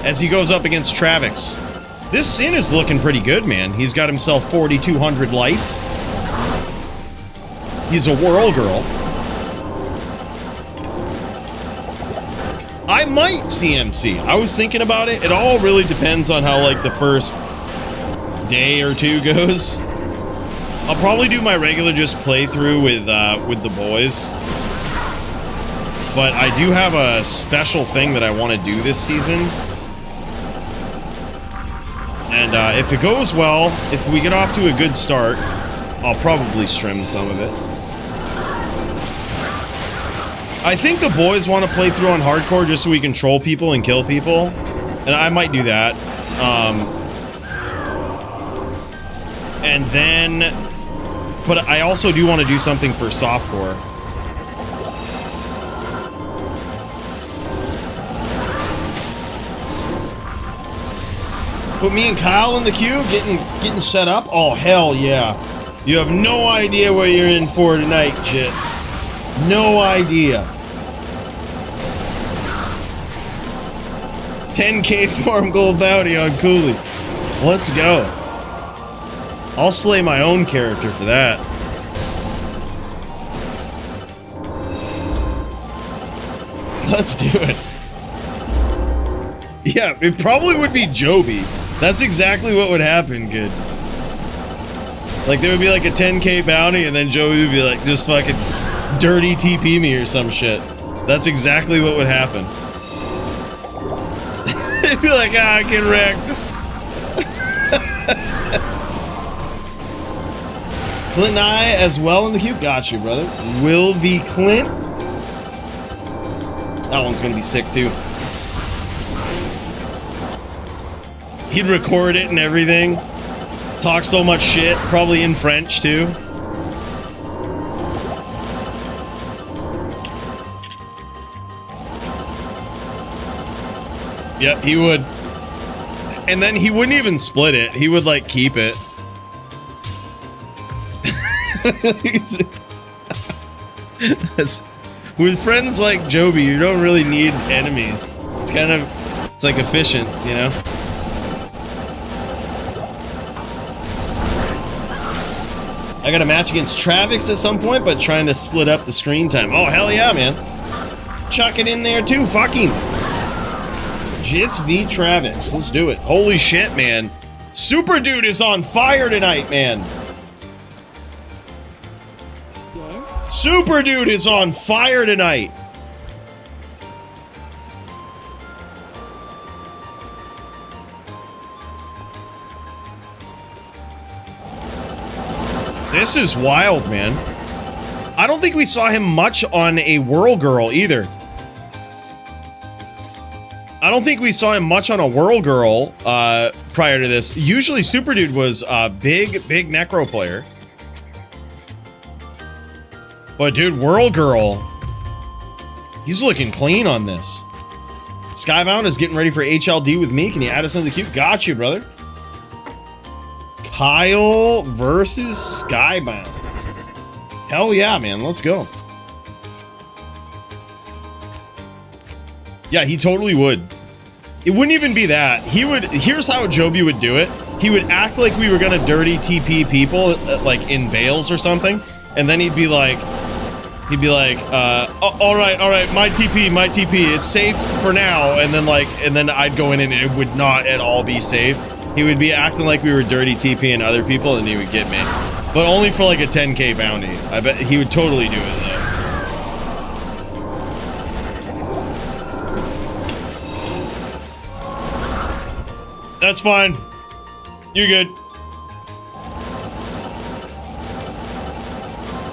as he goes up against Travix. This Sin is looking pretty good, man. He's got himself 4,200 life. He's a Whirl Girl. I might CMC. I was thinking about it. It all really depends on how, like, the first day or two goes. I'll probably do my regular just playthrough with the boys. But I do have a special thing that I want to do this season. And if it goes well, if we get off to a good start, I'll probably stream some of it. I think the boys want to play through on hardcore just so we can troll people and kill people. And I might do that. And then... But I also do want to do something for softcore. Put me and Kyle in the queue, getting set up. Oh, hell yeah. You have no idea what you're in for tonight, Jits. No idea. 10k farm gold bounty on Coooley. Let's go. I'll slay my own character for that. Let's do it. Yeah, it probably would be Joby. That's exactly what would happen, good. Like, there would be like a 10k bounty, and then Joby would be like, just fucking dirty TP me or some shit. That's exactly what would happen. He'd be like, ah, get wrecked. Clint and I as well in the queue. Got you, brother. Will V. Clint. That one's gonna be sick too. He'd record it and everything. Talk so much shit, probably in French too. Yep, he would. And then he wouldn't even split it. He would like keep it. With friends like Joby, you don't really need enemies. It's kind of, it's like efficient, you know? I got a match against Travix at some point, but trying to split up the screen time. Oh, hell yeah, man. Chuck it in there too, fuck him. Jits v Travix, let's do it. Holy shit, man. Super Dude is on fire tonight, man. Super Dude is on fire tonight. This is wild, man. I don't think we saw him much on a Whirl Girl either. I don't think we saw him much on a Whirl Girl prior to this. Usually Super Dude was a big Necro player. But dude, Whirl Girl, he's looking clean on this. Skybound is getting ready for HLD with me. Can you add us into the queue? Got you, brother. Kyle versus Skybound. Hell yeah, man. Let's go. Yeah, he totally would. It wouldn't even be that. He would, here's how Joby would do it. he would act like we were gonna dirty TP people, like in bales or something, and then he'd be like, all right, my TP, it's safe for now, and then I'd go in and it would not at all be safe. He would be acting like we were dirty TPing other people, and he would get me, but only for like a 10k bounty. I bet he would totally do it though. That's fine. You're good.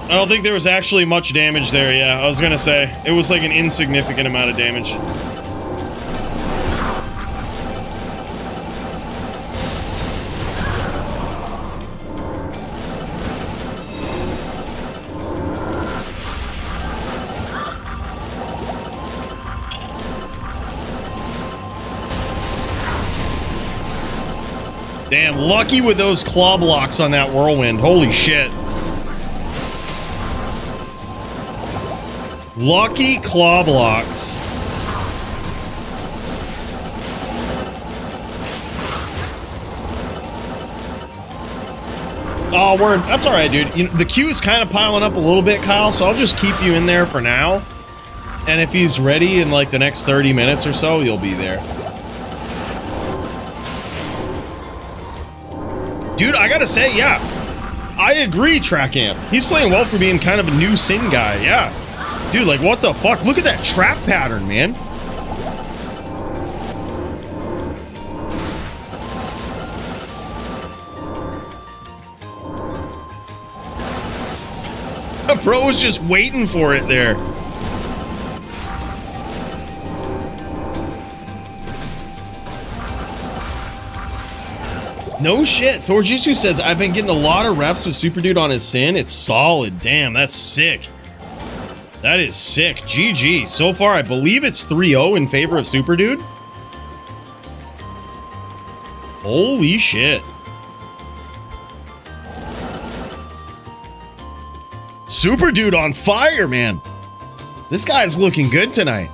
I don't think there was actually much damage there, yeah. I was gonna say. It was like an insignificant amount of damage. Damn, lucky with those claw blocks on that whirlwind. Holy shit. Lucky claw blocks. Oh, word. That's alright, dude. The queue is kind of piling up a little bit, Kyle, so I'll just keep you in there for now. And if he's ready in like the next 30 minutes or so, you'll be there. Dude, I gotta say, yeah, I agree, Track Amp. He's playing well for being kind of a new Sin guy, yeah. Dude, like, what the fuck? Look at that trap pattern, man. Bro was just waiting for it there. No shit. Thorjitsu says, I've been getting a lot of reps with Super Dude on his Sin. It's solid. Damn, that's sick. That is sick. GG. So far, I believe it's 3-0 in favor of Super Dude. Holy shit. Super Dude on fire, man. This guy's looking good tonight.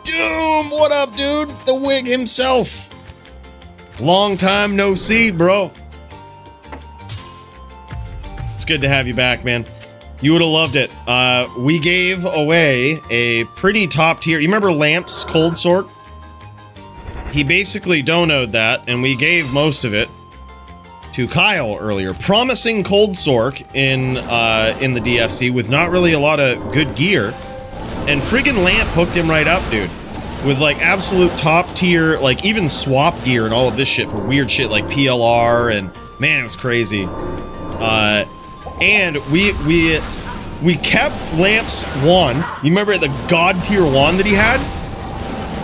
Doom, what up, dude? The wig himself. Long time no see, bro. It's good to have you back, man. You would have loved it. We gave away a pretty top tier. You remember Lamp's Cold Sork? He basically donoed that, and we gave most of it to Kyle earlier. Promising Cold Sork in the DFC with not really a lot of good gear. And friggin' Lamp hooked him right up, dude. With like absolute top tier, like even swap gear and all of this shit for weird shit like PLR, and man, it was crazy. And we kept Lamp's wand. You remember the god tier wand that he had?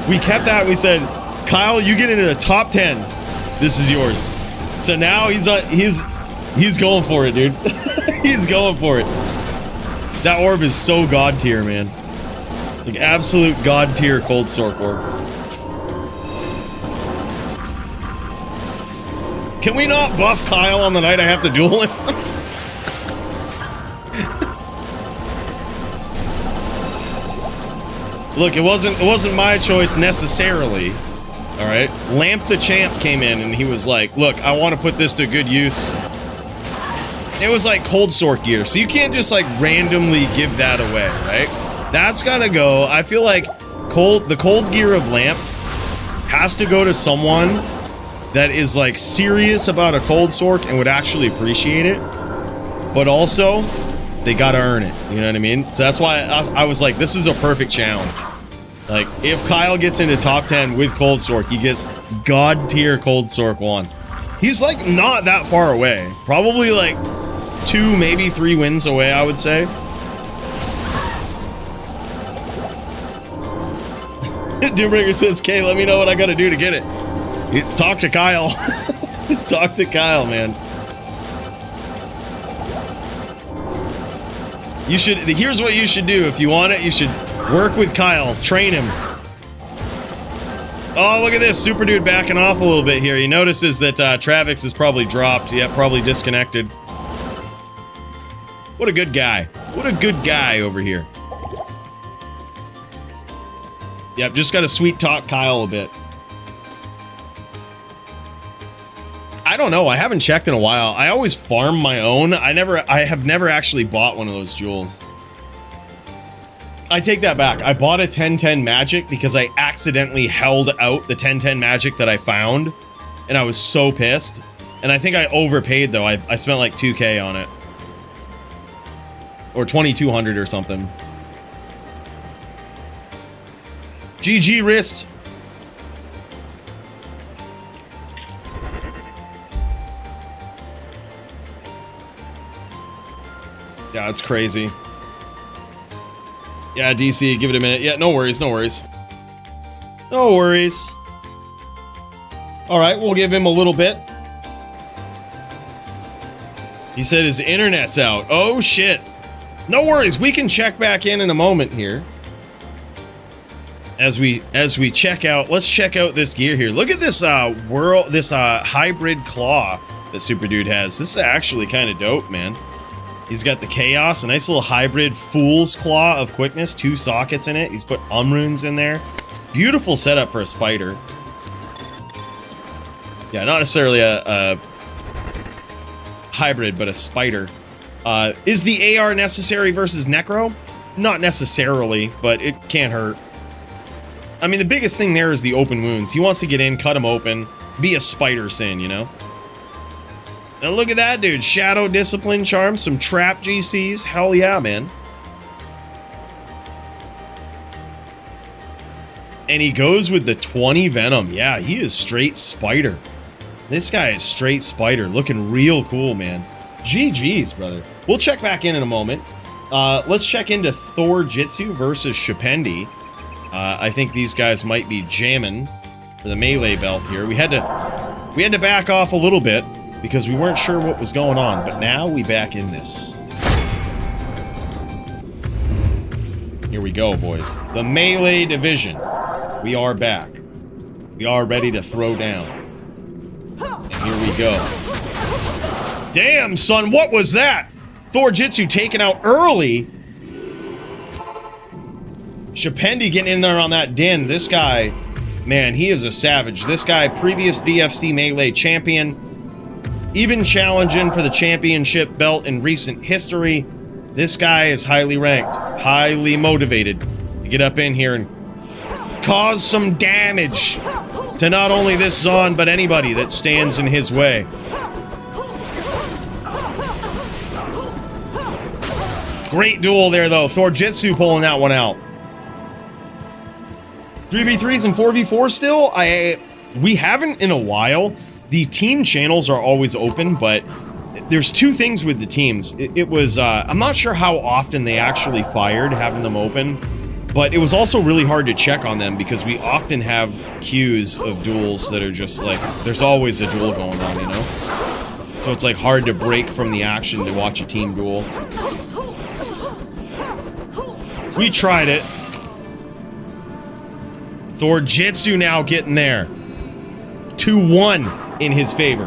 We kept that. We said, Kyle, you get into the top 10. This is yours. So now he's going for it, dude. He's going for it. That orb is so god tier, man. Like absolute god tier Cold Sork orb. Can we not buff Kyle on the night I have to duel him? Look, it wasn't my choice necessarily. All right, Lamp the Champ came in and he was like, "Look, I want to put this to good use." It was like Cold Sork gear, so you can't just like randomly give that away, right? That's gotta go. I feel like the cold gear of Lamp has to go to someone that is like serious about a Cold Sork and would actually appreciate it, but also they gotta earn it. You know what I mean? So that's why I was like, this is a perfect challenge. Like, if Kyle gets into top 10 with Cold Sork, he gets god tier Cold Sork 1. He's like not that far away. Probably like 2, maybe 3 wins away, I would say. Doombreaker says, "Kay, let me know what I gotta do to get it." Talk to Kyle. Talk to Kyle, man. You should. Here's what you should do. If you want it, you should work with Kyle. Train him. Oh, look at this. Super Dude backing off a little bit here. He notices that Travix is probably dropped. Yeah, probably disconnected. What a good guy. What a good guy over here. Yep, just gotta sweet talk Kyle a bit. I don't know. I haven't checked in a while. I always farm my own. I have never actually bought one of those jewels. I take that back. I bought a 1010 magic because I accidentally held out the 1010 magic that I found, and I was so pissed. And I think I overpaid though. I spent like 2K on it. Or 2200 or something. GG wrist. Yeah, it's crazy. Yeah, DC, give it a minute. Yeah, no worries, no worries. No worries. All right, we'll give him a little bit. He said his internet's out. Oh, shit. No worries, we can check back in a moment here. As we check out, let's check out this gear here. Look at this hybrid claw that Super Dude has. This is actually kind of dope, man. He's got the Chaos, a nice little hybrid Fool's Claw of quickness, 2 sockets in it. He's put runes in there. Beautiful setup for a spider. Yeah, not necessarily a hybrid, but a spider. Is the AR necessary versus Necro? Not necessarily, but it can't hurt. I mean, the biggest thing there is the open wounds. He wants to get in, cut them open, be a spider sin, you know? And look at that, dude. Shadow Discipline Charm, some Trap GCs. Hell yeah, man. And he goes with the 20 Venom. Yeah, he is straight spider. This guy is straight spider. Looking real cool, man. GG's, brother. We'll check back in a moment. Let's check into Thor Jitsu versus Shapendi. I think these guys might be jamming for the melee belt here. We had to back off a little bit because we weren't sure what was going on, but now we back in this. Here we go, boys. The melee division. We are back. We are ready to throw down. And here we go. Damn, son, what was that? Thor Jitsu taken out early. Shapendi getting in there on that din. This guy, man, he is a savage. This guy, previous DFC Melee champion. Even challenging for the championship belt in recent history. This guy is highly ranked, highly motivated to get up in here and cause some damage to not only this Zon, but anybody that stands in his way. Great duel there, though. Thor Jitsu pulling that one out. 3v3s and 4v4 still? We haven't in a while. The team channels are always open, but there's 2 things with the teams. It was, I'm not sure how often they actually fired having them open, but it was also really hard to check on them because we often have queues of duels that are just like, there's always a duel going on, you know? So it's like hard to break from the action to watch a team duel. We tried it. Thor Jitsu now getting there. 2-1 in his favor.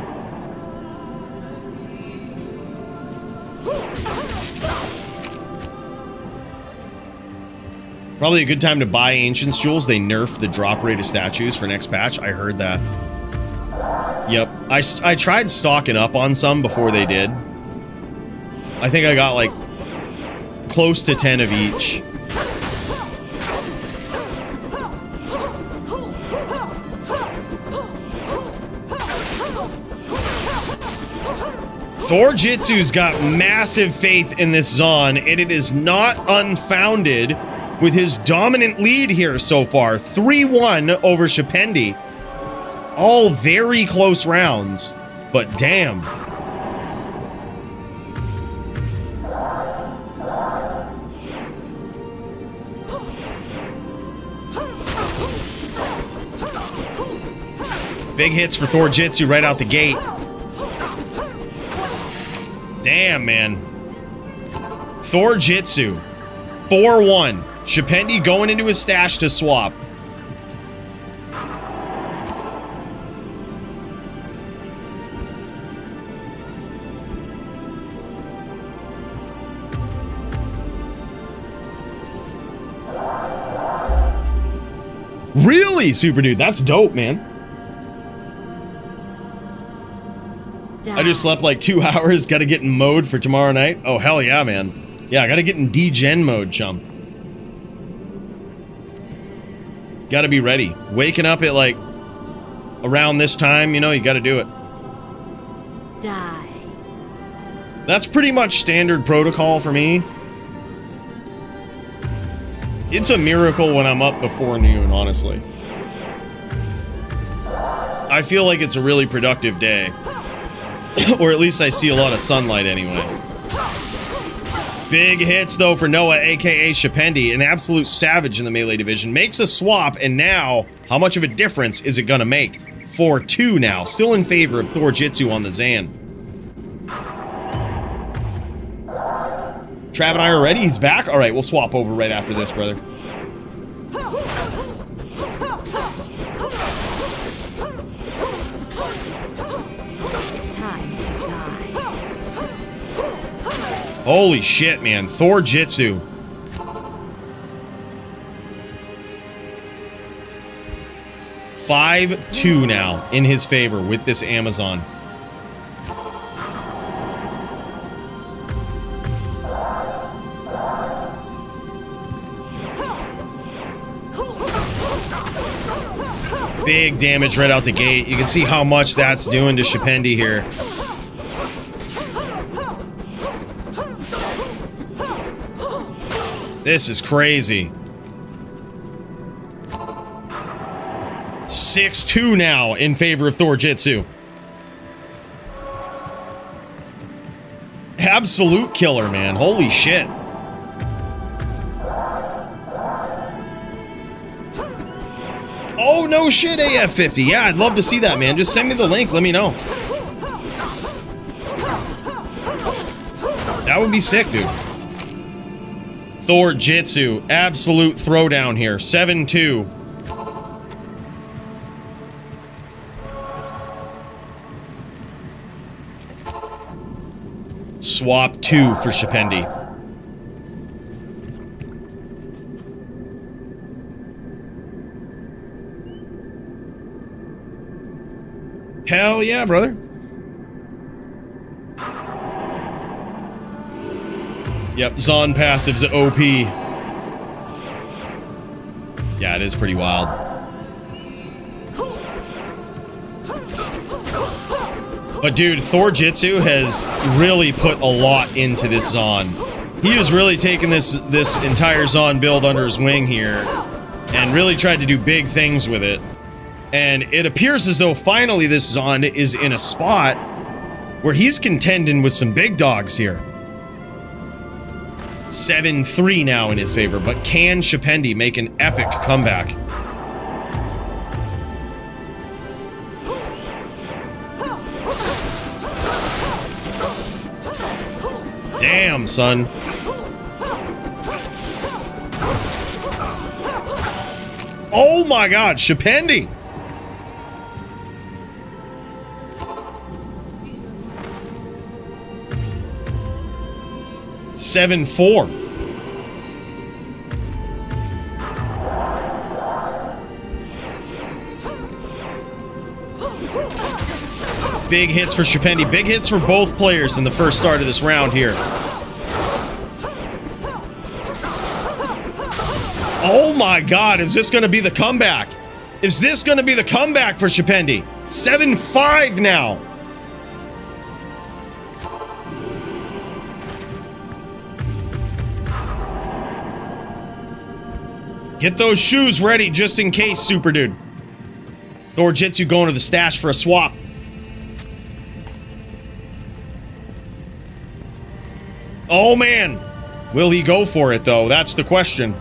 Probably a good time to buy Ancients Jewels. They nerfed the drop rate of statues for next patch. I heard that. Yep. I tried stocking up on some before they did. I think I got like close to 10 of each. Thor Jitsu's got massive faith in this Zon, and it is not unfounded with his dominant lead here so far. 3-1 over Shapendi. All very close rounds, but damn. Big hits for Thor Jitsu right out the gate. Damn, man. Thor Jitsu. 4-1. Shapendi going into his stash to swap. Really, Super Dude? That's dope, man. Die. I just slept like 2 hours. Got to get in mode for tomorrow night. Oh, hell yeah, man. Yeah, I got to get in degen mode, chum. Got to be ready. Waking up at like around this time, you know, you got to do it. Die. That's pretty much standard protocol for me. It's a miracle when I'm up before noon, honestly. I feel like it's a really productive day. Or at least I see a lot of sunlight anyway. Big hits, though, for Noah, a.k.a. Shapendi, an absolute savage in the melee division. Makes a swap, and now, how much of a difference is it going to make? 4-2 now. Still in favor of Thor Jitsu on the Zan. Trav and I are ready. He's back. All right, we'll swap over right after this, brother. Time to die. Holy shit, man. Thor Jitsu. $5-2 now in his favor with this Amazon. Big damage right out the gate. You can see how much that's doing to Shapendi here. This is crazy. 6-2 now in favor of Thor Jitsu. Absolute killer, man. Holy shit. Oh, no shit, AF50. Yeah, I'd love to see that, man. Just send me the link. Let me know. That would be sick, dude. Thor Jitsu. Absolute throwdown here. 7-2. Swap 2 for Shapendi. Hell yeah, brother. Yep, Zon passive's OP. Yeah, it is pretty wild. But dude, Thor Jitsu has really put a lot into this Zon. He has really taken this entire Zon build under his wing here and really tried to do big things with it. And it appears as though finally this Zon is in a spot where he's contending with some big dogs here. 7-3 now in his favor, but can Shapendi make an epic comeback? Damn, son. Oh my god, Shapendi! $7-4. Big hits for Shapendi. Big hits for both players in the first start of this round here. Oh my god, is this going to be the comeback? Is this going to be the comeback for Shapendi? 7-5 now. Get those shoes ready just in case, super dude. Thor Jitsu going to the stash for a swap. Oh man, will he go for it though? That's the question.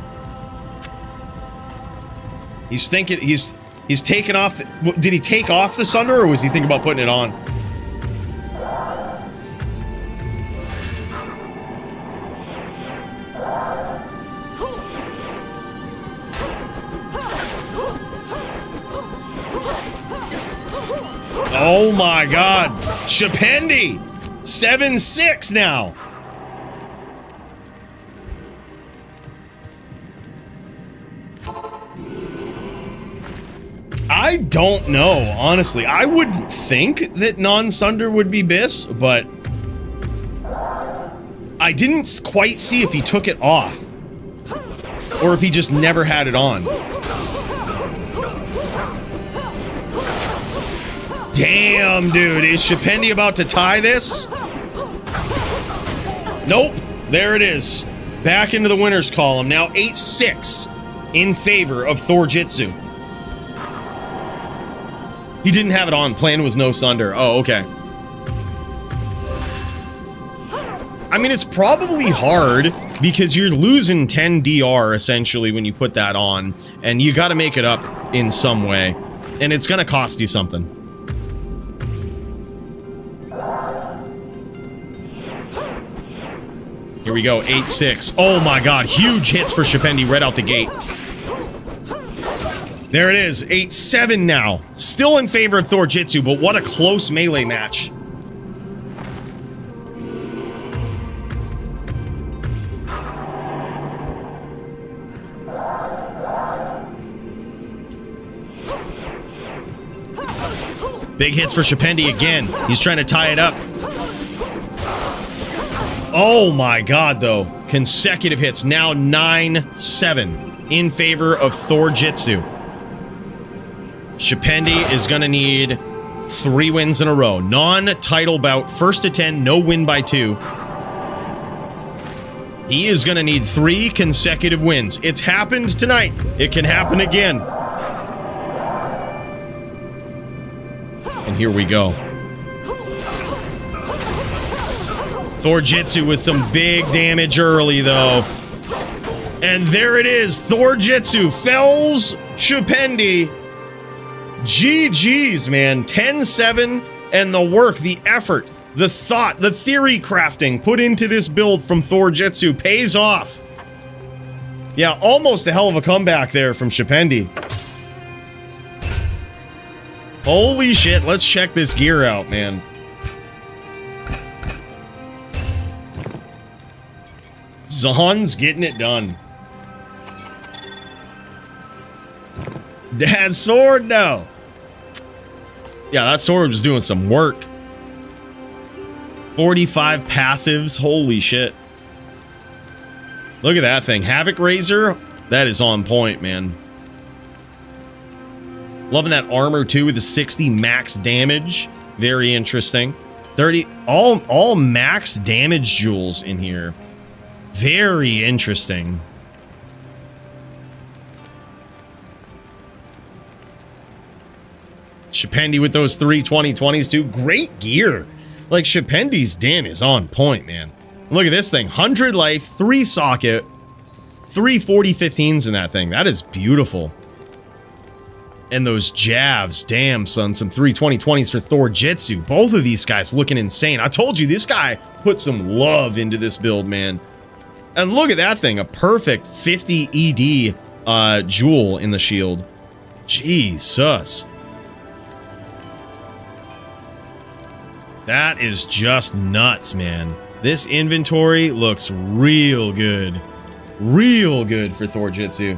He's thinking he's taken off. Did he take off the Sunder or was he thinking about putting it on? Oh my god. Shapendi! 7-6 now. I don't know, honestly. I wouldn't think that non-Sunder would be Biss, but I didn't quite see if he took it off or if he just never had it on. Damn, dude. Is Shapendi about to tie this? Nope. There it is. Back into the winner's column. Now 8-6 in favor of Thorjitsu. He didn't have it on. Plan was no Sunder. Oh, okay. I mean, it's probably hard because you're losing 10 DR essentially when you put that on, and you got to make it up in some way, and it's going to cost you something. Here we go, 8-6. Oh my god, huge hits for Shapendi right out the gate. There it is, 8-7 now. Still in favor of Thorjitsu, but what a close melee match. Big hits for Shapendi again. He's trying to tie it up. Oh my god, though. Consecutive hits. Now 9-7 in favor of Thorjitsu. Shapendi is going to need 3 wins in a row. Non-title bout. First to 10. No win by 2. He is going to need 3 consecutive wins. It's happened tonight. It can happen again. And here we go. Thorjitsu with some big damage early, though. And there it is. Thorjitsu fells Shapendi. GG's, man. 10-7. And the work, the effort, the thought, the theory crafting put into this build from Thorjitsu pays off. Yeah, almost a hell of a comeback there from Shapendi. Holy shit, let's check this gear out, man. Zahn's getting it done. Dad's sword, no. Yeah, that sword was doing some work. 45 passives, holy shit. Look at that thing. Havoc Razor, that is on point, man. Loving that armor too with the 60 max damage. Very interesting. 30 all max damage jewels in here. Very interesting. Shapendi with those 3 2020s too. Great gear. Like Shapendi's din is on point, man. Look at this thing. 100 life, 3 socket, 3 40-15s in that thing. That is beautiful. And those jabs, damn son, some 3 2020s for Thorjitsu. Both of these guys looking insane. I told you, this guy put some love into this build, man. And look at that thing, a perfect 50 ED jewel in the shield. Jesus. That is just nuts, man. This inventory looks real good. Real good for Thorjitsu.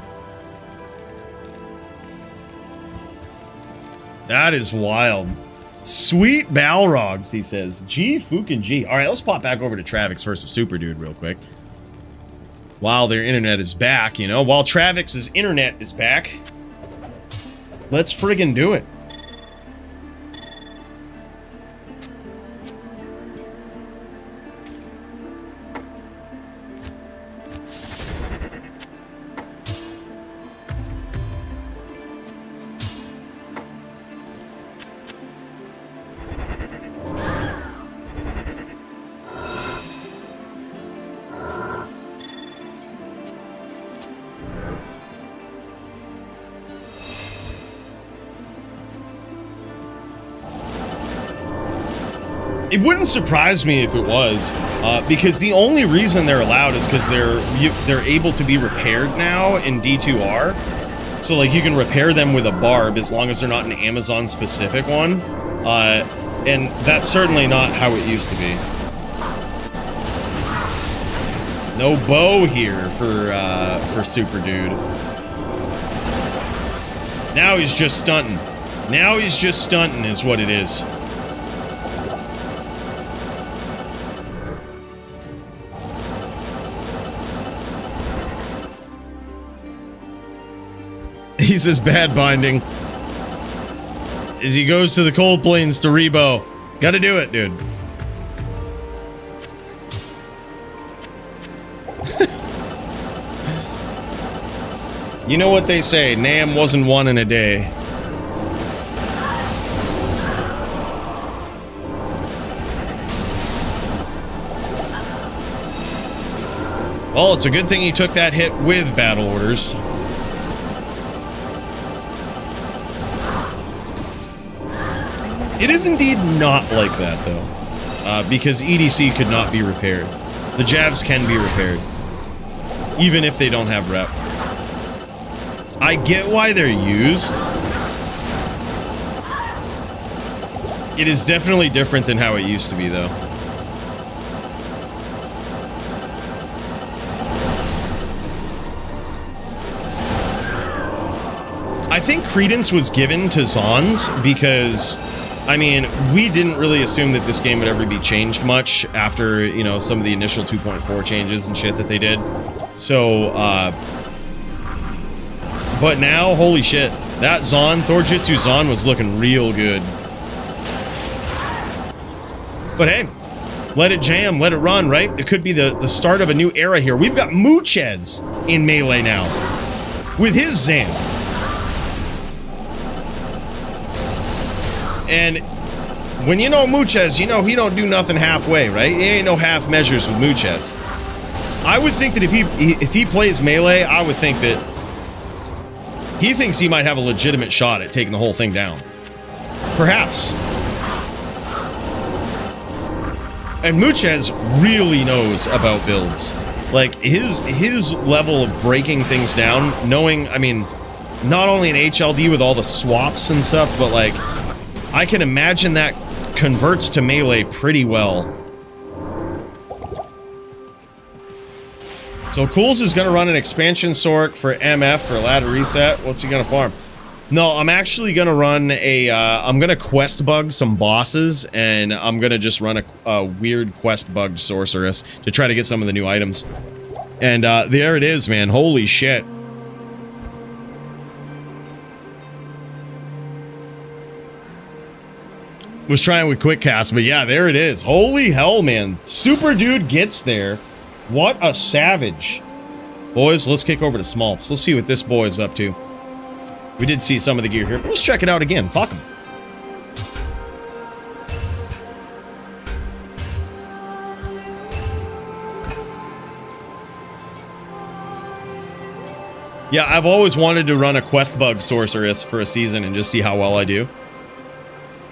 That is wild. Sweet Balrogs, he says. G fucking G. All right, let's pop back over to Travix versus Super Dude real quick. While their internet is back, you know, while Travix's internet is back, let's friggin' do it. It wouldn't surprise me if it was, because the only reason they're allowed is because they're able to be repaired now in D2R. So like you can repair them with a barb as long as they're not an Amazon specific one, and that's certainly not how it used to be. No bow here for Super Dude. Now he's just stunting. Now he's just stunting is what it is. He says bad binding. As he goes to the cold plains to Rebo. Gotta do it, dude. You know what they say, Nam wasn't won in a day. Well, it's a good thing he took that hit with battle orders. It is indeed not like that, though, because EDC could not be repaired. The jabs can be repaired, even if they don't have rep. I get why they're used. It is definitely different than how it used to be, though. I think credence was given to Zons because, I mean, we didn't really assume that this game would ever be changed much after, you know, some of the initial 2.4 changes and shit that they did. So, but now, holy shit, that Zon, Thorjitsu Zon was looking real good. But hey, let it jam, let it run, right? It could be the start of a new era here. We've got Mooches in Melee now with his Zan. And when you know Mooches, you know he don't do nothing halfway, right? He ain't no half measures with Mooches. I would think that if he plays Melee, I would think that he thinks he might have a legitimate shot at taking the whole thing down. Perhaps. And Mooches really knows about builds. Like, his level of breaking things down, knowing, I mean, not only an HLD with all the swaps and stuff, but like, I can imagine that converts to Melee pretty well. So Cools is going to run an expansion Sork for MF for ladder reset. What's he going to farm? No, I'm actually going to run a, I'm going to quest bug some bosses, and I'm going to just run a weird quest bugged sorceress to try to get some of the new items. And there it is, man. Holy shit. Was trying with quick cast, but yeah, there it is. Holy hell, man. Super Dude gets there. What a savage. Boys, let's kick over to Smolps. Let's see what this boy is up to. We did see some of the gear here, but let's check it out again. Fuck him. Yeah, I've always wanted to run a quest bug sorceress for a season and just see how well I do.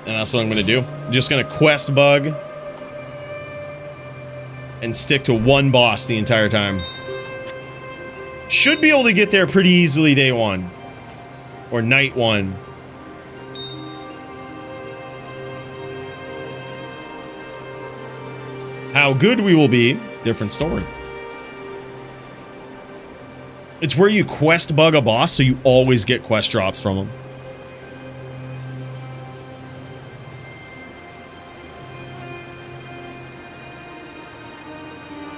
And that's what I'm going to do. I'm just going to quest bug and stick to one boss the entire time. Should be able to get there pretty easily day one. Or night one. How good we will be, different story. It's where you quest bug a boss so you always get quest drops from them.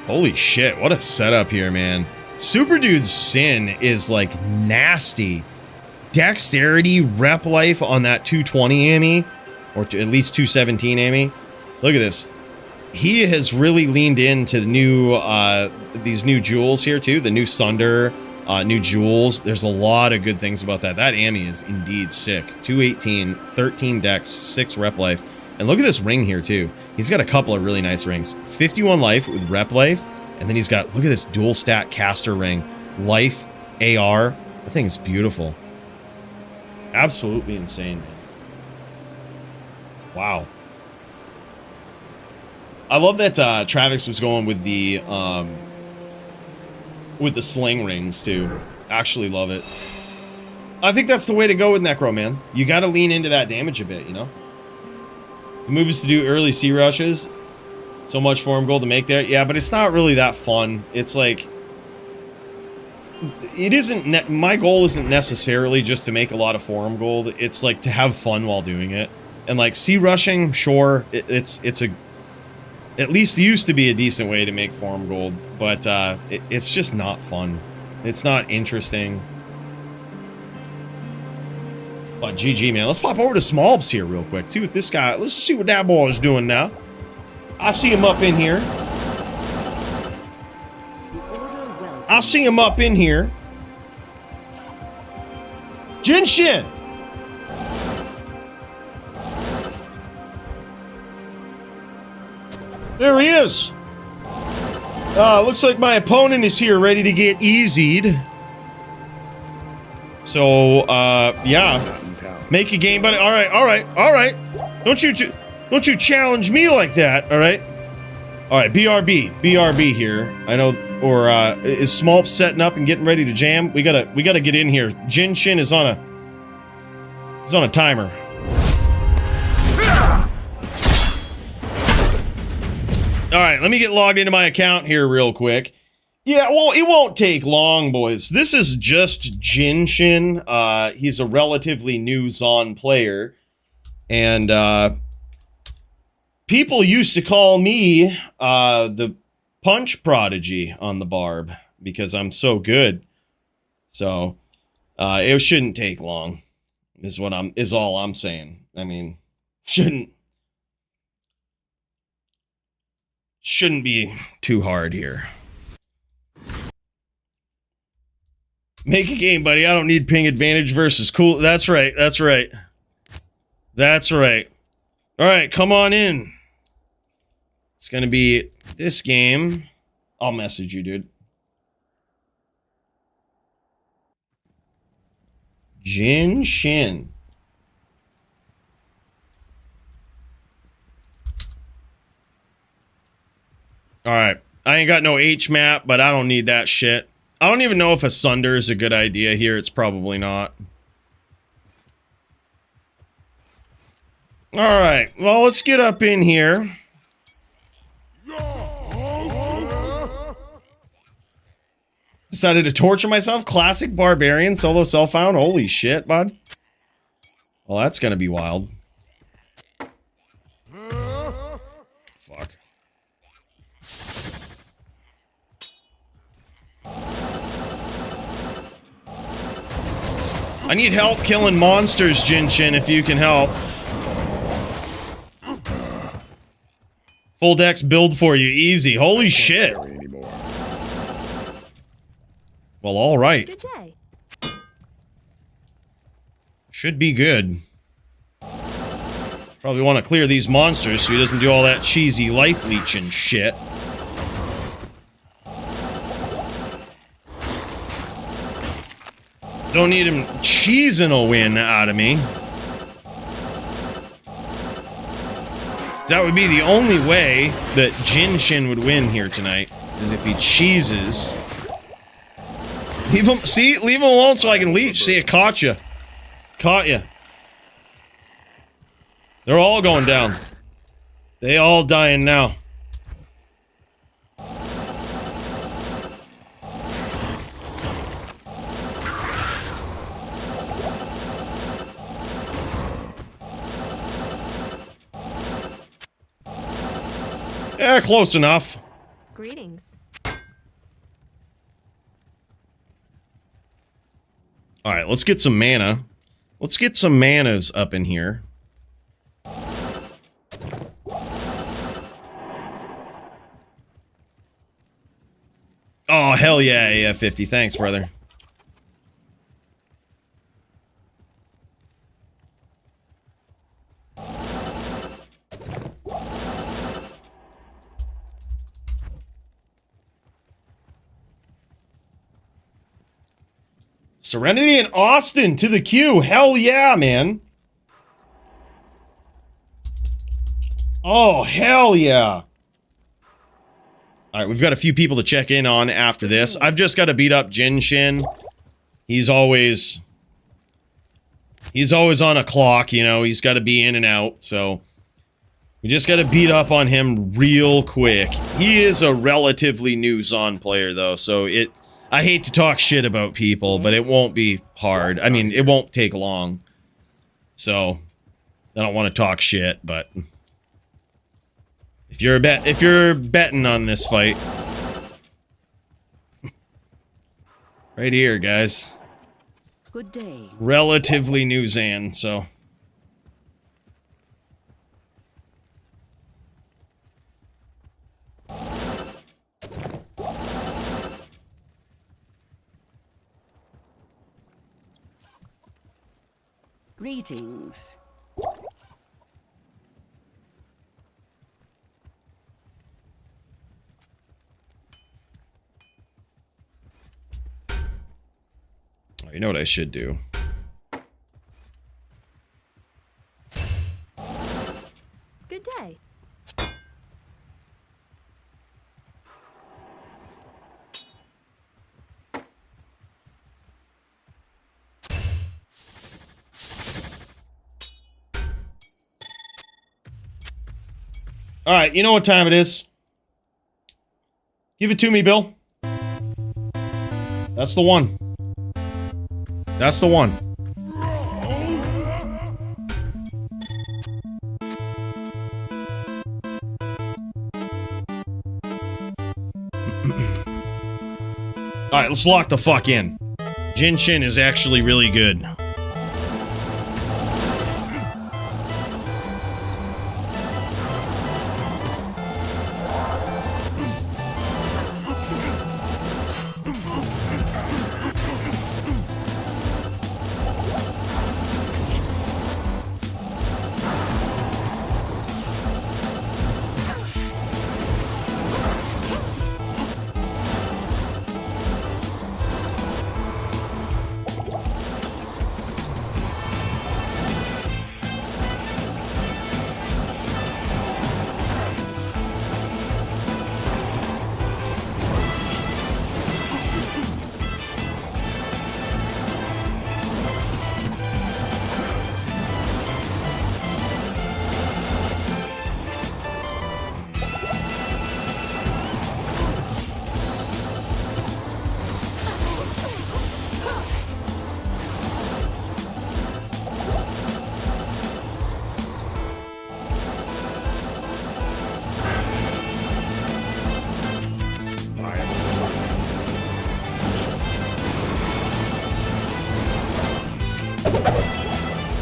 Holy shit, what a setup here, man. Super Dude's Sin is like nasty. Dexterity, rep life on that 220 AME, or at least 217 AME. Look at this. He has really leaned into the new, these new jewels here too. The new Sunder, new jewels. There's a lot of good things about that. That AME is indeed sick. 218, 13 dex, 6 rep life. And look at this ring here too. He's got a couple of really nice rings. 51 life with rep life. And then he's got, look at this dual stat caster ring. Life, AR. The thing is beautiful. Absolutely insane, man. Wow. I love that Travis was going with the sling rings too. Actually love it. I think that's the way to go with Necro, man. You got to lean into that damage a bit, you know? The move is to do early C rushes. So much form gold to make there. Yeah, but it's not really that fun. It's like... it isn't, my goal isn't necessarily just to make a lot of forum gold. It's like to have fun while doing it. And like sea rushing, sure, it's a, at least used to be a decent way to make forum gold, but it's just not fun. It's not interesting. But GG, man. Let's pop over to Smallps here real quick. See what this guy, let's see what that boy is doing now. I see him up in here. I see him up in here. Jinshin! There he is. Looks like my opponent is here, ready to get easied. So, yeah. Make a game, buddy. All right. Don't you challenge me like that, all right? All right, BRB here. I know, or is Smallp setting up and getting ready to jam? We gotta get in here. Jinshin is on a timer. All right, let me get logged into my account here real quick. Yeah, well, it won't take long, boys. This is just Jinshin. He's a relatively new Zon player. And, people used to call me, the punch prodigy on the barb. Because I'm so good. So, it shouldn't take long. Is all I'm saying. I mean, shouldn't be too hard here. Make a game, buddy. I don't need ping advantage versus cool. That's right. All right, come on in. It's gonna be this game. I'll message you, dude. Jinshin. All right. I ain't got no H map, but I don't need that shit. I don't even know if a Sunder is a good idea here. It's probably not. All right. Well, let's get up in here. Decided to torture myself. Classic barbarian solo self-found. Holy shit, bud. Well, that's gonna be wild. Fuck. I need help killing monsters, Jinshin, if you can help. Full dex build for you, easy. Holy shit. Well, alright. Good day. Should be good. Probably want to clear these monsters so he doesn't do all that cheesy life leeching shit. Don't need him cheesing a win out of me. That would be the only way that Jinshin would win here tonight, is if he cheeses. Leave him, see? Leave him alone so I can leech. See, it caught you. Caught you. They're all going down. They all dying now. Yeah, close enough. Greetings. Alright, let's get some mana. Let's get some manas up in here. Oh, hell yeah, yeah, 50. Thanks, brother. Serenity and Austin to the queue. Hell yeah, man. Oh, hell yeah. Alright, we've got a few people to check in on after this. I've just got to beat up Jinshin. He's always on a clock, you know. He's got to be in and out, so... we just got to beat up on him real quick. He is a relatively new Zon player, though, so I hate to talk shit about people, but it won't be hard. I mean, it won't take long. So, I don't want to talk shit, but if you're betting on this fight, right here, guys. Good day. Relatively new Zan, so. Greetings. Oh, you know what I should do? Good day. Alright, you know what time it is. Give it to me, Bill. That's the one. That's the one. Alright, let's lock the fuck in. Jin Shin is actually really good.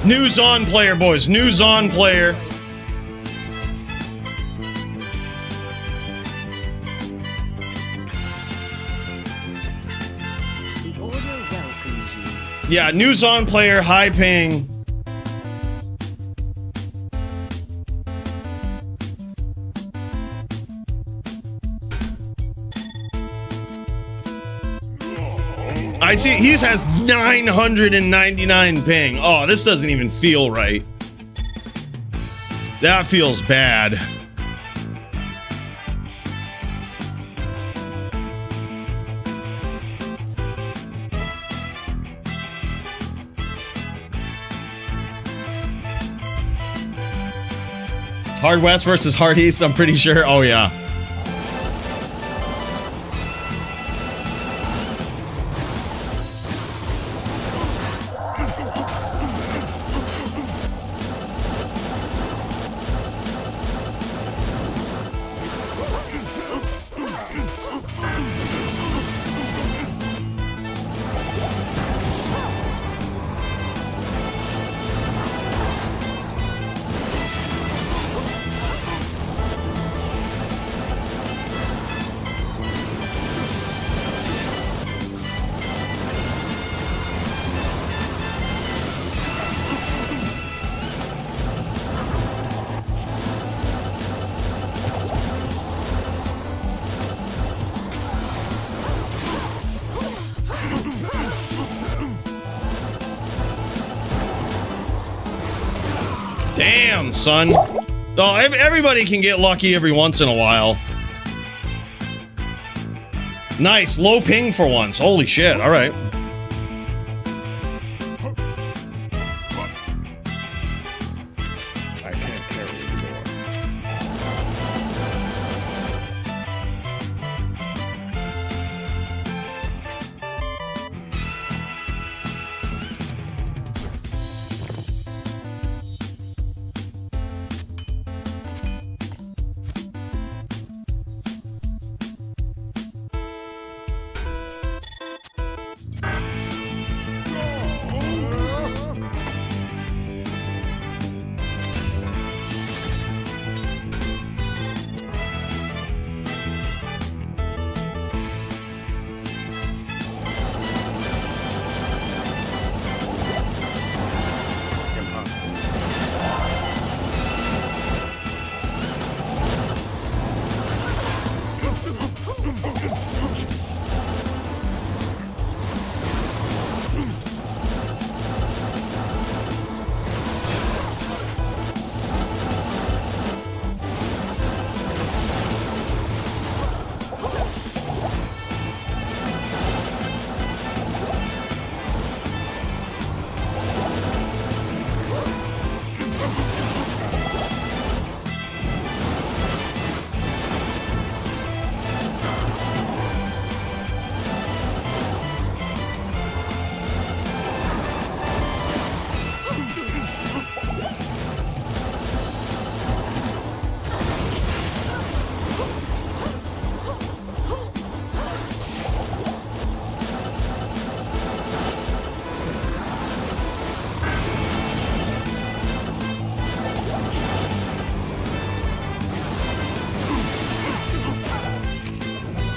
News on player, boys. News on player. The order welcomes you. Yeah, news on player, high ping. I see he has 999 ping. Oh, this doesn't even feel right. That feels bad. Hard West versus Hard East, I'm pretty sure. Oh, yeah. Damn, son. Oh, everybody can get lucky every once in a while. Nice, low ping for once. Holy shit, alright. I can't carry anymore.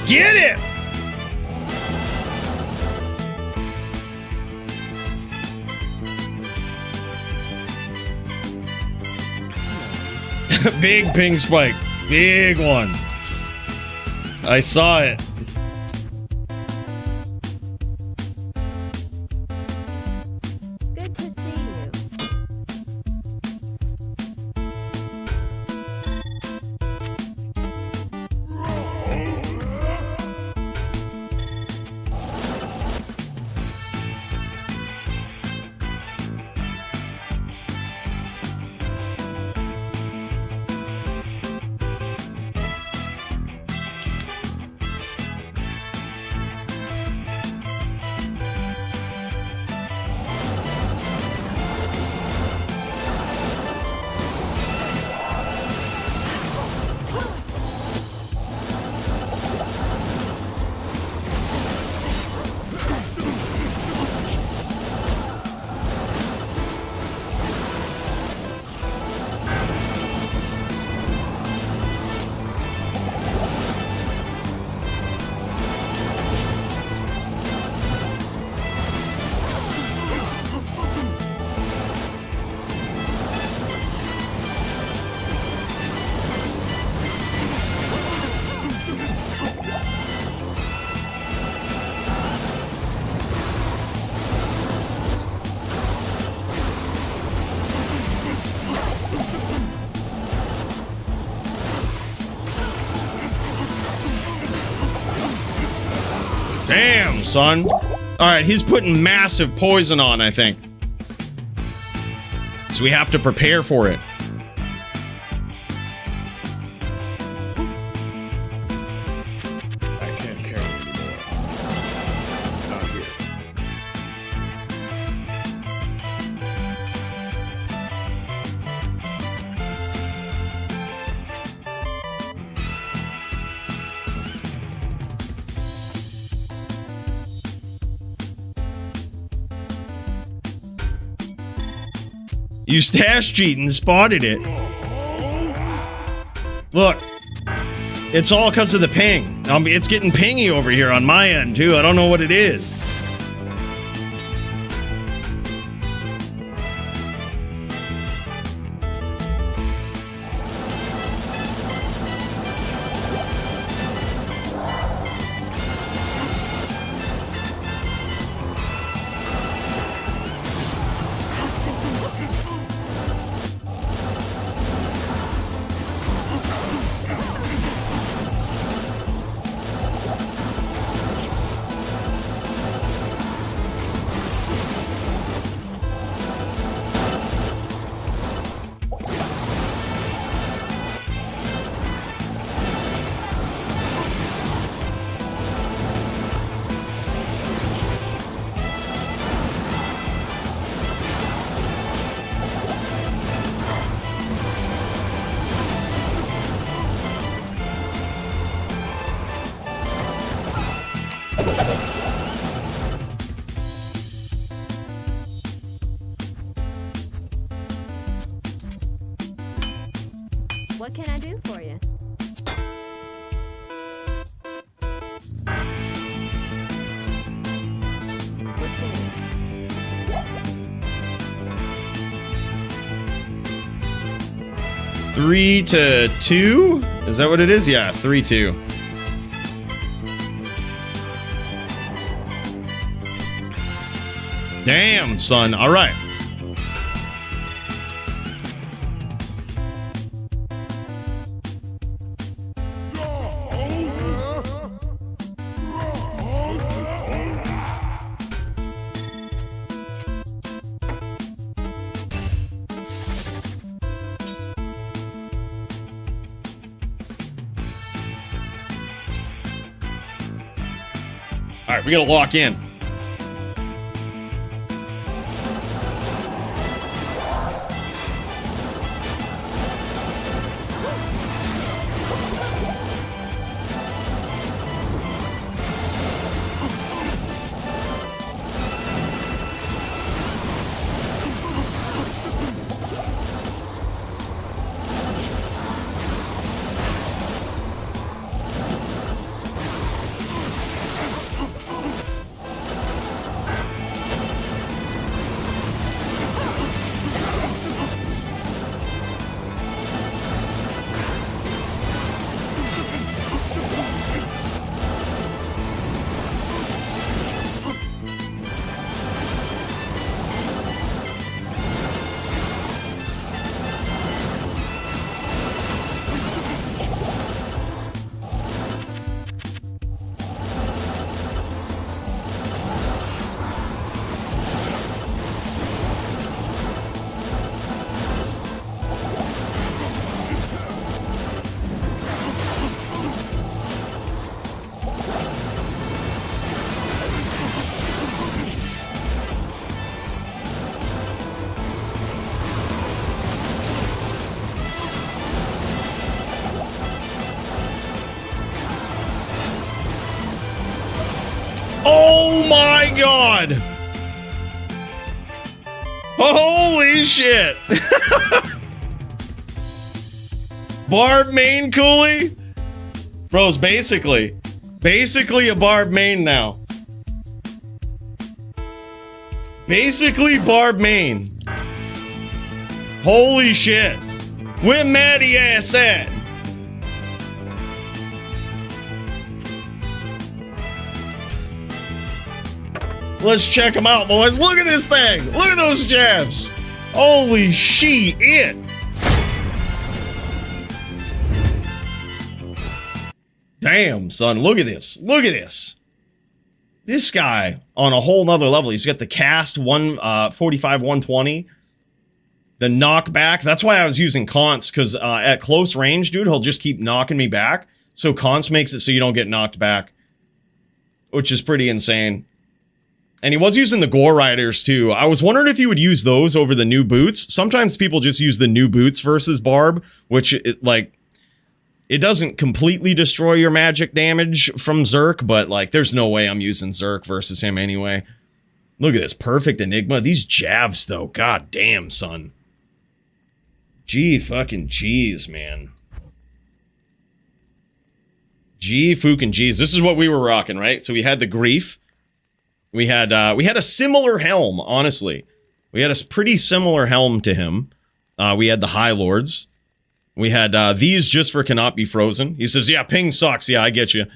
Get it! Big ping spike. Big one. I saw it. Good to see you. Damn, son. Alright, he's putting massive poison on, I think. So we have to prepare for it. I can't carry anymore. Not here. You stash cheating, spotted it. Look. It's all because of the ping. It's getting pingy over here on my end, too. I don't know what it is. What can I do for you? Good day. 3-2? Is that what it is? Yeah, 3-2. Damn, son. All right. All right, we gotta lock in. god! Holy shit! Barb main Coooley? Bro's basically a Barb main now. Basically Barb main. Holy shit. Where Maddie ass at? Let's check them out, boys. Look at this thing. Look at those jabs. Holy shit. Damn, son. Look at this. Look at this. This guy on a whole nother level. He's got the cast 145, 120. The knockback. That's why I was using Const, because at close range, dude, he'll just keep knocking me back. So Const makes it so you don't get knocked back, which is pretty insane. And he was using the Gore Riders too. I was wondering if he would use those over the new boots. Sometimes people just use the new boots versus Barb, which it doesn't completely destroy your magic damage from Zerk, but like there's no way I'm using Zerk versus him anyway. Look at this perfect Enigma. These jabs though, god damn, son. Gee fucking jeez, man. Gee fucking jeez. This is what we were rocking, right? So we had the Grief. We had a similar helm, honestly. We had a pretty similar helm to him. We had the High Lords. We had these just for cannot be frozen. He says, yeah, ping sucks. Yeah, I get you.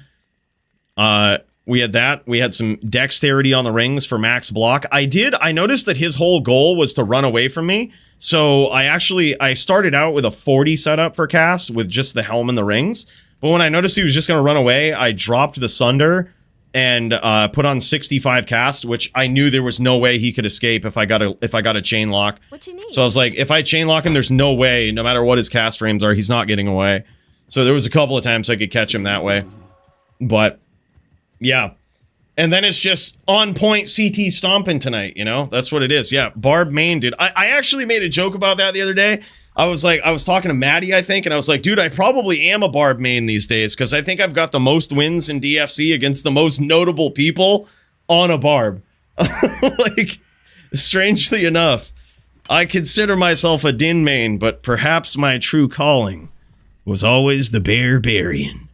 We had that. We had some dexterity on the rings for max block. I noticed that his whole goal was to run away from me. So I started out with a 40 setup for cast with just the helm and the rings. But when I noticed he was just going to run away, I dropped the Sunder and put on 65 cast, which I knew there was no way he could escape if I got a chain lock. What you need? So I was like, if I chain lock him, there's no way, no matter what his cast frames are, he's not getting away. So there was a couple of times I could catch him that way. But yeah. And then it's just on point CT stomping tonight, you know? That's what it is. Yeah, Barb main, dude. I actually made a joke about that the other day. I was talking to Maddie, I think, and I was like, dude, I probably am a Barb main these days because I think I've got the most wins in DFC against the most notable people on a Barb. Like, strangely enough, I consider myself a Din main, but perhaps my true calling was always the Barbarian.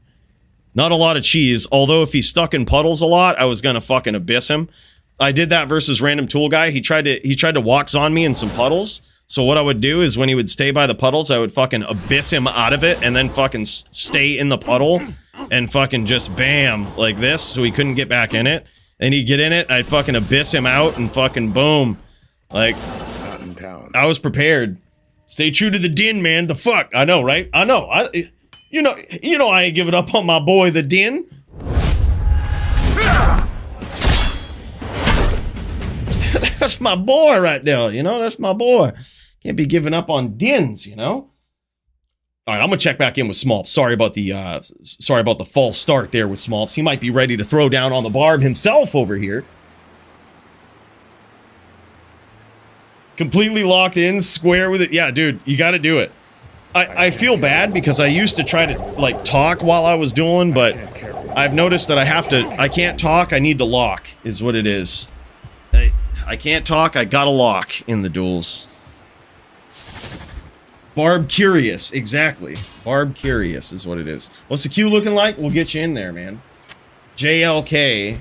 Not a lot of cheese, although if he's stuck in puddles a lot, I was gonna fucking abyss him. I did that versus Random Tool Guy. He tried to walk on me in some puddles. So what I would do is when he would stay by the puddles, I would fucking abyss him out of it and then fucking stay in the puddle and fucking just bam, like this, so he couldn't get back in it. And he'd get in it, I'd fucking abyss him out and fucking boom. Like, Not in town. I was prepared. Stay true to the Din, man. The fuck? I know, right? I know. You know I ain't giving up on my boy, the Din. That's my boy right there, you know? That's my boy. Can't be giving up on Dins, you know? All right, I'm gonna check back in with Smolps. Sorry about the false start there with Smolps. He might be ready to throw down on the Barb himself over here. Completely locked in, square with it. Yeah, dude, you gotta do it. I feel bad because I used to try to, like, talk while I was dueling, but I've noticed that I can't talk, I need to lock, is what it is. I can't talk, I gotta lock in the duels. Barb Curious, exactly. Barb Curious is what it is. What's the queue looking like? We'll get you in there, man. JLK.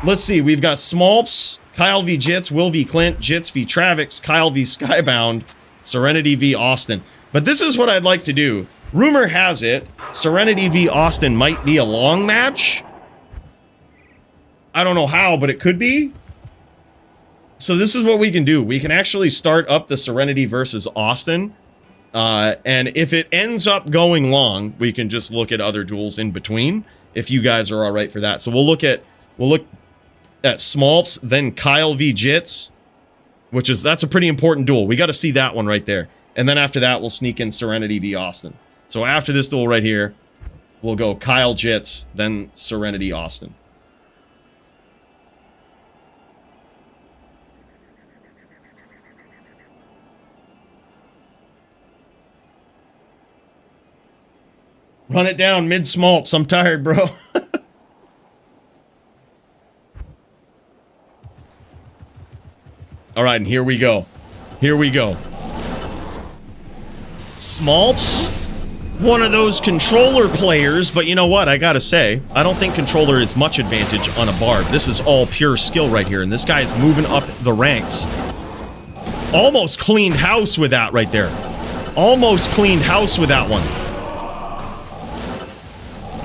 Let's see, we've got Smolps, Kyle v. Jits, Will v. Clint, Jits v. Travix, Kyle v. Skybound, Serenity v. Austin. But this is what I'd like to do. Rumor has it, Serenity v. Austin might be a long match. I don't know how, but it could be. So this is what we can do. We can actually start up the Serenity versus Austin. And if it ends up going long, we can just look at other duels in between, if you guys are all right for that. So we'll look at Smolps, then Kyle v. Jits, that's a pretty important duel. We got to see that one right there. And then after that, we'll sneak in Serenity v. Austin. So after this duel right here, we'll go Kyle Jits, then Serenity Austin. Run it down mid-Smolps. I'm tired, bro. All right, and here we go. Here we go. Smolps, one of those controller players, but you know what? I gotta say, I don't think controller is much advantage on a barb. This is all pure skill right here, and this guy is moving up the ranks. Almost cleaned house with that right there. Almost cleaned house with that one.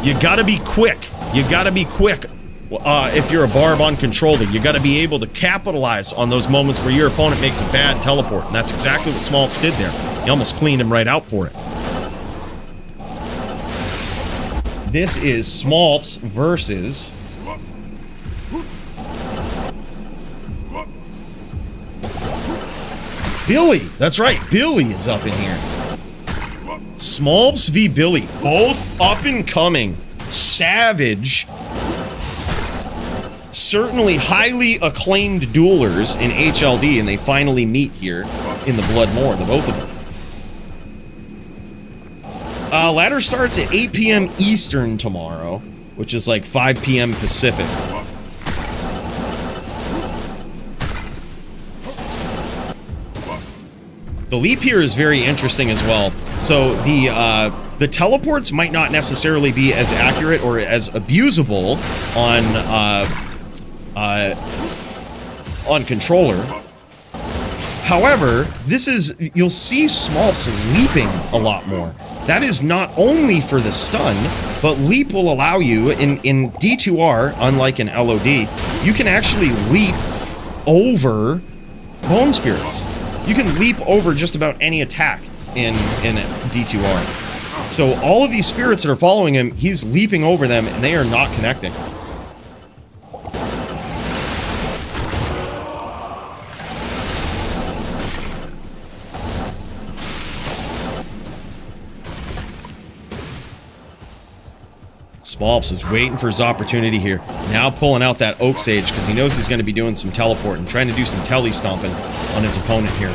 You gotta be quick. You gotta be quick. If you're a barb on controller, you gotta be able to capitalize on those moments where your opponent makes a bad teleport, and that's exactly what Smolps did there. He almost cleaned him right out for it. This is Smolps versus... Billy! That's right, Billy is up in here. Smolps v. Billy, both up and coming. Savage. Certainly highly acclaimed duelers in HLD, and they finally meet here in the Bloodmore, the both of them. Ladder starts at 8 p.m. Eastern tomorrow, which is like 5 p.m. Pacific. The leap here is very interesting as well. So the teleports might not necessarily be as accurate or as abusable on controller. However, you'll see Smolps leaping a lot more. That is not only for the stun, but leap will allow you in D2R, unlike in LOD, you can actually leap over bone spirits. You can leap over just about any attack in D2R. So all of these spirits that are following him, he's leaping over them and they are not connecting. Smolps is waiting for his opportunity here. Now pulling out that Oak Sage because he knows he's going to be doing some teleporting, trying to do some telly stomping on his opponent here.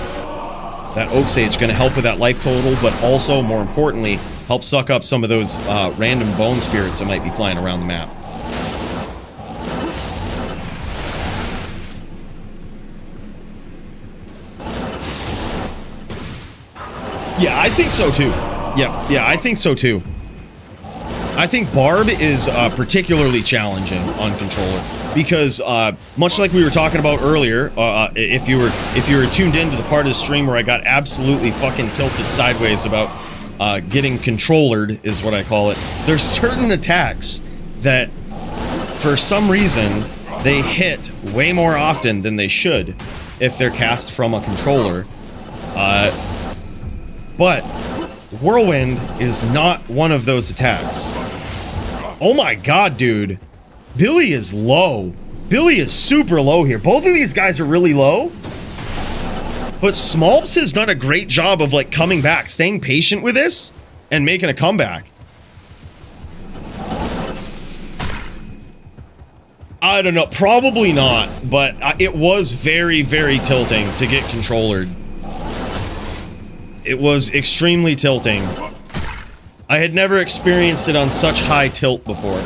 That Oak Sage going to help with that life total, but also, more importantly, help suck up some of those random bone spirits that might be flying around the map. Yeah, I think so too. Yeah, I think so too. I think Barb is particularly challenging on controller because much like we were talking about earlier, if you were tuned into the part of the stream where I got absolutely fucking tilted sideways about getting controllered is what I call it. There's certain attacks that for some reason they hit way more often than they should if they're cast from a controller. But Whirlwind is not one of those attacks. Oh my god, dude. Billy is low. Billy is super low here. Both of these guys are really low. But Smolps has done a great job of like coming back, staying patient with this, and making a comeback. I don't know, probably not, but it was very, very tilting to get controllered. It was extremely tilting. I had never experienced it on such high tilt before.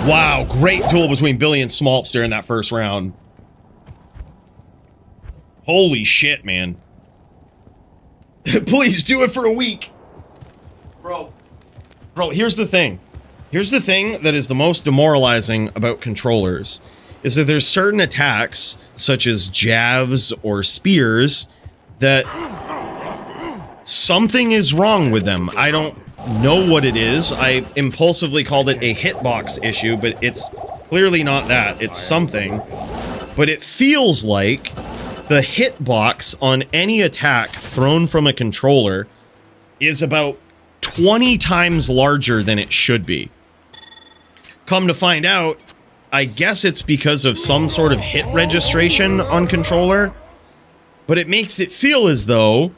Wow, great duel between Billy and Smolps there in that first round. Holy shit, man. Please do it for a week. Bro, here's the thing. Here's the thing that is the most demoralizing about controllers. Is that there's certain attacks, such as jabs or spears, that something is wrong with them. I don't know what it is. I impulsively called it a hitbox issue, but it's clearly not that. It's something. But it feels like the hitbox on any attack thrown from a controller is about 20 times larger than it should be. Come to find out, I guess it's because of some sort of hit registration on controller, but it makes it feel as though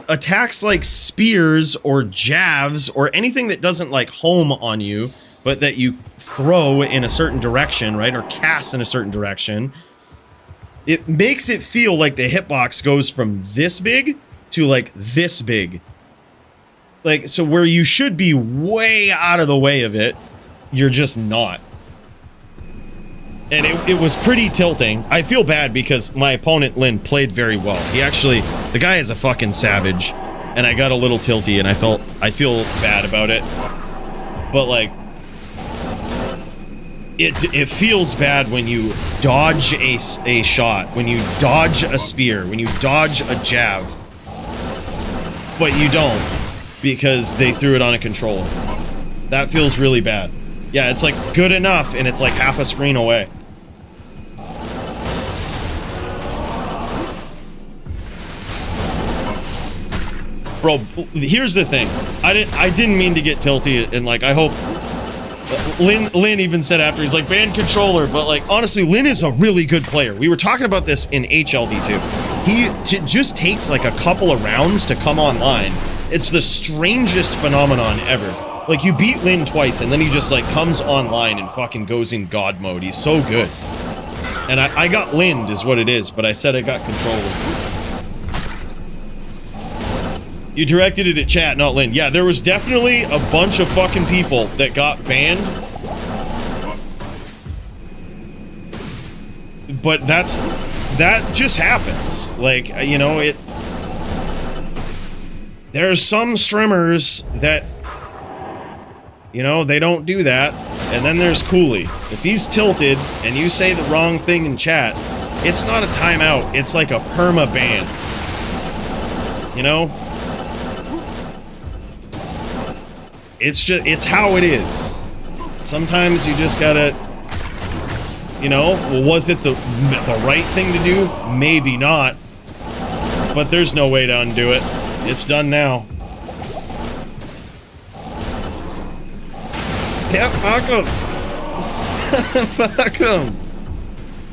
attacks like spears or jabs or anything that doesn't like home on you, but that you throw in a certain direction, right, or cast in a certain direction, it makes it feel like the hitbox goes from this big to like this big. Like, so where you should be way out of the way of it, you're just not. And it was pretty tilting. I feel bad because my opponent, Lynn, played very well. He actually, the guy is a fucking savage. And I got a little tilty and I feel bad about it. But like, it feels bad when you dodge a shot, when you dodge a spear, when you dodge a jab. But you don't, because they threw it on a controller. That feels really bad. Yeah, it's like good enough, and it's like half a screen away. Bro, here's the thing. I didn't mean to get tilty, and like, I hope... Lynn even said after, he's like, ban controller, but like, honestly, Lynn is a really good player. We were talking about this in HLD too. He just takes like a couple of rounds to come online. It's the strangest phenomenon ever. Like, you beat Lynn twice, and then he just like comes online and fucking goes in God mode. He's so good. And I got Lynned is what it is, but I said I got controller. You directed it at chat, not Lynn. Yeah, there was definitely a bunch of fucking people that got banned. But that just happens. Like, you know, there's some streamers that, you know, they don't do that. And then there's Coooley. If he's tilted and you say the wrong thing in chat, it's not a timeout. It's like a perma ban. You know? It's how it is. Sometimes you just gotta, you know, was it the right thing to do? Maybe not. But there's no way to undo it. It's done now. Yeah, fuck him. Fuck him.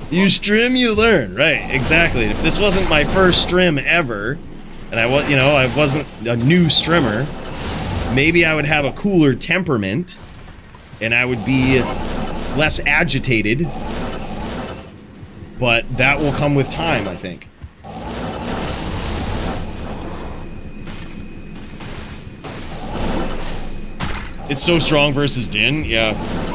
You stream, you learn. Right, exactly. If this wasn't my first stream ever, and I wasn't a new streamer, maybe I would have a cooler temperament, and I would be less agitated. But that will come with time, I think. It's so strong versus Din, yeah.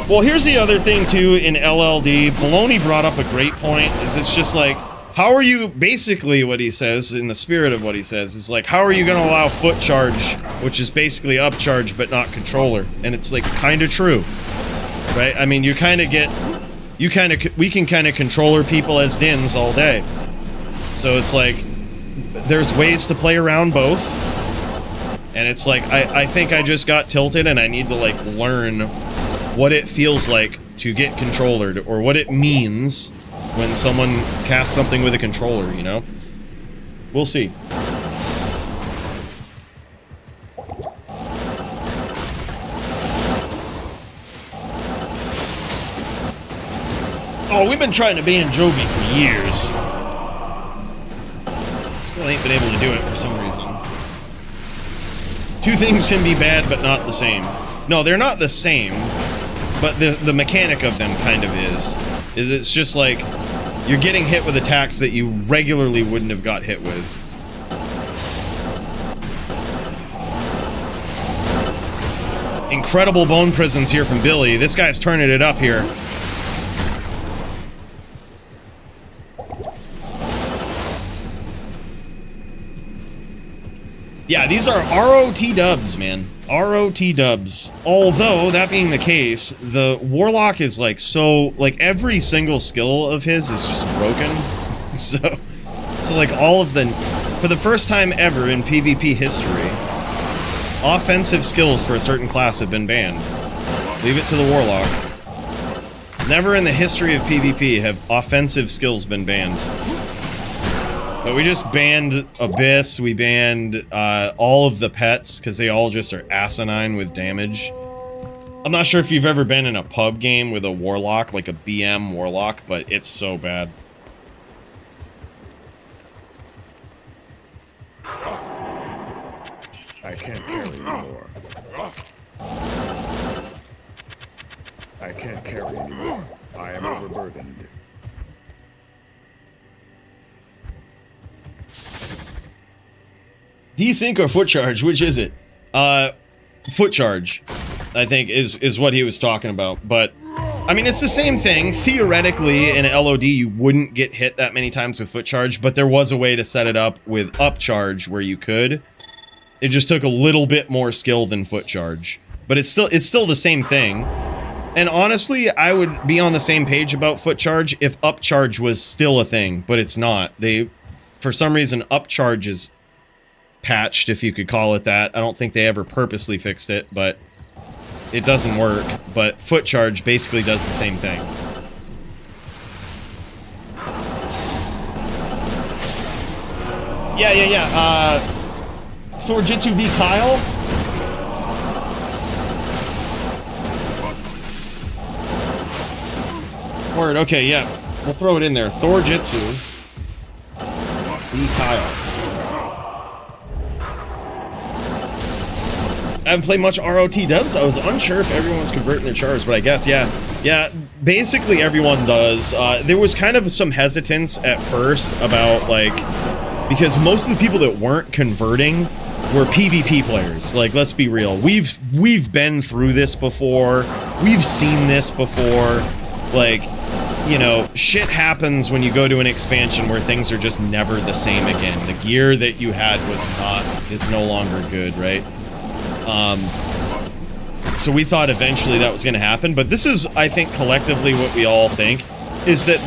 Well, here's the other thing, too, in LLD. Baloney brought up a great point, is it's just like, how are you, basically what he says, in the spirit of what he says, is like, how are you going to allow foot charge, which is basically up charge, but not controller? And it's like, kind of true, right? I mean, we can kind of controller people as Dins all day. So it's like, there's ways to play around both. And it's like, I think I just got tilted and I need to like learn what it feels like to get controllered, or what it means when someone casts something with a controller, you know? We'll see. Oh, we've been trying to ban Joby for years. Still ain't been able to do it for some reason. Two things can be bad, but not the same. No, they're not the same, but the mechanic of them kind of is it's just like, you're getting hit with attacks that you regularly wouldn't have got hit with. Incredible bone prisons here from Billy. This guy's turning it up here. Yeah, these are ROT dubs, man. ROT dubs. Although, that being the case, the Warlock is like so, like every single skill of his is just broken. So like all of the, for the first time ever in PvP history, offensive skills for a certain class have been banned. Leave it to the Warlock. Never in the history of PvP have offensive skills been banned. But we just banned Abyss, we banned all of the pets, because they all just are asinine with damage. I'm not sure if you've ever been in a pub game with a Warlock, like a BM Warlock, but it's so bad. I can't carry anymore. I can't carry anymore. I am overburdened. Desync or foot charge, which is it? Foot charge, I think, is what he was talking about. But I mean, it's the same thing. Theoretically, in LOD, you wouldn't get hit that many times with foot charge, but there was a way to set it up with up charge where you could. It just took a little bit more skill than foot charge, but it's still the same thing. And honestly, I would be on the same page about foot charge if up charge was still a thing, but it's not. They, for some reason, up charge is patched, if you could call it that. I don't think they ever purposely fixed it, but it doesn't work. But foot charge basically does the same thing. Yeah. Thorjitsu v Kyle. Word, okay, yeah. We'll throw it in there. Thorjitsu v Kyle. I haven't played much ROT dubs. I was unsure if everyone was converting their chars, but I guess, yeah. Yeah, basically everyone does. There was kind of some hesitance at first about, like, because most of the people that weren't converting were PvP players. Like, let's be real. We've been through this before. We've seen this before. Like, you know, shit happens when you go to an expansion where things are just never the same again. The gear that you had is no longer good, right? So we thought eventually that was going to happen, but this is, I think, collectively what we all think, is that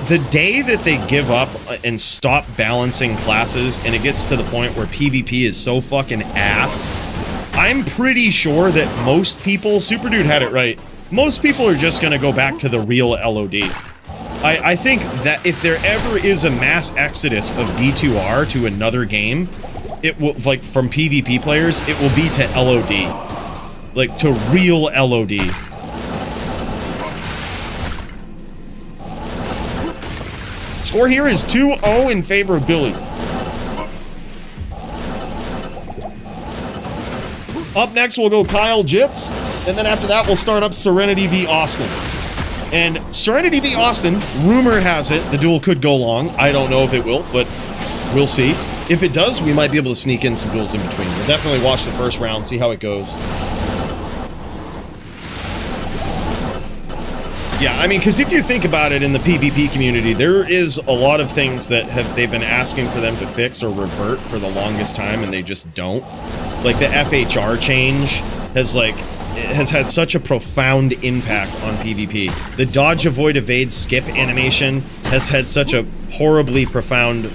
the day that they give up and stop balancing classes and it gets to the point where PvP is so fucking ass, I'm pretty sure that most people, Super Dude had it right, most people are just going to go back to the real LOD. I think that if there ever is a mass exodus of D2R to another game, it will, like, from PvP players, it will be to LOD. Like, to real LOD. Score here is 2-0 in favor of Billy. Up next, we'll go Kyle Jits, and then after that, we'll start up Serenity v Austin. And Serenity v Austin, rumor has it, the duel could go long. I don't know if it will, but we'll see. If it does, we might be able to sneak in some duels in between. We'll definitely watch the first round, see how it goes. Yeah, I mean, because if you think about it in the PvP community, there is a lot of things that they've been asking for them to fix or revert for the longest time, and they just don't. Like, the FHR change has had such a profound impact on PvP. The dodge, avoid, evade, skip animation has had such a horribly profound,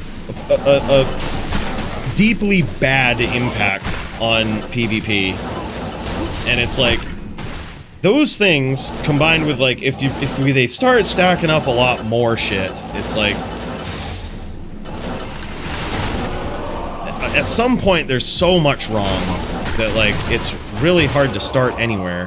deeply bad impact on PvP. And it's like, those things combined with, like, if they start stacking up a lot more shit, it's like, at some point there's so much wrong that, like, it's really hard to start anywhere.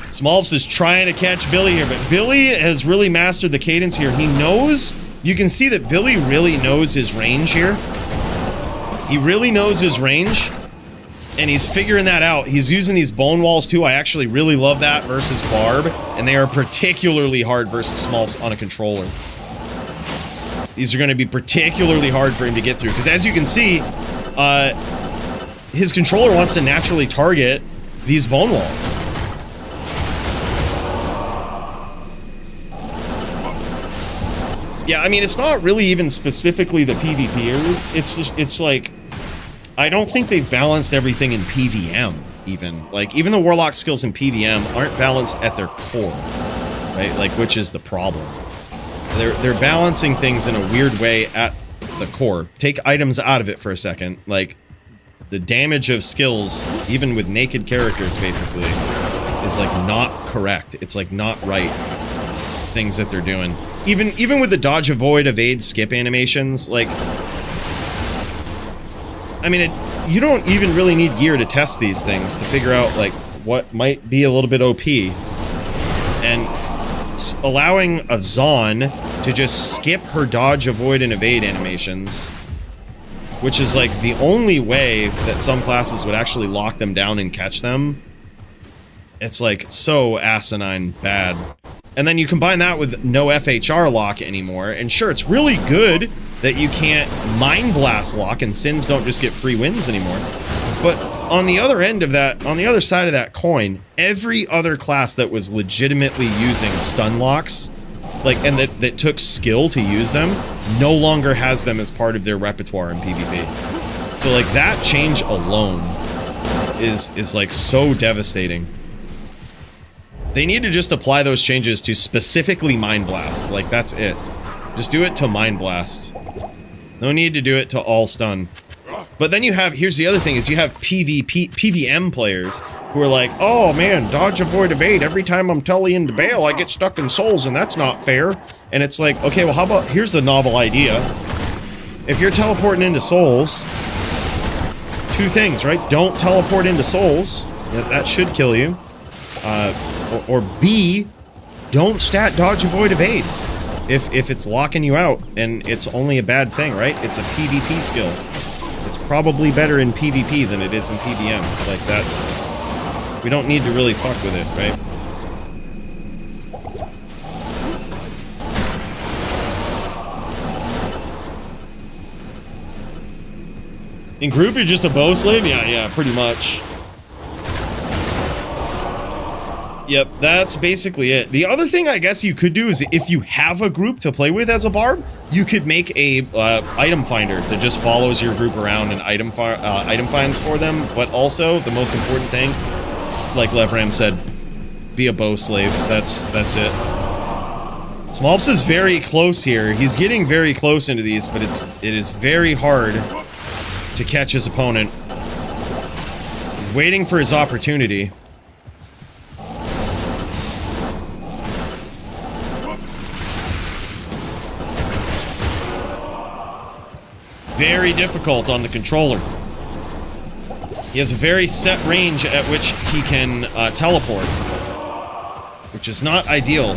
Smolps is trying to catch Billy here, but Billy has really mastered the cadence here. He knows, you can see that Billy really knows his range here. He really knows his range, and he's figuring that out. He's using these bone walls too. I actually really love that versus Barb, and they are particularly hard versus Smolps on a controller. These are going to be particularly hard for him to get through, because as you can see, his controller wants to naturally target these bone walls. Yeah, I mean, it's not really even specifically the PvPers. It's like, I don't think they've balanced everything in PVM, even. Like, even the Warlock skills in PVM aren't balanced at their core, right? Like, which is the problem. They're balancing things in a weird way at the core. Take items out of it for a second. Like, the damage of skills, even with naked characters, basically, is, like, not correct. It's, like, not right. Things that they're doing. Even with the dodge, avoid, evade, skip animations, like, I mean, you don't even really need gear to test these things to figure out, like, what might be a little bit OP. And allowing a Zon to just skip her dodge, avoid, and evade animations, which is, like, the only way that some classes would actually lock them down and catch them, it's, like, so asinine bad. And then you combine that with no FHR lock anymore, and sure, it's really good that you can't Mind Blast lock, and Sins don't just get free wins anymore. But on the other end of that, on the other side of that coin, every other class that was legitimately using stun locks, like, and that took skill to use them, no longer has them as part of their repertoire in PvP. So like that change alone is like so devastating. They need to just apply those changes to specifically Mind Blast. Like, that's it. Just do it to Mind Blast. No need to do it to all stun. But then you have, here's the other thing, is you have PVM players who are like, oh man, dodge, avoid, evade. Every time I'm telly into bail, I get stuck in souls, and that's not fair. And it's like, okay, well, how about, here's the novel idea. If you're teleporting into souls, two things, right? Don't teleport into souls. That should kill you. Or B, don't stat dodge, avoid, evade. If it's locking you out, and it's only a bad thing, right? It's a PvP skill. It's probably better in PvP than it is in PvM. Like, that's... We don't need to really fuck with it, right? In group, you're just a bow slave? Yeah, pretty much. Yep, that's basically it. The other thing I guess you could do is if you have a group to play with as a barb, you could make a item finder that just follows your group around and item finds for them. But also, the most important thing, like Levram said, be a bow slave. That's it. Smolps is very close here. He's getting very close into these, but it is very hard to catch his opponent. He's waiting for his opportunity. Very difficult on the controller. He has a very set range at which he can teleport, which is not ideal.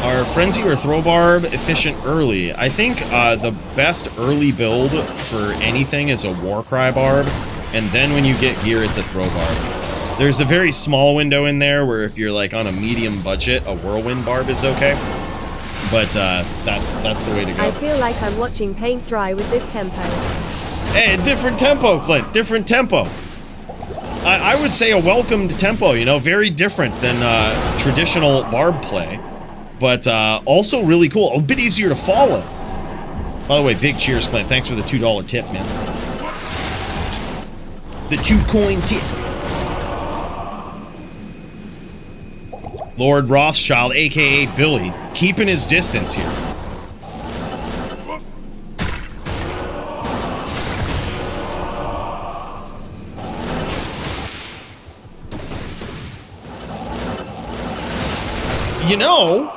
Are Frenzy or Throw Barb efficient early? I think the best early build for anything is a Warcry Barb, and then when you get gear, it's a Throw Barb. There's a very small window in there where if you're like on a medium budget, a Whirlwind Barb is okay. But that's the way to go. I feel like I'm watching paint dry with this tempo. Hey, different tempo, Clint. Different tempo. I would say a welcomed tempo, you know, very different than traditional barb play. But also really cool. A bit easier to follow. By the way, big cheers, Clint. Thanks for the $2 tip, man. The 2-coin tip. Lord Rothschild, aka Billy, keeping his distance here. You know,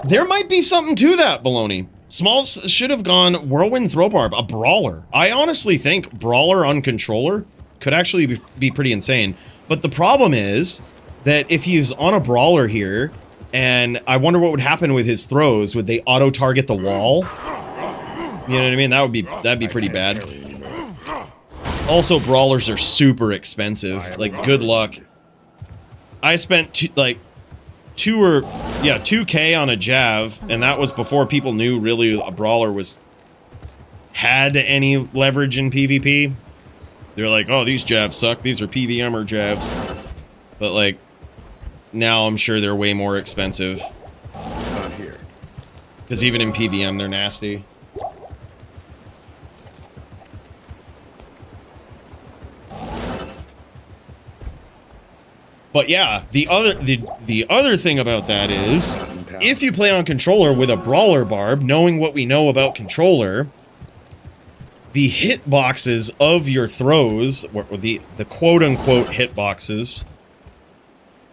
there might be something to that, Baloney. Smalls should have gone Whirlwind Throw Barb, a brawler. I honestly think brawler on controller could actually be pretty insane. But the problem is that if he's on a brawler here, and I wonder what would happen with his throws. Would they auto-target the wall? You know what I mean? That'd be pretty bad. Also, brawlers are super expensive. Like, good luck. I spent $2K on a Jav, and that was before people knew really a brawler had any leverage in PvP. They're like, oh, these Javs suck. These are PVMer Javs. But like, now I'm sure they're way more expensive. Not here. Because even in PVM, they're nasty. But yeah, the other thing about that is, if you play on controller with a brawler barb, knowing what we know about controller, the hitboxes of your throws, or the quote-unquote hitboxes,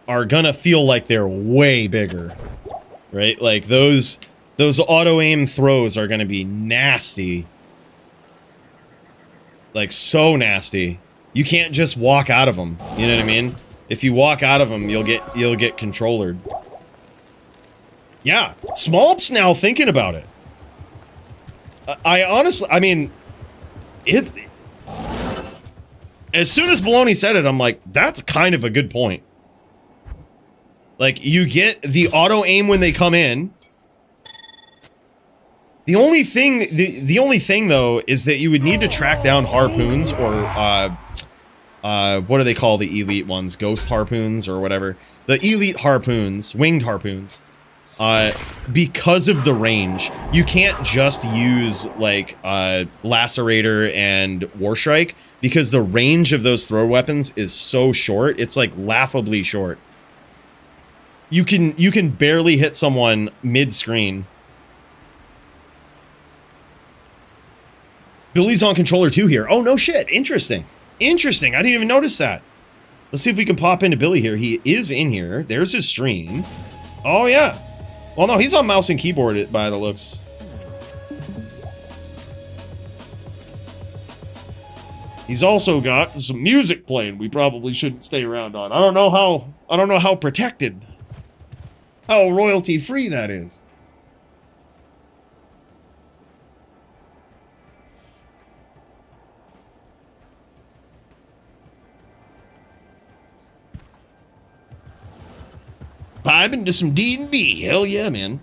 are gonna feel like they're way bigger, right? Like those auto-aim throws are gonna be nasty. Like, so nasty. You can't just walk out of them, you know what I mean? If you walk out of them, you'll get controllered. Yeah, Smolp's now thinking about it. I honestly, I mean, it's... As soon as Baloney said it, I'm like, that's kind of a good point. Like, you get the auto-aim when they come in. The only thing though is that you would need to track down harpoons or what do they call the elite ones? Ghost harpoons or whatever. The elite harpoons, winged harpoons. Because of the range, you can't just use like Lacerator and Warstrike because the range of those throw weapons is so short. It's like laughably short. You can barely hit someone mid-screen. Billy's on controller 2 here. Oh no shit. Interesting. Interesting. I didn't even notice that. Let's see if we can pop into Billy here. He is in here. There's his stream. Oh yeah. Well, no, he's on mouse and keyboard by the looks. He's also got some music playing we probably shouldn't stay around on. I don't know how protected, how royalty free that is. Vibing to some D&D. Hell yeah, man.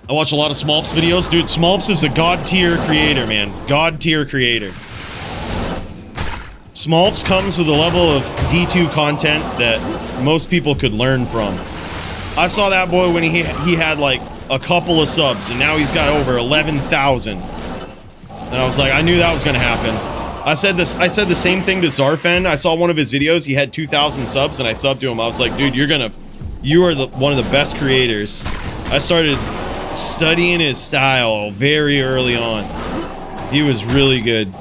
I watch a lot of Smolps videos. Dude, Smolps is a god tier creator, man. God tier creator. Smolps comes with a level of D2 content that most people could learn from. I saw that boy when he had like a couple of subs, and now he's got over 11,000. And I was like, I knew that was gonna happen. I said the same thing to Zarfen. I saw one of his videos. He had 2,000 subs, and I subbed to him. I was like, dude, you are one of the best creators. I started studying his style very early on. He was really good.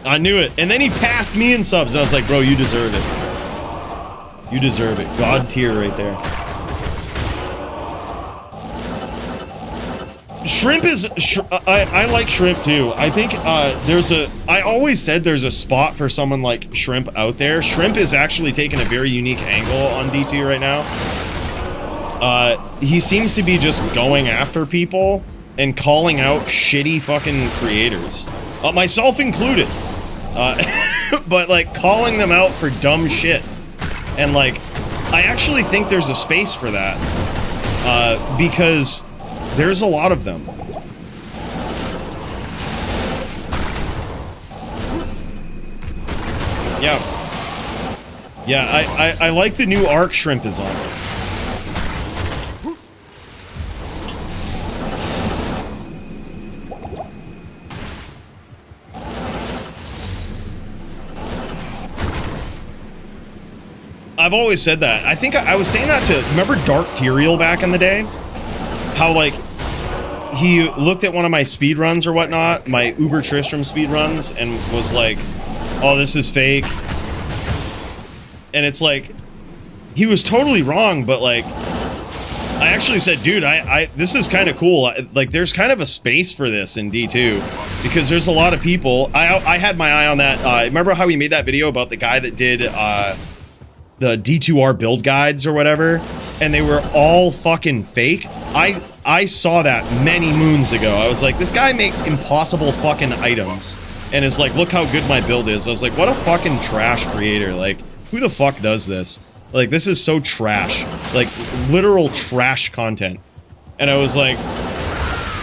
I knew it. And then he passed me in subs, and I was like, bro, you deserve it. You deserve it. God tier right there. Shrimp is... I like Shrimp, too. I think I always said there's a spot for someone like Shrimp out there. Shrimp is actually taking a very unique angle on DT right now. He seems to be just going after people and calling out shitty fucking creators. Myself included. But, like, calling them out for dumb shit. And, like, I actually think there's a space for that. Because... there's a lot of them. Yeah. Yeah, I like the new arc Shrimp is on. I've always said that. I think I was saying that to... remember Dark Tyrael back in the day? How, like, he looked at one of my speedruns or whatnot, my Uber Tristram speedruns, and was like, oh, this is fake. And it's like, he was totally wrong, but, like, I actually said, dude, this is kind of cool. Like, there's kind of a space for this in D2, because there's a lot of people. I had my eye on that. Remember how we made that video about the guy that did the D2R build guides or whatever? And they were all fucking fake. I saw that many moons ago. I was like, this guy makes impossible fucking items. And is like, look how good my build is. I was like, what a fucking trash creator. Like, who the fuck does this? Like, this is so trash. Like, literal trash content. And I was like,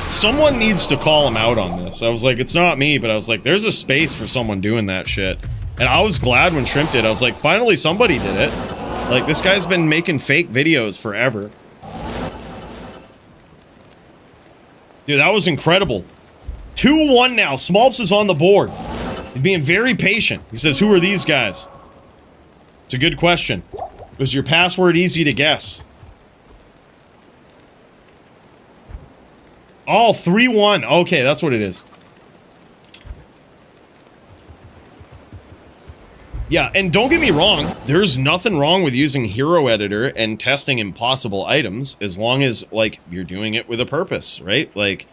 someone needs to call him out on this. I was like, it's not me, but I was like, there's a space for someone doing that shit. And I was glad when Shrimp did. I was like, finally somebody did it. Like, this guy's been making fake videos forever. Dude, that was incredible. 2-1 now. Smolps is on the board. He's being very patient. He says, who are these guys? It's a good question. Was your password easy to guess? Oh, 3-1. Okay, that's what it is. Yeah, and don't get me wrong, there's nothing wrong with using Hero Editor and testing impossible items, as long as, like, you're doing it with a purpose, right? Like,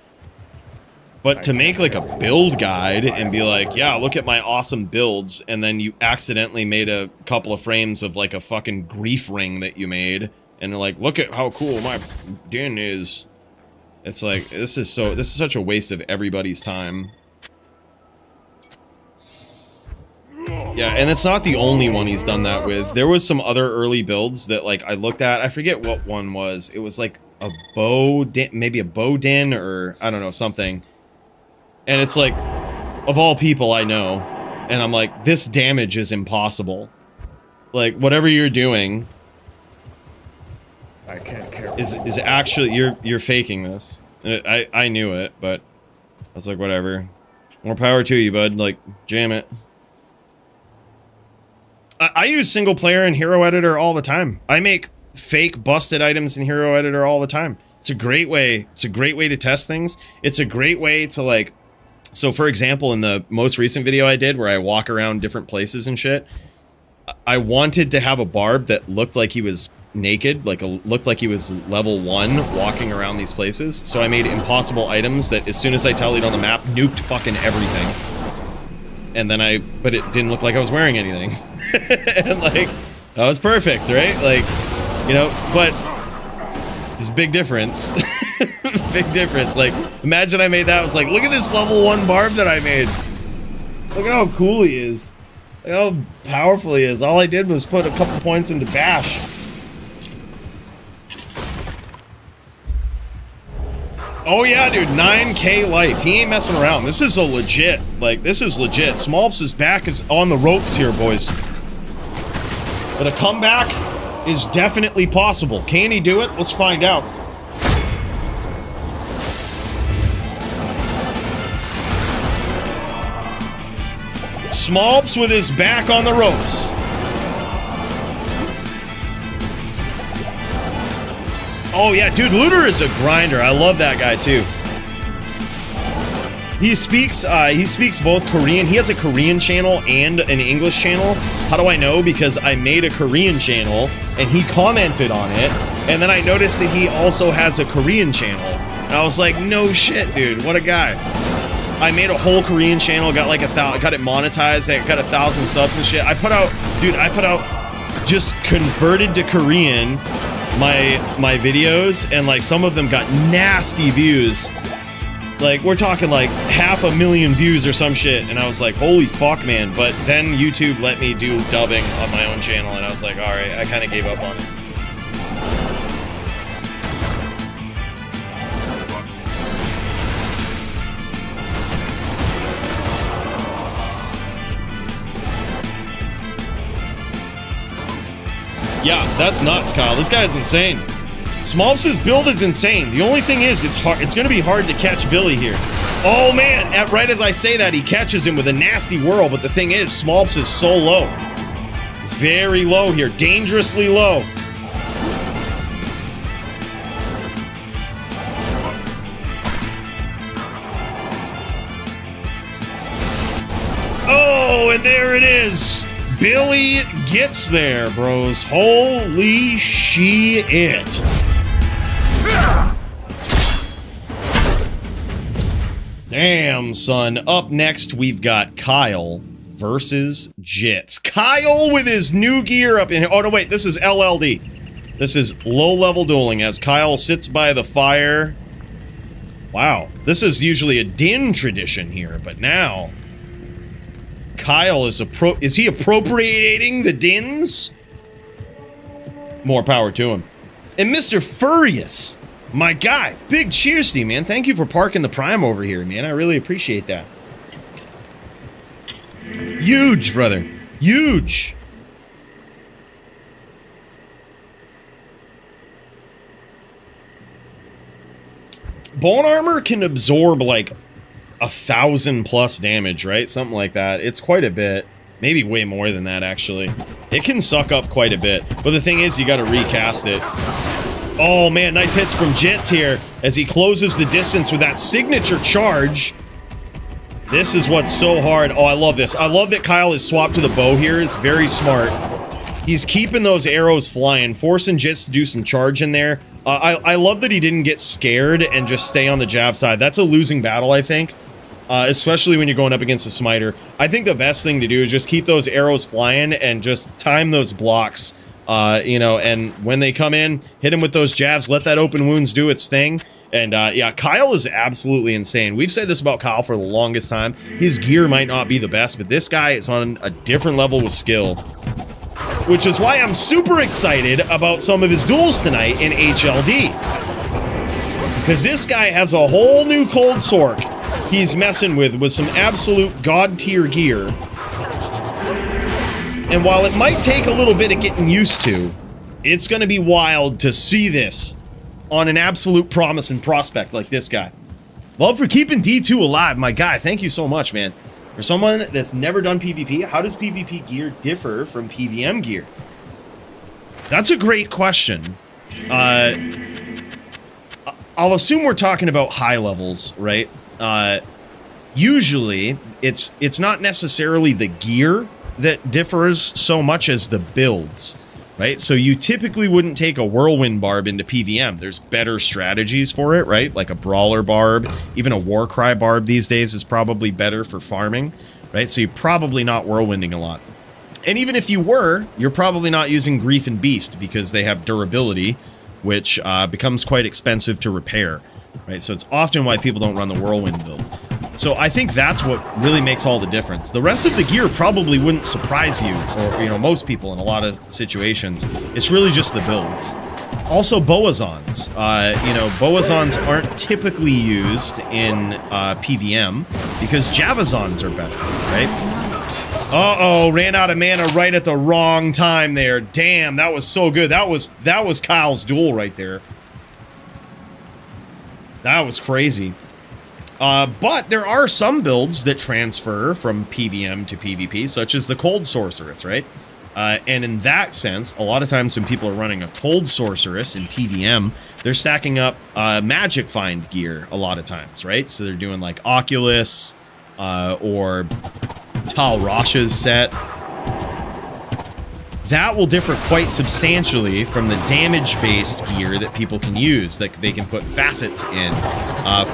but to make, like, a build guide and be like, yeah, look at my awesome builds, and then you accidentally made a couple of frames of, like, a fucking grief ring that you made, and like, look at how cool my din is. It's like, this is such a waste of everybody's time. Yeah, and it's not the only one he's done that with. There was some other early builds that, like, I looked at. I forget what one was. It was like a bow, maybe a bow din or I don't know, something. And it's like, of all people I know, and I'm like, this damage is impossible. Like, whatever you're doing I can't carry is actually, you're faking this. I knew it, but I was like, whatever. More power to you, bud. Like, jam it. I use single player in Hero Editor all the time. I make fake busted items in Hero Editor all the time. It's a great way. It's a great way to test things. It's a great way to like, so for example, in the most recent video I did where I walk around different places and shit, I wanted to have a barb that looked like he was naked, like looked like he was level 1 walking around these places. So I made impossible items that as soon as I tallied on the map, nuked fucking everything. And then but it didn't look like I was wearing anything. And like, that was perfect, right? Like, you know, but there's a big difference. Big difference. Like, imagine I made that. I was like, look at this level 1 barb that I made. Look at how cool he is. Look how powerful he is. All I did was put a couple points into bash. Oh yeah, dude, 9k life. He ain't messing around. This is a legit, like, this is legit. Smolps' back is on the ropes here, boys. But a comeback is definitely possible. Can he do it? Let's find out. Smolps with his back on the ropes. Oh yeah, dude, Looter is a grinder. I love that guy too. He speaks both Korean. He has a Korean channel and an English channel. How do I know? Because I made a Korean channel and he commented on it. And then I noticed that he also has a Korean channel. And I was like, no shit, dude, what a guy. I made a whole Korean channel, got like got it monetized, I got 1,000 subs and shit. I put out just converted to Korean my videos, and like some of them got nasty views. Like, we're talking like 500,000 views or some shit, and I was like, holy fuck, man. But then YouTube let me do dubbing on my own channel, and I was like, alright, I kind of gave up on it. Yeah, that's nuts, Kyle. This guy is insane. Smolps' build is insane. The only thing is, it's going to be hard to catch Billy here. Oh, man. Right as I say that, he catches him with a nasty whirl. But the thing is, Smolps is so low. It's very low here. Dangerously low. Oh, and there it is. Billy gets there, bros. Holy shit. Damn, son. Up next, we've got Kyle versus Jits. Kyle with his new gear up in here. Oh, no, wait. This is LLD. This is low-level dueling as Kyle sits by the fire. Wow. This is usually a din tradition here, but now Kyle is he appropriating the dins? More power to him. And Mr. Furious, my guy, big cheers to you, man. Thank you for parking the Prime over here, man. I really appreciate that. Huge, brother. Huge. Bone armor can absorb like 1,000+ damage, right? Something like that. It's quite a bit. Maybe way more than that, actually. It can suck up quite a bit. But the thing is, you gotta recast it. Oh, man, nice hits from Jits here as he closes the distance with that signature charge. This is what's so hard. Oh, I love this. I love that Kyle is swapped to the bow here. It's very smart. He's keeping those arrows flying, forcing Jits to do some charge in there. I love that he didn't get scared and just stay on the jab side. That's a losing battle, I think. Especially when you're going up against a smiter. I think the best thing to do is just keep those arrows flying and just time those blocks, you know, and when they come in, hit him with those jabs, let that open wounds do its thing. And yeah, Kyle is absolutely insane. We've said this about Kyle for the longest time. His gear might not be the best, but this guy is on a different level with skill. Which is why I'm super excited about some of his duels tonight in HLD. Because this guy has a whole new cold sork he's messing with some absolute god tier gear. And while it might take a little bit of getting used to, it's going to be wild to see this on an absolute promise and prospect like this guy. Love for keeping D2 alive, my guy. Thank you so much, man. For someone that's never done PvP, how does PvP gear differ from PvM gear? That's a great question. I'll assume we're talking about high levels, right? Usually, it's not necessarily the gear that differs so much as the builds, right? So you typically wouldn't take a whirlwind barb into PvM. There's better strategies for it, right? Like a brawler barb, even a warcry barb these days is probably better for farming, right? So you're probably not whirlwinding a lot. And even if you were, you're probably not using Grief and Beast because they have durability, which becomes quite expensive to repair, right? So it's often why people don't run the whirlwind build. So I think that's what really makes all the difference. The rest of the gear probably wouldn't surprise you, or, you know, most people in a lot of situations. It's really just the builds. Also, Boazons. You know, Boazons aren't typically used in PvM because Javazons are better, right? Uh-oh, ran out of mana right at the wrong time there. Damn, that was so good. That was Kyle's duel right there. That was crazy. But there are some builds that transfer from PvM to PvP, such as the Cold Sorceress, right? And in that sense, a lot of times when people are running a Cold Sorceress in PvM, they're stacking up Magic Find gear a lot of times, right? So they're doing like Oculus or Tal Rasha's set. That will differ quite substantially from the damage-based gear that people can use, that they can put facets in.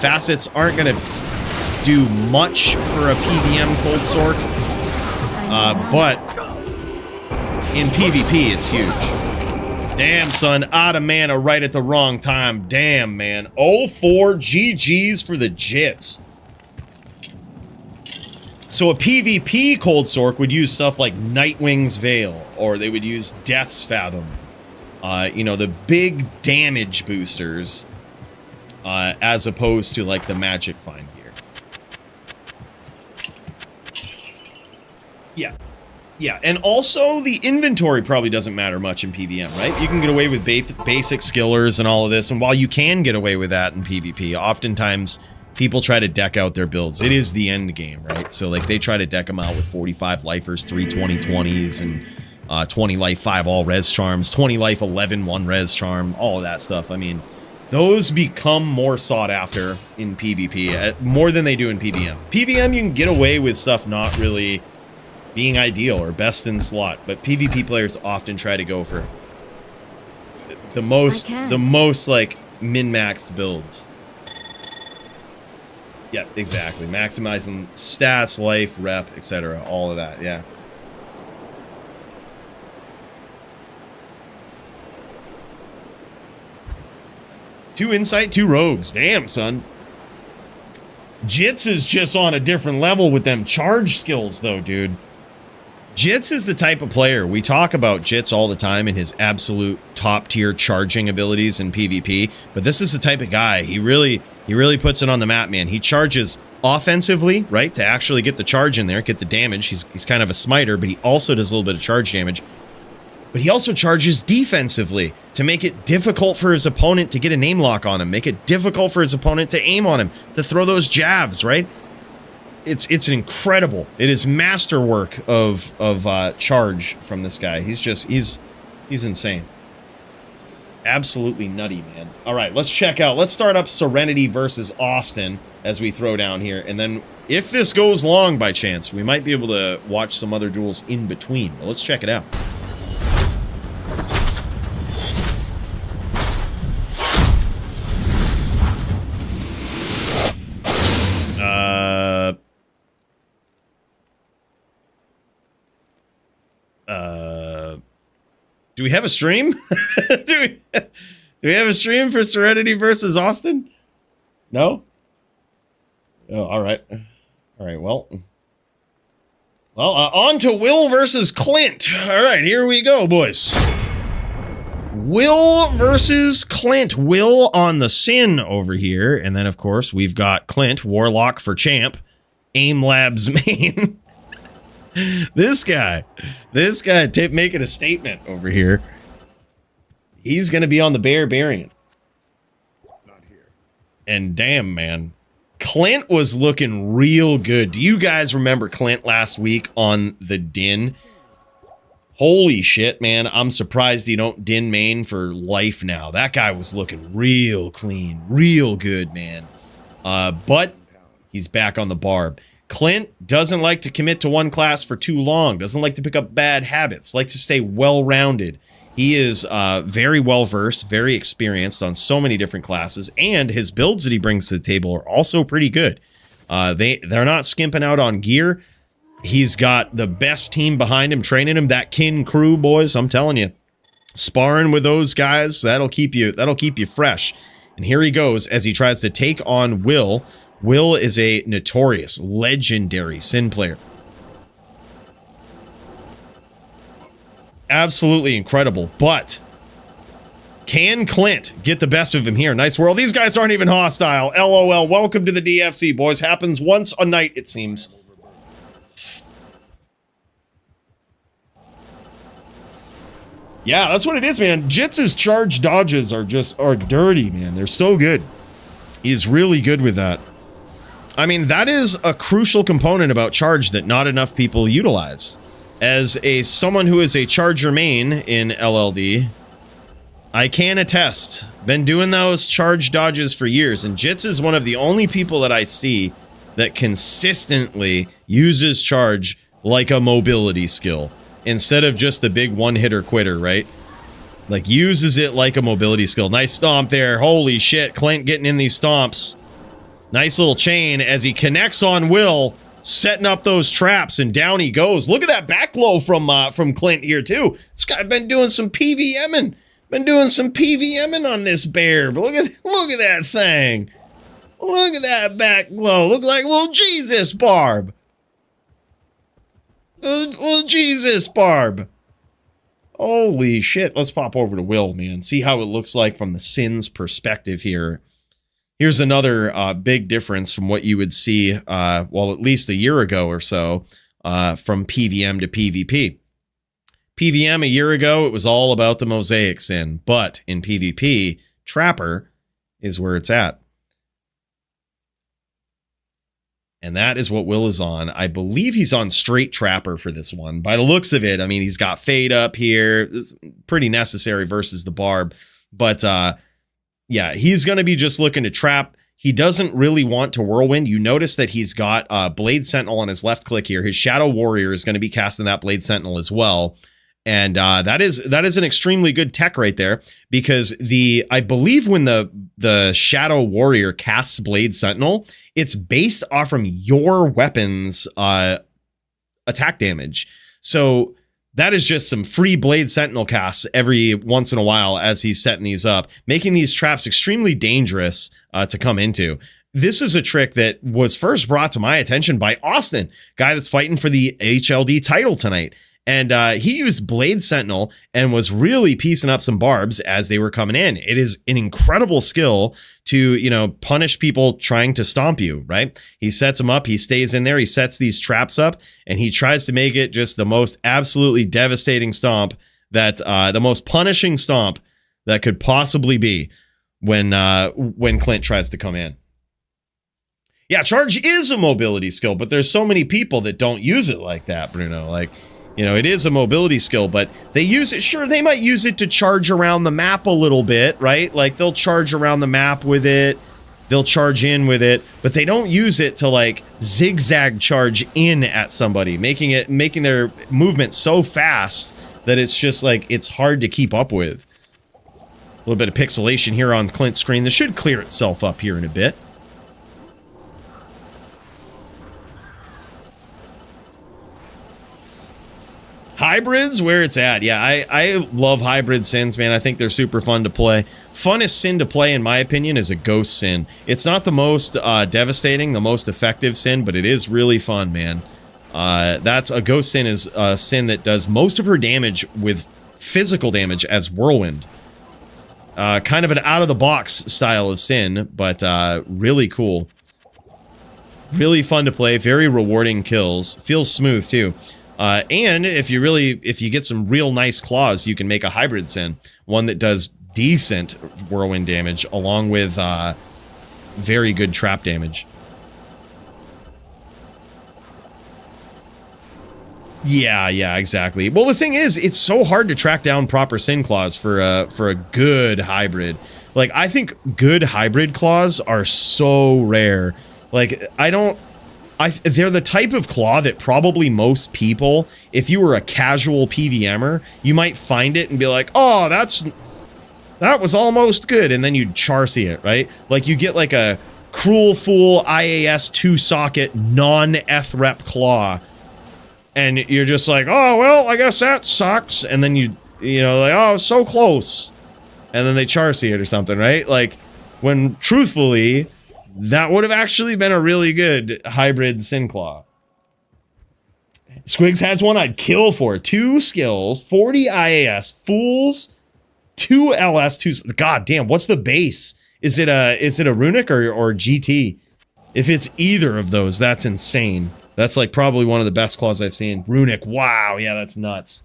Facets aren't going to do much for a PvM Cold Sork, but in PvP, it's huge. Damn, son, out of mana right at the wrong time. Damn, man. 0-4 GG's for the Jits. So a PvP Cold Sork would use stuff like Nightwing's Veil, or they would use Death's Fathom. You know, the big damage boosters, as opposed to like the Magic Find gear. Yeah, and also the inventory probably doesn't matter much in PvM, right? You can get away with basic skillers and all of this, and while you can get away with that in PvP, oftentimes people try to deck out their builds. It is the end game, right? So, like, they try to deck them out with 45 lifers, 3 20/20s, and 20 life 5 all res charms, 20 life 11 1 res charm, all of that stuff. I mean, those become more sought after in PvP, more than they do in PvM. PvM, you can get away with stuff not really being ideal or best in slot, but PvP players often try to go for the most like min-maxed builds. Yeah, exactly. Maximizing stats, life, rep, etc. All of that, yeah. Two insight, 2 rogues. Damn, son. Jits is just on a different level with them charge skills, though, dude. Jits is the type of player. We talk about Jits all the time and his absolute top-tier charging abilities in PvP, but this is the type of guy. He really puts it on the map, man. He charges offensively, right, to actually get the charge in there, get the damage. He's kind of a smiter, but he also does a little bit of charge damage. But he also charges defensively to make it difficult for his opponent to get a name lock on him, make it difficult for his opponent to aim on him, to throw those jabs, right? It's incredible. It is masterwork of charge from this guy. He's insane. Absolutely nutty, man. All right, let's check out. Let's start up Serenity versus Austin as we throw down here. And then if this goes long by chance, we might be able to watch some other duels in between. But let's check it out. Do we have a stream? do we have a stream for Serenity versus Austin? No? Oh, all right. All right, well, on to Will versus Clint. All right, here we go, boys. Will versus Clint. Will on the Sin over here. And then, of course, we've got Clint, Warlock for champ, Aim Labs main. This guy making a statement over here. He's going to be on the Bear Variant. Not here. And damn, man, Clint was looking real good. Do you guys remember Clint last week on the Din? Holy shit, man. I'm surprised you don't Din main for life now. That guy was looking real clean, real good, man. But he's back on the Barb. Clint doesn't like to commit to one class for too long, doesn't like to pick up bad habits, likes to stay well-rounded. He is very well-versed, very experienced on so many different classes, and his builds that he brings to the table are also pretty good. They're not skimping out on gear. He's got the best team behind him, training him. That kin crew, boys, I'm telling you. Sparring with those guys, that'll keep you fresh. And here he goes as he tries to take on Will. Will is a notorious, legendary Sin player. Absolutely incredible, but can Clint get the best of him here? Nice world. These guys aren't even hostile. LOL. Welcome to the DFC, boys. Happens once a night, it seems. Yeah, that's what it is, man. Jitz's charge dodges are dirty, man. They're so good. He's really good with that. I mean, that is a crucial component about charge that not enough people utilize. As someone who is a charger main in LLD, I can attest. Been doing those charge dodges for years, and Jitz is one of the only people that I see that consistently uses charge like a mobility skill instead of just the big one-hitter quitter, right? Like, uses it like a mobility skill. Nice stomp there. Holy shit, Clint getting in these stomps. Nice little chain as he connects on Will, setting up those traps, and down he goes. Look at that back blow from Clint here, too. This guy been doing some PVMing. Been doing some PVMing on this bear. But look at that thing. Look at that back blow. Look like little Jesus Barb. Little Jesus Barb. Holy shit. Let's pop over to Will, man. See how it looks like from the Sin's perspective here. Here's another big difference from what you would see, well, at least a year ago or so, from PVM to PvP. PVM a year ago, it was all about the Mosaic Sin, but in PvP, Trapper is where it's at. And that is what Will is on. I believe he's on straight Trapper for this one. By the looks of it, I mean, he's got Fade up here. It's pretty necessary versus the Barb. But, yeah, he's going to be just looking to trap. He doesn't really want to Whirlwind. You notice that he's got Blade Sentinel on his left click here. His Shadow Warrior is going to be casting that Blade Sentinel as well. And that is an extremely good tech right there, because I believe when the Shadow Warrior casts Blade Sentinel, it's based off from your weapon's attack damage. So that is just some free Blade Sentinel casts every once in a while as he's setting these up, making these traps extremely dangerous to come into. This is a trick that was first brought to my attention by Austin, guy that's fighting for the HLD title tonight. And he used Blade Sentinel and was really piecing up some barbs as they were coming in. It is an incredible skill to, punish people trying to stomp you, right? He sets them up, he stays in there, he sets these traps up, and he tries to make it just the most absolutely devastating stomp that, the most punishing stomp that could possibly be when Clint tries to come in. Yeah, charge is a mobility skill, but there's so many people that don't use it like that, Bruno. Like, it is a mobility skill, but they use it. Sure, they might use it to charge around the map a little bit, right? Like, they'll charge around the map with it. They'll charge in with it, but they don't use it to, like, zigzag charge in at somebody, making their movement so fast that it's just, like, it's hard to keep up with. A little bit of pixelation here on Clint's screen. This should clear itself up here in a bit. Hybrids, where it's at. Yeah, I love hybrid Sins, man. I think they're super fun to play. Funnest Sin to play, in my opinion, is a Ghost Sin. It's not the most devastating, the most effective Sin, but it is really fun, man. That's a Ghost Sin is a Sin that does most of her damage with physical damage as Whirlwind. Kind of an out-of-the-box style of Sin, but really cool. Really fun to play, very rewarding kills. Feels smooth, too. And if you get some real nice claws, you can make a hybrid Sin. One that does decent whirlwind damage, along with very good trap damage. Yeah, exactly. Well, the thing is, it's so hard to track down proper Sin claws for a good hybrid. Like, I think good hybrid claws are so rare. Like, they're the type of claw that probably most people, if you were a casual PVMer, you might find it and be like, oh, that was almost good, and then you'd Charcy it, right? Like, you get like a Cruel Fool IAS 2-socket non-F-rep claw, and you're just like, oh, well, I guess that sucks. And then you know, like, oh, so close. And then they Charcy it or something, right? Like, when truthfully, that would have actually been a really good hybrid Sin Claw. Squigs has one I'd kill for. 2 skills, 40 IAS, Fools, 2 LS, 2... God damn, what's the base? Is it a Runic or GT? If it's either of those, that's insane. That's like probably one of the best claws I've seen. Runic, wow, yeah, that's nuts.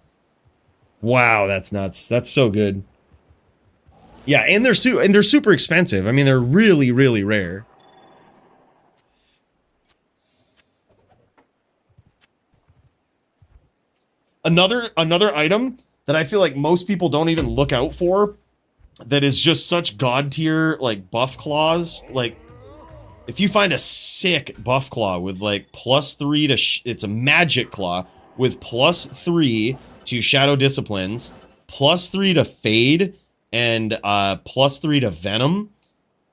Wow, that's nuts. That's so good. Yeah, and they're super expensive. I mean, they're really, really rare. Another item that I feel like most people don't even look out for, that is just such god tier like buff claws, like. If you find a sick buff claw with like +3 to it's a magic claw with +3 to Shadow Disciplines, +3 to Fade, and +3 to Venom,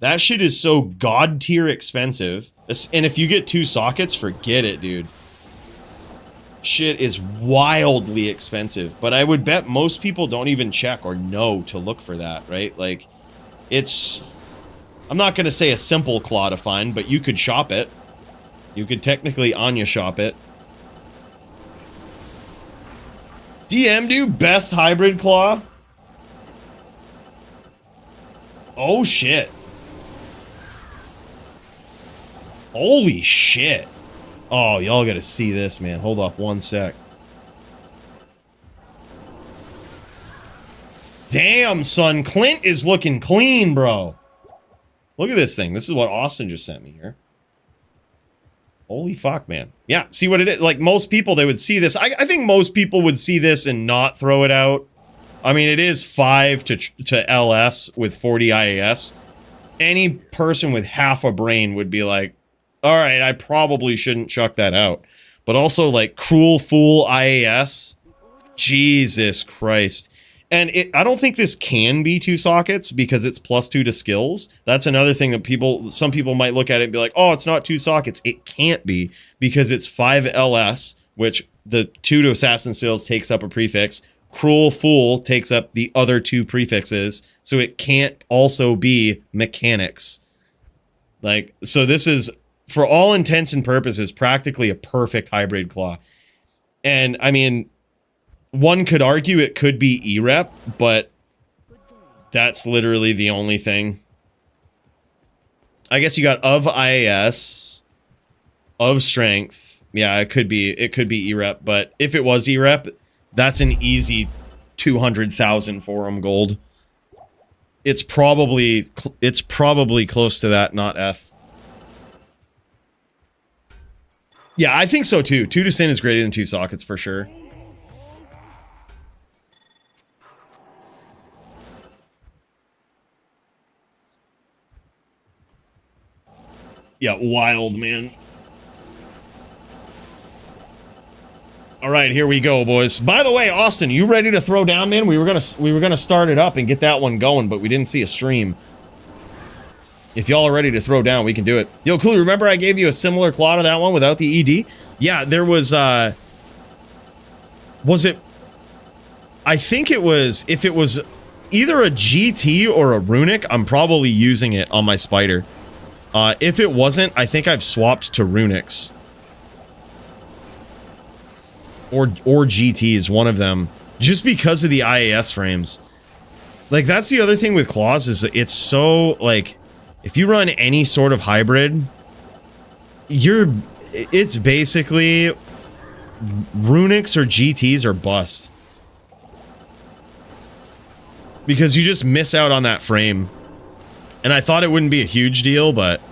that shit is so god tier expensive. And if you get 2 sockets, forget it, dude. Shit is wildly expensive, but I would bet most people don't even check or know to look for that, right? Like, it's... I'm not going to say a simple claw to find, but you could shop it. You could technically Anya shop it. DM do best hybrid claw? Oh shit. Holy shit. Oh, y'all gotta see this, man. Hold up one sec. Damn, son. Clint is looking clean, bro. Look at this thing. This is what Austin just sent me here. Holy fuck, man. Yeah, see what it is? Like, most people, they would see this. I think most people would see this and not throw it out. I mean, it is 5 to LS with 40 IAS. Any person with half a brain would be like, alright, I probably shouldn't chuck that out. But also, like, Cruel Fool IAS. Jesus Christ. And I don't think this can be 2 sockets because it's +2 to skills. That's another thing that some people might look at it and be like, oh, it's not 2 sockets. It can't be because it's 5 LS, which the 2 to Assassin Skills takes up a prefix. Cruel Fool takes up the other 2 prefixes. So it can't also be mechanics. Like, so this is, for all intents and purposes, practically a perfect hybrid claw. And, I mean... One could argue it could be E-Rep, but that's literally the only thing. I guess you got of IAS, of Strength. Yeah, it could be E-Rep, but if it was E-Rep, that's an easy 200,000 forum gold. It's probably close to that, not F. Yeah, I think so too. 2 to Sin is greater than 2 sockets for sure. Yeah, wild, man. All right, here we go, boys. By the way, Austin, you ready to throw down, man? We were gonna start it up and get that one going, but we didn't see a stream. If y'all are ready to throw down, we can do it. Yo, Coooley, remember I gave you a similar claw to that one without the ED? Yeah, there was it? I think it was. If it was either a GT or a Runic, I'm probably using it on my spider. If it wasn't, I think I've swapped to Runics. Or GTs, one of them. Just because of the IAS frames. Like, that's the other thing with claws is it's so, like, if you run any sort of hybrid, it's basically runics or GTs or bust. Because you just miss out on that frame. And I thought it wouldn't be a huge deal, but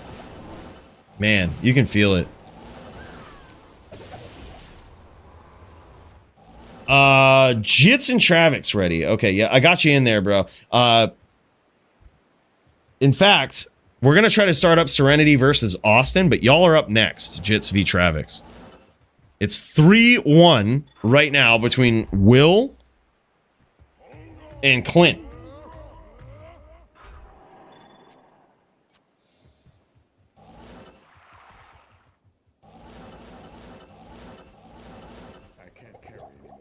man, you can feel it. Jits and Travix ready. Okay, yeah, I got you in there, bro. In fact, we're gonna try to start up Serenity versus Austin, but y'all are up next. Jits v Travix. It's 3-1 right now between Will and Clint. I can't carry anymore.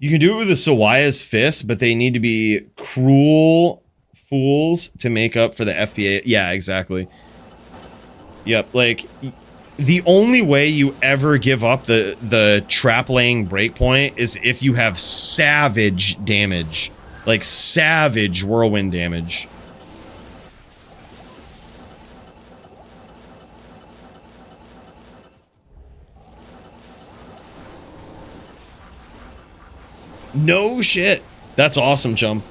You can do it with the Sawaya's fist, but they need to be cruel fools to make up for the FPA. Yeah, exactly. Yep, like the only way you ever give up the trap laying breakpoint is if you have savage damage. Like savage whirlwind damage. No shit. That's awesome, chum.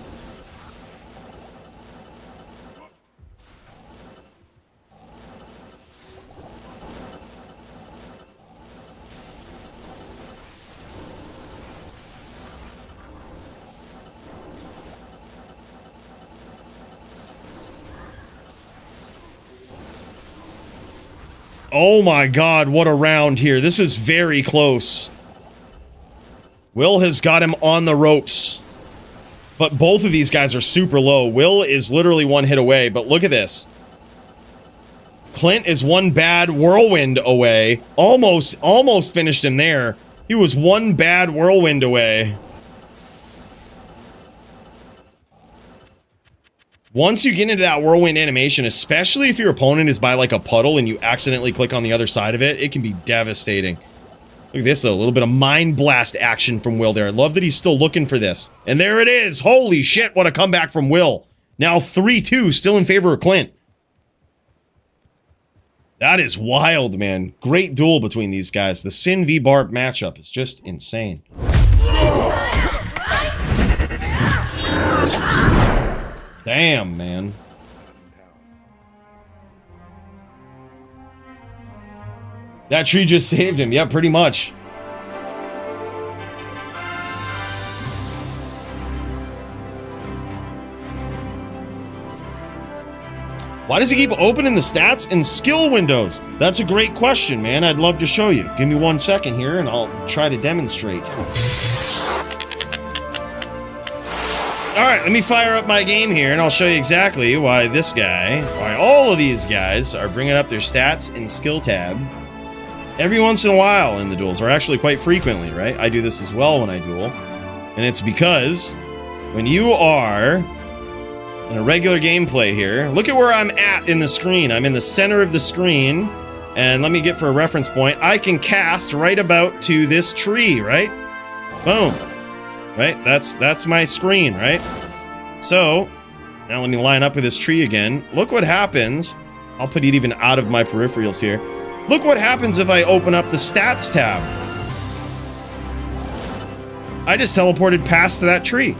Oh my god, what a round here. This is very close. Will has got him on the ropes. But both of these guys are super low. Will is literally one hit away, but look at this. Clint is one bad whirlwind away. Almost finished him there. He was one bad whirlwind away. Once you get into that whirlwind animation, especially if your opponent is by like a puddle and you accidentally click on the other side of it, it can be devastating. Look at this, though. A little bit of mind blast action from Will there. I love that he's still looking for this. And there it is. Holy shit, what a comeback from Will. Now 3-2, still in favor of Clint. That is wild, man. Great duel between these guys. The Sin v Barb matchup is just insane. Damn, man. That tree just saved him. Yeah, pretty much. Why does he keep opening the stats and skill windows? That's a great question, man. I'd love to show you. Give me 1 second here and I'll try to demonstrate. All right, let me fire up my game here and I'll show you exactly why this guy, why all of these guys are bringing up their stats and skill tab every once in a while in the duels, or actually quite frequently, right? I do this as well when I duel. And it's because when you are in a regular gameplay here, look at where I'm at in the screen. I'm in the center of the screen. And let me get for a reference point. I can cast right about to this tree, right? Boom. Right? That's my screen, right? So, now let me line up with this tree again. Look what happens. I'll put it even out of my peripherals here. Look what happens if I open up the stats tab. I just teleported past that tree.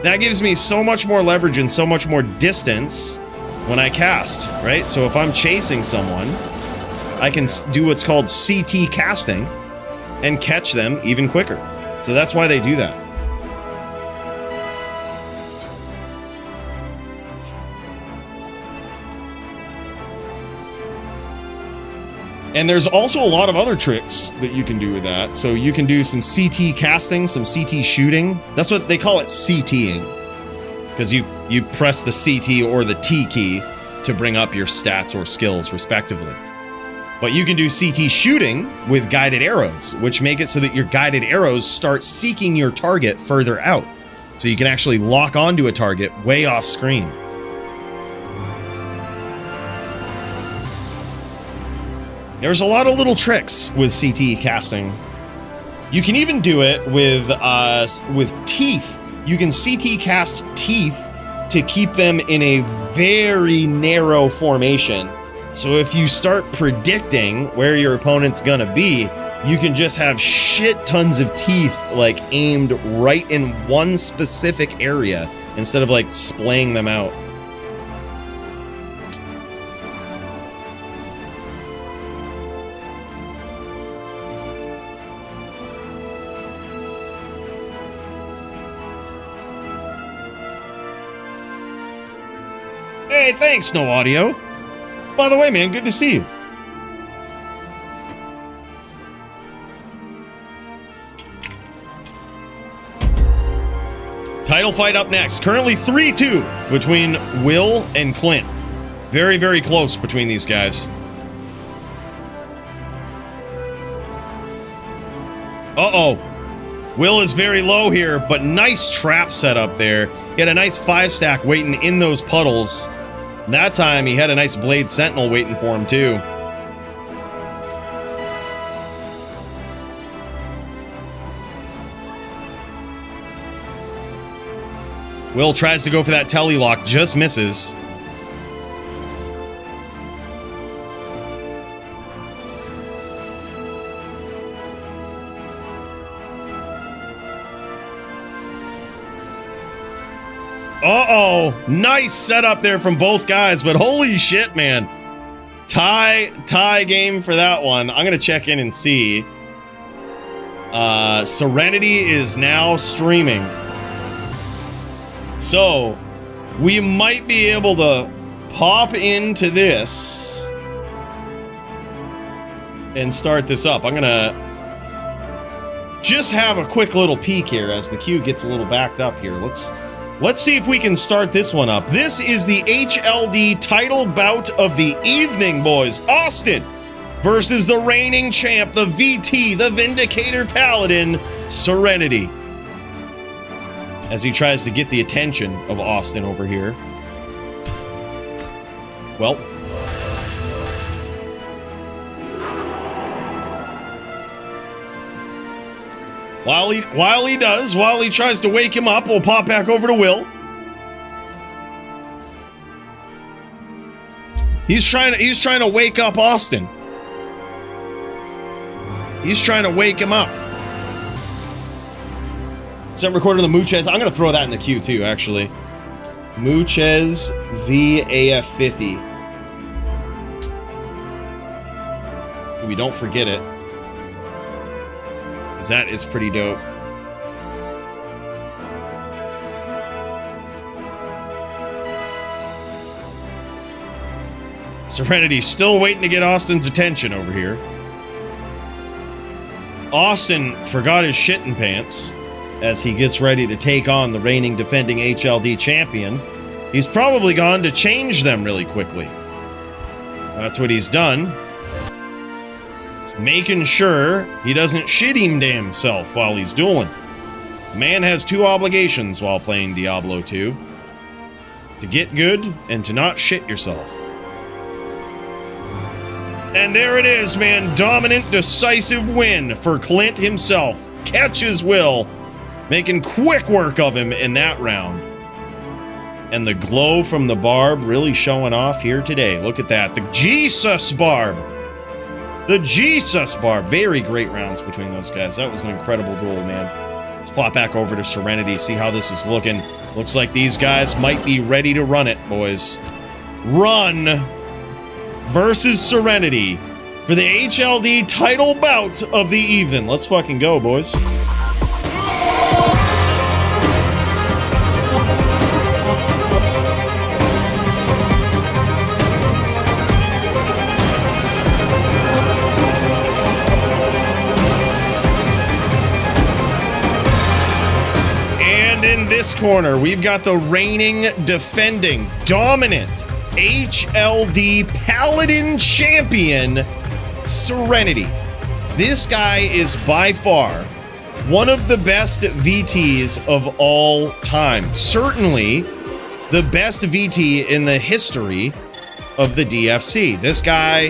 That gives me so much more leverage and so much more distance when I cast, right? So if I'm chasing someone, I can do what's called CT casting and catch them even quicker. So that's why they do that. And there's also a lot of other tricks that you can do with that. So you can do some CT casting, some CT shooting. That's what they call it, CTing. Because you press the CT or the T key to bring up your stats or skills, respectively. But you can do CT shooting with guided arrows, which make it so that your guided arrows start seeking your target further out. So you can actually lock onto a target way off screen. There's a lot of little tricks with CTE casting. You can even do it with teeth. You can CT cast teeth to keep them in a very narrow formation. So if you start predicting where your opponent's gonna be, you can just have shit tons of teeth like aimed right in one specific area instead of like splaying them out. Hey, thanks, No Audio. By the way, man, good to see you. Title fight up next. Currently 3-2 between Will and Clint. Very, very close between these guys. Uh-oh. Will is very low here, but nice trap set up there. He had a nice 5-stack waiting in those puddles. And that time, he had a nice Blade Sentinel waiting for him, too. Will tries to go for that telly lock, just misses. Uh-oh, nice setup there from both guys, but holy shit, man. Tie game for that one. I'm gonna check in and see. Serenity is now streaming. So, we might be able to pop into this and start this up. I'm gonna just have a quick little peek here as the queue gets a little backed up here. Let's see if we can start this one up. This is the HLD title bout of the evening, boys. Austin versus the reigning champ, the VT, the Vindicator Paladin, Serenity. As he tries to get the attention of Austin over here. Well. While he tries to wake him up, we'll pop back over to Will. He's trying to wake up Austin. He's trying to wake him up. Sent recorder the Muchez. I'm gonna throw that in the queue too, actually. Muchez VAF50. We don't forget it. That is pretty dope. Serenity still waiting to get Austin's attention over here. Austin forgot his shitting pants as he gets ready to take on the reigning defending HLD champion. He's probably gone to change them really quickly. That's what he's done. Making sure he doesn't shit him damn himself while he's dueling. The man has two obligations while playing Diablo 2. To get good and to not shit yourself. And there it is, man. Dominant, decisive win for Clint himself. Catches Will, making quick work of him in that round. And the glow from the barb really showing off here today. Look at that. The Jesus barb. The Jesus Barb. Very great rounds between those guys. That was an incredible duel, man. Let's pop back over to Serenity, see how this is looking. Looks like these guys might be ready to run it, boys. Run versus Serenity for the HLD title bout of the evening. Let's fucking go, boys. In this corner, we've got the reigning, defending, dominant HLD Paladin champion, Serenity. This guy is by far one of the best VTs of all time. Certainly the best VT in the history of the DFC. This guy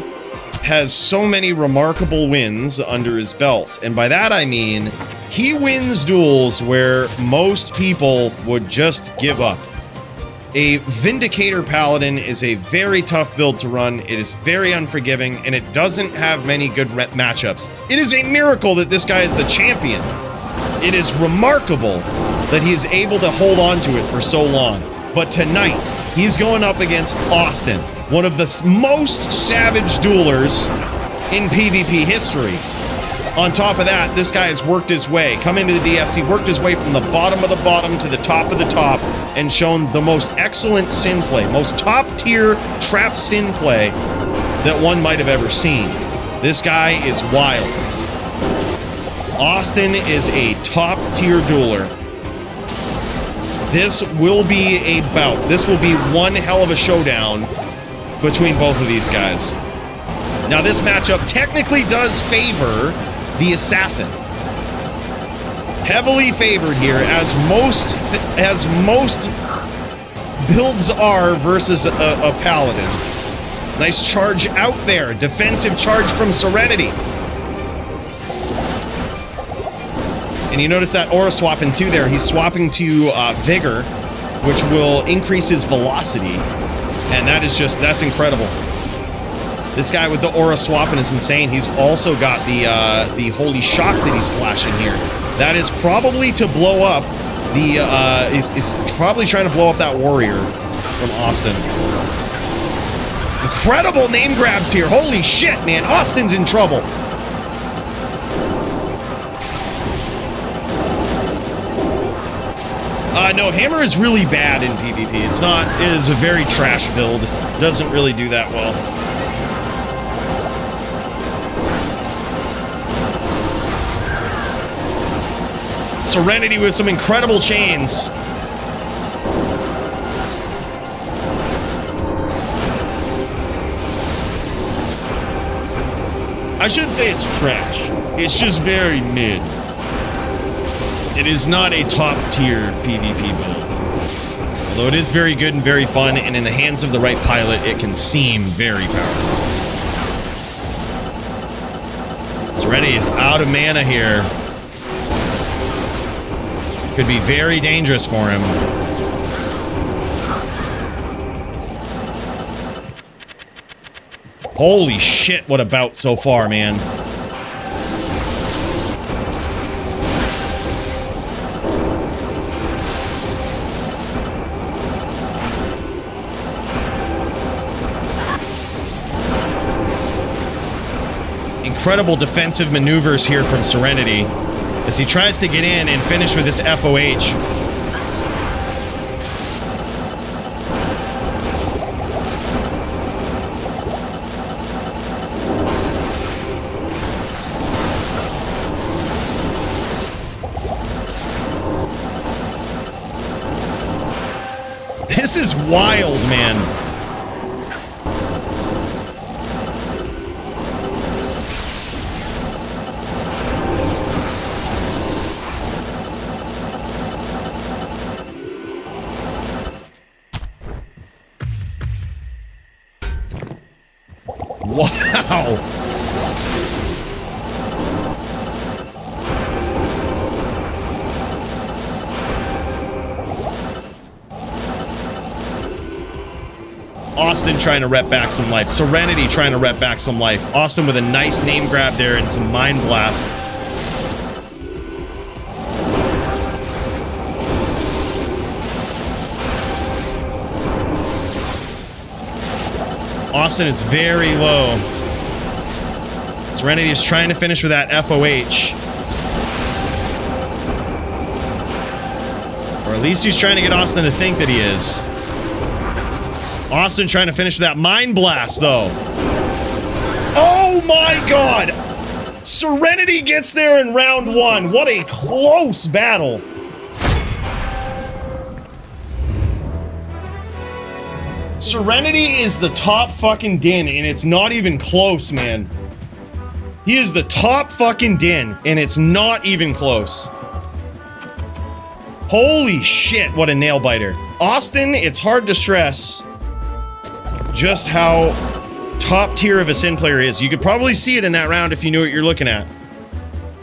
has so many remarkable wins under his belt. And by that I mean, he wins duels where most people would just give up. A Vindicator Paladin is a very tough build to run. It is very unforgiving, and it doesn't have many good matchups. It is a miracle that this guy is the champion. It is remarkable that he is able to hold on to it for so long. But tonight, he's going up against Austin, one of the most savage duelers in PvP history. On top of that, this guy has worked his way, come into the DFC, worked his way from the bottom of the bottom to the top of the top, and shown the most excellent sin play, most top-tier trap sin play that one might have ever seen. This guy is wild. Austin is a top-tier dueler. This will be a bout. This will be one hell of a showdown between both of these guys. Now, this matchup technically does favor the assassin. Heavily favored here, as most builds are versus a paladin. Nice charge out there. Defensive charge from Serenity. And you notice that aura swap in 2 there. He's swapping to Vigor, which will increase his velocity. And that's incredible. This guy with the aura swapping is insane. He's also got the holy shock that he's flashing here. That is probably to blow up the, he's probably trying to blow up that warrior from Austin. Incredible name grabs here. Holy shit, man. Austin's in trouble. No, Hammer is really bad in PvP. It is a very trash build. Doesn't really do that well. Serenity with some incredible chains. I shouldn't say it's trash. It's just very mid. It is not a top-tier PvP build. Although it is very good and very fun, and in the hands of the right pilot, it can seem very powerful. Serenity is out of mana here. Could be very dangerous for him. Holy shit, what a bout so far, man. Incredible defensive maneuvers here from Serenity as he tries to get in and finish with his FOH. This is wild, man. Wow. Austin trying to rep back some life. Serenity trying to rep back some life. Austin with a nice name grab there and some Mind Blast. Austin is very low. Serenity is trying to finish with that FOH. Or at least he's trying to get Austin to think that he is. Austin trying to finish with that Mind Blast, though. Oh my god! Serenity gets there in round 1. What a close battle. Serenity is the top fucking din, and it's not even close, man. He is the top fucking din, and it's not even close. Holy shit, what a nail biter. Austin, it's hard to stress just how top tier of a Sin player is. You could probably see it in that round if you knew what you're looking at.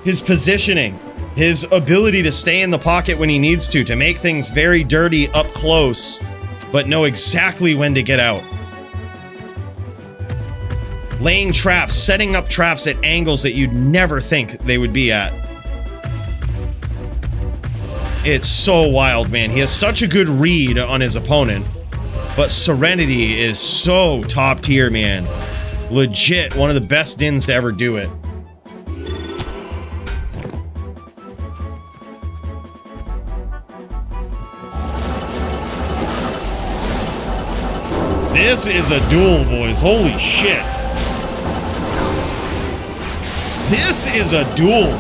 His positioning, his ability to stay in the pocket when he needs to make things very dirty up close, but know exactly when to get out. Laying traps, setting up traps at angles that you'd never think they would be at. It's so wild, man. He has such a good read on his opponent, but Serenity is so top tier, man. Legit, one of the best Dins to ever do it. This is a duel, boys. Holy shit. This is a duel.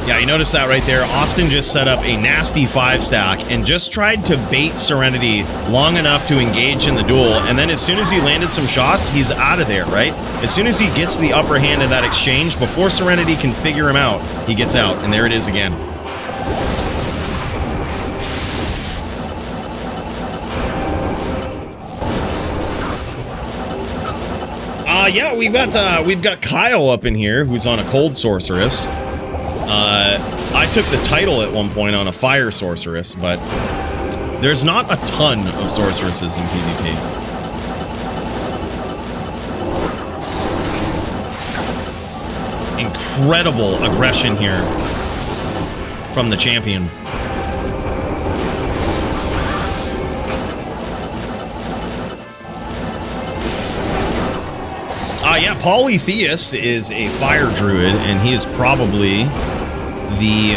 Yeah, you notice that right there. Austin just set up a nasty 5-stack and just tried to bait Serenity long enough to engage in the duel. And then as soon as he landed some shots, he's out of there, right? As soon as he gets the upper hand in that exchange, before Serenity can figure him out, he gets out. And there it is again. Yeah, we've got Kyle up in here, who's on a cold sorceress. I took the title at one point on a fire sorceress, but there's not a ton of sorceresses in PvP. Incredible aggression here from the champion. Yeah, Polytheist is a fire druid, and he is probably the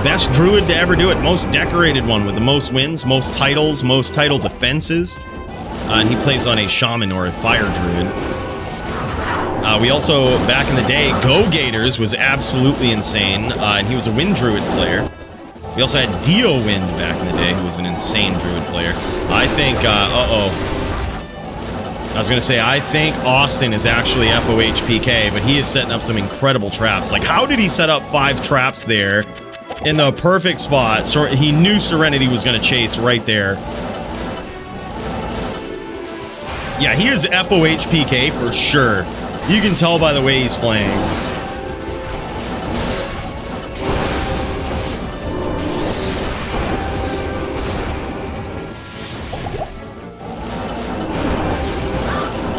best druid to ever do it. Most decorated one with the most wins, most titles, most title defenses. And he plays on a shaman or a fire druid. We also, back in the day, Go Gators was absolutely insane, and he was a wind druid player. We also had Dio Wind back in the day, who was an insane druid player. I think, I was going to say, I think Austin is actually FOH PK, but he is setting up some incredible traps. Like, how did he set up 5 traps there in the perfect spot? So he knew Serenity was going to chase right there. Yeah, he is FOH PK for sure. You can tell by the way he's playing.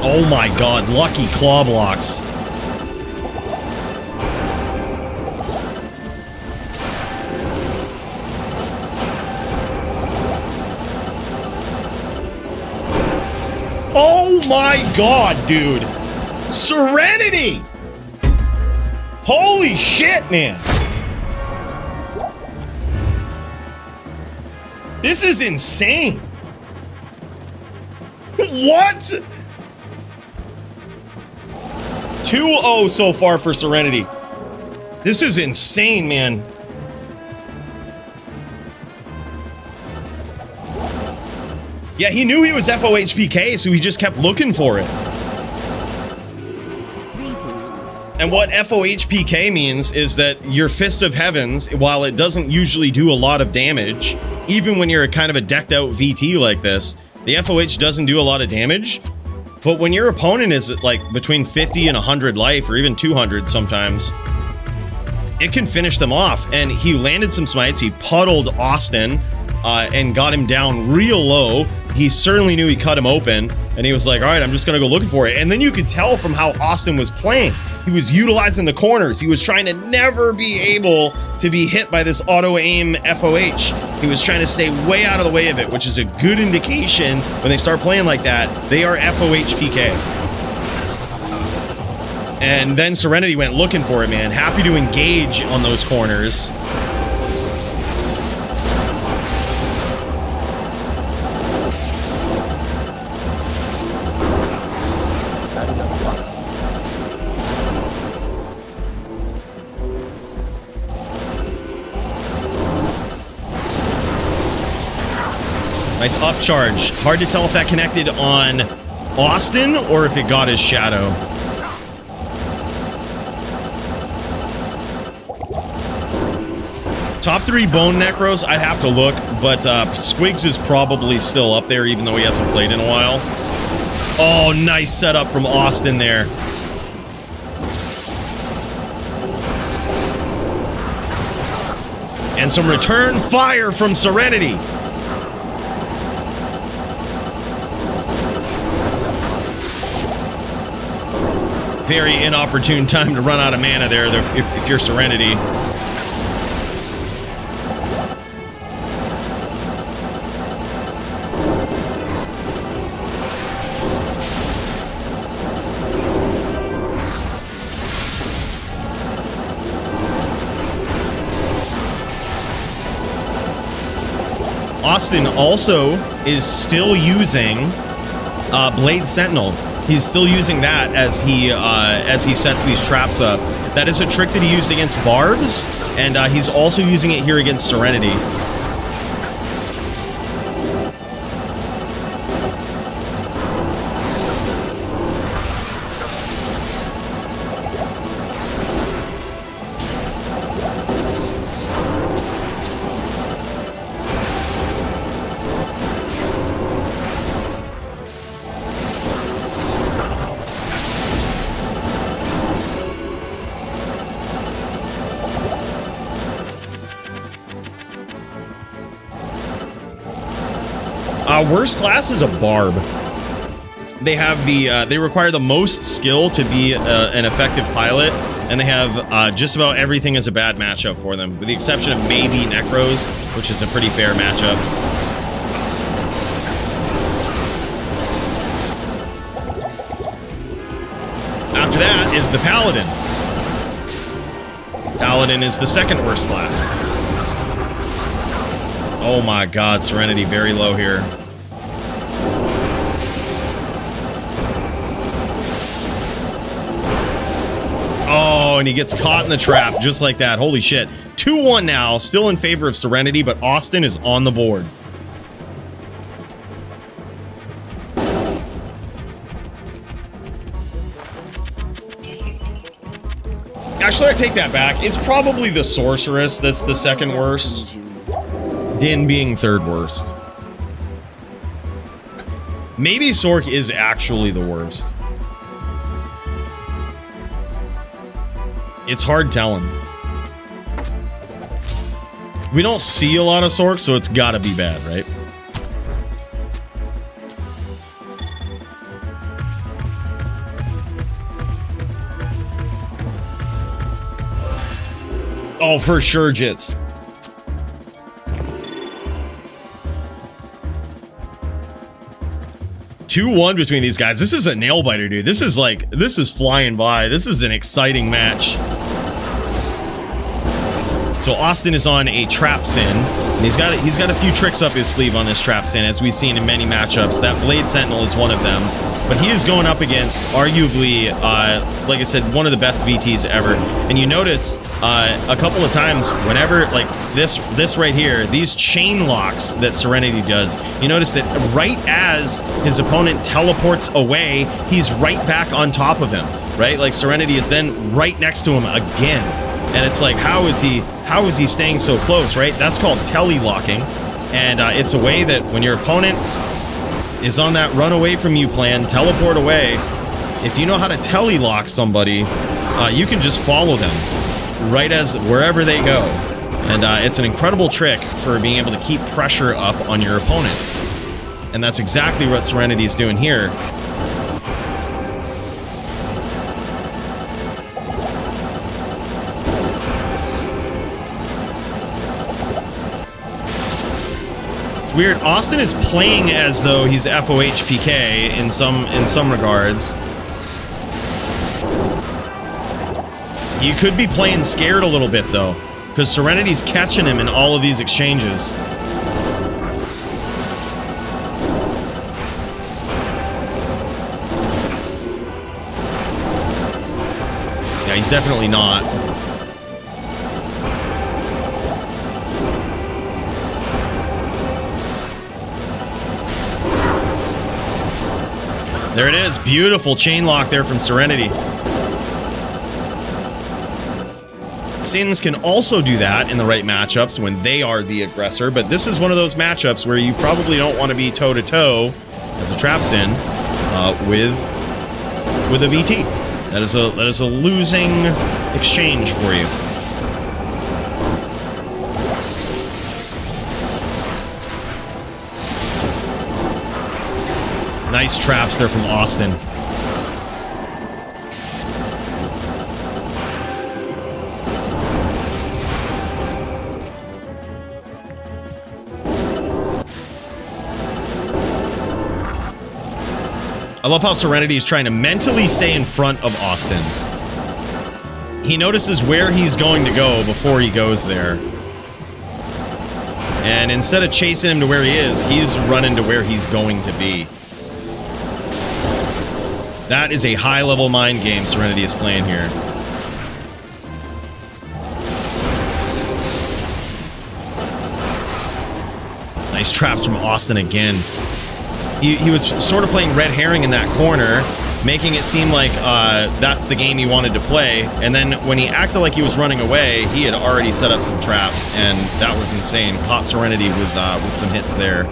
Oh my god, lucky claw blocks. Oh my god, dude. Serenity! Holy shit, man. This is insane. What? 2-0 so far for Serenity. This is insane, man. Yeah, he knew he was FOH PK, so he just kept looking for it. And what FOH PK means is that your Fist of Heavens, while it doesn't usually do a lot of damage, even when you're a kind of a decked out VT like this, the FOH doesn't do a lot of damage. But when your opponent is at like between 50 and 100 life, or even 200 sometimes, it can finish them off. And he landed some smites. He puddled Austin and got him down real low. He certainly knew he cut him open, and he was like, all right, I'm just going to go looking for it. And then you could tell from how Austin was playing. He was utilizing the corners. He was trying to never be able to be hit by this auto-aim FOH. He was trying to stay way out of the way of it, which is a good indication when they start playing like that, they are FOH PK. And then Serenity went looking for it, man. Happy to engage on those corners. Nice upcharge. Hard to tell if that connected on Austin or if it got his shadow. Top 3 bone necros, I'd have to look, but Squigs is probably still up there even though he hasn't played in a while. Oh, nice setup from Austin there. And some return fire from Serenity. Very inopportune time to run out of mana there if you're Serenity. Austin also is still using Blade Sentinel. He's still using that as he sets these traps up. That is a trick that he used against Barbs, and he's also using it here against Serenity. Worst class is a Barb. They have they require the most skill to be an effective pilot, and they have just about everything as a bad matchup for them, with the exception of maybe Necros, which is a pretty fair matchup. After that is the Paladin. Paladin is the second worst class. Oh my god, Serenity very low here. Oh, and he gets caught in the trap just like that. Holy shit. 2-1 now, still in favor of Serenity, but Austin is on the board. Actually, I take that back. It's probably the Sorceress that's the second worst. Din being third worst. Maybe Sork is actually the worst. It's hard telling. We don't see a lot of Sork, so it's gotta be bad, right? Oh, for sure, Jits. Two-1 between these guys. This is a nail biter, dude. This is flying by. This is an exciting match. So Austin is on a Trap Sin, and he's got a few tricks up his sleeve on this Trap Sin, as we've seen in many matchups. That Blade Sentinel is one of them, but he is going up against arguably, like I said, one of the best VTs ever. And you notice a couple of times whenever, like this right here, these chain locks that Serenity does, you notice that right as his opponent teleports away, he's right back on top of him, right? Like Serenity is then right next to him again. And it's like, how is he staying so close, right? That's called tele-locking. And it's a way that when your opponent is on that run away from you plan, teleport away, if you know how to tele-lock somebody, you can just follow them right as wherever they go. And it's an incredible trick for being able to keep pressure up on your opponent. And that's exactly what Serenity is doing here. Weird. Austin is playing as though he's FOH PK in some regards. You could be playing scared a little bit though, because Serenity's catching him in all of these exchanges. Yeah, he's definitely not. There it is. Beautiful chain lock there from Serenity. Sins can also do that in the right matchups when they are the aggressor, but this is one of those matchups where you probably don't want to be toe-to-toe as a trap Sin with a VT. That is a losing exchange for you. Nice traps there from Austin. I love how Serenity is trying to mentally stay in front of Austin. He notices where he's going to go before he goes there. And instead of chasing him to where he is, he's running to where he's going to be. That is a high-level mind game Serenity is playing here. Nice traps from Austin again. He was sort of playing red herring in that corner, making it seem like that's the game he wanted to play. And then when he acted like he was running away, he had already set up some traps, and that was insane. Caught Serenity with some hits there.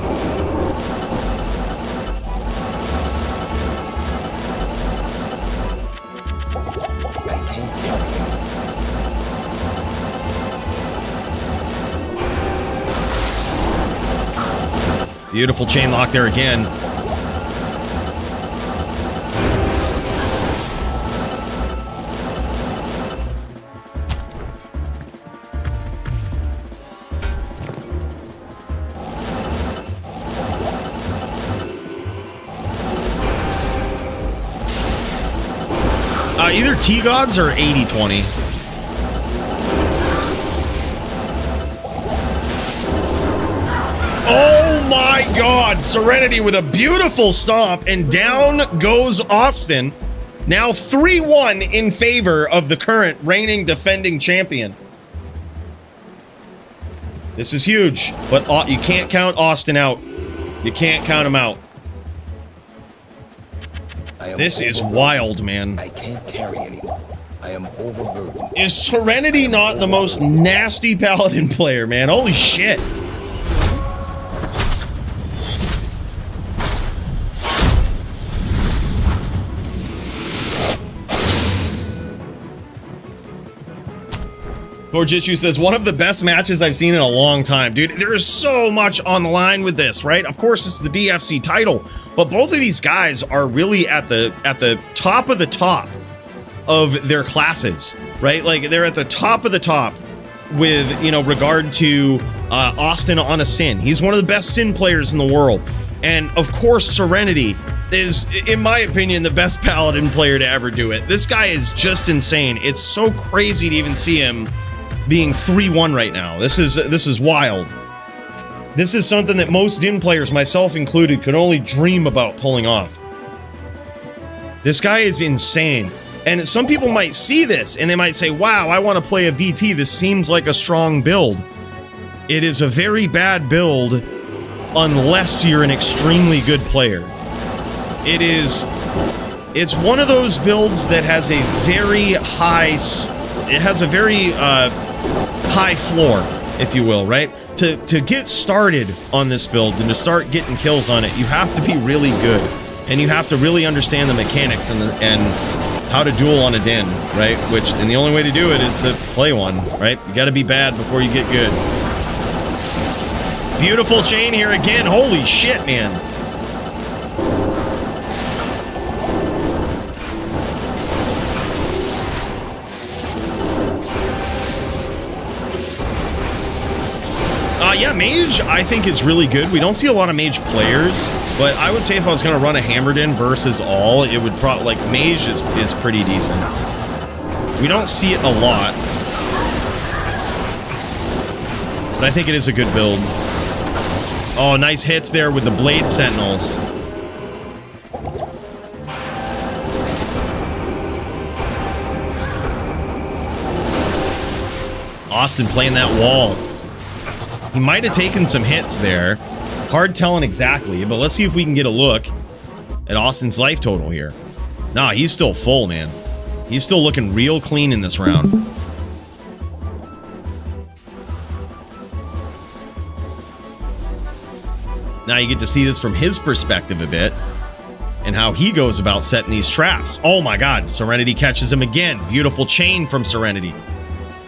Beautiful chain lock there again. Either T-Gods or 80-20. Oh my god! Serenity with a beautiful stomp, and down goes Austin. Now 3-1 in favor of the current reigning defending champion. This is huge, but you can't count Austin out. You can't count him out. This is wild, man. I can't carry anymore. I am overburdened. Is Serenity not the most nasty Paladin player, man? Holy shit. Borjitsu says, one of the best matches I've seen in a long time. Dude, there is so much on the line with this, right? Of course, it's the DFC title, but both of these guys are really at the top of the top of their classes, right? Like, they're at the top of the top with, you know, regard to Austin on a Sin. He's one of the best Sin players in the world. And, of course, Serenity is, in my opinion, the best Paladin player to ever do it. This guy is just insane. It's so crazy to even see him being 3-1 right now. This is wild. This is something that most Din players, myself included, could only dream about pulling off. This guy is insane. And some people might see this and they might say, wow, I want to play a VT. This seems like a strong build. It is a very bad build unless you're an extremely good player. It's one of those builds that has a very high, high floor, if you will, right? To get started on this build and to start getting kills on it, you have to be really good, and you have to really understand the mechanics and how to duel on a Din, right? And the only way to do it is to play one, right? You got to be bad before you get good. Beautiful chain here again. Holy shit, man. Yeah, Mage, I think, is really good. We don't see a lot of Mage players, but I would say if I was going to run a Hammered In versus all, it would probably, like, Mage is pretty decent. We don't see it a lot, but I think it is a good build. Oh, nice hits there with the Blade Sentinels. Austin playing that wall. He might have taken some hits there. Hard telling exactly, but let's see if we can get a look. at Austin's life total here. Nah, he's still full, man. He's still looking real clean in this round. Now you get to see this from his perspective a bit, and how he goes about setting these traps. Oh my god, Serenity catches him again. Beautiful chain from Serenity.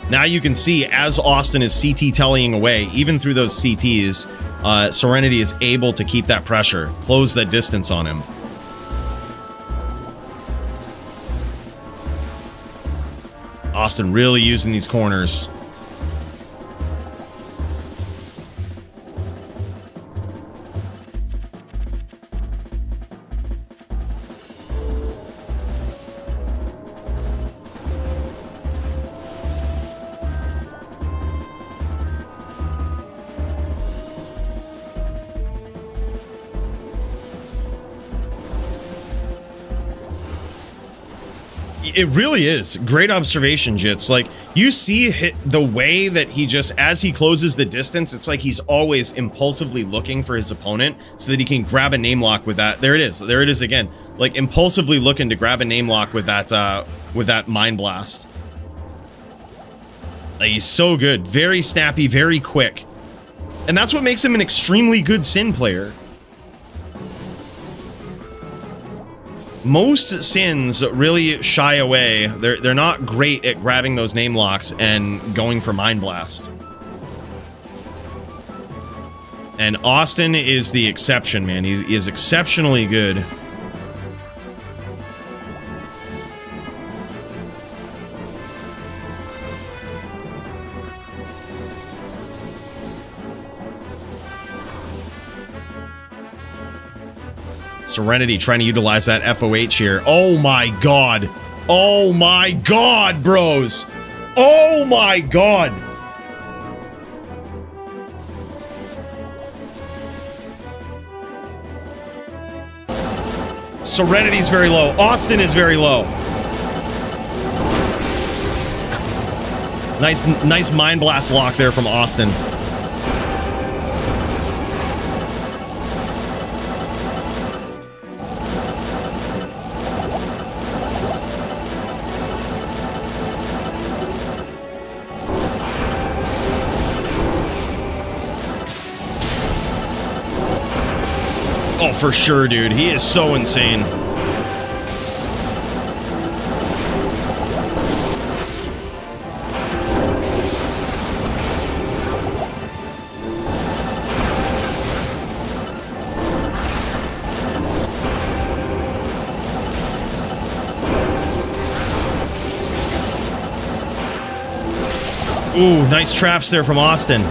Now you can see as Austin is CT tellying away, even through those CTs, Serenity is able to keep that pressure, close that distance on him. Austin really using these corners. It really is. Great observation, Jits. Like, you see the way that he just, as he closes the distance, it's like he's always impulsively looking for his opponent so that he can grab a name lock with that. There it is. There it is again. Like, impulsively looking to grab a name lock with that Mind Blast. Like, he's so good. Very snappy, very quick. And that's what makes him an extremely good Sin player. Most Sins really shy away. They're not great at grabbing those name locks and going for Mind Blast. And Austin is the exception, man. He is exceptionally good. Serenity trying to utilize that FOH here. Oh my god. Oh my god, bros. Oh my god. Serenity's very low. Austin is very low. Nice Mind Blast lock there from Austin. Oh, for sure, dude. He is so insane. Ooh, nice traps there from Austin.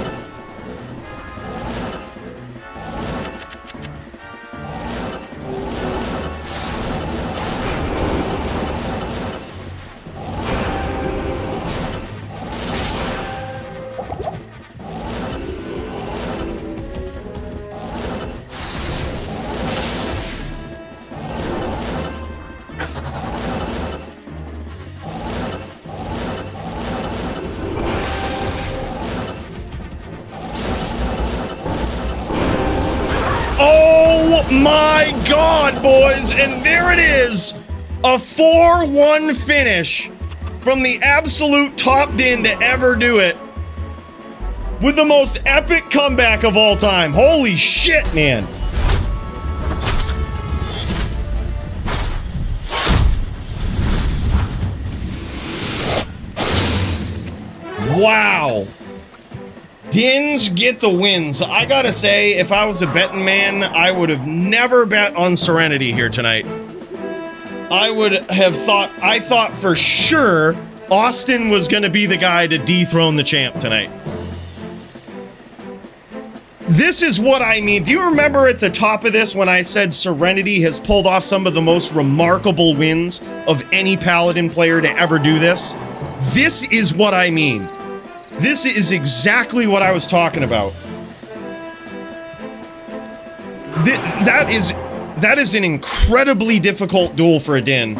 My god, boys, and there it is, a 4-1 finish from the absolute top din to ever do it, with the most epic comeback of all time. Holy shit, man. Wow. Dins get the wins. I gotta say, if I was a betting man, I would have never bet on Serenity here tonight. I would have thought, I thought for sure Austin was gonna be the guy to dethrone the champ tonight. This is what I mean. Do you remember at the top of this when I said Serenity has pulled off some of the most remarkable wins of any Paladin player to ever do this? This is what I mean. This is exactly what I was talking about. That is an incredibly difficult duel for a Din.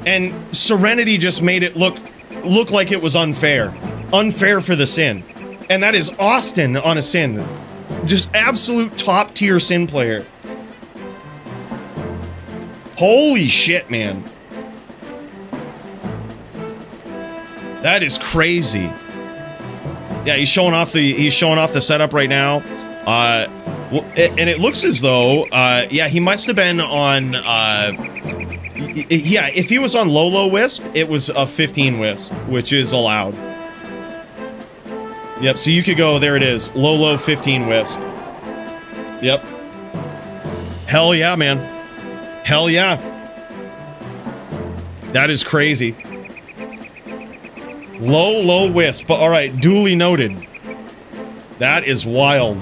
And Serenity just made it look like it was unfair. Unfair for the Sin. And that is Austin on a Sin. Just absolute top tier Sin player. Holy shit, man. That is crazy. Yeah, he's showing off the setup right now. And it looks as though, yeah, he must have been on, yeah, if he was on Low Wisp, it was a 15 Wisp, which is allowed. Yep, so you could go, there it is, Low 15 Wisp. Yep. Hell yeah, man. Hell yeah. That is crazy. Low Wisp. All right, duly noted. That is wild.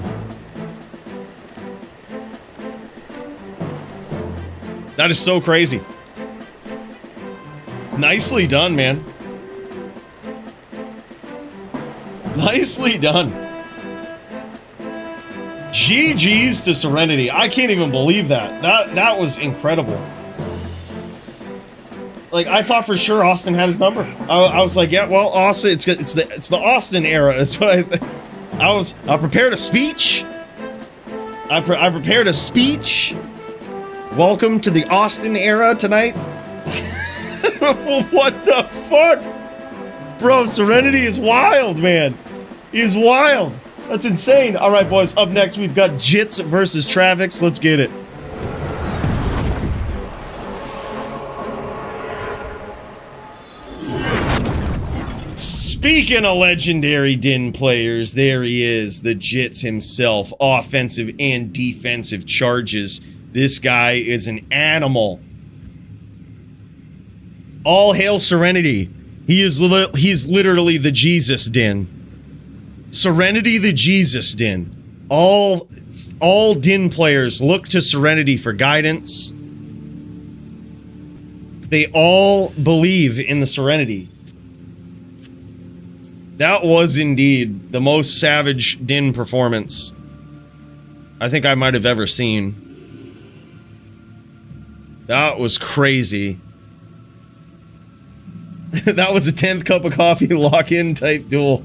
That is so crazy. Nicely done, man. Nicely done. GG's to Serenity. I can't even believe that. That was incredible. Like, I thought for sure Austin had his number. I was like, yeah, well, Austin, it's the Austin era. Is what I prepared a speech. I prepared a speech. Welcome to the Austin era tonight. What the fuck? Bro, Serenity is wild, man. He is wild. That's insane. All right, boys, up next, we've got Jits versus Travix. Let's get it. Speaking of legendary Din players, there he is, the Jits himself. Offensive and defensive charges. This guy is an animal. All hail Serenity. He's literally the Jesus Din. Serenity the Jesus Din. All Din players look to Serenity for guidance. They all believe in the Serenity. That was indeed the most savage Din performance I think I might have ever seen. That was crazy. That was a 10th cup of coffee lock-in type duel.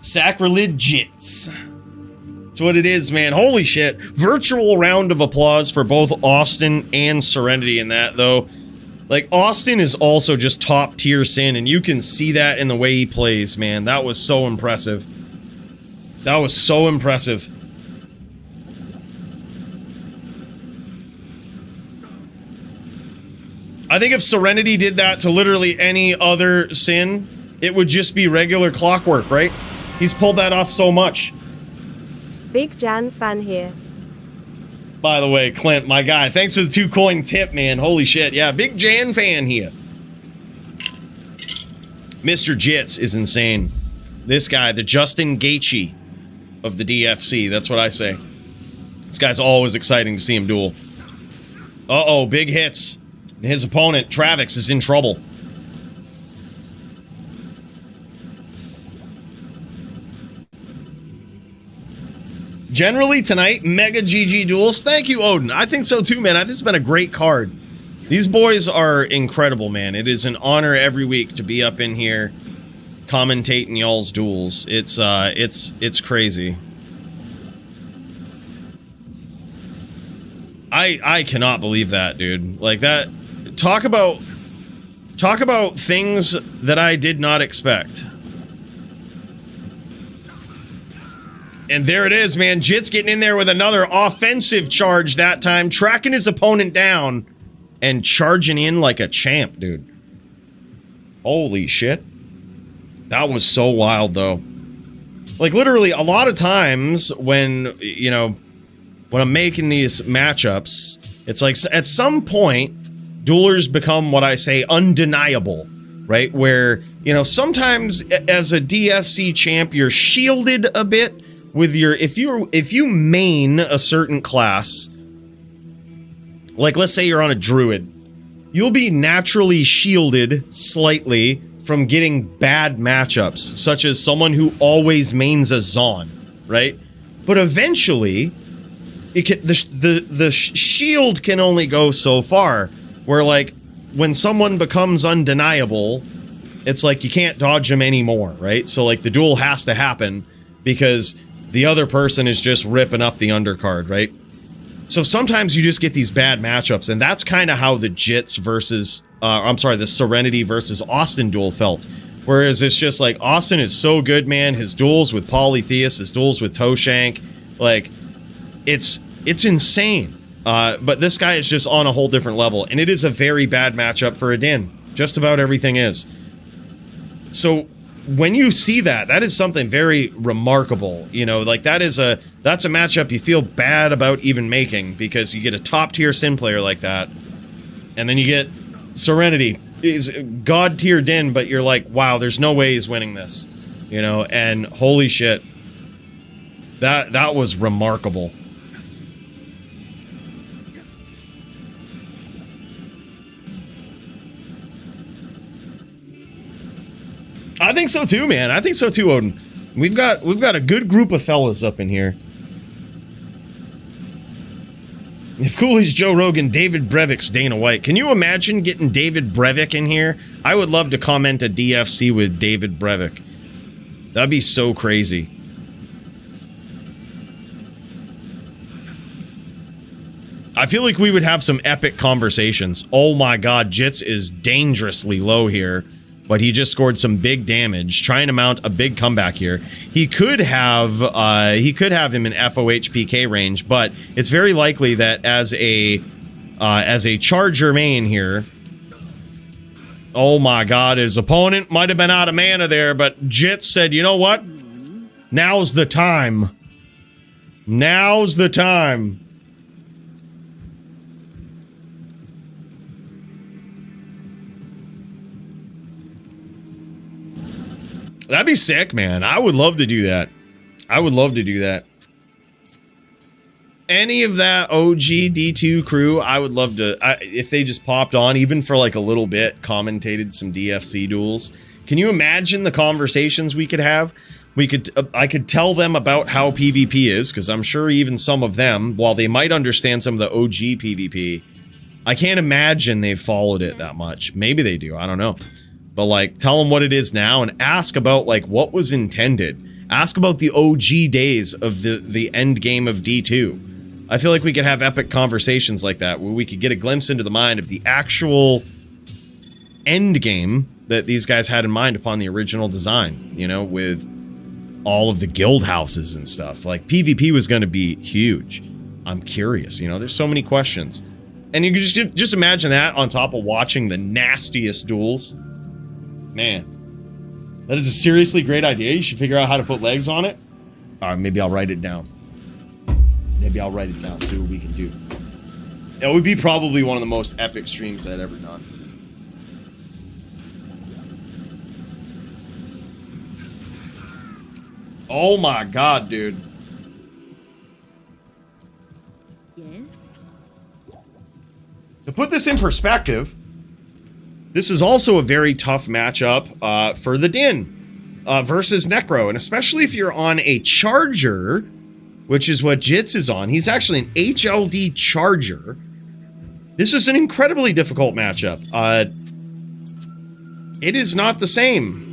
Sacrilegious. That's what it is, man. Holy shit. Virtual round of applause for both Austin and Serenity in that, though. Like, Austin is also just top tier Sin, and you can see that in the way he plays, man. That was so impressive. That was so impressive. I think if Serenity did that to literally any other Sin, it would just be regular clockwork, right? He's pulled that off so much. Big Jan fan here. By the way, Clint, my guy, thanks for the 2-coin tip, man. Holy shit. Yeah, big Jan fan here. Mr. Jits is insane. This guy, the Justin Gaethje of the DFC. That's what I say. This guy's always exciting to see him duel. Uh-oh, big hits. His opponent, Travix, is in trouble. Generally tonight, mega GG duels. Thank you, Odin. I think so too, man. This has been a great card. These boys are incredible, man. It is an honor every week to be up in here commentating y'all's duels. It's crazy. I cannot believe that, dude. Like that. Talk about things that I did not expect. And there it is, man. Jit's getting in there with another offensive charge that time, tracking his opponent down and charging in like a champ, dude. Holy shit. That was so wild, though. Like, literally, a lot of times when, you know, when I'm making these matchups, it's like at some point, duelers become what I say undeniable, right? Where, you know, sometimes as a DFC champ, you're shielded a bit with your, if you main a certain class, like let's say you're on a druid, you'll be naturally shielded slightly from getting bad matchups, such as someone who always mains a Zon, right? But eventually, it can, the shield can only go so far, where like when someone becomes undeniable, it's like you can't dodge them anymore, right? So like the duel has to happen because the other person is just ripping up the undercard, right? So sometimes you just get these bad matchups, and that's kind of how the Jits versus, the Serenity versus Austin duel felt. Whereas it's just like, Austin is so good, man. His duels with Polytheus, his duels with Toshank, like, it's insane. But this guy is just on a whole different level, and it is a very bad matchup for a Din. Just about everything is. So when you see that, that is something very remarkable. You know, like that's a matchup you feel bad about even making, because you get a top tier Sin player like that, and then you get Serenity is god tier Din, but you're like, wow, there's no way he's winning this, you know. And holy shit, that was remarkable. I think so too, man. I think so too, Odin. We've got a good group of fellas up in here. If Coooley's Joe Rogan, David Brevik's Dana White. Can you imagine getting David Brevik in here? I would love to comment a DFC with David Brevik. That'd be so crazy. I feel like we would have some epic conversations. Oh my god, Jits is dangerously low here, but he just scored some big damage, trying to mount a big comeback here. He could have him in FOH PK range, but it's very likely that as a Charger main here. Oh my god, his opponent might have been out of mana there, but Jits said, you know what? Now's the time. Now's the time. That'd be sick, man. I would love to do that. I would love to do that. Any of that OG D2 crew, I would love to, if they just popped on, even for like a little bit, commentated some DFC duels. Can you imagine the conversations we could have? I could tell them about how PvP is, because I'm sure even some of them, while they might understand some of the OG PvP, I can't imagine they've followed it that much. Maybe they do, I don't know. But like, tell them what it is now and ask about like what was intended. Ask about the OG days of the end game of D2. I feel like we could have epic conversations like that, where we could get a glimpse into the mind of the actual end game that these guys had in mind upon the original design, you know, with all of the guild houses and stuff. Like, PvP was going to be huge. I'm curious, you know, there's so many questions. And you can just imagine that on top of watching the nastiest duels. Man, that is a seriously great idea. You should figure out how to put legs on it. All right, maybe I'll write it down. Maybe I'll write it down, see what we can do. It would be probably one of the most epic streams I'd ever done. Oh my god, dude. Yes? To put this in perspective, this is also a very tough matchup for the Din versus Necro. And especially if you're on a Charger, which is what Jits is on. He's actually an HLD Charger. This is an incredibly difficult matchup. It is not the same.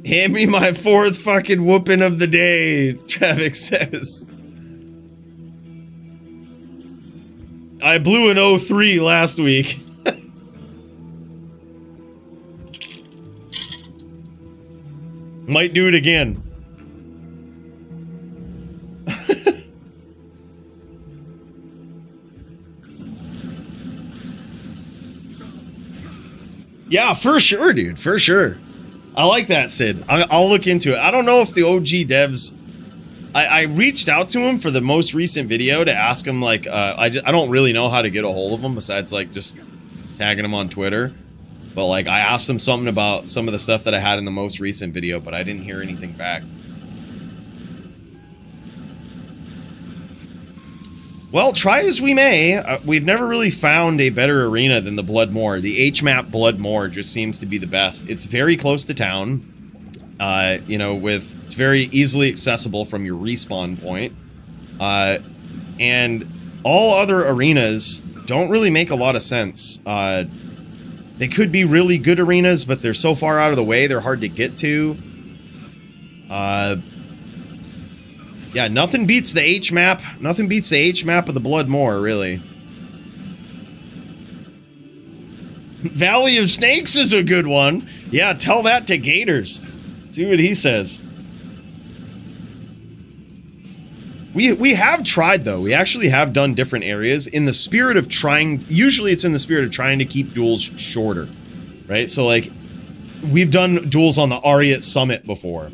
Hand me my 4th fucking whooping of the day, Travis says. I blew an 03 last week. Might do it again. Yeah, for sure, dude. For sure. I like that, Sid. I'll look into it. I don't know if the OG devs... I reached out to him for the most recent video to ask him, like, I don't really know how to get a hold of him besides, like, just tagging him on Twitter. But, like, I asked him something about some of the stuff that I had in the most recent video, but I didn't hear anything back. Well, try as we may, we've never really found a better arena than the Bloodmoor. The H-map Bloodmoor just seems to be the best. It's very close to town. You know, it's very easily accessible from your respawn point. And all other arenas don't really make a lot of sense. They could be really good arenas, but they're so far out of the way, they're hard to get to. Yeah, nothing beats the H map. Nothing beats the H map of the Blood more, really. Valley of Snakes is a good one. Yeah, tell that to Gators. See what he says. We have tried, though. We actually have done different areas in the spirit of trying... Usually it's in the spirit of trying to keep duels shorter, right? So, like, we've done duels on the Ariat Summit before.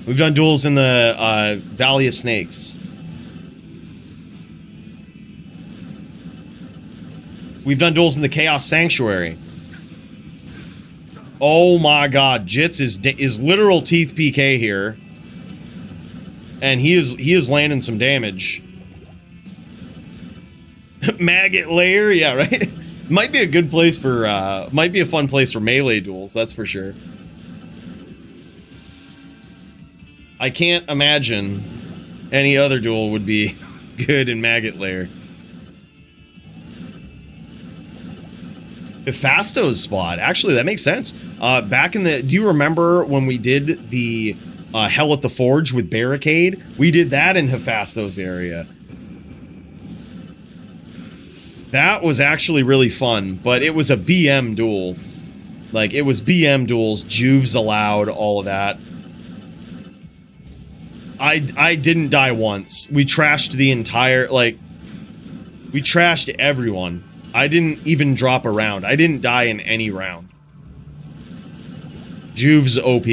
We've done duels in the Valley of Snakes. We've done duels in the Chaos Sanctuary. Oh my god, Jits is literal teeth PK here. And he is landing some damage. Maggot Lair, yeah, right? Might be a good place for, might be a fun place for melee duels, that's for sure. I can't imagine any other duel would be good in Maggot Lair. Hephasto's spot, actually, that makes sense. Back in the, do you remember when we did the Hell at the Forge with Barricade? We did that in Hephasto's area. That was actually really fun, but it was a BM duel. Like, it was BM duels, Juves allowed, all of that. I didn't die once. We trashed the entire, like, we trashed everyone. I didn't even drop a round. I didn't die in any round. Juve's OP.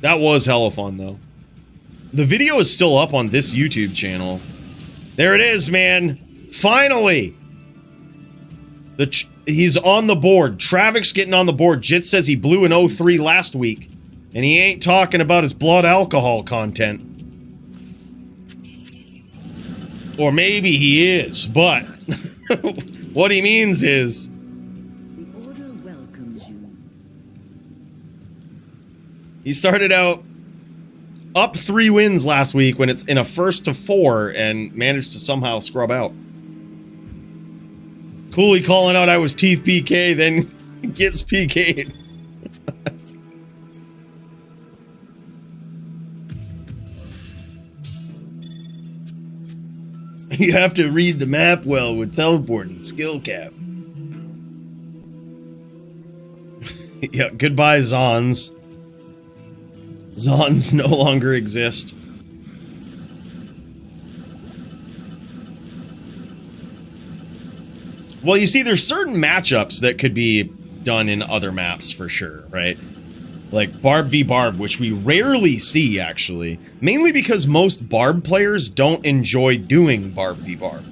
That was hella fun, though. The video is still up on this YouTube channel. There it is, man. Finally! He's on the board. Travik's getting on the board. Jit says he blew an 0-3 last week. And he ain't talking about his blood alcohol content. Or maybe he is, but... what he means is... The Order welcomes you. He started out up 3 wins last week when it's in a 1st to 4 and managed to somehow scrub out. Coooley calling out I was teeth PK, then gets PK'd. You have to read the map well with teleporting skill cap. Yeah, goodbye Zons. Zons no longer exist. Well, you see, there's certain matchups that could be done in other maps for sure, right? Like Barb v Barb, which we rarely see, actually. Mainly because most Barb players don't enjoy doing Barb v Barb.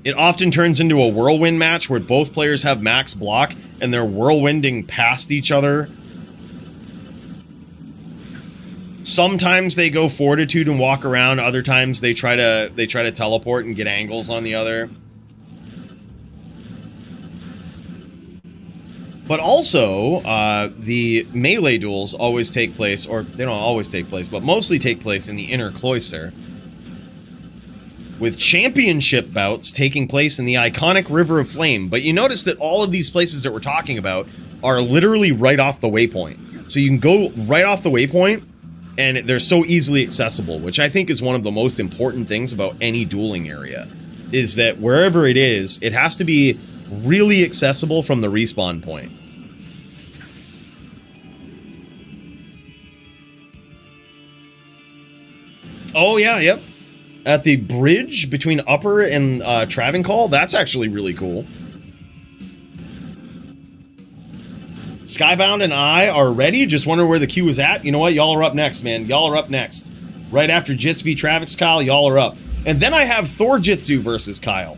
It often turns into a whirlwind match where both players have max block and they're whirlwinding past each other. Sometimes they go fortitude and walk around, other times they try to teleport and get angles on the other. But also, the melee duels always take place, or they don't always take place, but mostly take place in the inner cloister. With championship bouts taking place in the iconic River of Flame. But you notice that all of these places that we're talking about are literally right off the waypoint. So you can go right off the waypoint, and they're so easily accessible, which I think is one of the most important things about any dueling area. Is that wherever it is, it has to be really accessible from the respawn point. Oh yeah, yep. At the bridge between Upper and Travancore, that's actually really cool. Skybound and I are ready. Just wondering where the queue is at. You know what? Y'all are up next, man. Y'all are up next. Right after Jits v Travix, Kyle, y'all are up. And then I have Thor Jitsu versus Kyle.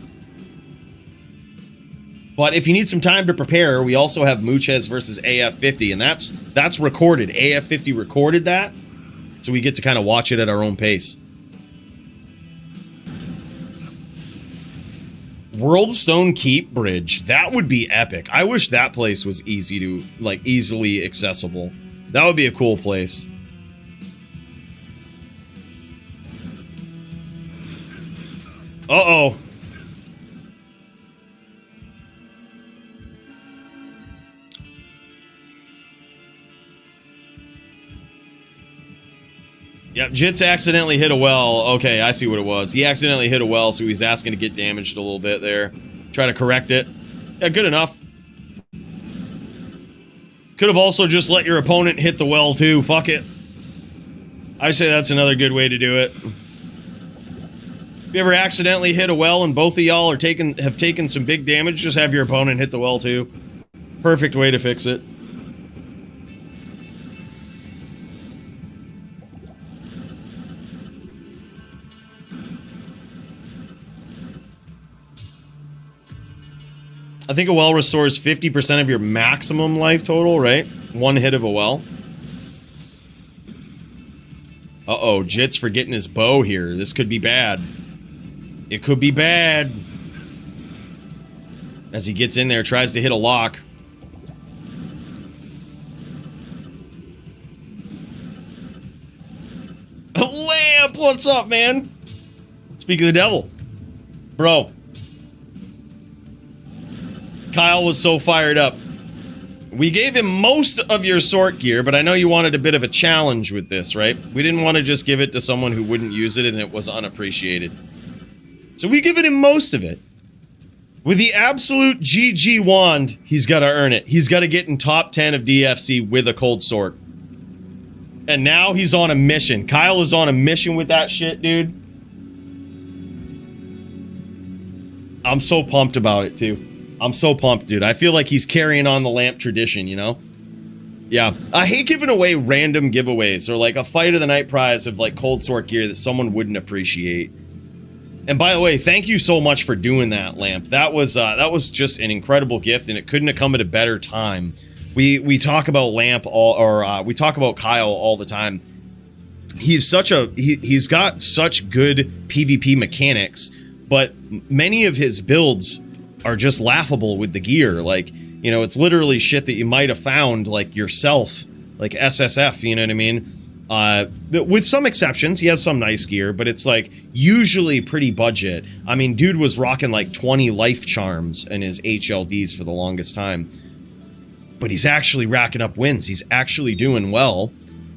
But if you need some time to prepare, we also have Muchez versus AF50, and that's recorded. AF50 recorded that, so we get to kind of watch it at our own pace. Worldstone Keep Bridge. That would be epic. I wish that place was easy to, like, easily accessible. That would be a cool place. Uh-oh. Yep, Jits accidentally hit a well. Okay, I see what it was. He accidentally hit a well, so he's asking to get damaged a little bit there. Try to correct it. Yeah, good enough. Could have also just let your opponent hit the well, too. Fuck it. I say that's another good way to do it. If you ever accidentally hit a well and both of y'all have taken some big damage, just have your opponent hit the well, too. Perfect way to fix it. I think a well restores 50% of your maximum life total, right? One hit of a well. Uh-oh, Jit's forgetting his bow here. This could be bad. It could be bad. As he gets in there, tries to hit a lock. Lamp, what's up, man? Speak of the devil. Bro. Kyle was so fired up. We gave him most of your sort gear, but I know you wanted a bit of a challenge with this, right? We didn't want to just give it to someone who wouldn't use it and it was unappreciated. So we given him most of it. With the absolute GG wand, he's got to earn it. He's got to get in top 10 of DFC with a cold sword. And now he's on a mission. Kyle is on a mission with that shit, dude. I'm so pumped about it, too. I'm so pumped, dude. I feel like he's carrying on the lamp tradition, you know? Yeah. I hate giving away random giveaways or like a fight of the night prize of like cold sword gear that someone wouldn't appreciate. And by the way, thank you so much for doing that, Lamp. That was just an incredible gift and it couldn't have come at a better time. We talk about Lamp we talk about Kyle all the time. He's he's got such good PvP mechanics, but many of his builds are just laughable with the gear. Like, you know, it's literally shit that you might have found, like, yourself. Like, SSF, you know what I mean? With some exceptions, he has some nice gear, but it's, like, usually pretty budget. I mean, dude was rocking, like, 20 life charms in his HLDs for the longest time. But he's actually racking up wins. He's actually doing well.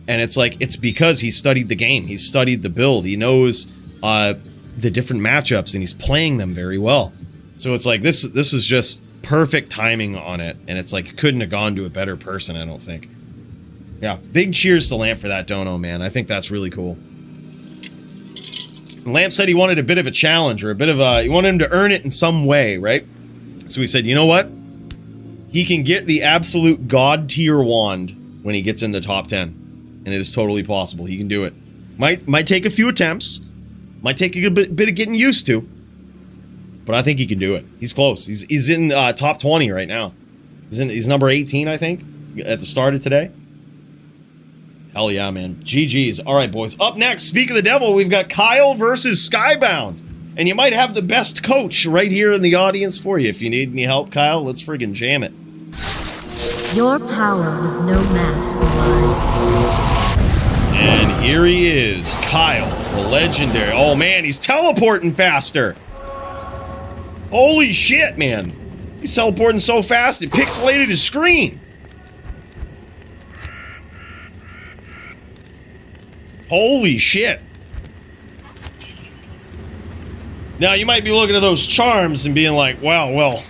And it's like, it's because he studied the game. He's studied the build. He knows the different matchups, and he's playing them very well. So it's like, this is just perfect timing on it, and it's like, couldn't have gone to a better person, I don't think. Yeah, big cheers to Lamp for that dono, man. I think that's really cool. Lamp said he wanted a bit of a challenge, or a bit of he wanted him to earn it in some way, right? So he said, you know what? He can get the absolute god tier wand when he gets in the top 10. And it is totally possible. He can do it. Might take a few attempts. Might take a bit of getting used to. But I think he can do it. He's close. He's in top 20 right now. He's number 18, I think, at the start of today. Hell yeah, man. GG's. All right, boys. Up next, speak of the devil, we've got Kyle versus Skybound. And you might have the best coach right here in the audience for you. If you need any help, Kyle, let's friggin' jam it. Your power was no match for mine. And here he is, Kyle, the legendary. Oh, man, he's teleporting faster. Holy shit, man. He's teleporting so fast, it pixelated his screen. Holy shit. Now, you might be looking at those charms and being like, wow, well,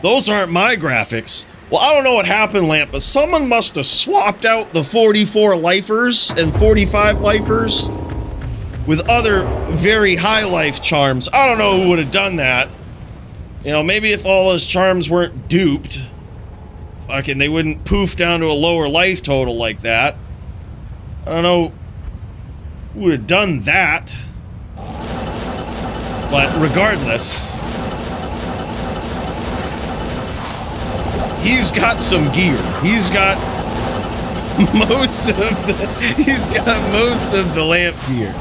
those aren't my graphics. Well, I don't know what happened, Lamp, but someone must have swapped out the 44 lifers and 45 lifers with other very high life charms. I don't know who would have done that. You know, maybe if all those charms weren't duped, fucking, they wouldn't poof down to a lower life total like that. I don't know who would have done that. But regardless, he's got some gear. He's got most of the lamp gear.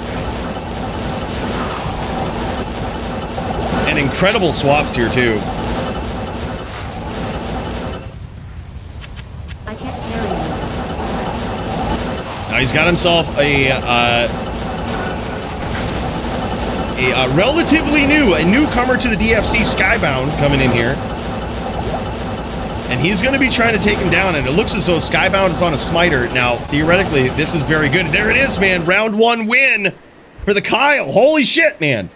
And incredible swaps here too. I can't carry you. Now he's got himself a relatively a newcomer to the DFC, Skybound, coming in here. And he's going to be trying to take him down, and it looks as though Skybound is on a smiter. Now, theoretically, this is very good. There it is, man. Round 1 win for the Kyle. Holy shit, man.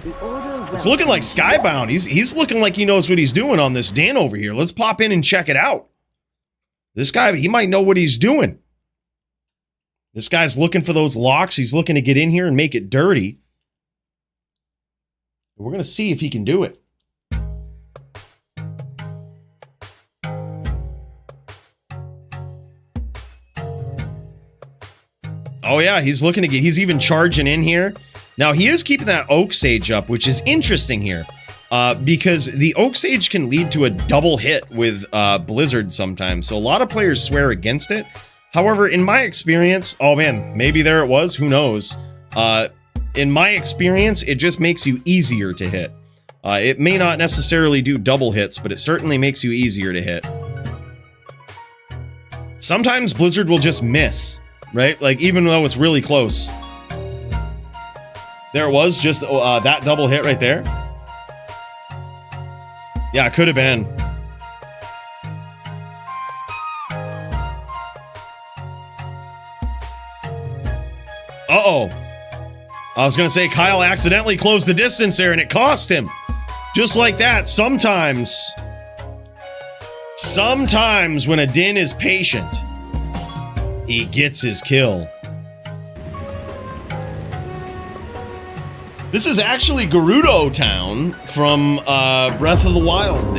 It's looking like Skybound. He's looking like he knows what he's doing on this den over here. Let's pop in and check it out. This guy, he might know what he's doing. This guy's looking for those locks. He's looking to get in here and make it dirty. We're going to see if he can do it. Oh yeah, he's looking to get, he's even charging in here. Now he is keeping that Oak Sage up, which is interesting here. Because the Oak Sage can lead to a double hit with Blizzard sometimes. So a lot of players swear against it. However, in my experience, oh man, maybe there it was, who knows. In my experience, it just makes you easier to hit. It may not necessarily do double hits, but it certainly makes you easier to hit. Sometimes Blizzard will just miss, right? Like, even though it's really close. There it was, just that double hit right there. Yeah, it could have been. Uh-oh. I was going to say Kyle accidentally closed the distance there, and it cost him. Just like that, sometimes when a Din is patient, he gets his kill. This is actually Gerudo Town from Breath of the Wild.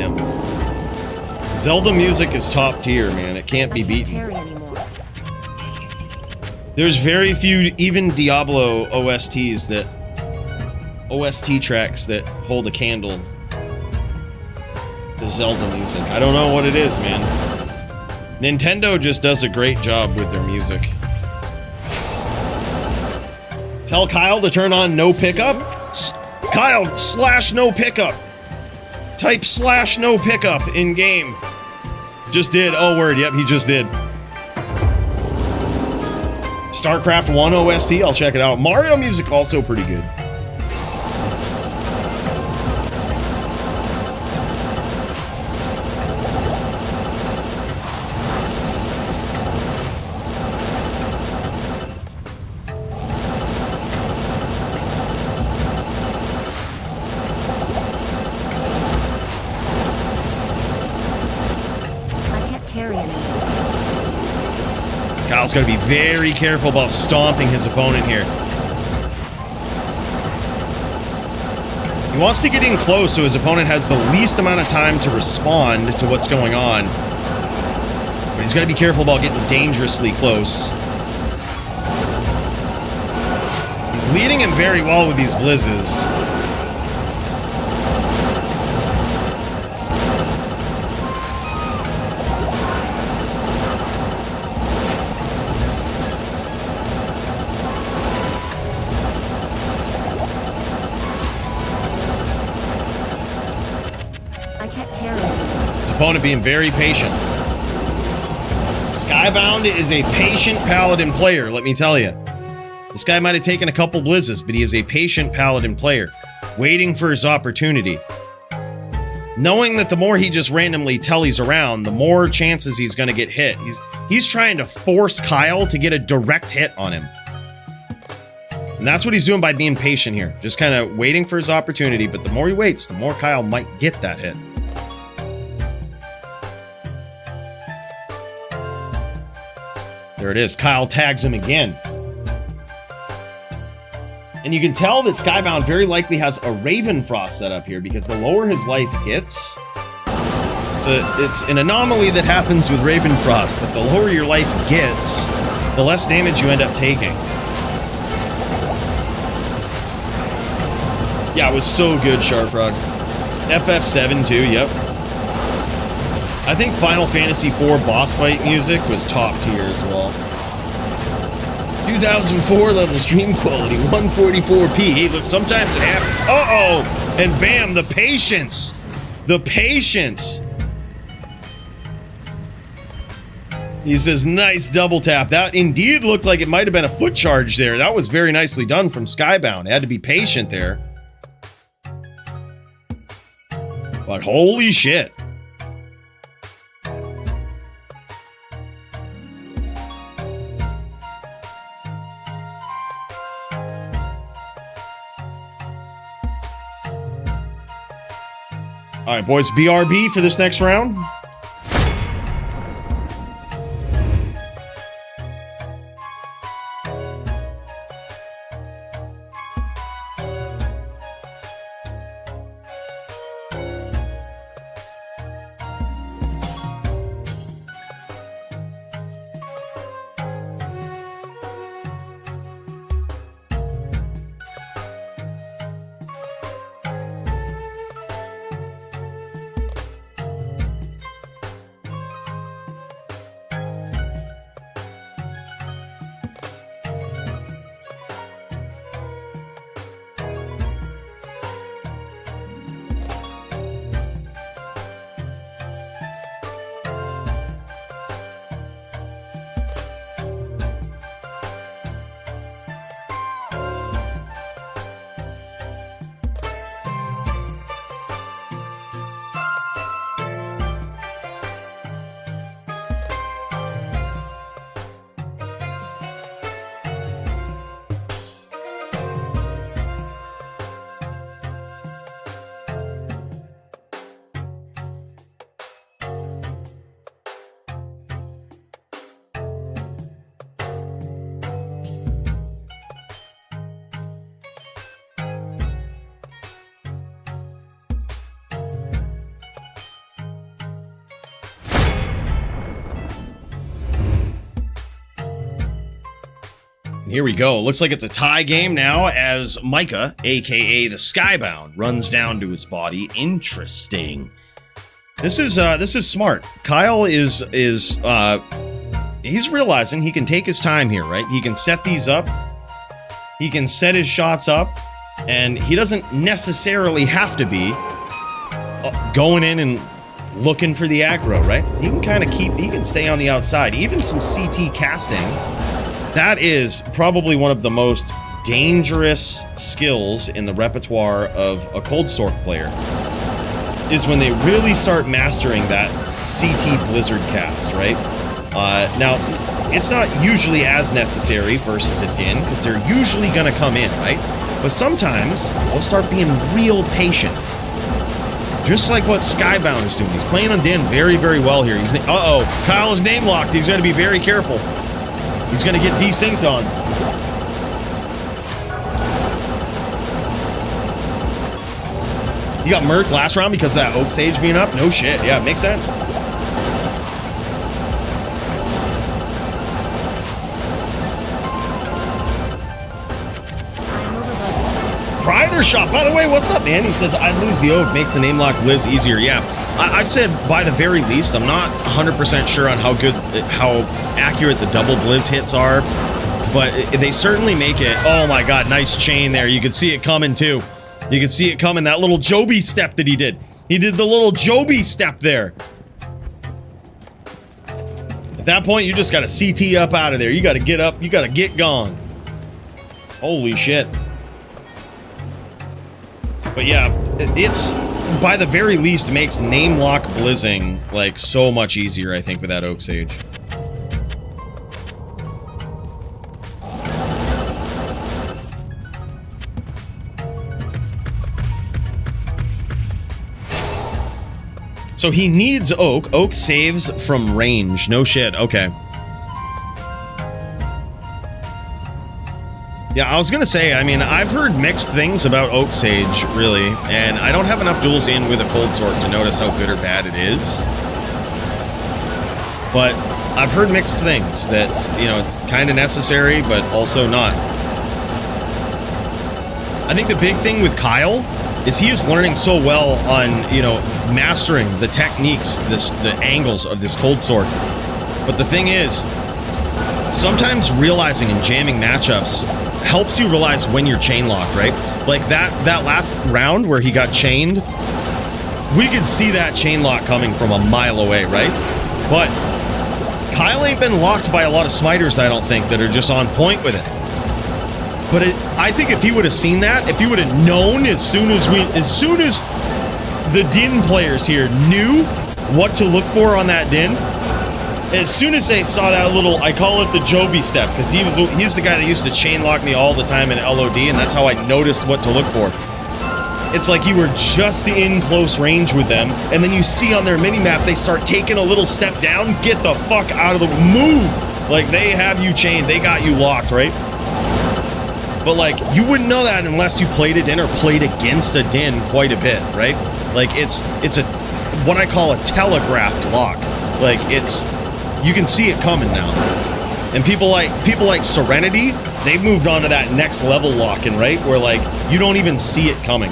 Zelda music is top tier, man. It can't be beaten. There's very few, even Diablo OST tracks that hold a candle to Zelda music. I don't know what it is, man. Nintendo just does a great job with their music. Tell Kyle to turn on no pickup. Kyle, /no pickup. Type /no pickup in game. Just did. Oh, word. Yep, he just did. StarCraft 1 OST. I'll check it out. Mario music also pretty good. Kyle's got to be very careful about stomping his opponent here. He wants to get in close so his opponent has the least amount of time to respond to what's going on. But he's got to be careful about getting dangerously close. He's leading him very well with these blizzes. Opponent being very patient. Skybound is a patient paladin player, let me tell you. This guy might have taken a couple blizzes, but he is a patient paladin player, waiting for his opportunity. Knowing that the more he just randomly tellies around, the more chances he's going to get hit. He's trying to force Kyle to get a direct hit on him. And that's what he's doing by being patient here. Just kind of waiting for his opportunity, but the more he waits, the more Kyle might get that hit. There it is. Kyle tags him again. And you can tell that Skybound very likely has a Ravenfrost set up here, because the lower his life gets, it's an anomaly that happens with Ravenfrost, but the lower your life gets, the less damage you end up taking. Yeah, it was so good, Sharprog. FF7 too, yep. I think Final Fantasy IV boss fight music was top tier as well. 2004 level stream quality, 144p. Hey, look, sometimes it happens. Uh-oh! And bam, the patience! The patience! He says, nice double tap. That indeed looked like it might have been a foot charge there. That was very nicely done from Skybound. Had to be patient there. But holy shit. All right, boys, BRB for this next round. Here we go. Looks like it's a tie game now as Micah, aka the Skybound, runs down to his body. Interesting. This is smart. Kyle is he's realizing he can take his time here, right? He can set these up. He can set his shots up, and he doesn't necessarily have to be going in and looking for the aggro, right? He can kind of he can stay on the outside. Even some CT casting. That is probably one of the most dangerous skills in the repertoire of a Cold Sword player, is when they really start mastering that CT Blizzard cast, right? Now, it's not usually as necessary versus a Din, because they're usually going to come in, right? But sometimes they'll start being real patient. Just like what Skybound is doing. He's playing on Din very, very well here. Uh-oh, Kyle is name locked. He's got to be very careful. He's going to get desynced on. You got murked last round because of that Oak Sage being up? No shit. Yeah, makes sense. Prider Shop, by the way, what's up, man? He says, I'd lose the Oak, makes the name lock Blizz easier. Yeah, I've said by the very least, I'm not 100% sure on how accurate the double Blizz hits are, but they certainly make it. Oh my god, nice chain there. You could see it coming too. You could see it coming, that little Joby step that he did. He did the little Joby step there. At that point, you just got to CT up out of there. You got to get up, you got to get gone. Holy shit. But yeah, it's, by the very least, makes name lock blizzing, like, so much easier, I think, with that Oak Sage. So he needs Oak. Oak saves from range. No shit. Okay. Yeah, I was gonna say, I mean, I've heard mixed things about Oak Sage, really, and I don't have enough duels in with a Cold Sword to notice how good or bad it is. But I've heard mixed things, that, you know, it's kind of necessary, but also not. I think the big thing with Kyle is he is learning so well on, you know, mastering the techniques, the angles of this Cold Sword. But the thing is, sometimes realizing and jamming matchups helps you realize when you're chain locked, right? Like that last round where he got chained, we could see that chain lock coming from a mile away, right? But Kyle ain't been locked by a lot of smiters, I don't think, that are just on point with it. But I think if he would have seen that, if he would have known as soon as the Din players here knew what to look for on that Din. As soon as they saw that little, I call it the Joby step, because he's the guy that used to chain lock me all the time in LOD, and that's how I noticed what to look for. It's like you were just in close range with them, and then you see on their mini-map they start taking a little step down. Get the fuck out of the move! Like, they have you chained, they got you locked, right? But like, you wouldn't know that unless you played a Din or played against a Din quite a bit, right? Like, it's a what I call a telegraphed lock. Like, you can see it coming now. And people like Serenity, they've moved on to that next level locking, right? Where like you don't even see it coming.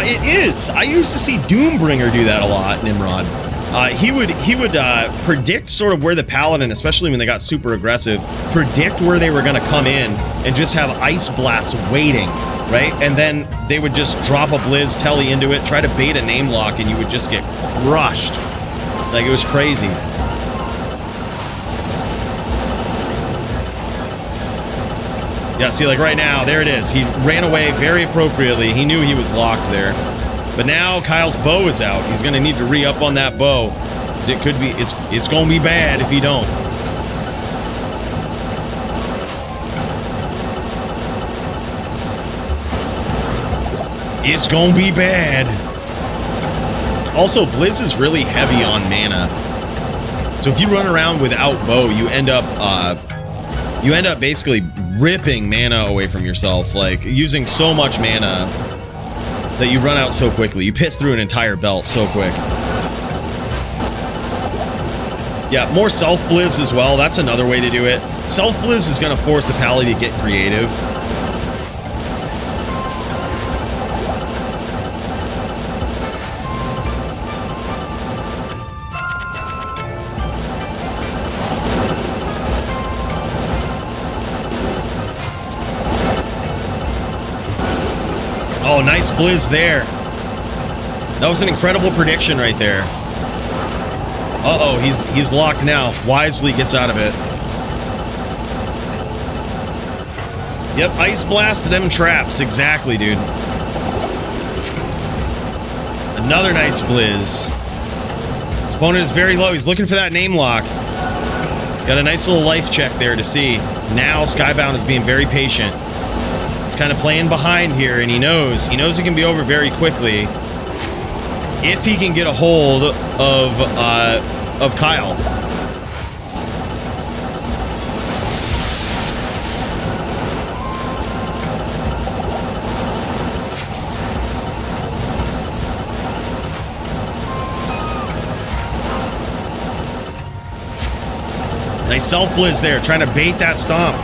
It is. I used to see Doombringer do that a lot, Nimrod. He would predict sort of where the Paladin, especially when they got super aggressive, predict where they were going to come in and just have Ice Blast waiting, right? And then they would just drop a Blizz telly into it, try to bait a name lock, and you would just get crushed. Like, it was crazy. Yeah, see, like right now, there it is. He ran away very appropriately. He knew he was locked there. But now Kyle's bow is out. He's going to need to re-up on that bow. It could be, it's going to be bad if he don't. It's going to be bad. Also, Blizz is really heavy on mana. So if you run around without bow, you end up basically ripping mana away from yourself, like using so much mana that you run out so quickly. You piss through an entire belt so quick. Yeah, more self-blizz as well. That's another way to do it. Self-blizz is going to force the Pally to get creative. Oh, nice Blizz there. That was an incredible prediction right there. Uh-oh, he's locked now. Wisely gets out of it. Yep, Ice Blast them traps. Exactly, dude. Another nice Blizz. His opponent is very low. He's looking for that name lock. Got a nice little life check there to see. Now Skybound is being very patient. He's kind of playing behind here, and he knows it can be over very quickly if he can get a hold of Kyle. Nice self-blizz there, trying to bait that stomp.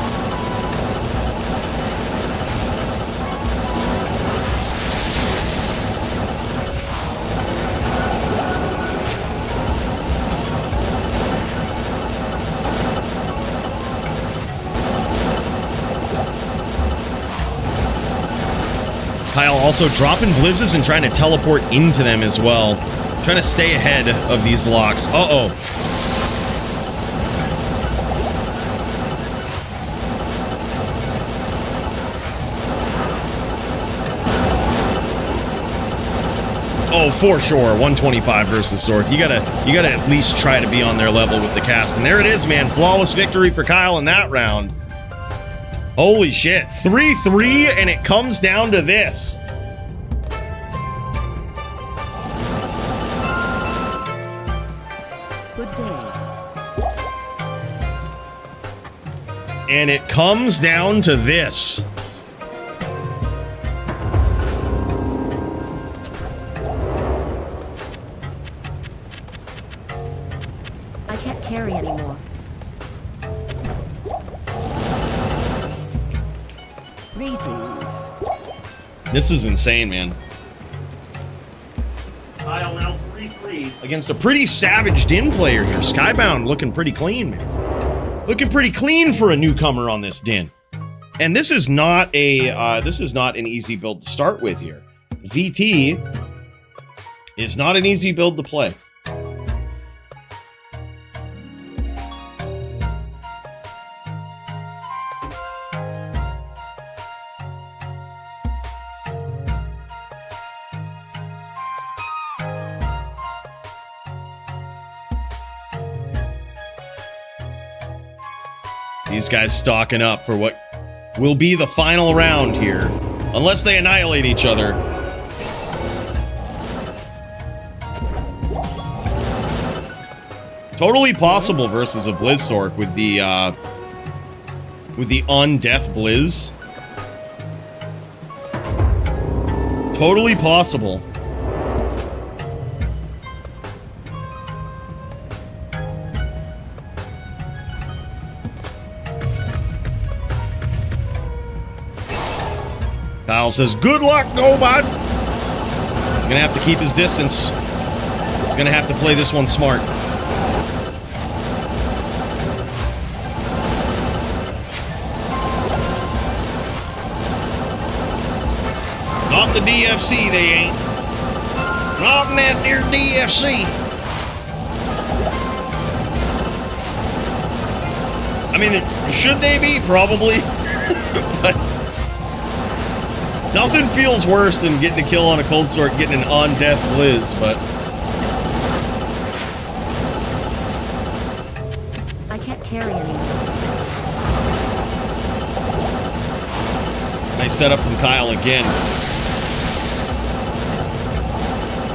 Kyle also dropping blizzes and trying to teleport into them as well. Trying to stay ahead of these locks. Uh-oh. Oh, for sure. 125 versus Sork. You gotta at least try to be on their level with the cast. And there it is, man. Flawless victory for Kyle in that round. Holy shit. 3-3, and it comes down to this. Good day. And it comes down to this. I can't carry anymore. Greetings. This is insane, man. Kyle now 3-3 against a pretty savage Din player here. Skybound looking pretty clean, man. Looking pretty clean for a newcomer on this Din. And this is not an easy build to start with here. VT is not an easy build to play. These guys stocking up for what will be the final round here. Unless they annihilate each other. Totally possible versus a Blizzsork with the Undeath Blizz. Totally possible. Kyle says, good luck, Gobot. He's gonna have to keep his distance. He's gonna have to play this one smart. Not the DFC, they ain't. Not in that dear DFC. I mean, should they be? Probably. But nothing feels worse than getting a kill on a Cold Sword, getting an on-death Blizz, but... I can't carry anymore. Nice setup from Kyle again.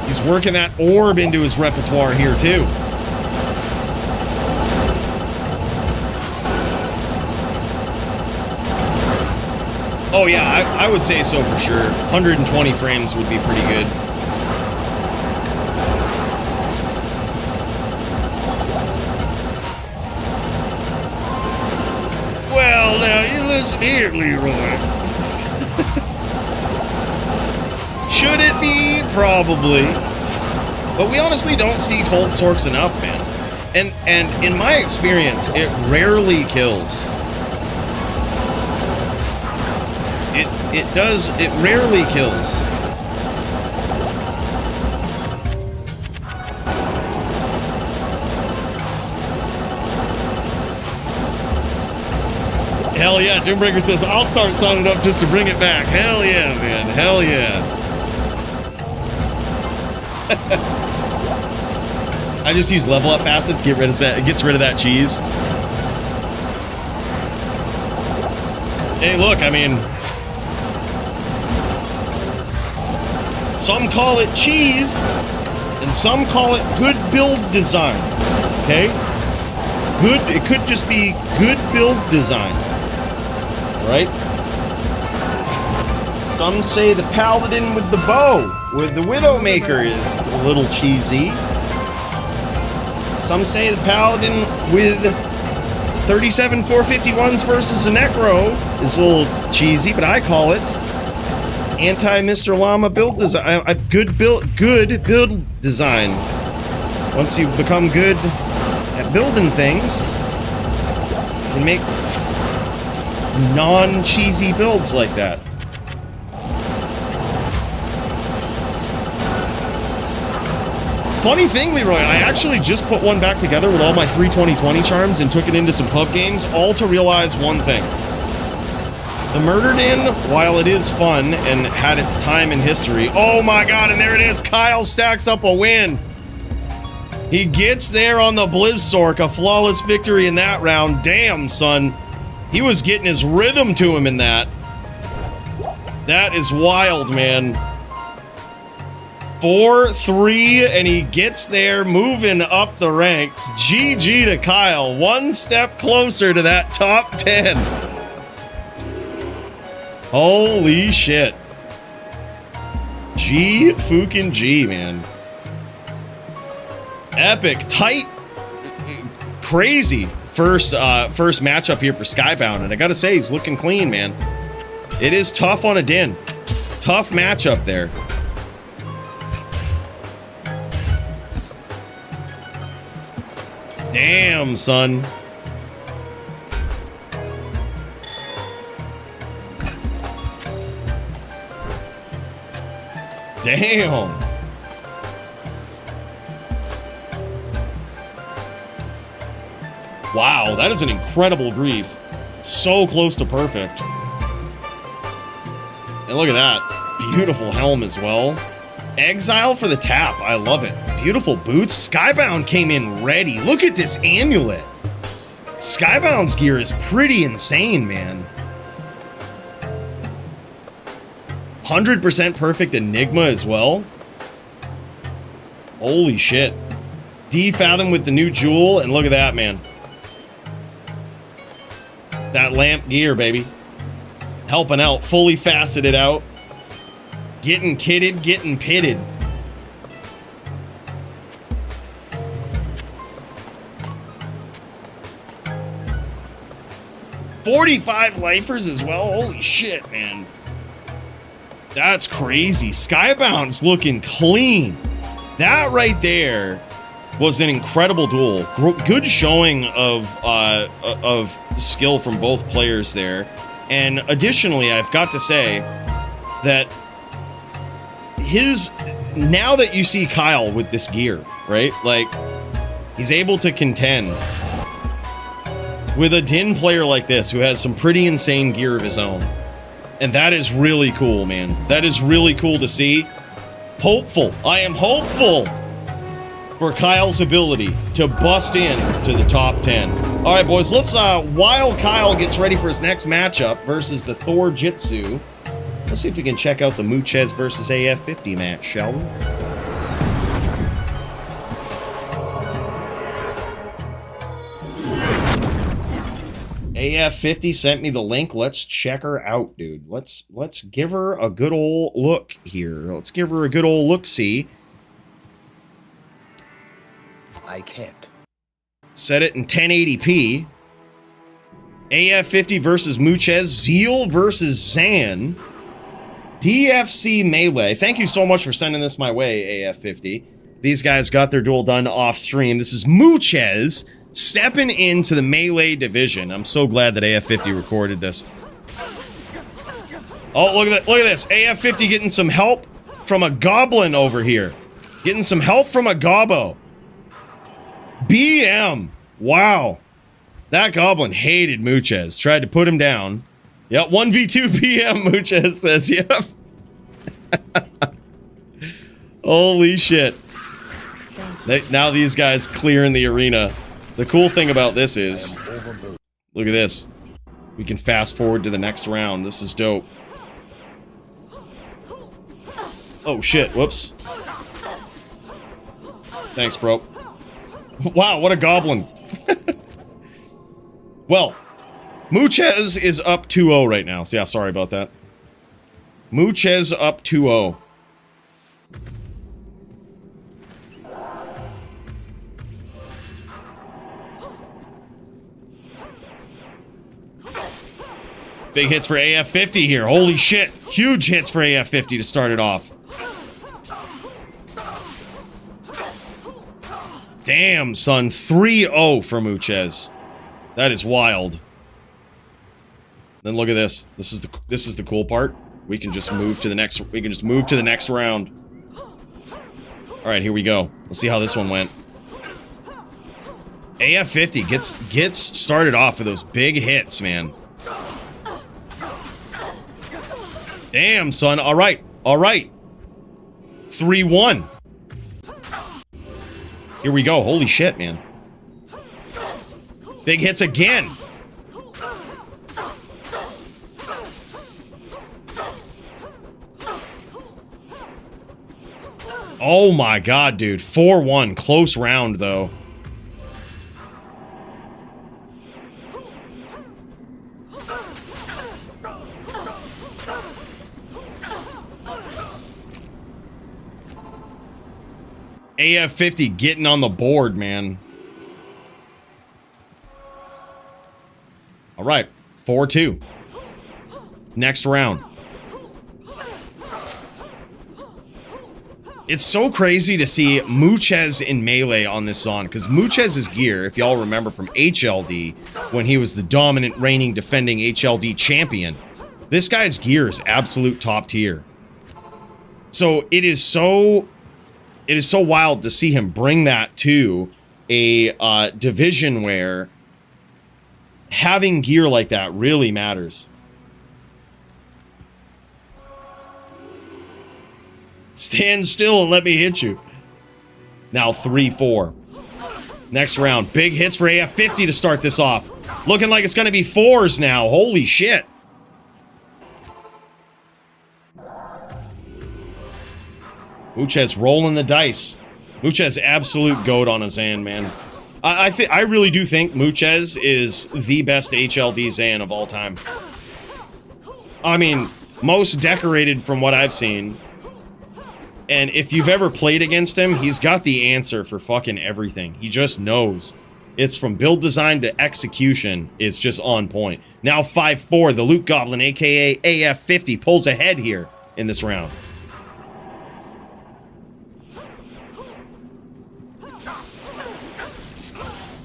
He's working that orb into his repertoire here, too. Oh, yeah, I would say so for sure. 120 frames would be pretty good. Well, now, you listen here, Leroy. Should it be? Probably. But we honestly don't see Cold Sorks enough, man. And in my experience, it rarely kills. It rarely kills. Hell yeah, Doombreaker says, I'll start signing up just to bring it back. Hell yeah, man. Hell yeah. I just use level up facets, gets rid of that cheese. Hey, look, I mean, some call it cheese, and some call it good build design. Okay? Good, it could just be good build design. Right? Some say the paladin with the bow, with the Widowmaker, is a little cheesy. Some say the paladin with 37 451s versus a Necro is a little cheesy, but I call it anti-Mr. Llama build design. A good build design. Once you become good at building things, you can make non-cheesy builds like that. Funny thing, Leroy, I actually just put one back together with all my 320/20 charms and took it into some pub games, all to realize one thing. The Murdered Inn, while it is fun and had its time in history, oh my god, and there it is, Kyle stacks up a win. He gets there on the Blizzsork, a flawless victory in that round. Damn, son. He was getting his rhythm to him in that. That is wild, man. 4-3, and he gets there, moving up the ranks. GG to Kyle, one step closer to that top 10. Holy shit. G fucking G, man. Epic, tight, crazy first matchup here for Skybound, and I gotta say, he's looking clean, man. It is tough on a Din. Tough matchup there. Damn, son. Damn. Wow, that is an incredible grief. So close to perfect. And look at that. Beautiful helm as well. Exile for the tap. I love it. Beautiful boots. Skybound came in ready. Look at this amulet. Skybound's gear is pretty insane, man. 100% perfect Enigma as well. Holy shit. D-Fathom with the new jewel, and look at that, man. That lamp gear, baby. Helping out, fully faceted out. Getting kitted, getting pitted. $45 lifers as well. Holy shit, man. That's crazy. Skybound's looking clean. That right there was an incredible duel. Good showing of skill from both players there. And additionally, I've got to say that now that you see Kyle with this gear, right? Like, he's able to contend with a Din player like this who has some pretty insane gear of his own. And that is really cool, man. That is really cool to see. Hopeful. I am hopeful for Kyle's ability to bust in to the top 10. All right, boys, let's, while Kyle gets ready for his next matchup versus the Thor Jitsu, let's see if we can check out the Muchez versus AF50 match, shall we? AF50 sent me the link. Let's check her out, dude. Let's give her a good old look here. Let's give her a good old look-see. I can't. Set it in 1080p. AF50 versus Muchez. Zeal versus Zan. DFC Melee. Thank you so much for sending this my way, AF50. These guys got their duel done off stream. This is Muchez stepping into the Melee division. I'm so glad that AF50 recorded this. Oh, look at that. Look at this. AF50 getting some help from a goblin over here. Getting some help from a gobbo. BM. Wow. That goblin hated Muchez. Tried to put him down. Yep, 1v2 BM, Muchez says. Yep. Holy shit. Now these guys clearing the arena. The cool thing about this is, look at this. We can fast forward to the next round. This is dope. Oh shit, whoops. Thanks, bro. Wow, what a goblin. Well, Muchez is up 2-0 right now. So yeah, sorry about that. Muchez up 2-0. Big hits for AF50 here. Holy shit. Huge hits for AF50 to start it off. Damn, son. 3-0 for Muchez. That is wild. Then look at this. This is the cool part. We can just move to the next round. All right, here we go. Let's see how this one went. AF50 gets started off with those big hits, man. Damn, son. All right. All right. 3-1. Here we go. Holy shit, man. Big hits again. Oh my god, dude. 4-1. Close round, though. AF50 getting on the board, man. All right, 4-2. Next round. It's so crazy to see Muchez in Melee on this song, because Muchez's gear, if y'all remember from HLD, when he was the dominant, reigning, defending HLD champion, this guy's gear is absolute top tier. So it is so wild to see him bring that to a division where having gear like that really matters. Stand still and let me hit you. Now 3-4. Next round. Big hits for AF50 to start this off. Looking like it's going to be 4s now. Holy shit. Muchez rolling the dice. Muchez absolute goat on a Zan, man. I really do think Muchez is the best HLD Zan of all time. I mean, most decorated from what I've seen. And if you've ever played against him, he's got the answer for fucking everything. He just knows. It's from build design to execution. It's just on point. Now 5-4, the Loot Goblin, aka AF50, pulls ahead here in this round.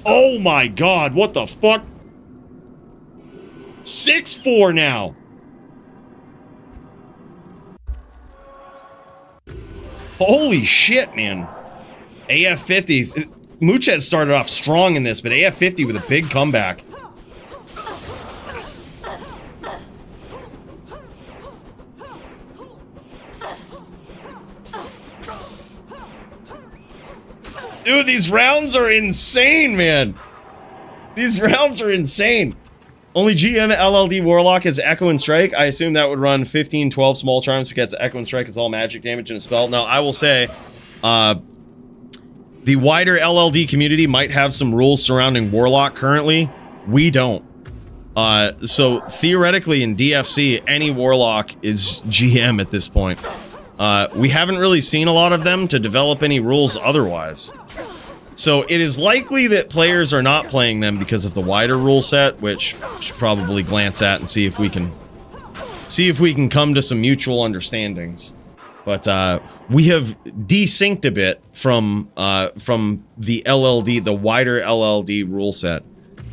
Oh my god, what the fuck? 6-4 now. Holy shit, man. AF50. Muchez started off strong in this, but AF50 with a big comeback. Dude, these rounds are insane, man. These rounds are insane. Only GM LLD Warlock has Echo and Strike. I assume that would run 15, 12 small charms because Echo and Strike is all magic damage in a spell. Now, I will say, the wider LLD community might have some rules surrounding Warlock currently. We don't. So, theoretically, in DFC, any Warlock is GM at this point. We haven't really seen a lot of them to develop any rules otherwise. So it is likely that players are not playing them because of the wider rule set, which we should probably glance at and see if we can come to some mutual understandings. But we have desynced a bit from the LLD, the wider LLD rule set.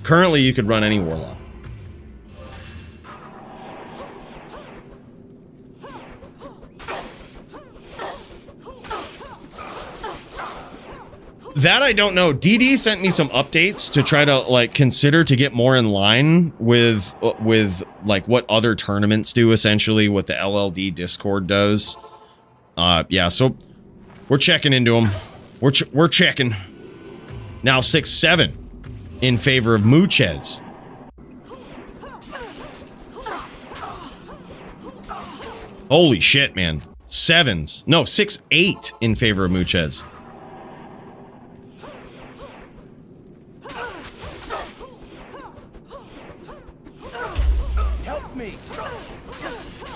Currently, you could run any Warlock. That I don't know. DD sent me some updates to try to like consider to get more in line with like what other tournaments do, essentially what the LLD Discord does. Yeah, so we're checking into them. We're checking. Now 6-7 in favor of Muchez. Holy shit, man. 7s. No, 6-8 in favor of Muchez.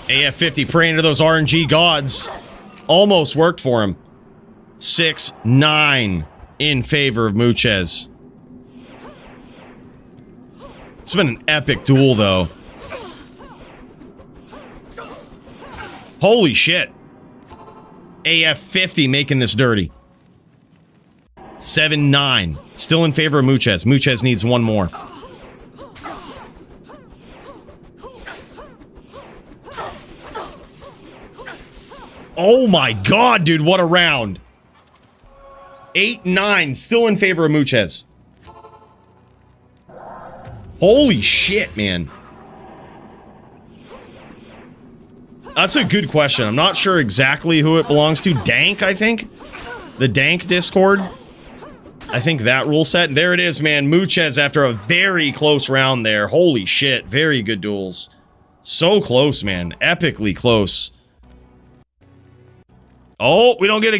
AF50 praying to those RNG gods. Almost worked for him. 6-9 in favor of Muchez. It's been an epic duel, though. Holy shit. AF50 making this dirty. 7-9. Still in favor of Muchez. Muchez needs one more. Oh my god, dude, what a round. 8-9, still in favor of Muchez. Holy shit, man. That's a good question. I'm not sure exactly who it belongs to. Dank, I think? The Dank Discord? I think that rule set. There it is, man. Muchez after a very close round there. Holy shit, very good duels. So close, man. Epically close. Oh, we don't get the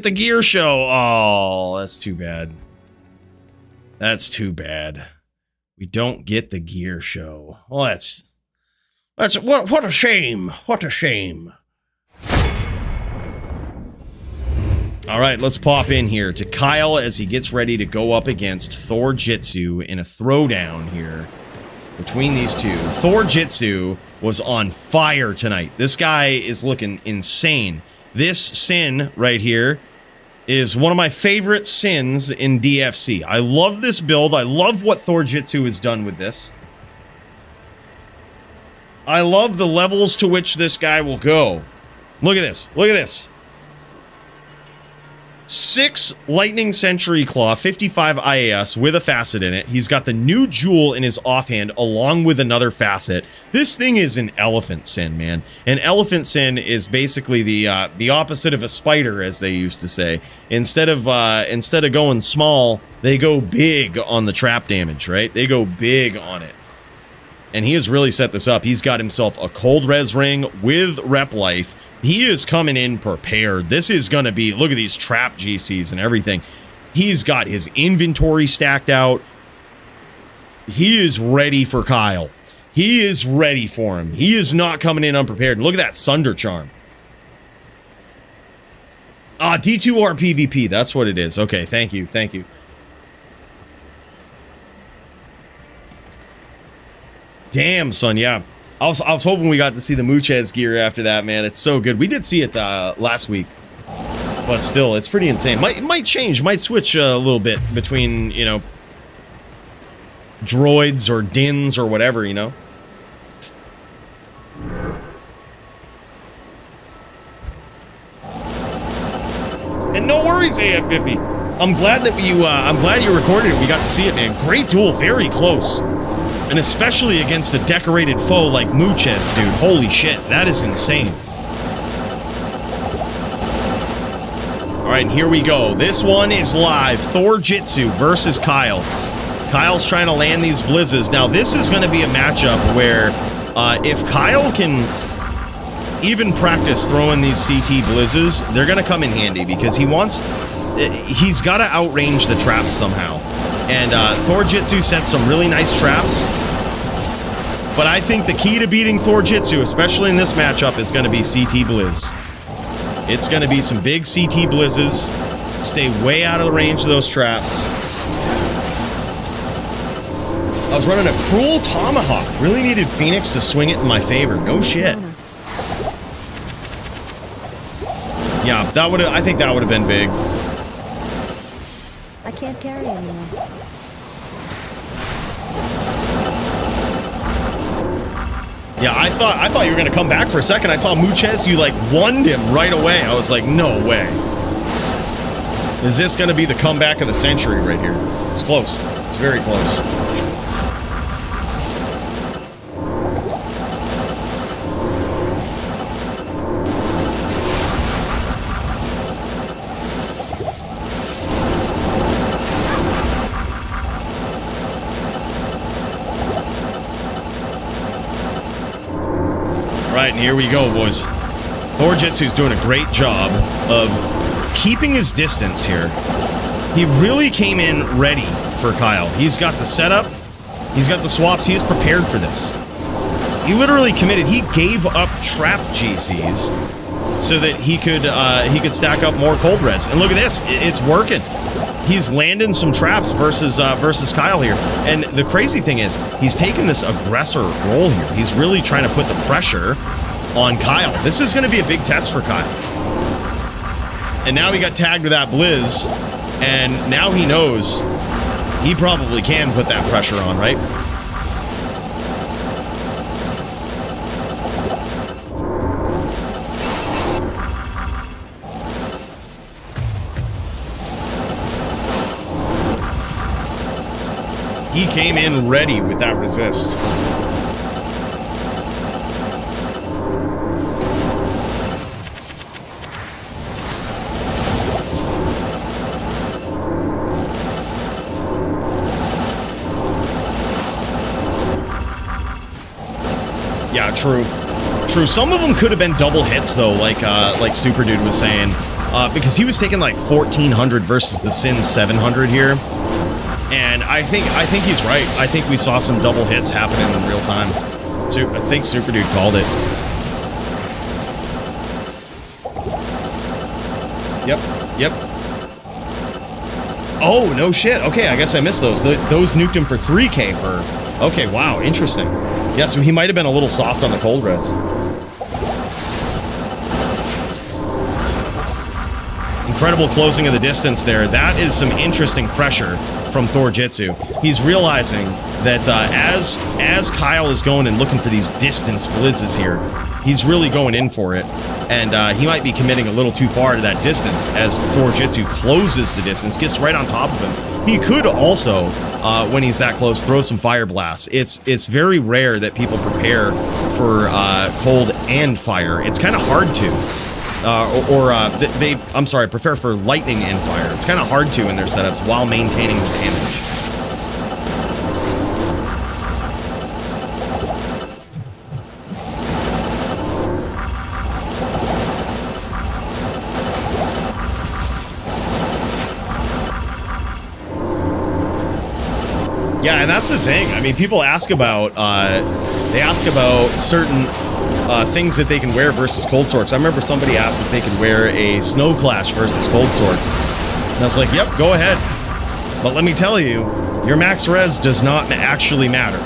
gear show. Oh, that's too bad. That's too bad. We don't get the gear show. Well, that's what a shame. What a shame. All right, let's pop in here to Kyle as he gets ready to go up against Thor Jitsu in a throwdown here between these two. Thor Jitsu was on fire tonight. This guy is looking insane. This sin right here is one of my favorite sins in DFC. I love this build. I love what Thor Jitsu has done with this. I love the levels to which this guy will go. Look at this. Look at this. 6 Lightning Century Claw, 55 IAS with a facet in it. He's got the new jewel in his offhand along with another facet. This thing is an elephant sin, man. An elephant sin is basically the opposite of a spider, as they used to say. Instead of going small, they go big on the trap damage, right? They go big on it. And he has really set this up. He's got himself a cold res ring with rep life. He is coming in prepared. This is going to be, look at these trap GCs and everything. He's got his inventory stacked out. He is ready for Kyle. He is ready for him. He is not coming in unprepared. Look at that Sunder Charm. D2R PvP. That's what it is. Okay, thank you. Thank you. Damn, son, yeah. I was hoping we got to see the Muchez gear after that, man. It's so good. We did see it last week. But still, it's pretty insane. Might change, might switch a little bit between, you know, droids or dins or whatever, you know. And no worries, AF50. I'm glad that I'm glad you recorded it. We got to see it, man. Great duel, very close. And especially against a decorated foe like Muchez, dude. Holy shit, that is insane. Alright, and here we go. This one is live. Thor Jitsu versus Kyle. Kyle's trying to land these blizzes. Now, this is going to be a matchup where if Kyle can even practice throwing these CT blizzes, they're going to come in handy because he's got to outrange the traps somehow. And Thor Jitsu sets some really nice traps. But I think the key to beating Thor Jitsu, especially in this matchup, is going to be CT Blizz. It's going to be some big CT Blizzes. Stay way out of the range of those traps. I was running a Cruel Tomahawk. Really needed Phoenix to swing it in my favor. No shit. Yeah, I think that would have been big. I can't carry anymore. Yeah, I thought you were gonna come back for a second. I saw Muchez, you like wonned him right away. I was like, no way. Is this gonna be the comeback of the century right here? It's close. It's very close. Right, and here we go, boys. Thor Jitsu's doing a great job of keeping his distance here. He really came in ready for Kyle. He's got the setup. He's got the swaps. He is prepared for this. He literally committed. He gave up trap GCs so that he could stack up more cold res. And look at this. It's working. He's landing some traps versus Kyle here. And the crazy thing is, he's taking this aggressor role here. He's really trying to put the pressure on Kyle. This is going to be a big test for Kyle. And now he got tagged with that Blizz, and now he knows he probably can put that pressure on, right? He came in ready with that resist. Yeah, true. True. Some of them could have been double hits though, like Super Dude was saying, because he was taking like 1400 versus the Sin 700 here. And I think he's right. I think we saw some double hits happening in real time. I think Super Dude called it. Yep. Oh, no shit. Okay, I guess I missed those. Those nuked him for 3K per... Okay, wow, interesting. Yeah, so he might have been a little soft on the cold res. Incredible closing of the distance there. That is some interesting pressure from Thor Jitsu. He's realizing that as Kyle is going and looking for these distance blizzes here, He's really going in for it. And he might be committing a little too far to that distance as Thor Jitsu closes the distance, gets right on top of him. He could also, when he's that close, throw some fire blasts. It's very rare that people prepare for cold and fire. It's kind of hard to. I'm sorry, prepare for lightning and fire. It's kind of hard to in their setups while maintaining the damage. Yeah, and that's the thing. I mean, people ask about certain things that they can wear versus cold swords. I remember somebody asked if they could wear a snow clash versus cold swords, and I was like, "Yep, go ahead." But let me tell you, your max res does not actually matter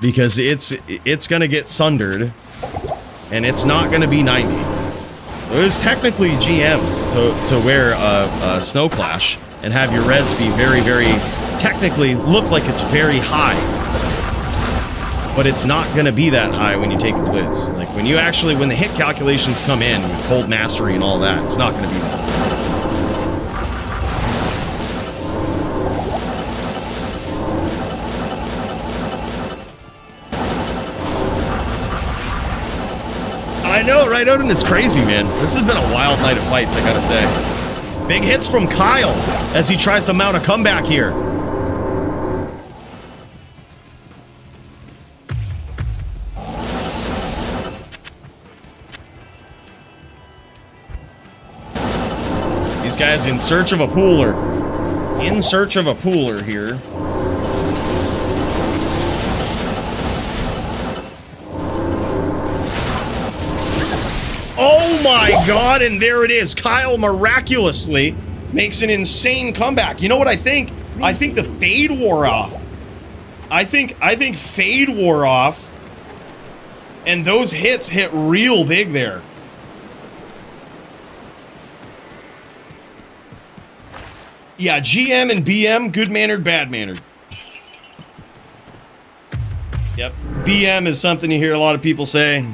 because it's gonna get sundered, and it's not gonna be 90. It was technically GM to wear a snow clash and have your res be very, very technically look like it's very high, but it's not going to be that high when you take a blizz. Like when the hit calculations come in with cold mastery and all that, it's not going to be that. I know, right, Odin? It's crazy, man. This has been a wild night of fights, I gotta say. Big hits from Kyle as he tries to mount a comeback here. These guys in search of a pooler. In search of a pooler here. Oh my god, and there it is. Kyle miraculously makes an insane comeback. You know what I think? I think the fade wore off. I think fade wore off. And those hits hit real big there. Yeah, GM and BM, good-mannered, bad-mannered. Yep, BM is something you hear a lot of people say.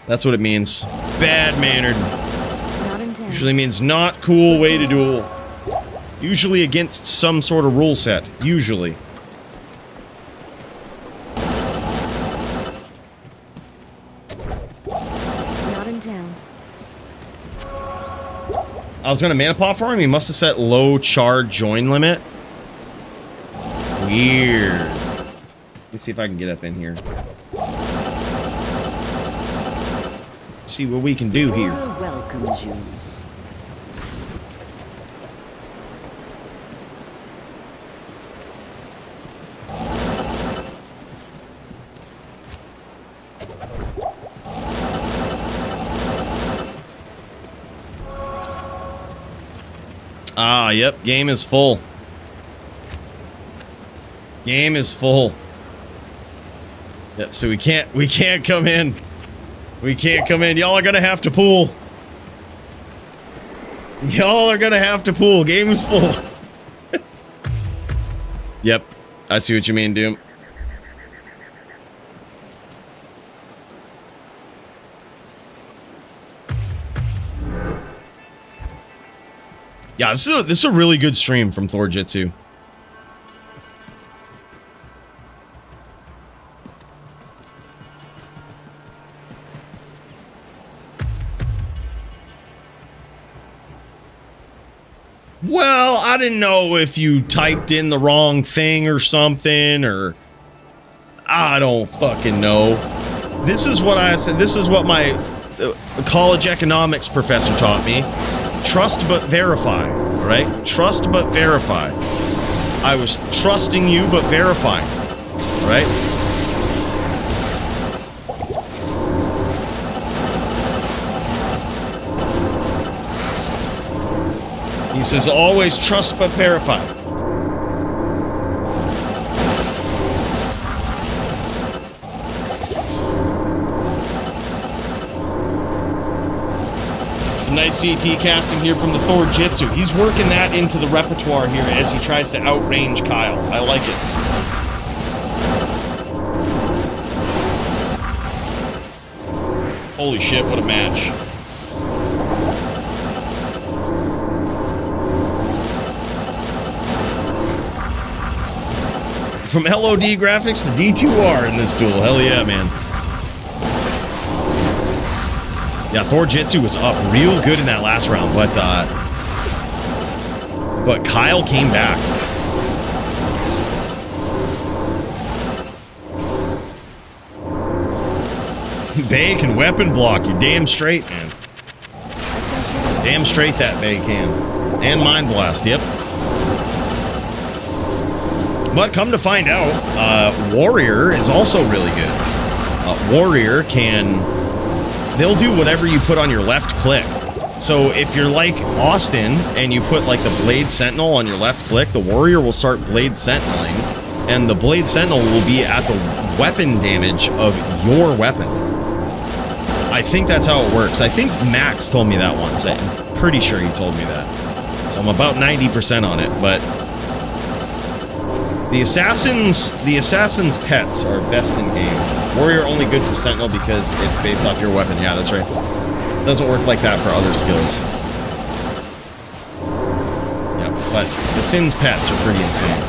That's what it means. Bad-mannered. Not in town. Usually means not cool way to duel. Usually against some sort of rule set. Usually. Not in town. I was gonna mana pop for him. He must have set low char join limit. Weird. Let me see if I can get up in here. See what we can do here. Thor welcomes you. Ah, yep, game is full. Game is full. Yep, so we can't come in. We can't come in. Y'all are gonna have to pool. Y'all are gonna have to pool. Game is full. Yep, I see what you mean, Doom. Yeah, this is a really good stream from Thor Jitsu. Well, I didn't know if you typed in the wrong thing or something, or I don't fucking know. This is what I said. This is what my college economics professor taught me. Trust but verify, all right? Trust but verify. I was trusting you but verifying, all right? He says, always trust but verify. Some nice CT casting here from the Thor Jitsu. He's working that into the repertoire here as he tries to outrange Kyle. I like it. Holy shit, what a match. From LOD graphics to D2R in this duel. Hell yeah, man. Yeah, Thor Jitsu was up real good in that last round, but Kyle came back. Bay can weapon block. You damn straight, man. Damn straight that Bay can. And Mind Blast, yep. But come to find out, Warrior is also really good. Warrior they'll do whatever you put on your left click. So if you're like Austin and you put like the Blade Sentinel on your left click, the Warrior will start Blade Sentineling, and the Blade Sentinel will be at the weapon damage of your weapon. I think that's how it works. I think Max told me that once. I'm pretty sure he told me that. So I'm about 90% on it, but the assassin's pets are best in game. Warrior only good for Sentinel because it's based off your weapon. Yeah, that's right. Doesn't work like that for other skills. Yep, but the Sin's pets are pretty insane.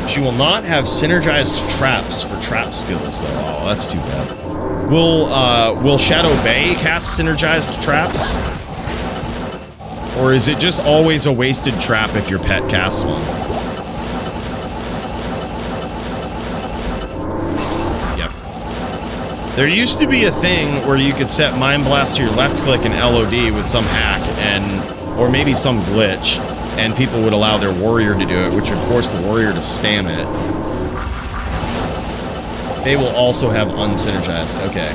She will not have synergized traps for trap skills, though. Oh, that's too bad. Will Shadow Bay cast synergized traps? Or is it just always a wasted trap if your pet casts one? Yep. There used to be a thing where you could set Mind Blast to your left click in LOD with some hack or maybe some glitch, and people would allow their warrior to do it, which would force the warrior to spam it. They will also have unsynergized. Okay.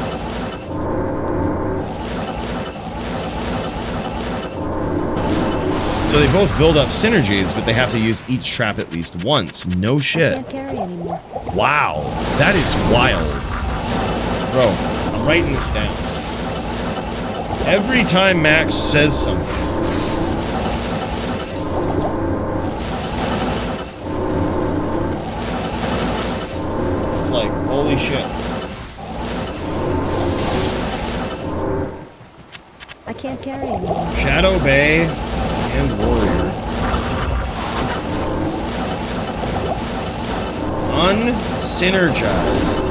So they both build up synergies, but they have to use each trap at least once. No shit. I can't carry anymore. Wow. That is wild. Bro, I'm writing this down. Every time Max says something, it's like, holy shit. I can't carry anymore. Shadow Bay and Warrior. Unsynergized.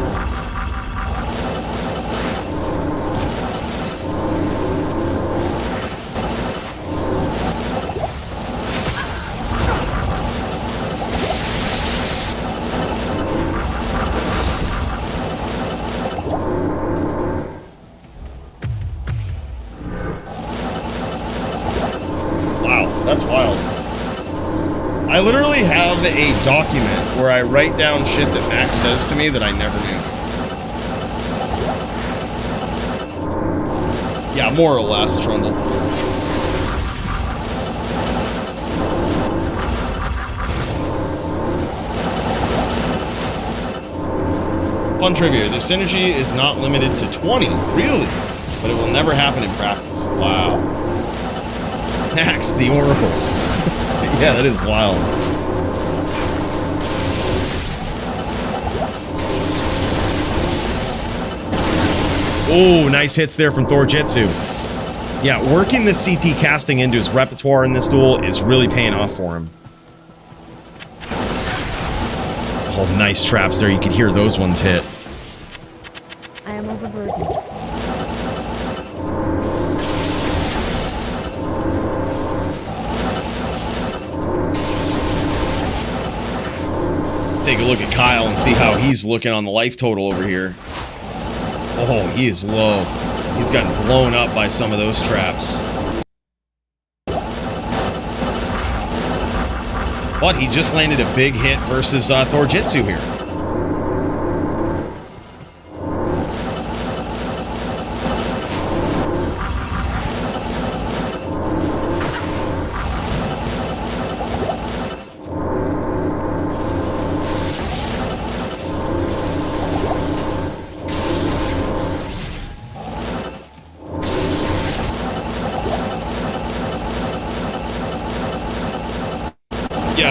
That's wild. I literally have a document where I write down shit that Max says to me that I never knew. Yeah, more or less, Trundle. Fun trivia, the synergy is not limited to 20, really, but it will never happen in practice. Wow. Max, the Oracle. Yeah, that is wild. Oh, nice hits there from Thor Jitsu. Yeah, working the CT casting into his repertoire in this duel is really paying off for him. Oh, nice traps there. You could hear those ones hit. I am overburdened. Take a look at Kyle and see how he's looking on the life total over here. Oh, he is low. He's gotten blown up by some of those traps. But he just landed a big hit versus Thor Jitsu here.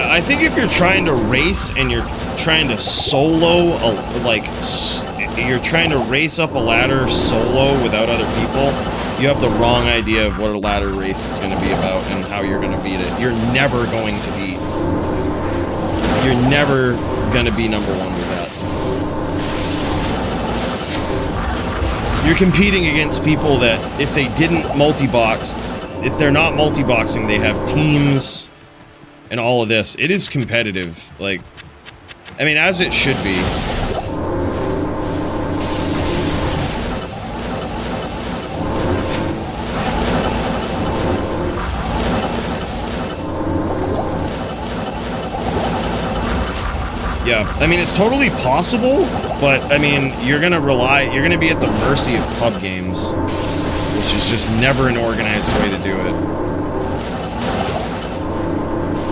I think if you're trying to race and you're trying to solo, you're trying to race up a ladder solo without other people, you have the wrong idea of what a ladder race is going to be about and how you're going to beat it. You're never going to beat. You're never going to be number one with that. You're competing against people that, if they didn't multi-box, if they're not multi-boxing, they have teams and all of this. It is competitive. Like, I mean, as it should be. Yeah, I mean, it's totally possible, but, I mean, you're gonna be at the mercy of pub games, which is just never an organized way to do it.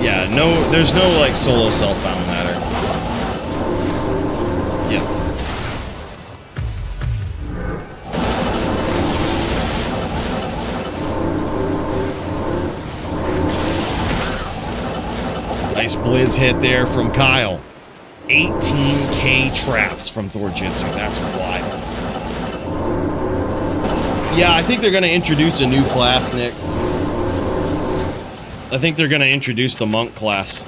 Yeah, there's no, like, solo self-bound ladder. Yeah. Nice blizz hit there from Kyle. 18k traps from Thorjitsu. That's wild. Yeah, I think they're going to introduce a new class, Nick. I think they're going to introduce the monk class.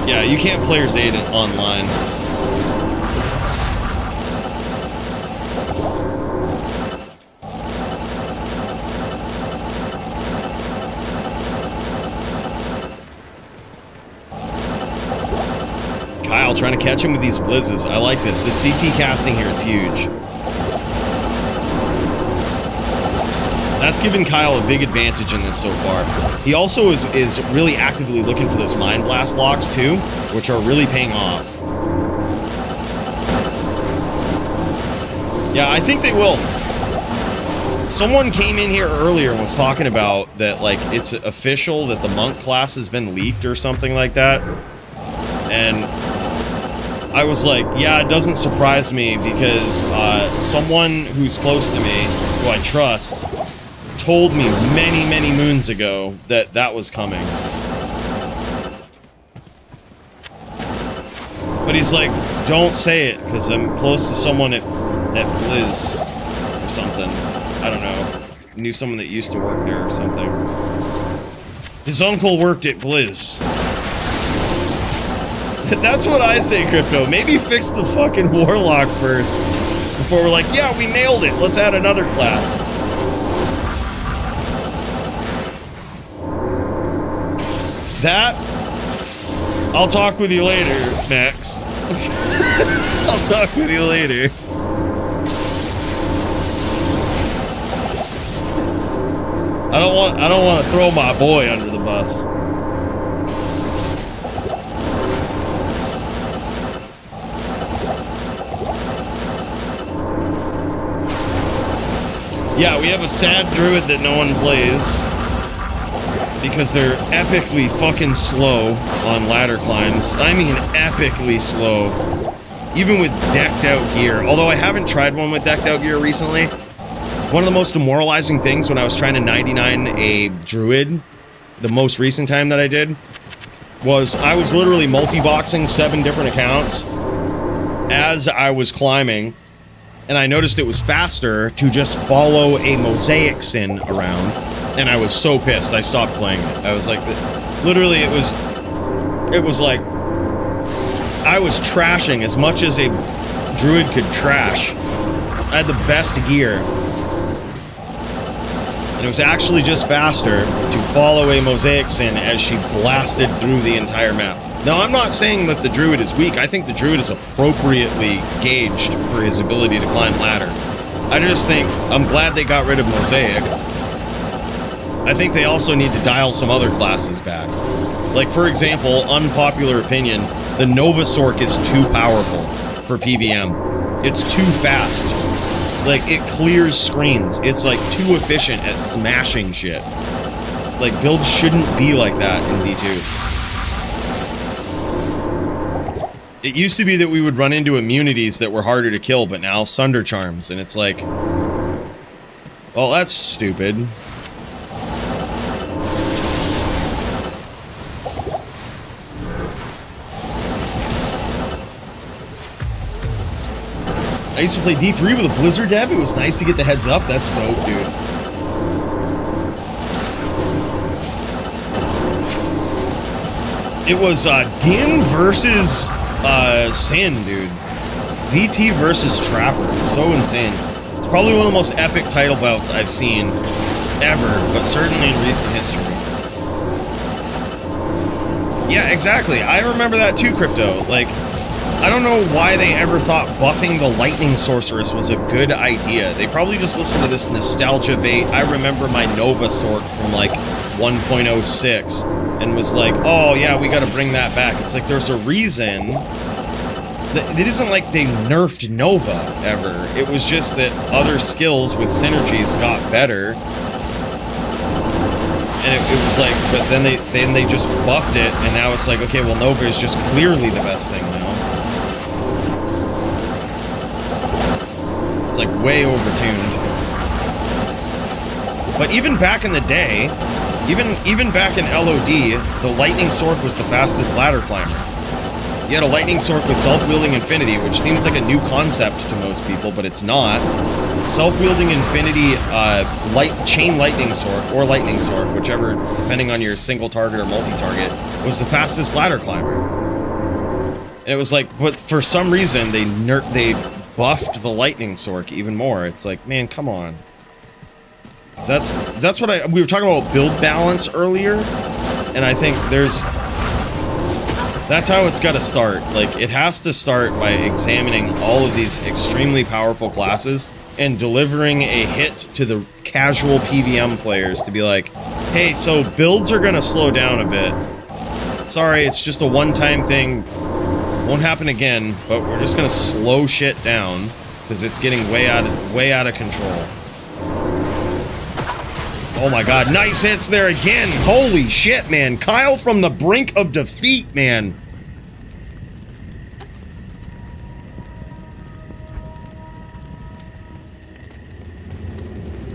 Yeah, you can't Player's Aid online. Kyle trying to catch him with these blizzes. I like this. The CT casting here is huge. That's given Kyle a big advantage in this so far. He also is really actively looking for those Mind Blast locks too, which are really paying off. Yeah, I think they will. Someone came in here earlier and was talking about that, like, it's official that the monk class has been leaked or something like that. And I was like, yeah, it doesn't surprise me because someone who's close to me, who I trust, told me many, many moons ago that that was coming. But he's like, don't say it because I'm close to someone at Blizz or something. I don't know. Knew someone that used to work there or something. His uncle worked at Blizz. That's what I say, Crypto. Maybe fix the fucking Warlock first. Before we're like, yeah, we nailed it. Let's add another class. That... I'll talk with you later, Max. I'll talk with you later. I don't want to throw my boy under the bus. Yeah, we have a sad druid that no one plays because they're epically fucking slow on ladder climbs. I mean epically slow. Even with decked out gear. Although I haven't tried one with decked out gear recently. One of the most demoralizing things when I was trying to 99 a druid, the most recent time that I did, was I was literally multi-boxing 7 different accounts as I was climbing. And I noticed it was faster to just follow a mosaic sin around. And I was so pissed, I stopped playing it. I was like, literally, it was like, I was trashing as much as a druid could trash. I had the best gear. And it was actually just faster to follow a mosaic sin as she blasted through the entire map. Now, I'm not saying that the druid is weak. I think the druid is appropriately gauged for his ability to climb ladder. I just think, I'm glad they got rid of mosaic. I think they also need to dial some other classes back. Like, for example, unpopular opinion, the Nova Sork is too powerful for PVM. It's too fast. Like, it clears screens. It's, like, too efficient at smashing shit. Like, builds shouldn't be like that in D2. It used to be that we would run into immunities that were harder to kill, but now Sunder Charms, and it's like, well, that's stupid. I used to play D3 with a Blizzard dev. It was nice to get the heads up. That's dope, dude. It was Din versus Sin, dude. VT versus Trapper. So insane. It's probably one of the most epic title bouts I've seen ever, but certainly in recent history. Yeah, exactly. I remember that too, Crypto. Like, I don't know why they ever thought buffing the Lightning Sorceress was a good idea. They probably just listened to this nostalgia bait. I remember my Nova Sword from like 1.06 and was like, oh yeah, we gotta bring that back. It's like there's a reason. It isn't like they nerfed Nova ever. It was just that other skills with synergies got better. And it was like, but then they just buffed it, and now it's like, okay, well, Nova is just clearly the best thing now. It's like way overtuned. But even back in the day, even back in LOD, the Lightning Sword was the fastest ladder climber. You had a Lightning Sword with self-wielding infinity, which seems like a new concept to most people, but it's not. Self-wielding infinity chain lightning sword, or lightning sword, whichever, depending on your single target or multi-target, was the fastest ladder climber. And it was like, but for some reason, they buffed the lightning sword even more. It's like, man, come on. That's what we were talking about build balance earlier, and I think that's how it's got to start. Like, it has to start by examining all of these extremely powerful classes and delivering a hit to the casual PVM players to be like, hey, so builds are going to slow down a bit. Sorry, it's just a one-time thing. Won't happen again, but we're just going to slow shit down because it's getting way out of control. Oh my god, nice hits there again. Holy shit, man. Kyle from the brink of defeat, man.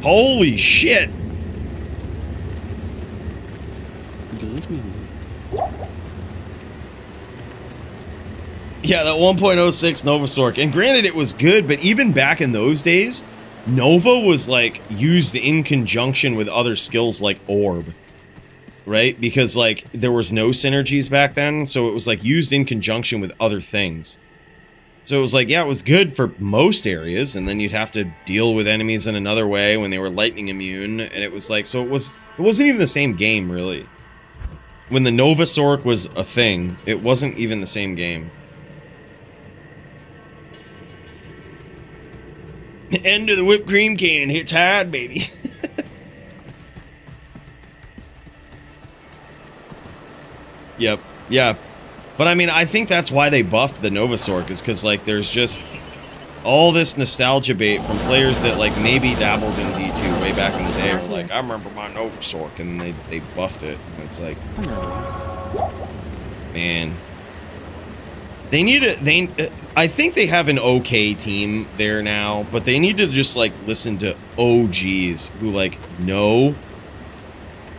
Holy shit. Good evening. Yeah, that 1.06 Nova Sork. And granted, it was good, but even back in those days, Nova was like used in conjunction with other skills like Orb, right? Because like there was no synergies back then, so it was like used in conjunction with other things. So it was like, yeah, it was good for most areas, and then you'd have to deal with enemies in another way when they were lightning immune, and it was like, so it wasn't even the same game really. When the Nova Sork was a thing, it wasn't even the same game. End of the whipped cream can hits hard, baby. Yep, yeah. But I mean, I think that's why they buffed the Nova Sork, is because like there's just all this nostalgia bait from players that like maybe dabbled in D2 way back in the day. Were like, I remember my Nova Sork, and they buffed it. And it's like, man. They need I think they have an okay team there now, but they need to just like listen to OGs who like know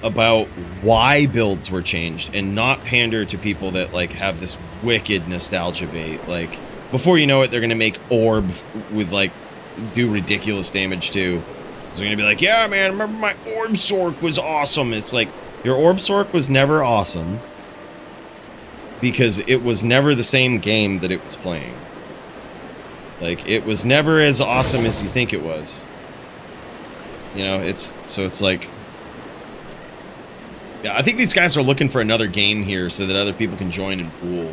about why builds were changed and not pander to people that like have this wicked nostalgia bait. Like before you know it, they're gonna make Orb with like do ridiculous damage too. So they're gonna be like, yeah, man, remember my Orb Sork was awesome. It's like your Orb Sork was never awesome, because it was never the same game that it was playing. Like, it was never as awesome as you think it was. You know, it's like... Yeah, I think these guys are looking for another game here so that other people can join and pool.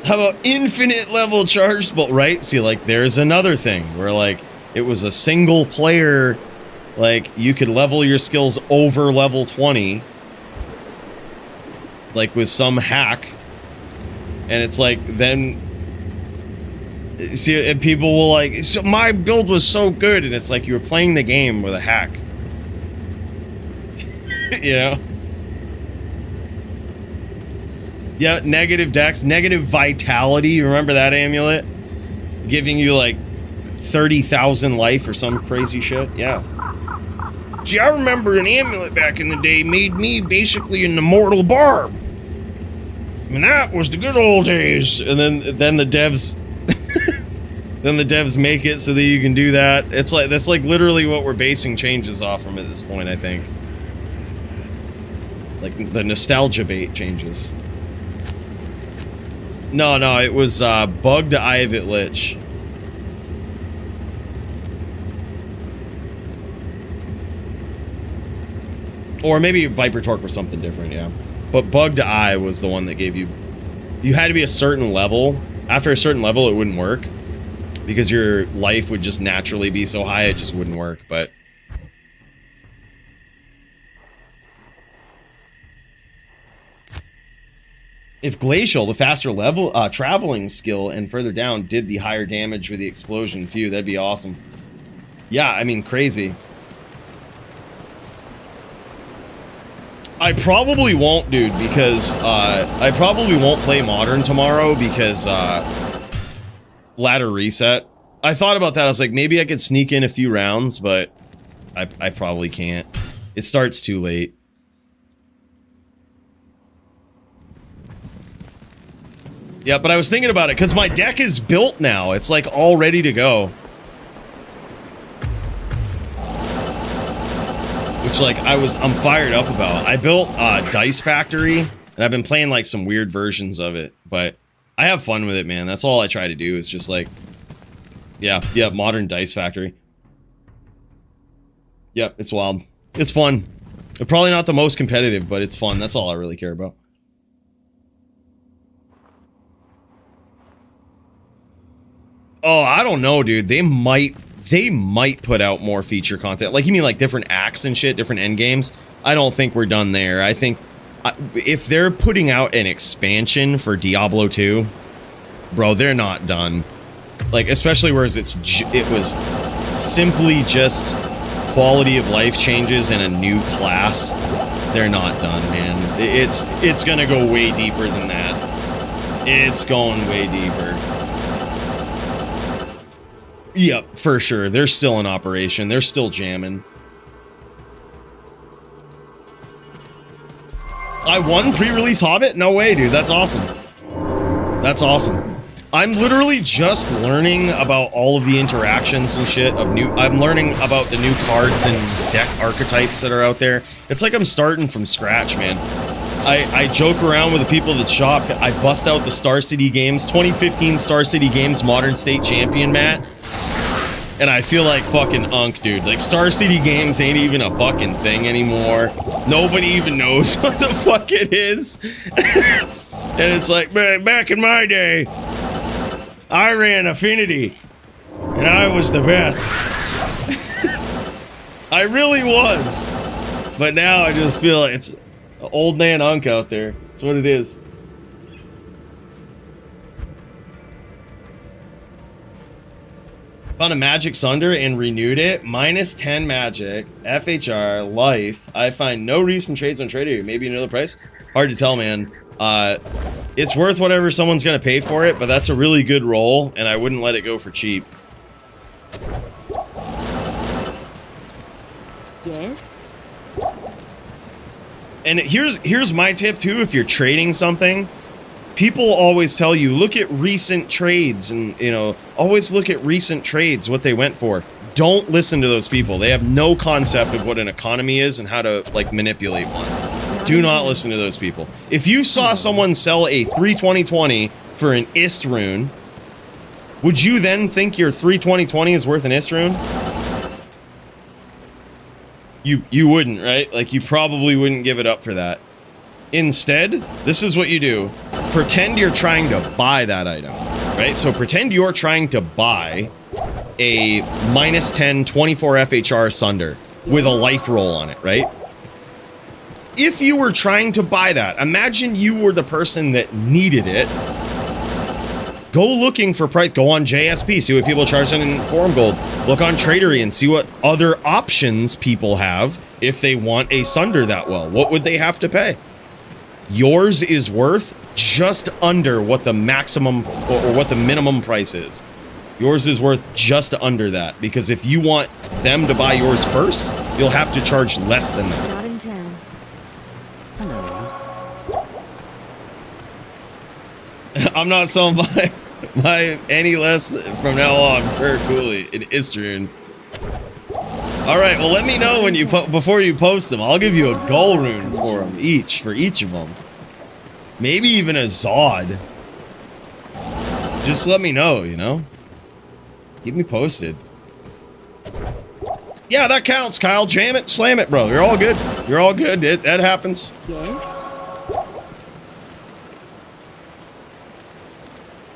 How about infinite level charged bolt, right? See, like, there's another thing where, like, it was a single player... Like, you could level your skills over level 20. Like, with some hack. And it's like, then... See, and people will like, so my build was so good. And it's like, you were playing the game with a hack. You know? Yeah, negative dex, negative vitality. Remember that amulet? Giving you like 30,000 life or some crazy shit. Yeah. See, I remember an amulet back in the day made me basically an immortal barb. And that was the good old days. And then the devs then the devs make it so that you can do that. It's like that's like literally what we're basing changes off from at this point, I think. Like the nostalgia bait changes. No, it was Bugged Ivet Lich. Or maybe Viper Torque was something different, yeah. But Bugged Eye was the one that gave you... You had to be a certain level. After a certain level, it wouldn't work. Because your life would just naturally be so high, it just wouldn't work, but... If Glacial, the faster level traveling skill and further down, did the higher damage with the explosion few, that'd be awesome. Yeah, I mean, crazy. I probably won't, dude, because I probably won't play Modern tomorrow because ladder reset. I thought about that. I was like, maybe I could sneak in a few rounds, but I probably can't. It starts too late. Yeah, but I was thinking about it because my deck is built now. It's like all ready to go. Which like I'm fired up about. I built Dice Factory and I've been playing like some weird versions of it, but I have fun with it, man. That's all I try to do. It's just like, yeah, modern Dice Factory. Yep, it's wild. It's fun. It's probably not the most competitive, but it's fun. That's all I really care about. Oh, I don't know, dude. They might put out more feature content. Like, you mean like different acts and shit, different end games? I don't think we're done there. I think if they're putting out an expansion for Diablo 2, bro, they're not done. Like, especially whereas it was simply just quality of life changes and a new class. They're not done, man. It's gonna go way deeper than that. It's going way deeper. Yep, for sure. They're still in operation. They're still jamming. I won pre-release Hobbit? No way, dude. That's awesome. That's awesome. I'm literally just learning about all of the interactions and shit of new... I'm learning about the new cards and deck archetypes that are out there. It's like I'm starting from scratch, man. I joke around with the people that shop. I bust out the Star City Games, 2015 Star City Games Modern State Champion mat. And I feel like fucking Unk, dude. Like, Star City Games ain't even a fucking thing anymore. Nobody even knows what the fuck it is. And it's like, man, back in my day, I ran Affinity. And I was the best. I really was. But now I just feel like it's old man Unk out there. That's what it is. Found a Magic Sunder and renewed it. -10 Magic, FHR, Life. I find no recent trades on Trader. Maybe another price? Hard to tell, man. It's worth whatever someone's gonna pay for it, but that's a really good roll, and I wouldn't let it go for cheap. Yes? And here's my tip too, if you're trading something. People always tell you, look at recent trades and, you know, always look at recent trades, what they went for. Don't listen to those people. They have no concept of what an economy is and how to, like, manipulate one. Do not listen to those people. If you saw someone sell a 32020 for an Ist rune, would you then think your 32020 is worth an Ist rune? You wouldn't, right? Like, you probably wouldn't give it up for that. Instead, this is what you do. Pretend you're trying to buy that item, right? So pretend you're trying to buy a -10 24 FHR Sunder with a life roll on it, right? If you were trying to buy that, imagine you were the person that needed it. Go looking for price. Go on JSP, see what people are charging in Forum Gold. Look on Tradery and see what other options people have if they want a Sunder that well. What would they have to pay? Yours is worth just under what the maximum or what the minimum price is. Yours is worth just under that, because if you want them to buy yours first, you'll have to charge less than that. Not in town. Hello. I'm not selling my any less from now on per Coooley in Istrian. All right, well, let me know when you before you post them. I'll give you a goal rune for them for each of them. Maybe even a Zod. Just let me know, you know? Keep me posted. Yeah, that counts, Kyle. Jam it, slam it, bro. You're all good. You're all good. That happens. Yes?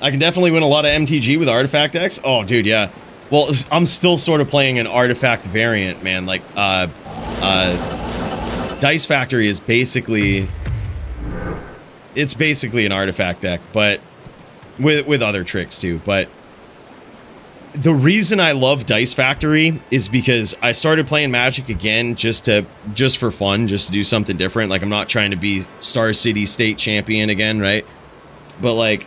I can definitely win a lot of MTG with artifact decks. Oh, dude, yeah. Well, I'm still sort of playing an artifact variant, man. Like, Dice Factory is basically... It's basically an artifact deck, but with other tricks, too. But the reason I love Dice Factory is because I started playing Magic again just for fun, just to do something different. Like, I'm not trying to be Star City State Champion again, right? But, like...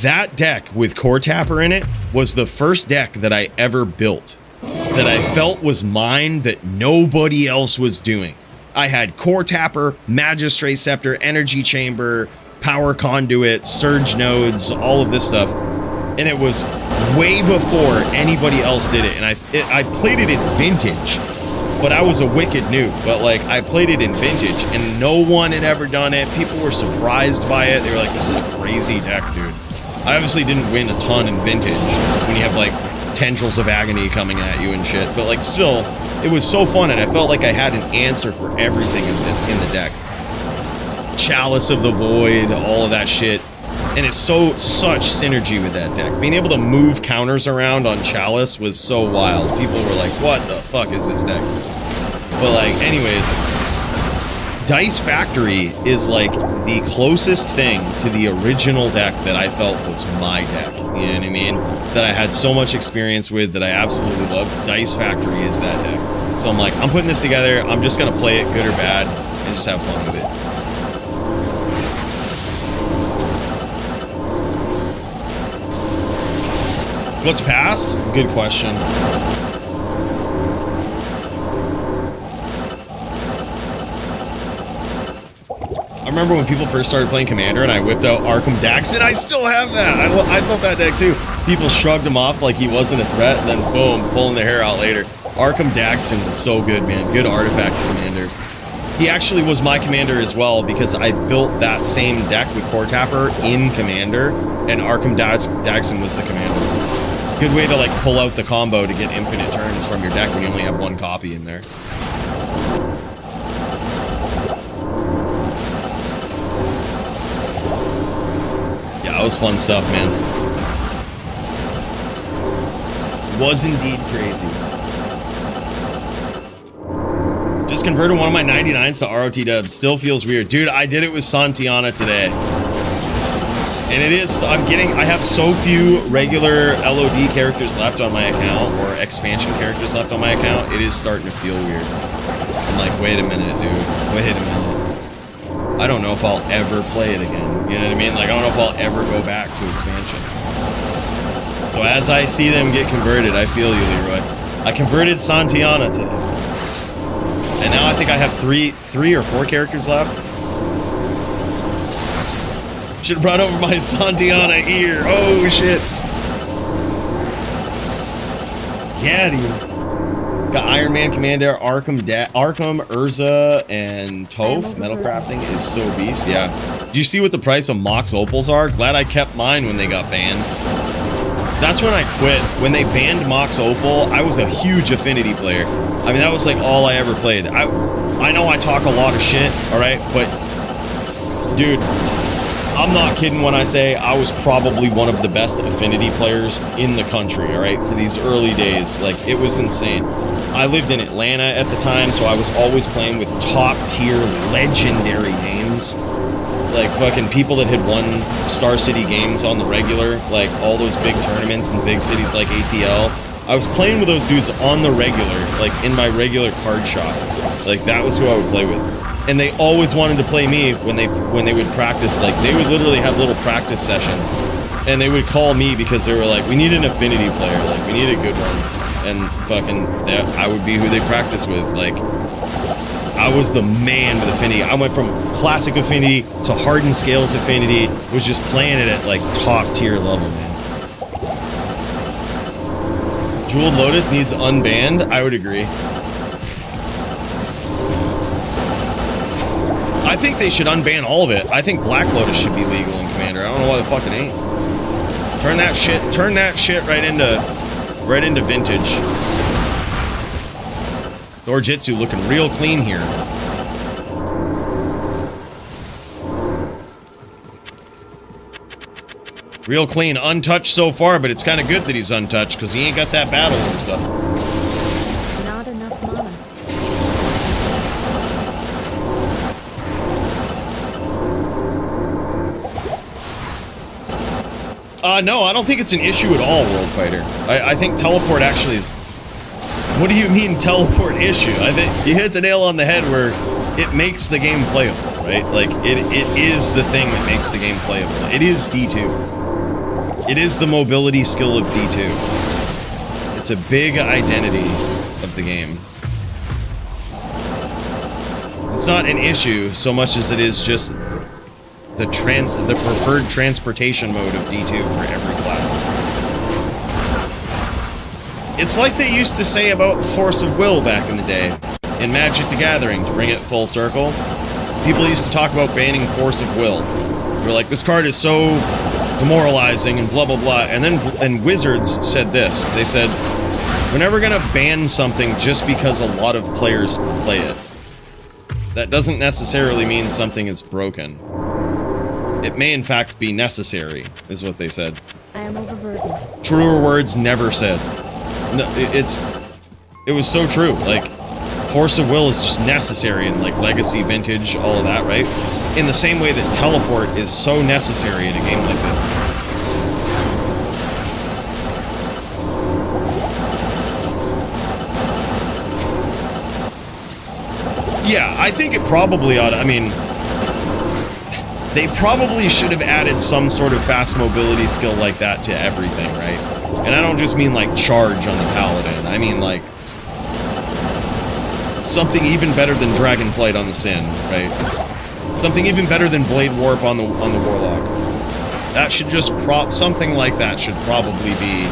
That deck with Core Tapper in it was the first deck that I ever built that I felt was mine that nobody else was doing. I had Core Tapper, Magistrate Scepter, Energy Chamber, Power Conduit, Surge Nodes, all of this stuff. And it was way before anybody else did it. And I played it in Vintage, but I was a wicked noob. But like, I played it in Vintage and no one had ever done it. People were surprised by it. They were like, this is a crazy deck, dude. I obviously didn't win a ton in Vintage when you have like Tendrils of Agony coming at you and shit, but like still, it was so fun and I felt like I had an answer for everything in the deck. Chalice of the Void, all of that shit. And it's such synergy with that deck. Being able to move counters around on Chalice was so wild. People were like, what the fuck is this deck? But like, anyways, Dice Factory is like the closest thing to the original deck that I felt was my deck. You know what I mean? That I had so much experience with, that I absolutely love. Dice Factory is that deck. So I'm like, I'm putting this together. I'm just going to play it good or bad and just have fun with it. What's pass? Good question. I remember when people first started playing Commander and I whipped out Arkham Daxon. I still have that. I love that deck too. People shrugged him off like he wasn't a threat, and then boom, pulling their hair out later. Arkham Daxon was so good, man. Good artifact commander. He actually was my commander as well because I built that same deck with Core Tapper in Commander, and Arkham Daxon was the commander. Good way to like pull out the combo to get infinite turns from your deck when you only have one copy in there. That was fun stuff, man. Was indeed crazy. Just converted one of my 99s to ROT dubs. Still feels weird. Dude, I did it with Santiana today. And it is, I have so few regular LOD characters left on my account, or expansion characters left on my account, it is starting to feel weird. I'm like, wait a minute, dude. Wait a minute. I don't know if I'll ever play it again. You know what I mean? Like, I don't know if I'll ever go back to expansion. So as I see them get converted, I feel you, Leroy. I converted Santiana today. And now I think I have three or four characters left. Should have brought over my Santiana ear. Oh, shit. Yeah, dude. Got Iron Man Commander, Arkham, Urza, and Toph. Metal crafting is so beast. Yeah. Do you see what the price of Mox Opals are? Glad I kept mine when they got banned. That's when I quit. When they banned Mox Opal, I was a huge Affinity player. I mean, that was like all I ever played. I know I talk a lot of shit, all right? But, dude, I'm not kidding when I say I was probably one of the best Affinity players in the country, all right? For these early days. Like, it was insane. I lived in Atlanta at the time, so I was always playing with top-tier, legendary names. Like, fucking people that had won Star City games on the regular, like, all those big tournaments in big cities like ATL. I was playing with those dudes on the regular, like, in my regular card shop. Like, that was who I would play with. and they always wanted to play me when they would practice. Like, they would literally have little practice sessions, and they would call me because they were like, we need an affinity player, like, we need a good one, and fucking, I would be who they practice with. Like, I was the man with affinity. I went from classic affinity to hardened scales affinity, was just playing it at like top tier level, man. Jeweled Lotus needs unbanned? I would agree. I think they should unban all of it. I think Black Lotus should be legal in Commander. I don't know why the fuck it ain't. Turn that shit right into vintage. Dorjitsu looking real clean here. Real clean, untouched so far, but it's kind of good that he's untouched because he ain't got that battle himself. Not enough mana. No, I don't think it's an issue at all, World Fighter. I think teleport actually is... What do you mean teleport issue? I think you hit the nail on the head where it makes the game playable, right? Like, it is the thing that makes the game playable. It is D2. It is the mobility skill of D2. It's a big identity of the game. It's not an issue so much as it is just the preferred transportation mode of D2 for every class. It's like they used to say about Force of Will back in the day. In Magic the Gathering, to bring it full circle, people used to talk about banning Force of Will. They were like, this card is so demoralizing and blah blah blah. And then Wizards said this. They said, we're never gonna ban something just because a lot of players play it. That doesn't necessarily mean something is broken. It may in fact be necessary, is what they said. I am overburdened. Truer words never said. No, it was so true. Like, Force of Will is just necessary in like Legacy, Vintage, all of that, right? In the same way that Teleport is so necessary in a game like this. Yeah, I think it probably ought to, I mean, they probably should have added some sort of fast mobility skill like that to everything, right? And I don't just mean like charge on the Paladin. I mean like something even better than Dragonflight on the Sin, right? Something even better than Blade Warp on the Warlock. That should just something like that should probably be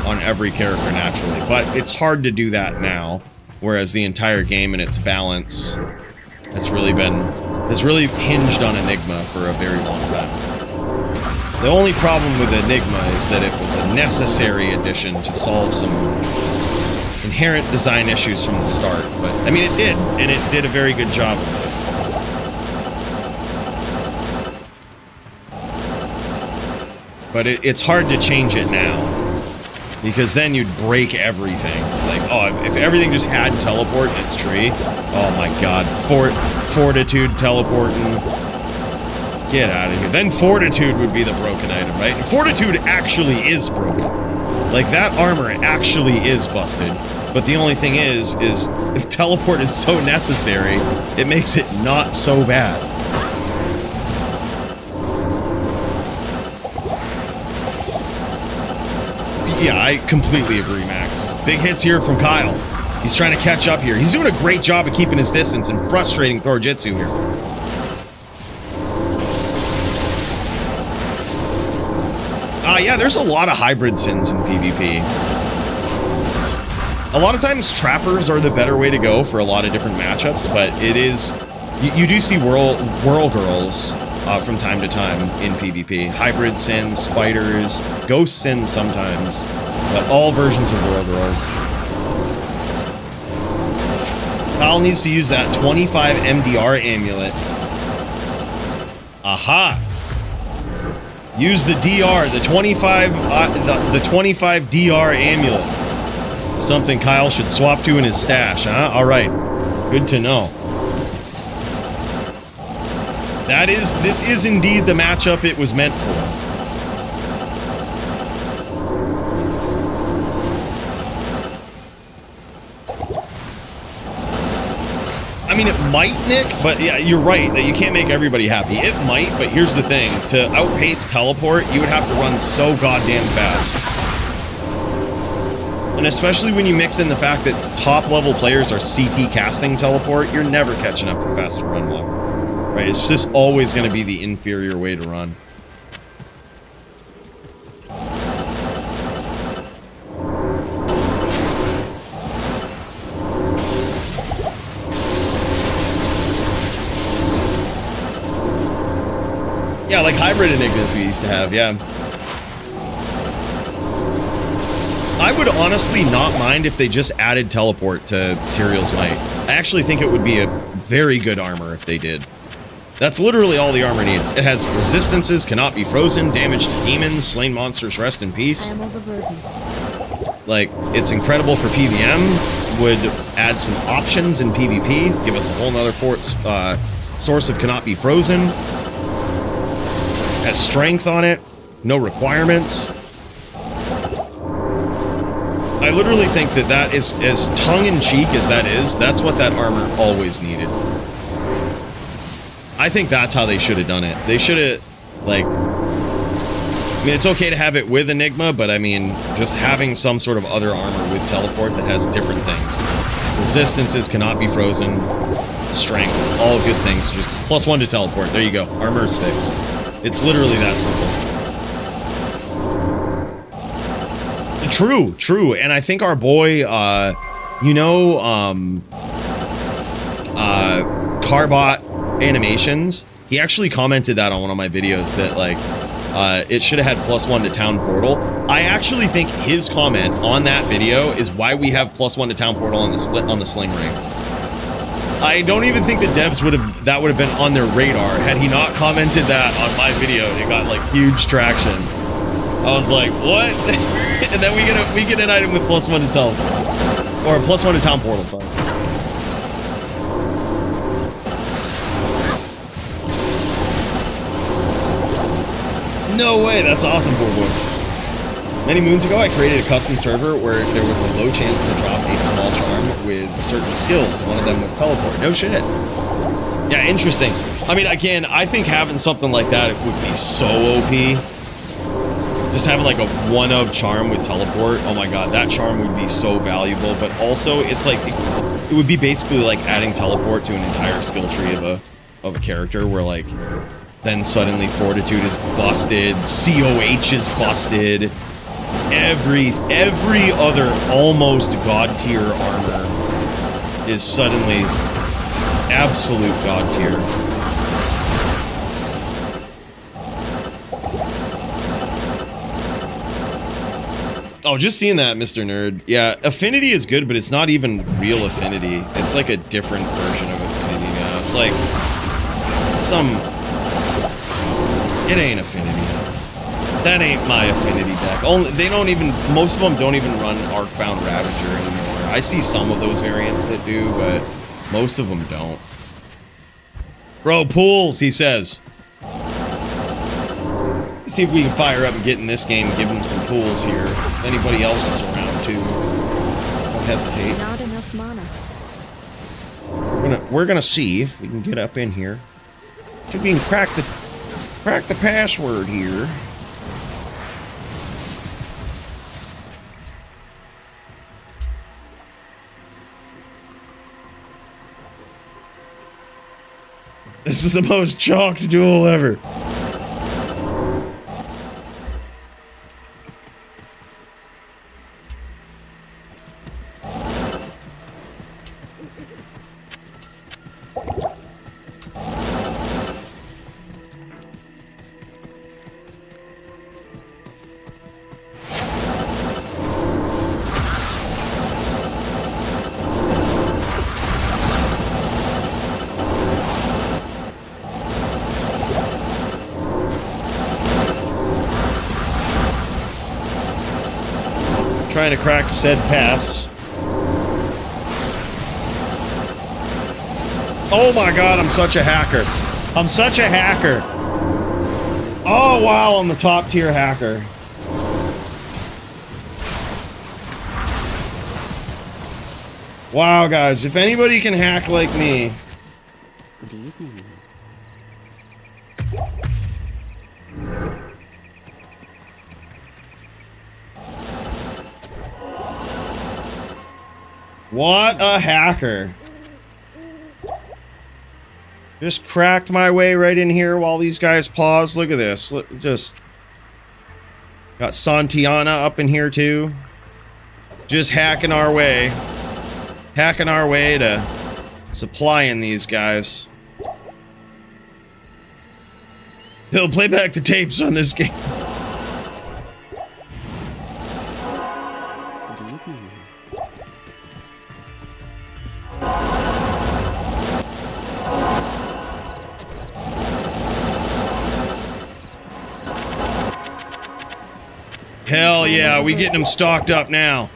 on every character naturally. But it's hard to do that now, whereas the entire game and its balance has really hinged on Enigma for a very long time. The only problem with Enigma is that it was a necessary addition to solve some inherent design issues from the start. But, I mean, it did, and it did a very good job of it. But it's hard to change it now, because then you'd break everything. Like, oh, if everything just had teleport in its tree, oh my god, Fortitude teleporting. Get out of here. Then Fortitude would be the broken item, right? And Fortitude actually is broken. Like, that armor actually is busted. But the only thing is if teleport is so necessary, it makes it not so bad. Yeah, I completely agree, Max. Big hits here from Kyle. He's trying to catch up here. He's doing a great job of keeping his distance and frustrating Thorjitsu here. Yeah, there's a lot of hybrid sins in PvP. A lot of times trappers are the better way to go for a lot of different matchups, but it is... You do see whirl girls from time to time in PvP. Hybrid sins, spiders, ghost sins sometimes, but all versions of whirl girls. Kyle needs to use that 25 MDR amulet. Aha! Use the DR, the 25 DR amulet. Something Kyle should swap to in his stash, huh? All right, good to know. This is indeed the matchup it was meant for. I mean, it might, Nick, but yeah, you're right that you can't make everybody happy. It might, but here's the thing. To outpace teleport, you would have to run so goddamn fast. And especially when you mix in the fact that top-level players are CT casting teleport, you're never catching up to faster run walk. Right? It's just always going to be the inferior way to run. Yeah, like hybrid Enigmas we used to have, yeah. I would honestly not mind if they just added teleport to Tyrael's Might. I actually think it would be a very good armor if they did. That's literally all the armor needs. It has resistances, cannot be frozen, damage to demons, slain monsters rest in I peace. am overburdened. Like, it's incredible for PvM, would add some options in PvP, give us a whole nother source of cannot be frozen. Has strength on it, no requirements. I literally think that that is, as tongue-in-cheek as that is, that's what that armor always needed. I think that's how they should have done it. They should have, like... I mean, it's okay to have it with Enigma, but I mean, just having some sort of other armor with teleport that has different things. Resistances cannot be frozen. Strength, all good things. Just +1 to teleport. There you go. Armor is fixed. It's literally that simple. True, true. And I think our boy, Carbot Animations, he actually commented that on one of my videos that, like, it should have had +1 to Town Portal. I actually think his comment on that video is why we have +1 to Town Portal on the Sling Ring. I don't even think the devs would have been on their radar had he not commented that on my video. It got like huge traction. I was like, what? And then we get an item with +1 to teleport. Or +1 to Town Portal, sorry. No way, that's awesome, poor boys. Many moons ago, I created a custom server where there was a low chance to drop a small charm with certain skills. One of them was teleport. No shit. Yeah, interesting. I mean, again, I think having something like that would be so OP. Just having like a one-of charm with teleport. Oh my god, that charm would be so valuable. But also, it's like, it would be basically like adding teleport to an entire skill tree of a character where like, then suddenly Fortitude is busted, COH is busted. Every other almost god tier armor is suddenly absolute god tier. Oh, just seeing that, Mr. Nerd. Yeah, Affinity is good, but it's not even real Affinity. It's like a different version of Affinity now. It's like it ain't Affinity. That ain't my Affinity deck. Most of them don't even run Arcbound Ravager anymore. I see some of those variants that do, but most of them don't. Bro, pools, he says. Let's see if we can fire up and get in this game and give him some pools here. If anybody else is around, too. Don't hesitate. Not enough mana. We're gonna see if we can get up in here. See if we can crack the password here. This is the most chalked duel ever. Trying to crack said pass. Oh my god, I'm such a hacker. I'm such a hacker. Oh wow, I'm the top tier hacker. Wow, guys, if anybody can hack like me, Good evening. What a hacker. Just cracked my way right in here while these guys pause. Look at this. Look, just got Santiana up in here too. Just hacking our way. Hacking our way to supplying these guys. He'll play back the tapes on this game. Good evening. Hell yeah, we getting them stocked up now.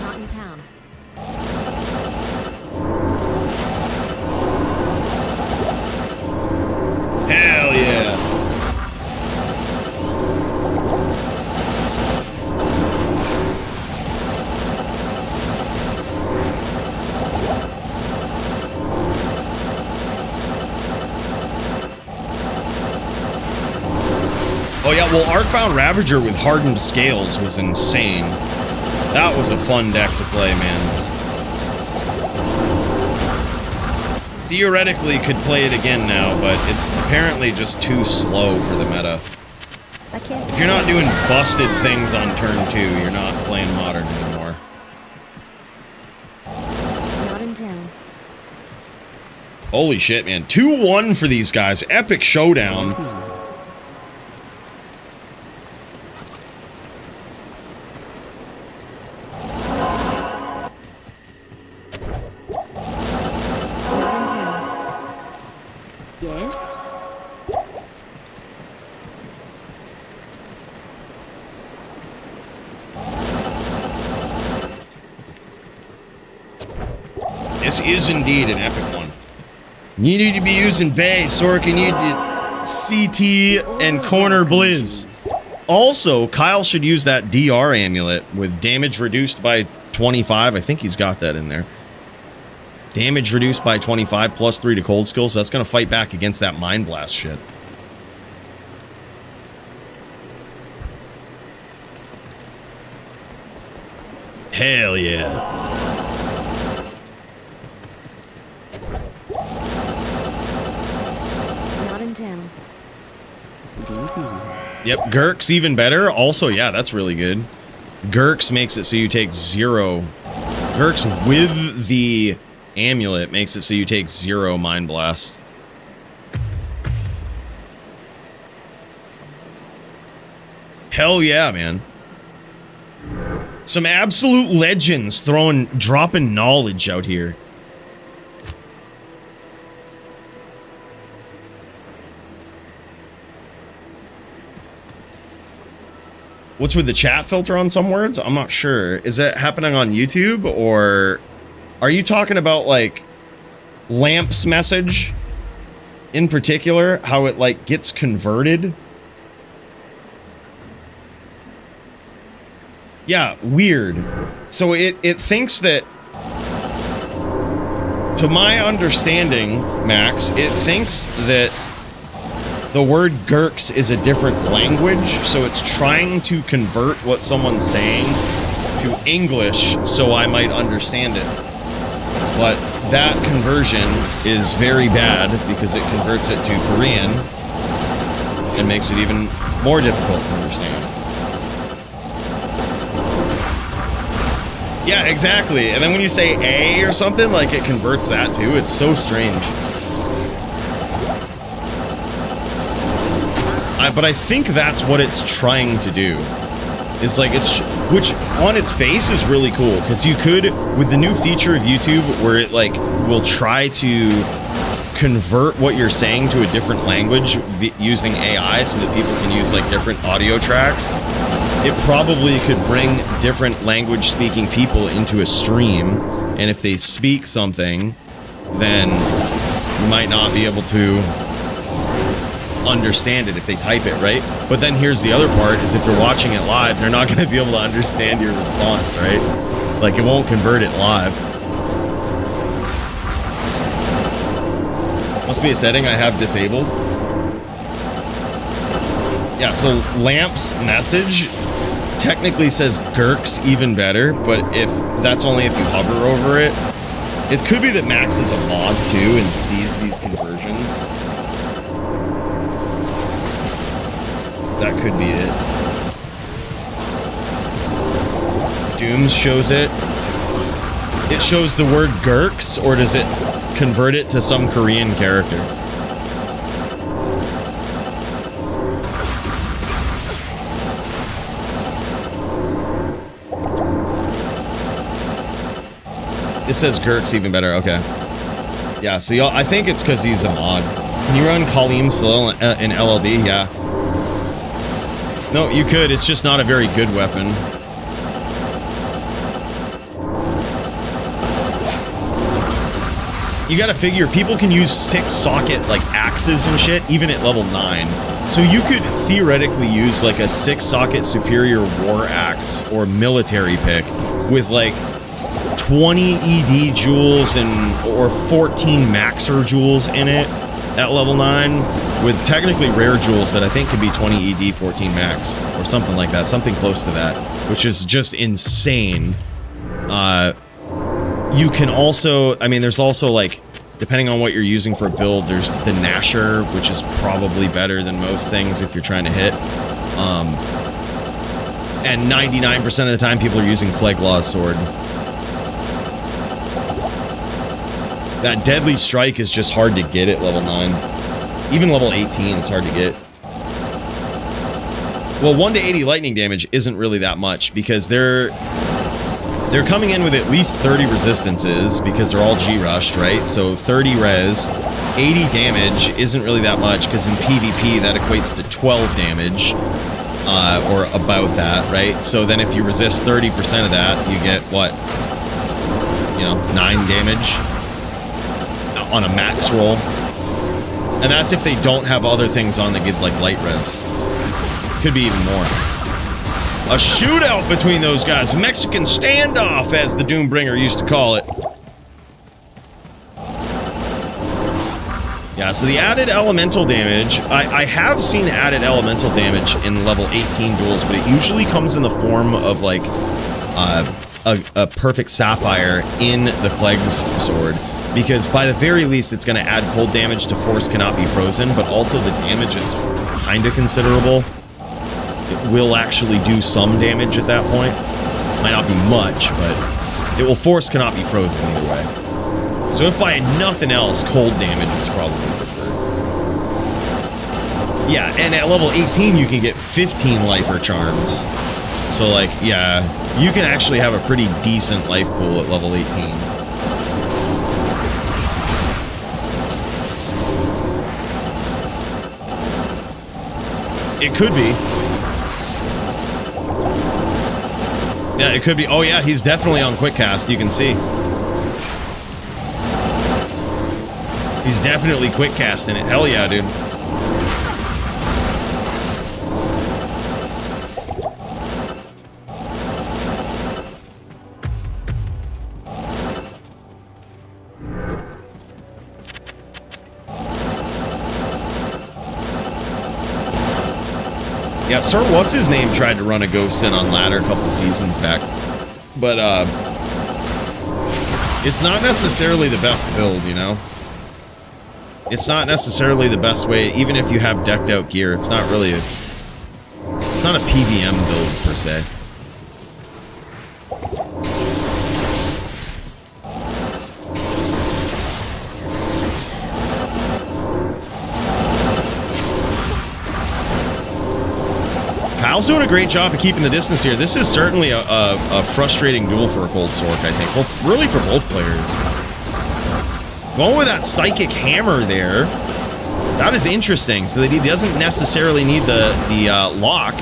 Not in town. Hell yeah. Oh yeah, well, Arcbound Ravager with hardened scales was insane. That was a fun deck to play, man. Theoretically could play it again now, but it's apparently just too slow for the meta. I can't. If you're not doing busted things on turn 2, you're not playing Modern anymore. Not in town. Holy shit, man. 2-1 for these guys. Epic showdown. Not in town. Yes? This is indeed an epic one. You need to be using Bay, Sork, and you did CT and Corner Blizz. Also, Kyle should use that DR amulet with damage reduced by 25. I think he's got that in there. Damage reduced by 25 plus 3 to cold skills. So that's going to fight back against that Mind Blast shit. Hell yeah. Not in town. Good evening. Yep, Gurk's even better. Also, yeah, that's really good. Gurk's makes it so you take 0. Gurk's with the amulet makes it so you take 0 Mind Blast. Hell yeah, man. Some absolute legends dropping knowledge out here. What's with the chat filter on some words? I'm not sure. Is that happening on YouTube, or are you talking about like Lamp's message in particular, how it like gets converted? Yeah, weird. So it thinks that, to my understanding, Max, it thinks that the word Gurks is a different language, so it's trying to convert what someone's saying to English so I might understand it. But that conversion is very bad because it converts it to Korean and makes it even more difficult to understand. Yeah, exactly. And then when you say A or something, like it converts that too. It's so strange. But I think that's what it's trying to do. It's like which on its face is really cool, because you could, with the new feature of YouTube where it like will try to convert what you're saying to a different language using AI so that people can use like different audio tracks. It probably could bring different language speaking people into a stream, and if they speak something, then you might not be able to understand it if they type it, right? But then here's the other part, is if they're watching it live, they're not going to be able to understand your response, right? Like, it won't convert it live. Must be a setting I have disabled. Yeah, so Lamp's message technically says Gurk's even better, but if that's only if you hover over it. It could be that Max is a mod too and sees these conversions. That could be it. Dooms shows it. It shows the word Gurks, or does it convert it to some Korean character? It says Gurk's even better. Okay. Yeah, so y'all, I think it's because he's a mod. Can you run Kalim's flow in LLD? Yeah. No, you could. It's just not a very good weapon. You gotta figure, people can use 6-socket, like, axes and shit, even at level 9. So you could theoretically use, like, a 6-socket superior war axe or military pick with, like, 20 ED jewels or 14 Maxer jewels in it at level 9 with technically rare jewels that I think could be 20 ED, 14 Max or something like that, something close to that, which is just insane. You can also, I mean, there's also, like, depending on what you're using for a build, there's the Gnasher, which is probably better than most things if you're trying to hit. And 99% of the time people are using Clegglaw's sword. That Deadly Strike is just hard to get at level 9. Even level 18, it's hard to get. Well, 1 to 80 lightning damage isn't really that much because they're coming in with at least 30 resistances because they're all G-rushed, right? So 30 res, 80 damage isn't really that much because in PvP that equates to 12 damage, or about that, right? So then if you resist 30% of that, you get what? You know, 9 damage on a max roll. And that's if they don't have other things on that give like light res. Could be even more. A shootout between those guys. Mexican standoff, as the Doombringer used to call it. Yeah, so the added elemental damage, I have seen added elemental damage in level 18 duels, but it usually comes in the form of like a perfect sapphire in the Clegg's sword. Because by the very least, it's going to add cold damage to Force Cannot Be Frozen, but also the damage is kind of considerable. It will actually do some damage at that point. Might not be much, but it will Force Cannot Be Frozen either way. So if by nothing else, cold damage is probably preferred. Yeah, and at level 18, you can get 15 Lifer Charms. So like, yeah, you can actually have a pretty decent life pool at level 18. It could be. Yeah, it could be. Oh yeah, he's definitely on quick cast, you can see. He's definitely quick casting it. Hell yeah, dude. Yeah, Sir What's-His-Name tried to run a Ghost in on ladder a couple seasons back. But, it's not necessarily the best build, you know? It's not necessarily the best way, even if you have decked out gear, it's not really it's not a PVM build, per se. Kyle's doing a great job of keeping the distance here. This is certainly a frustrating duel for a Cold Sork, I think. Well, really for both players. Going with that Psychic Hammer there. That is interesting. So that he doesn't necessarily need the lock.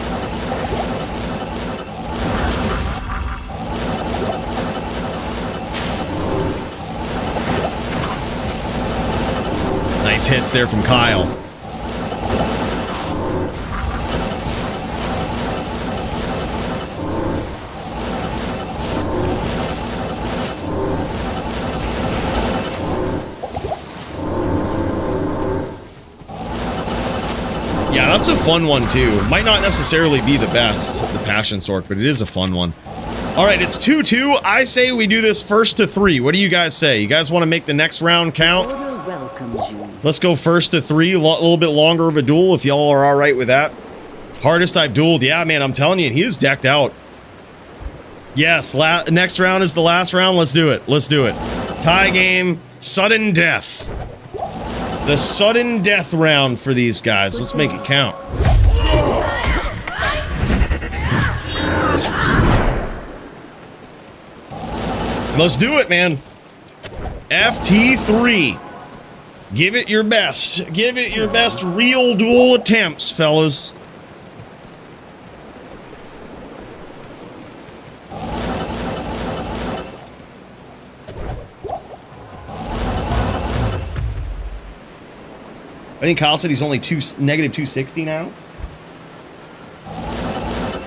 Nice hits there from Kyle. Yeah, that's a fun one too. Might not necessarily be the best, the Passion Sork, but it is a fun one. All right, it's 2-2. I say we do this first to 3. What do you guys say? You guys want to make the next round count? Order welcomes you. Let's go first to 3. A little bit longer of a duel if y'all are all right with that. Hardest I've dueled. Yeah, man, I'm telling you, he is decked out. Yes, next round is the last round. Let's do it. Let's do it. Tie game, sudden death. The sudden death round for these guys. Let's make it count. Let's do it, man. FT3. Give it your best. Give it your best real duel attempts, fellas. I think Kyle said he's only negative 260 now. I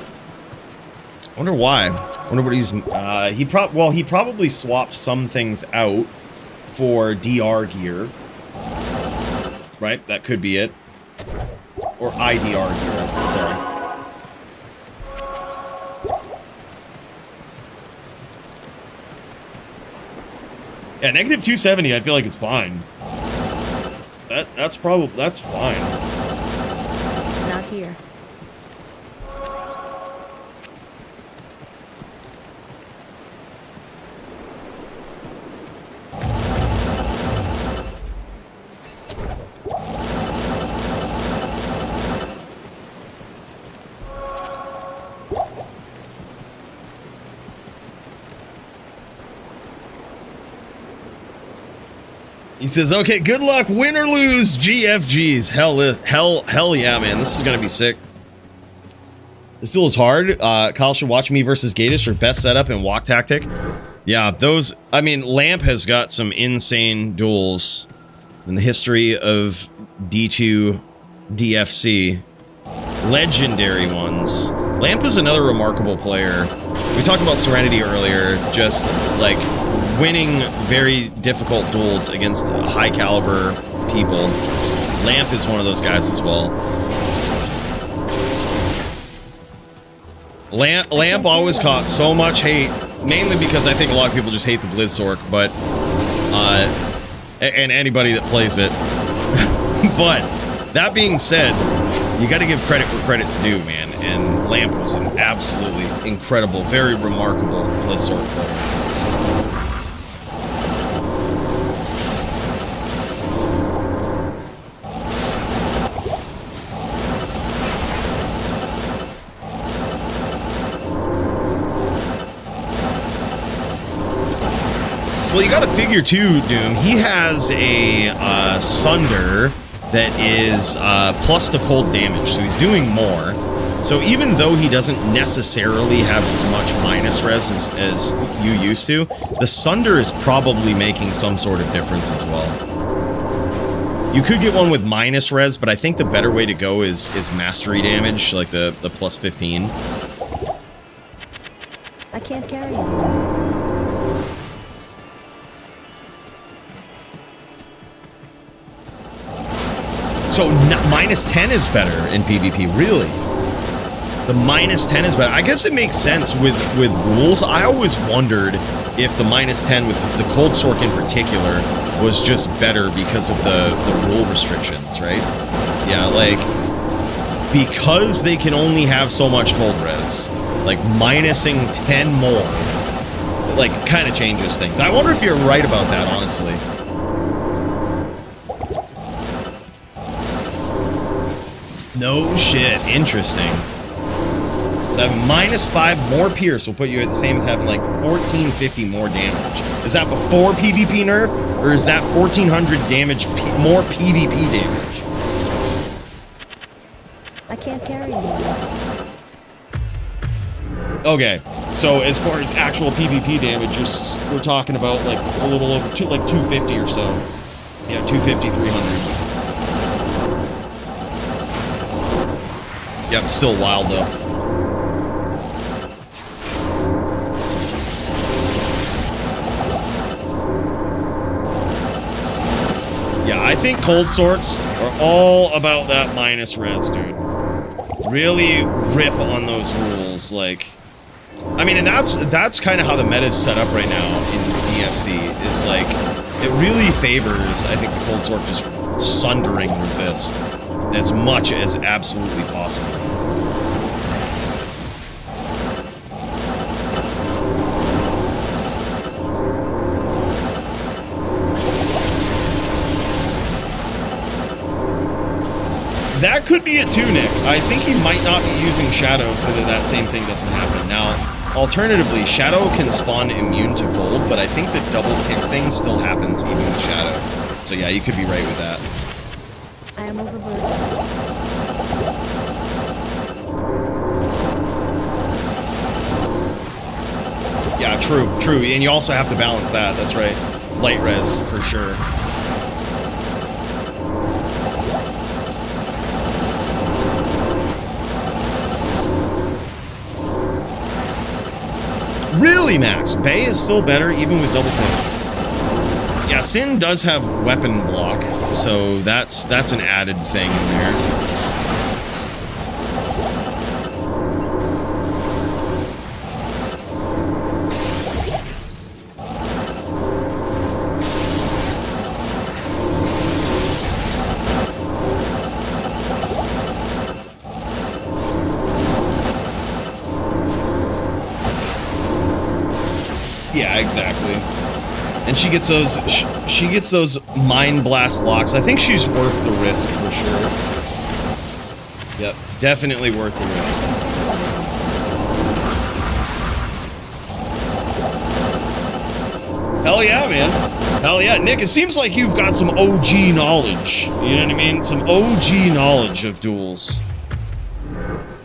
wonder why. I wonder what he's. He probably swapped some things out for DR gear. Right, that could be it. Or IDR gear. I'm sorry. Yeah, negative 270. I feel like it's fine. That's fine. Not here. He says, okay, good luck, win or lose, GFGs. Hell yeah, man. This is going to be sick. This duel is hard. Kyle should watch me versus Gatish for best setup and walk tactic. Yeah, those, I mean, Lamp has got some insane duels in the history of D2 DFC. Legendary ones. Lamp is another remarkable player. We talked about Serenity earlier, just like winning very difficult duels against high caliber people. Lamp is one of those guys as well. Lamp always caught so much hate, mainly because I think a lot of people just hate the Blizzork, but and anybody that plays it. But that being said, you got to give credit where credit's due, man. And Lamp was an absolutely incredible, very remarkable Blizzork player. Well, you gotta figure too, Doom, he has a Sunder that is plus to cold damage, so he's doing more. So even though he doesn't necessarily have as much minus res as you used to, the Sunder is probably making some sort of difference as well. You could get one with minus res, but I think the better way to go is mastery damage, like the plus 15. I can't carry it. So minus 10 is better in PvP, really? The minus 10 is better. I guess it makes sense with rules. I always wondered if the minus 10 with the Cold Sork in particular was just better because of the rule restrictions, right? Yeah, like, because they can only have so much cold res, like minusing 10 more, like, kind of changes things. I wonder if you're right about that, honestly. No shit. Interesting. So having minus 5 more pierce will put you at the same as having like 1450 more damage. Is that before PvP nerf? Or is that 1400 damage more PvP damage? I can't carry it. Okay. So as far as actual PvP damage, we're talking about like a little over like 250 or so. Yeah, 250, 300. Yep, still wild though. Yeah, I think Cold Sorks, or all about that minus res, dude. Really rip on those rules, like... I mean, and that's kind of how the meta is set up right now in DFC, is like, it really favors, I think, the Cold Sword just sundering resist as much as absolutely possible. That could be it too, Nick. I think he might not be using Shadow so that that same thing doesn't happen. Now, alternatively, Shadow can spawn immune to cold, but I think the double tick thing still happens even with Shadow. So yeah, you could be right with that. I am overburdened. Yeah, true. And you also have to balance that, that's right. Light res, for sure. Really, Max? Bay is still better even with double tick. Yeah, Sin does have weapon block, so that's an added thing in there. Yeah, exactly. And she gets those she gets those mind blast locks. I think she's worth the risk for sure. Yep, definitely worth the risk. Hell yeah, man. Hell yeah. Nick, it seems like you've got some OG knowledge. You know what I mean? Some OG knowledge of duels.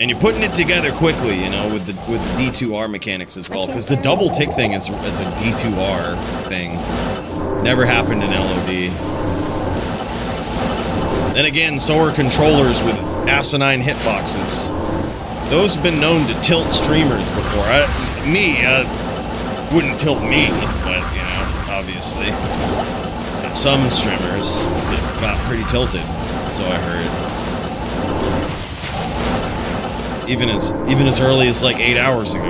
And you're putting it together quickly, you know, with the D2R mechanics as well, because the double tick thing is a D2R thing. Never happened in LOD. Then again, so are controllers with asinine hitboxes. Those have been known to tilt streamers before. Wouldn't tilt me, but, you know, obviously. But some streamers, it got pretty tilted, so I heard. Even as early as like 8 hours ago.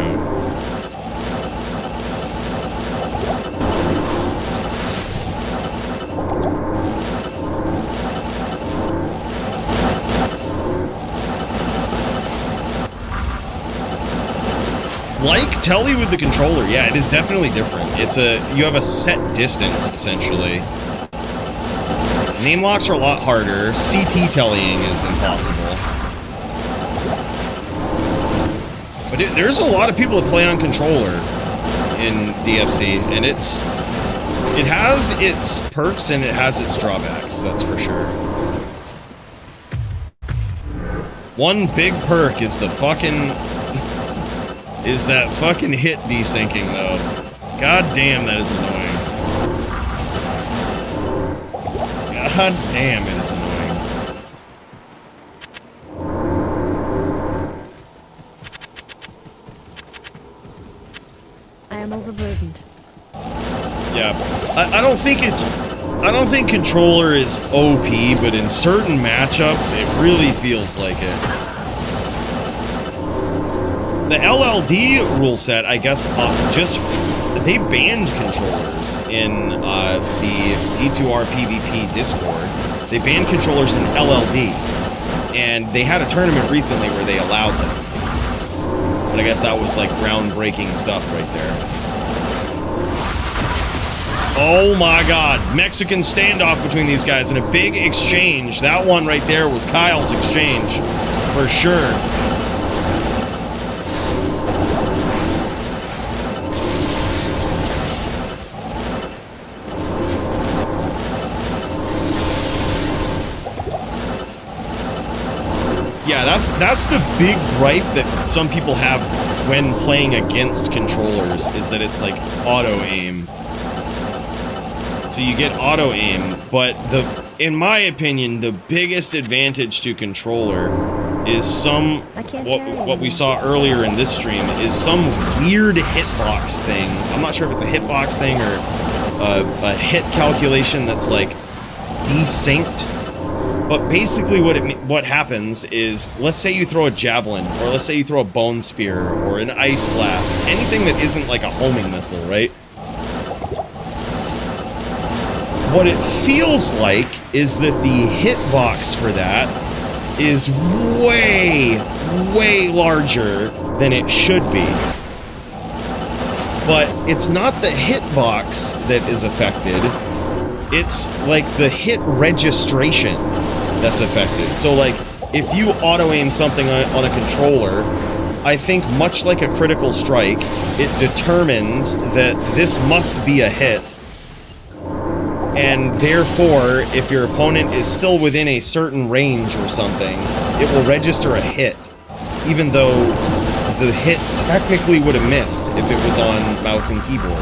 Like Telly with the controller, yeah, it is definitely different. You have a set distance essentially. Name locks are a lot harder. CT tellying is impossible. But there's a lot of people that play on controller in DFC, and it has its perks and it has its drawbacks, that's for sure. One big perk is that fucking hit desyncing, though. God damn, that is annoying. God damn, it is annoying. Overburdened. Yeah, I don't think controller is OP, but in certain matchups, it really feels like it. The LLD rule set, I guess, they banned controllers in the D2R PvP Discord. They banned controllers in LLD, and they had a tournament recently where they allowed them. But I guess that was like groundbreaking stuff right there. Oh my god, Mexican standoff between these guys in a big exchange. That one right there was Kyle's exchange, for sure. Yeah, that's the big gripe that some people have when playing against controllers, is that it's like auto-aim. So you get auto-aim, but in my opinion, the biggest advantage to controller is what we saw earlier in this stream is some weird hitbox thing. I'm not sure if it's a hitbox thing or a hit calculation that's like desynced But basically what happens is, let's say you throw a javelin, or let's say you throw a bone spear, or an ice blast, anything that isn't like a homing missile, right? What it feels like is that the hitbox for that is way, way larger than it should be. But it's not the hitbox that is affected, it's like the hit registration that's affected. So like, if you auto-aim something on a controller, I think much like a critical strike, it determines that this must be a hit. And therefore, if your opponent is still within a certain range or something, it will register a hit, even though the hit technically would have missed if it was on mouse and keyboard.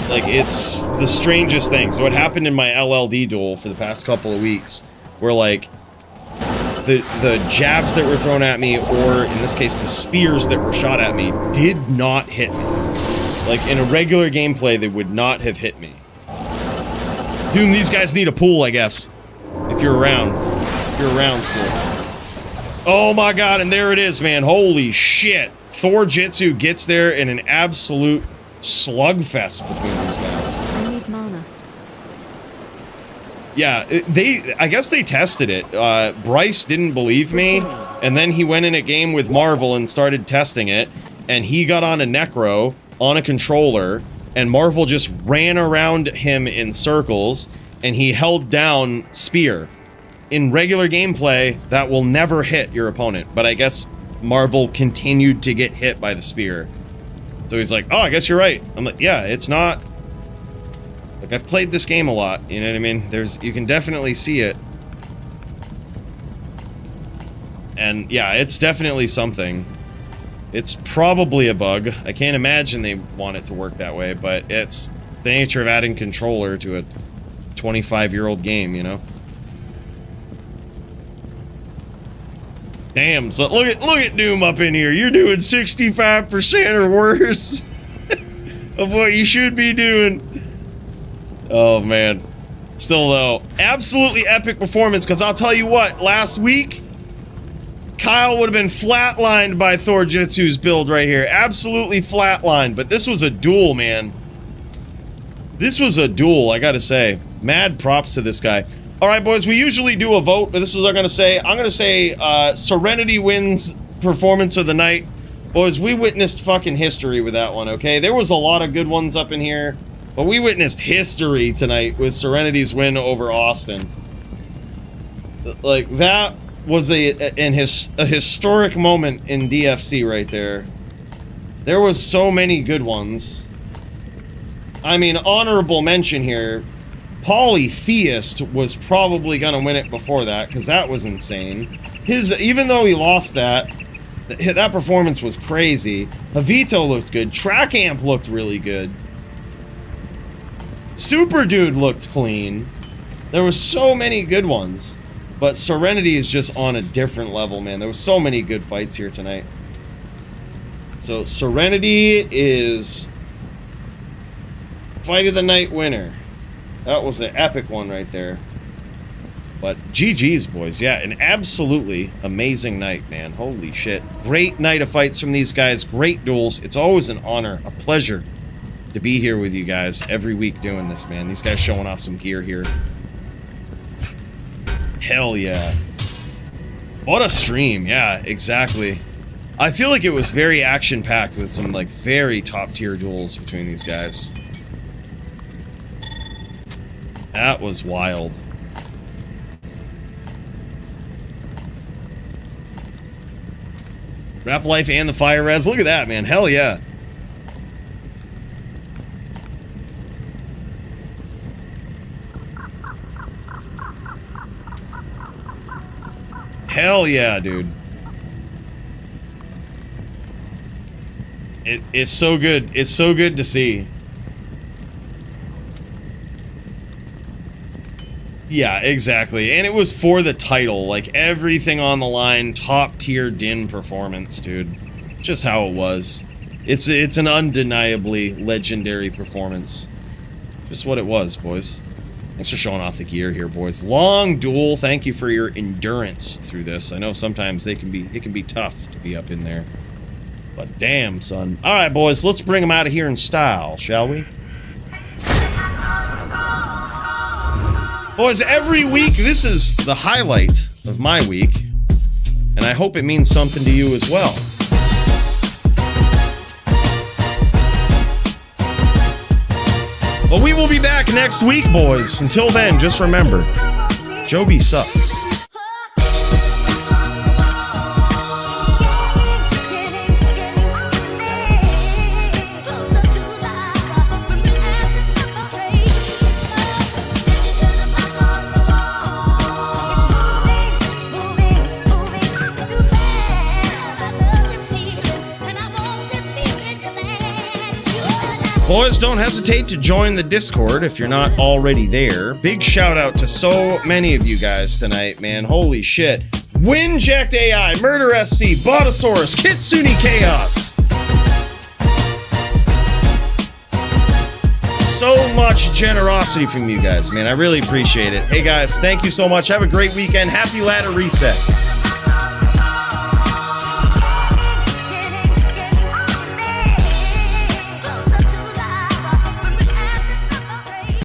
Like, it's the strangest thing. So what happened in my LLD duel for the past couple of weeks were like, the jabs that were thrown at me, or in this case, the spears that were shot at me, did not hit me. Like, in a regular gameplay, they would not have hit me. Doom, these guys need a pool, I guess. If you're around. If you're around still. Oh my god, and there it is, man. Holy shit. Thor Jitsu gets there in an absolute slugfest between these guys. I need mana. Yeah, I guess they tested it. Bryce didn't believe me, and then he went in a game with Marvel and started testing it, and he got on a Necro on a controller, and Marvel just ran around him in circles, and he held down spear. In regular gameplay, that will never hit your opponent, but I guess Marvel continued to get hit by the spear. So he's like, oh, I guess you're right. I'm like, yeah, it's not... Like, I've played this game a lot, you know what I mean? You can definitely see it. And yeah, it's definitely something. It's probably a bug. I can't imagine they want it to work that way, but it's the nature of adding controller to a 25-year-old game, you know? Damn, so look at Doom up in here. You're doing 65% or worse of what you should be doing. Oh, man. Still, though, absolutely epic performance, because I'll tell you what, last week, Kyle would have been flatlined by Thor Jitsu's build right here. Absolutely flatlined, but this was a duel, man. This was a duel, I gotta say. Mad props to this guy. Alright, boys, we usually do a vote, but this is what I'm gonna say. I'm gonna say, Serenity wins performance of the night. Boys, we witnessed fucking history with that one, okay? There was a lot of good ones up in here, but we witnessed history tonight with Serenity's win over Austin. Like, that was a historic moment in DFC right there. There was so many good ones. I mean, honorable mention here. Polytheist was probably gonna win it before that, because that was insane. Even though he lost that performance was crazy. Javito looked good. Track Amp looked really good. Super Dude looked clean. There were so many good ones. But Serenity is just on a different level, man. There were so many good fights here tonight. So Serenity is Fight of the Night winner. That was an epic one right there. But GG's, boys. Yeah, an absolutely amazing night, man. Holy shit. Great night of fights from these guys. Great duels. It's always an honor, a pleasure to be here with you guys every week doing this, man. These guys showing off some gear here. Hell yeah. What a stream. Yeah, exactly. I feel like it was very action-packed with some, like, very top-tier duels between these guys. That was wild. Rap Life and the Fire Res. Look at that, man. Hell yeah. Hell yeah, dude. It's so good. It's so good to see. Yeah, exactly. And it was for the title. Like, everything on the line. Top tier Din performance, dude. Just how it was. It's an undeniably legendary performance. Just what it was, boys. Thanks for showing off the gear here, boys. Long duel. Thank you for your endurance through this. I know sometimes it can be tough to be up in there. But damn, son. All right, boys, let's bring them out of here in style, shall we? Boys, every week, this is the highlight of my week, and I hope it means something to you as well. But we will be back next week, boys. Until then, just remember, Joby sucks. Boys, don't hesitate to join the Discord if you're not already there. Big shout out to so many of you guys tonight, man. Holy shit. Windjacked AI, Murder SC, Botosaurus, Kitsune Chaos. So much generosity from you guys, man. I really appreciate it. Hey guys, thank you so much. Have a great weekend. Happy ladder reset.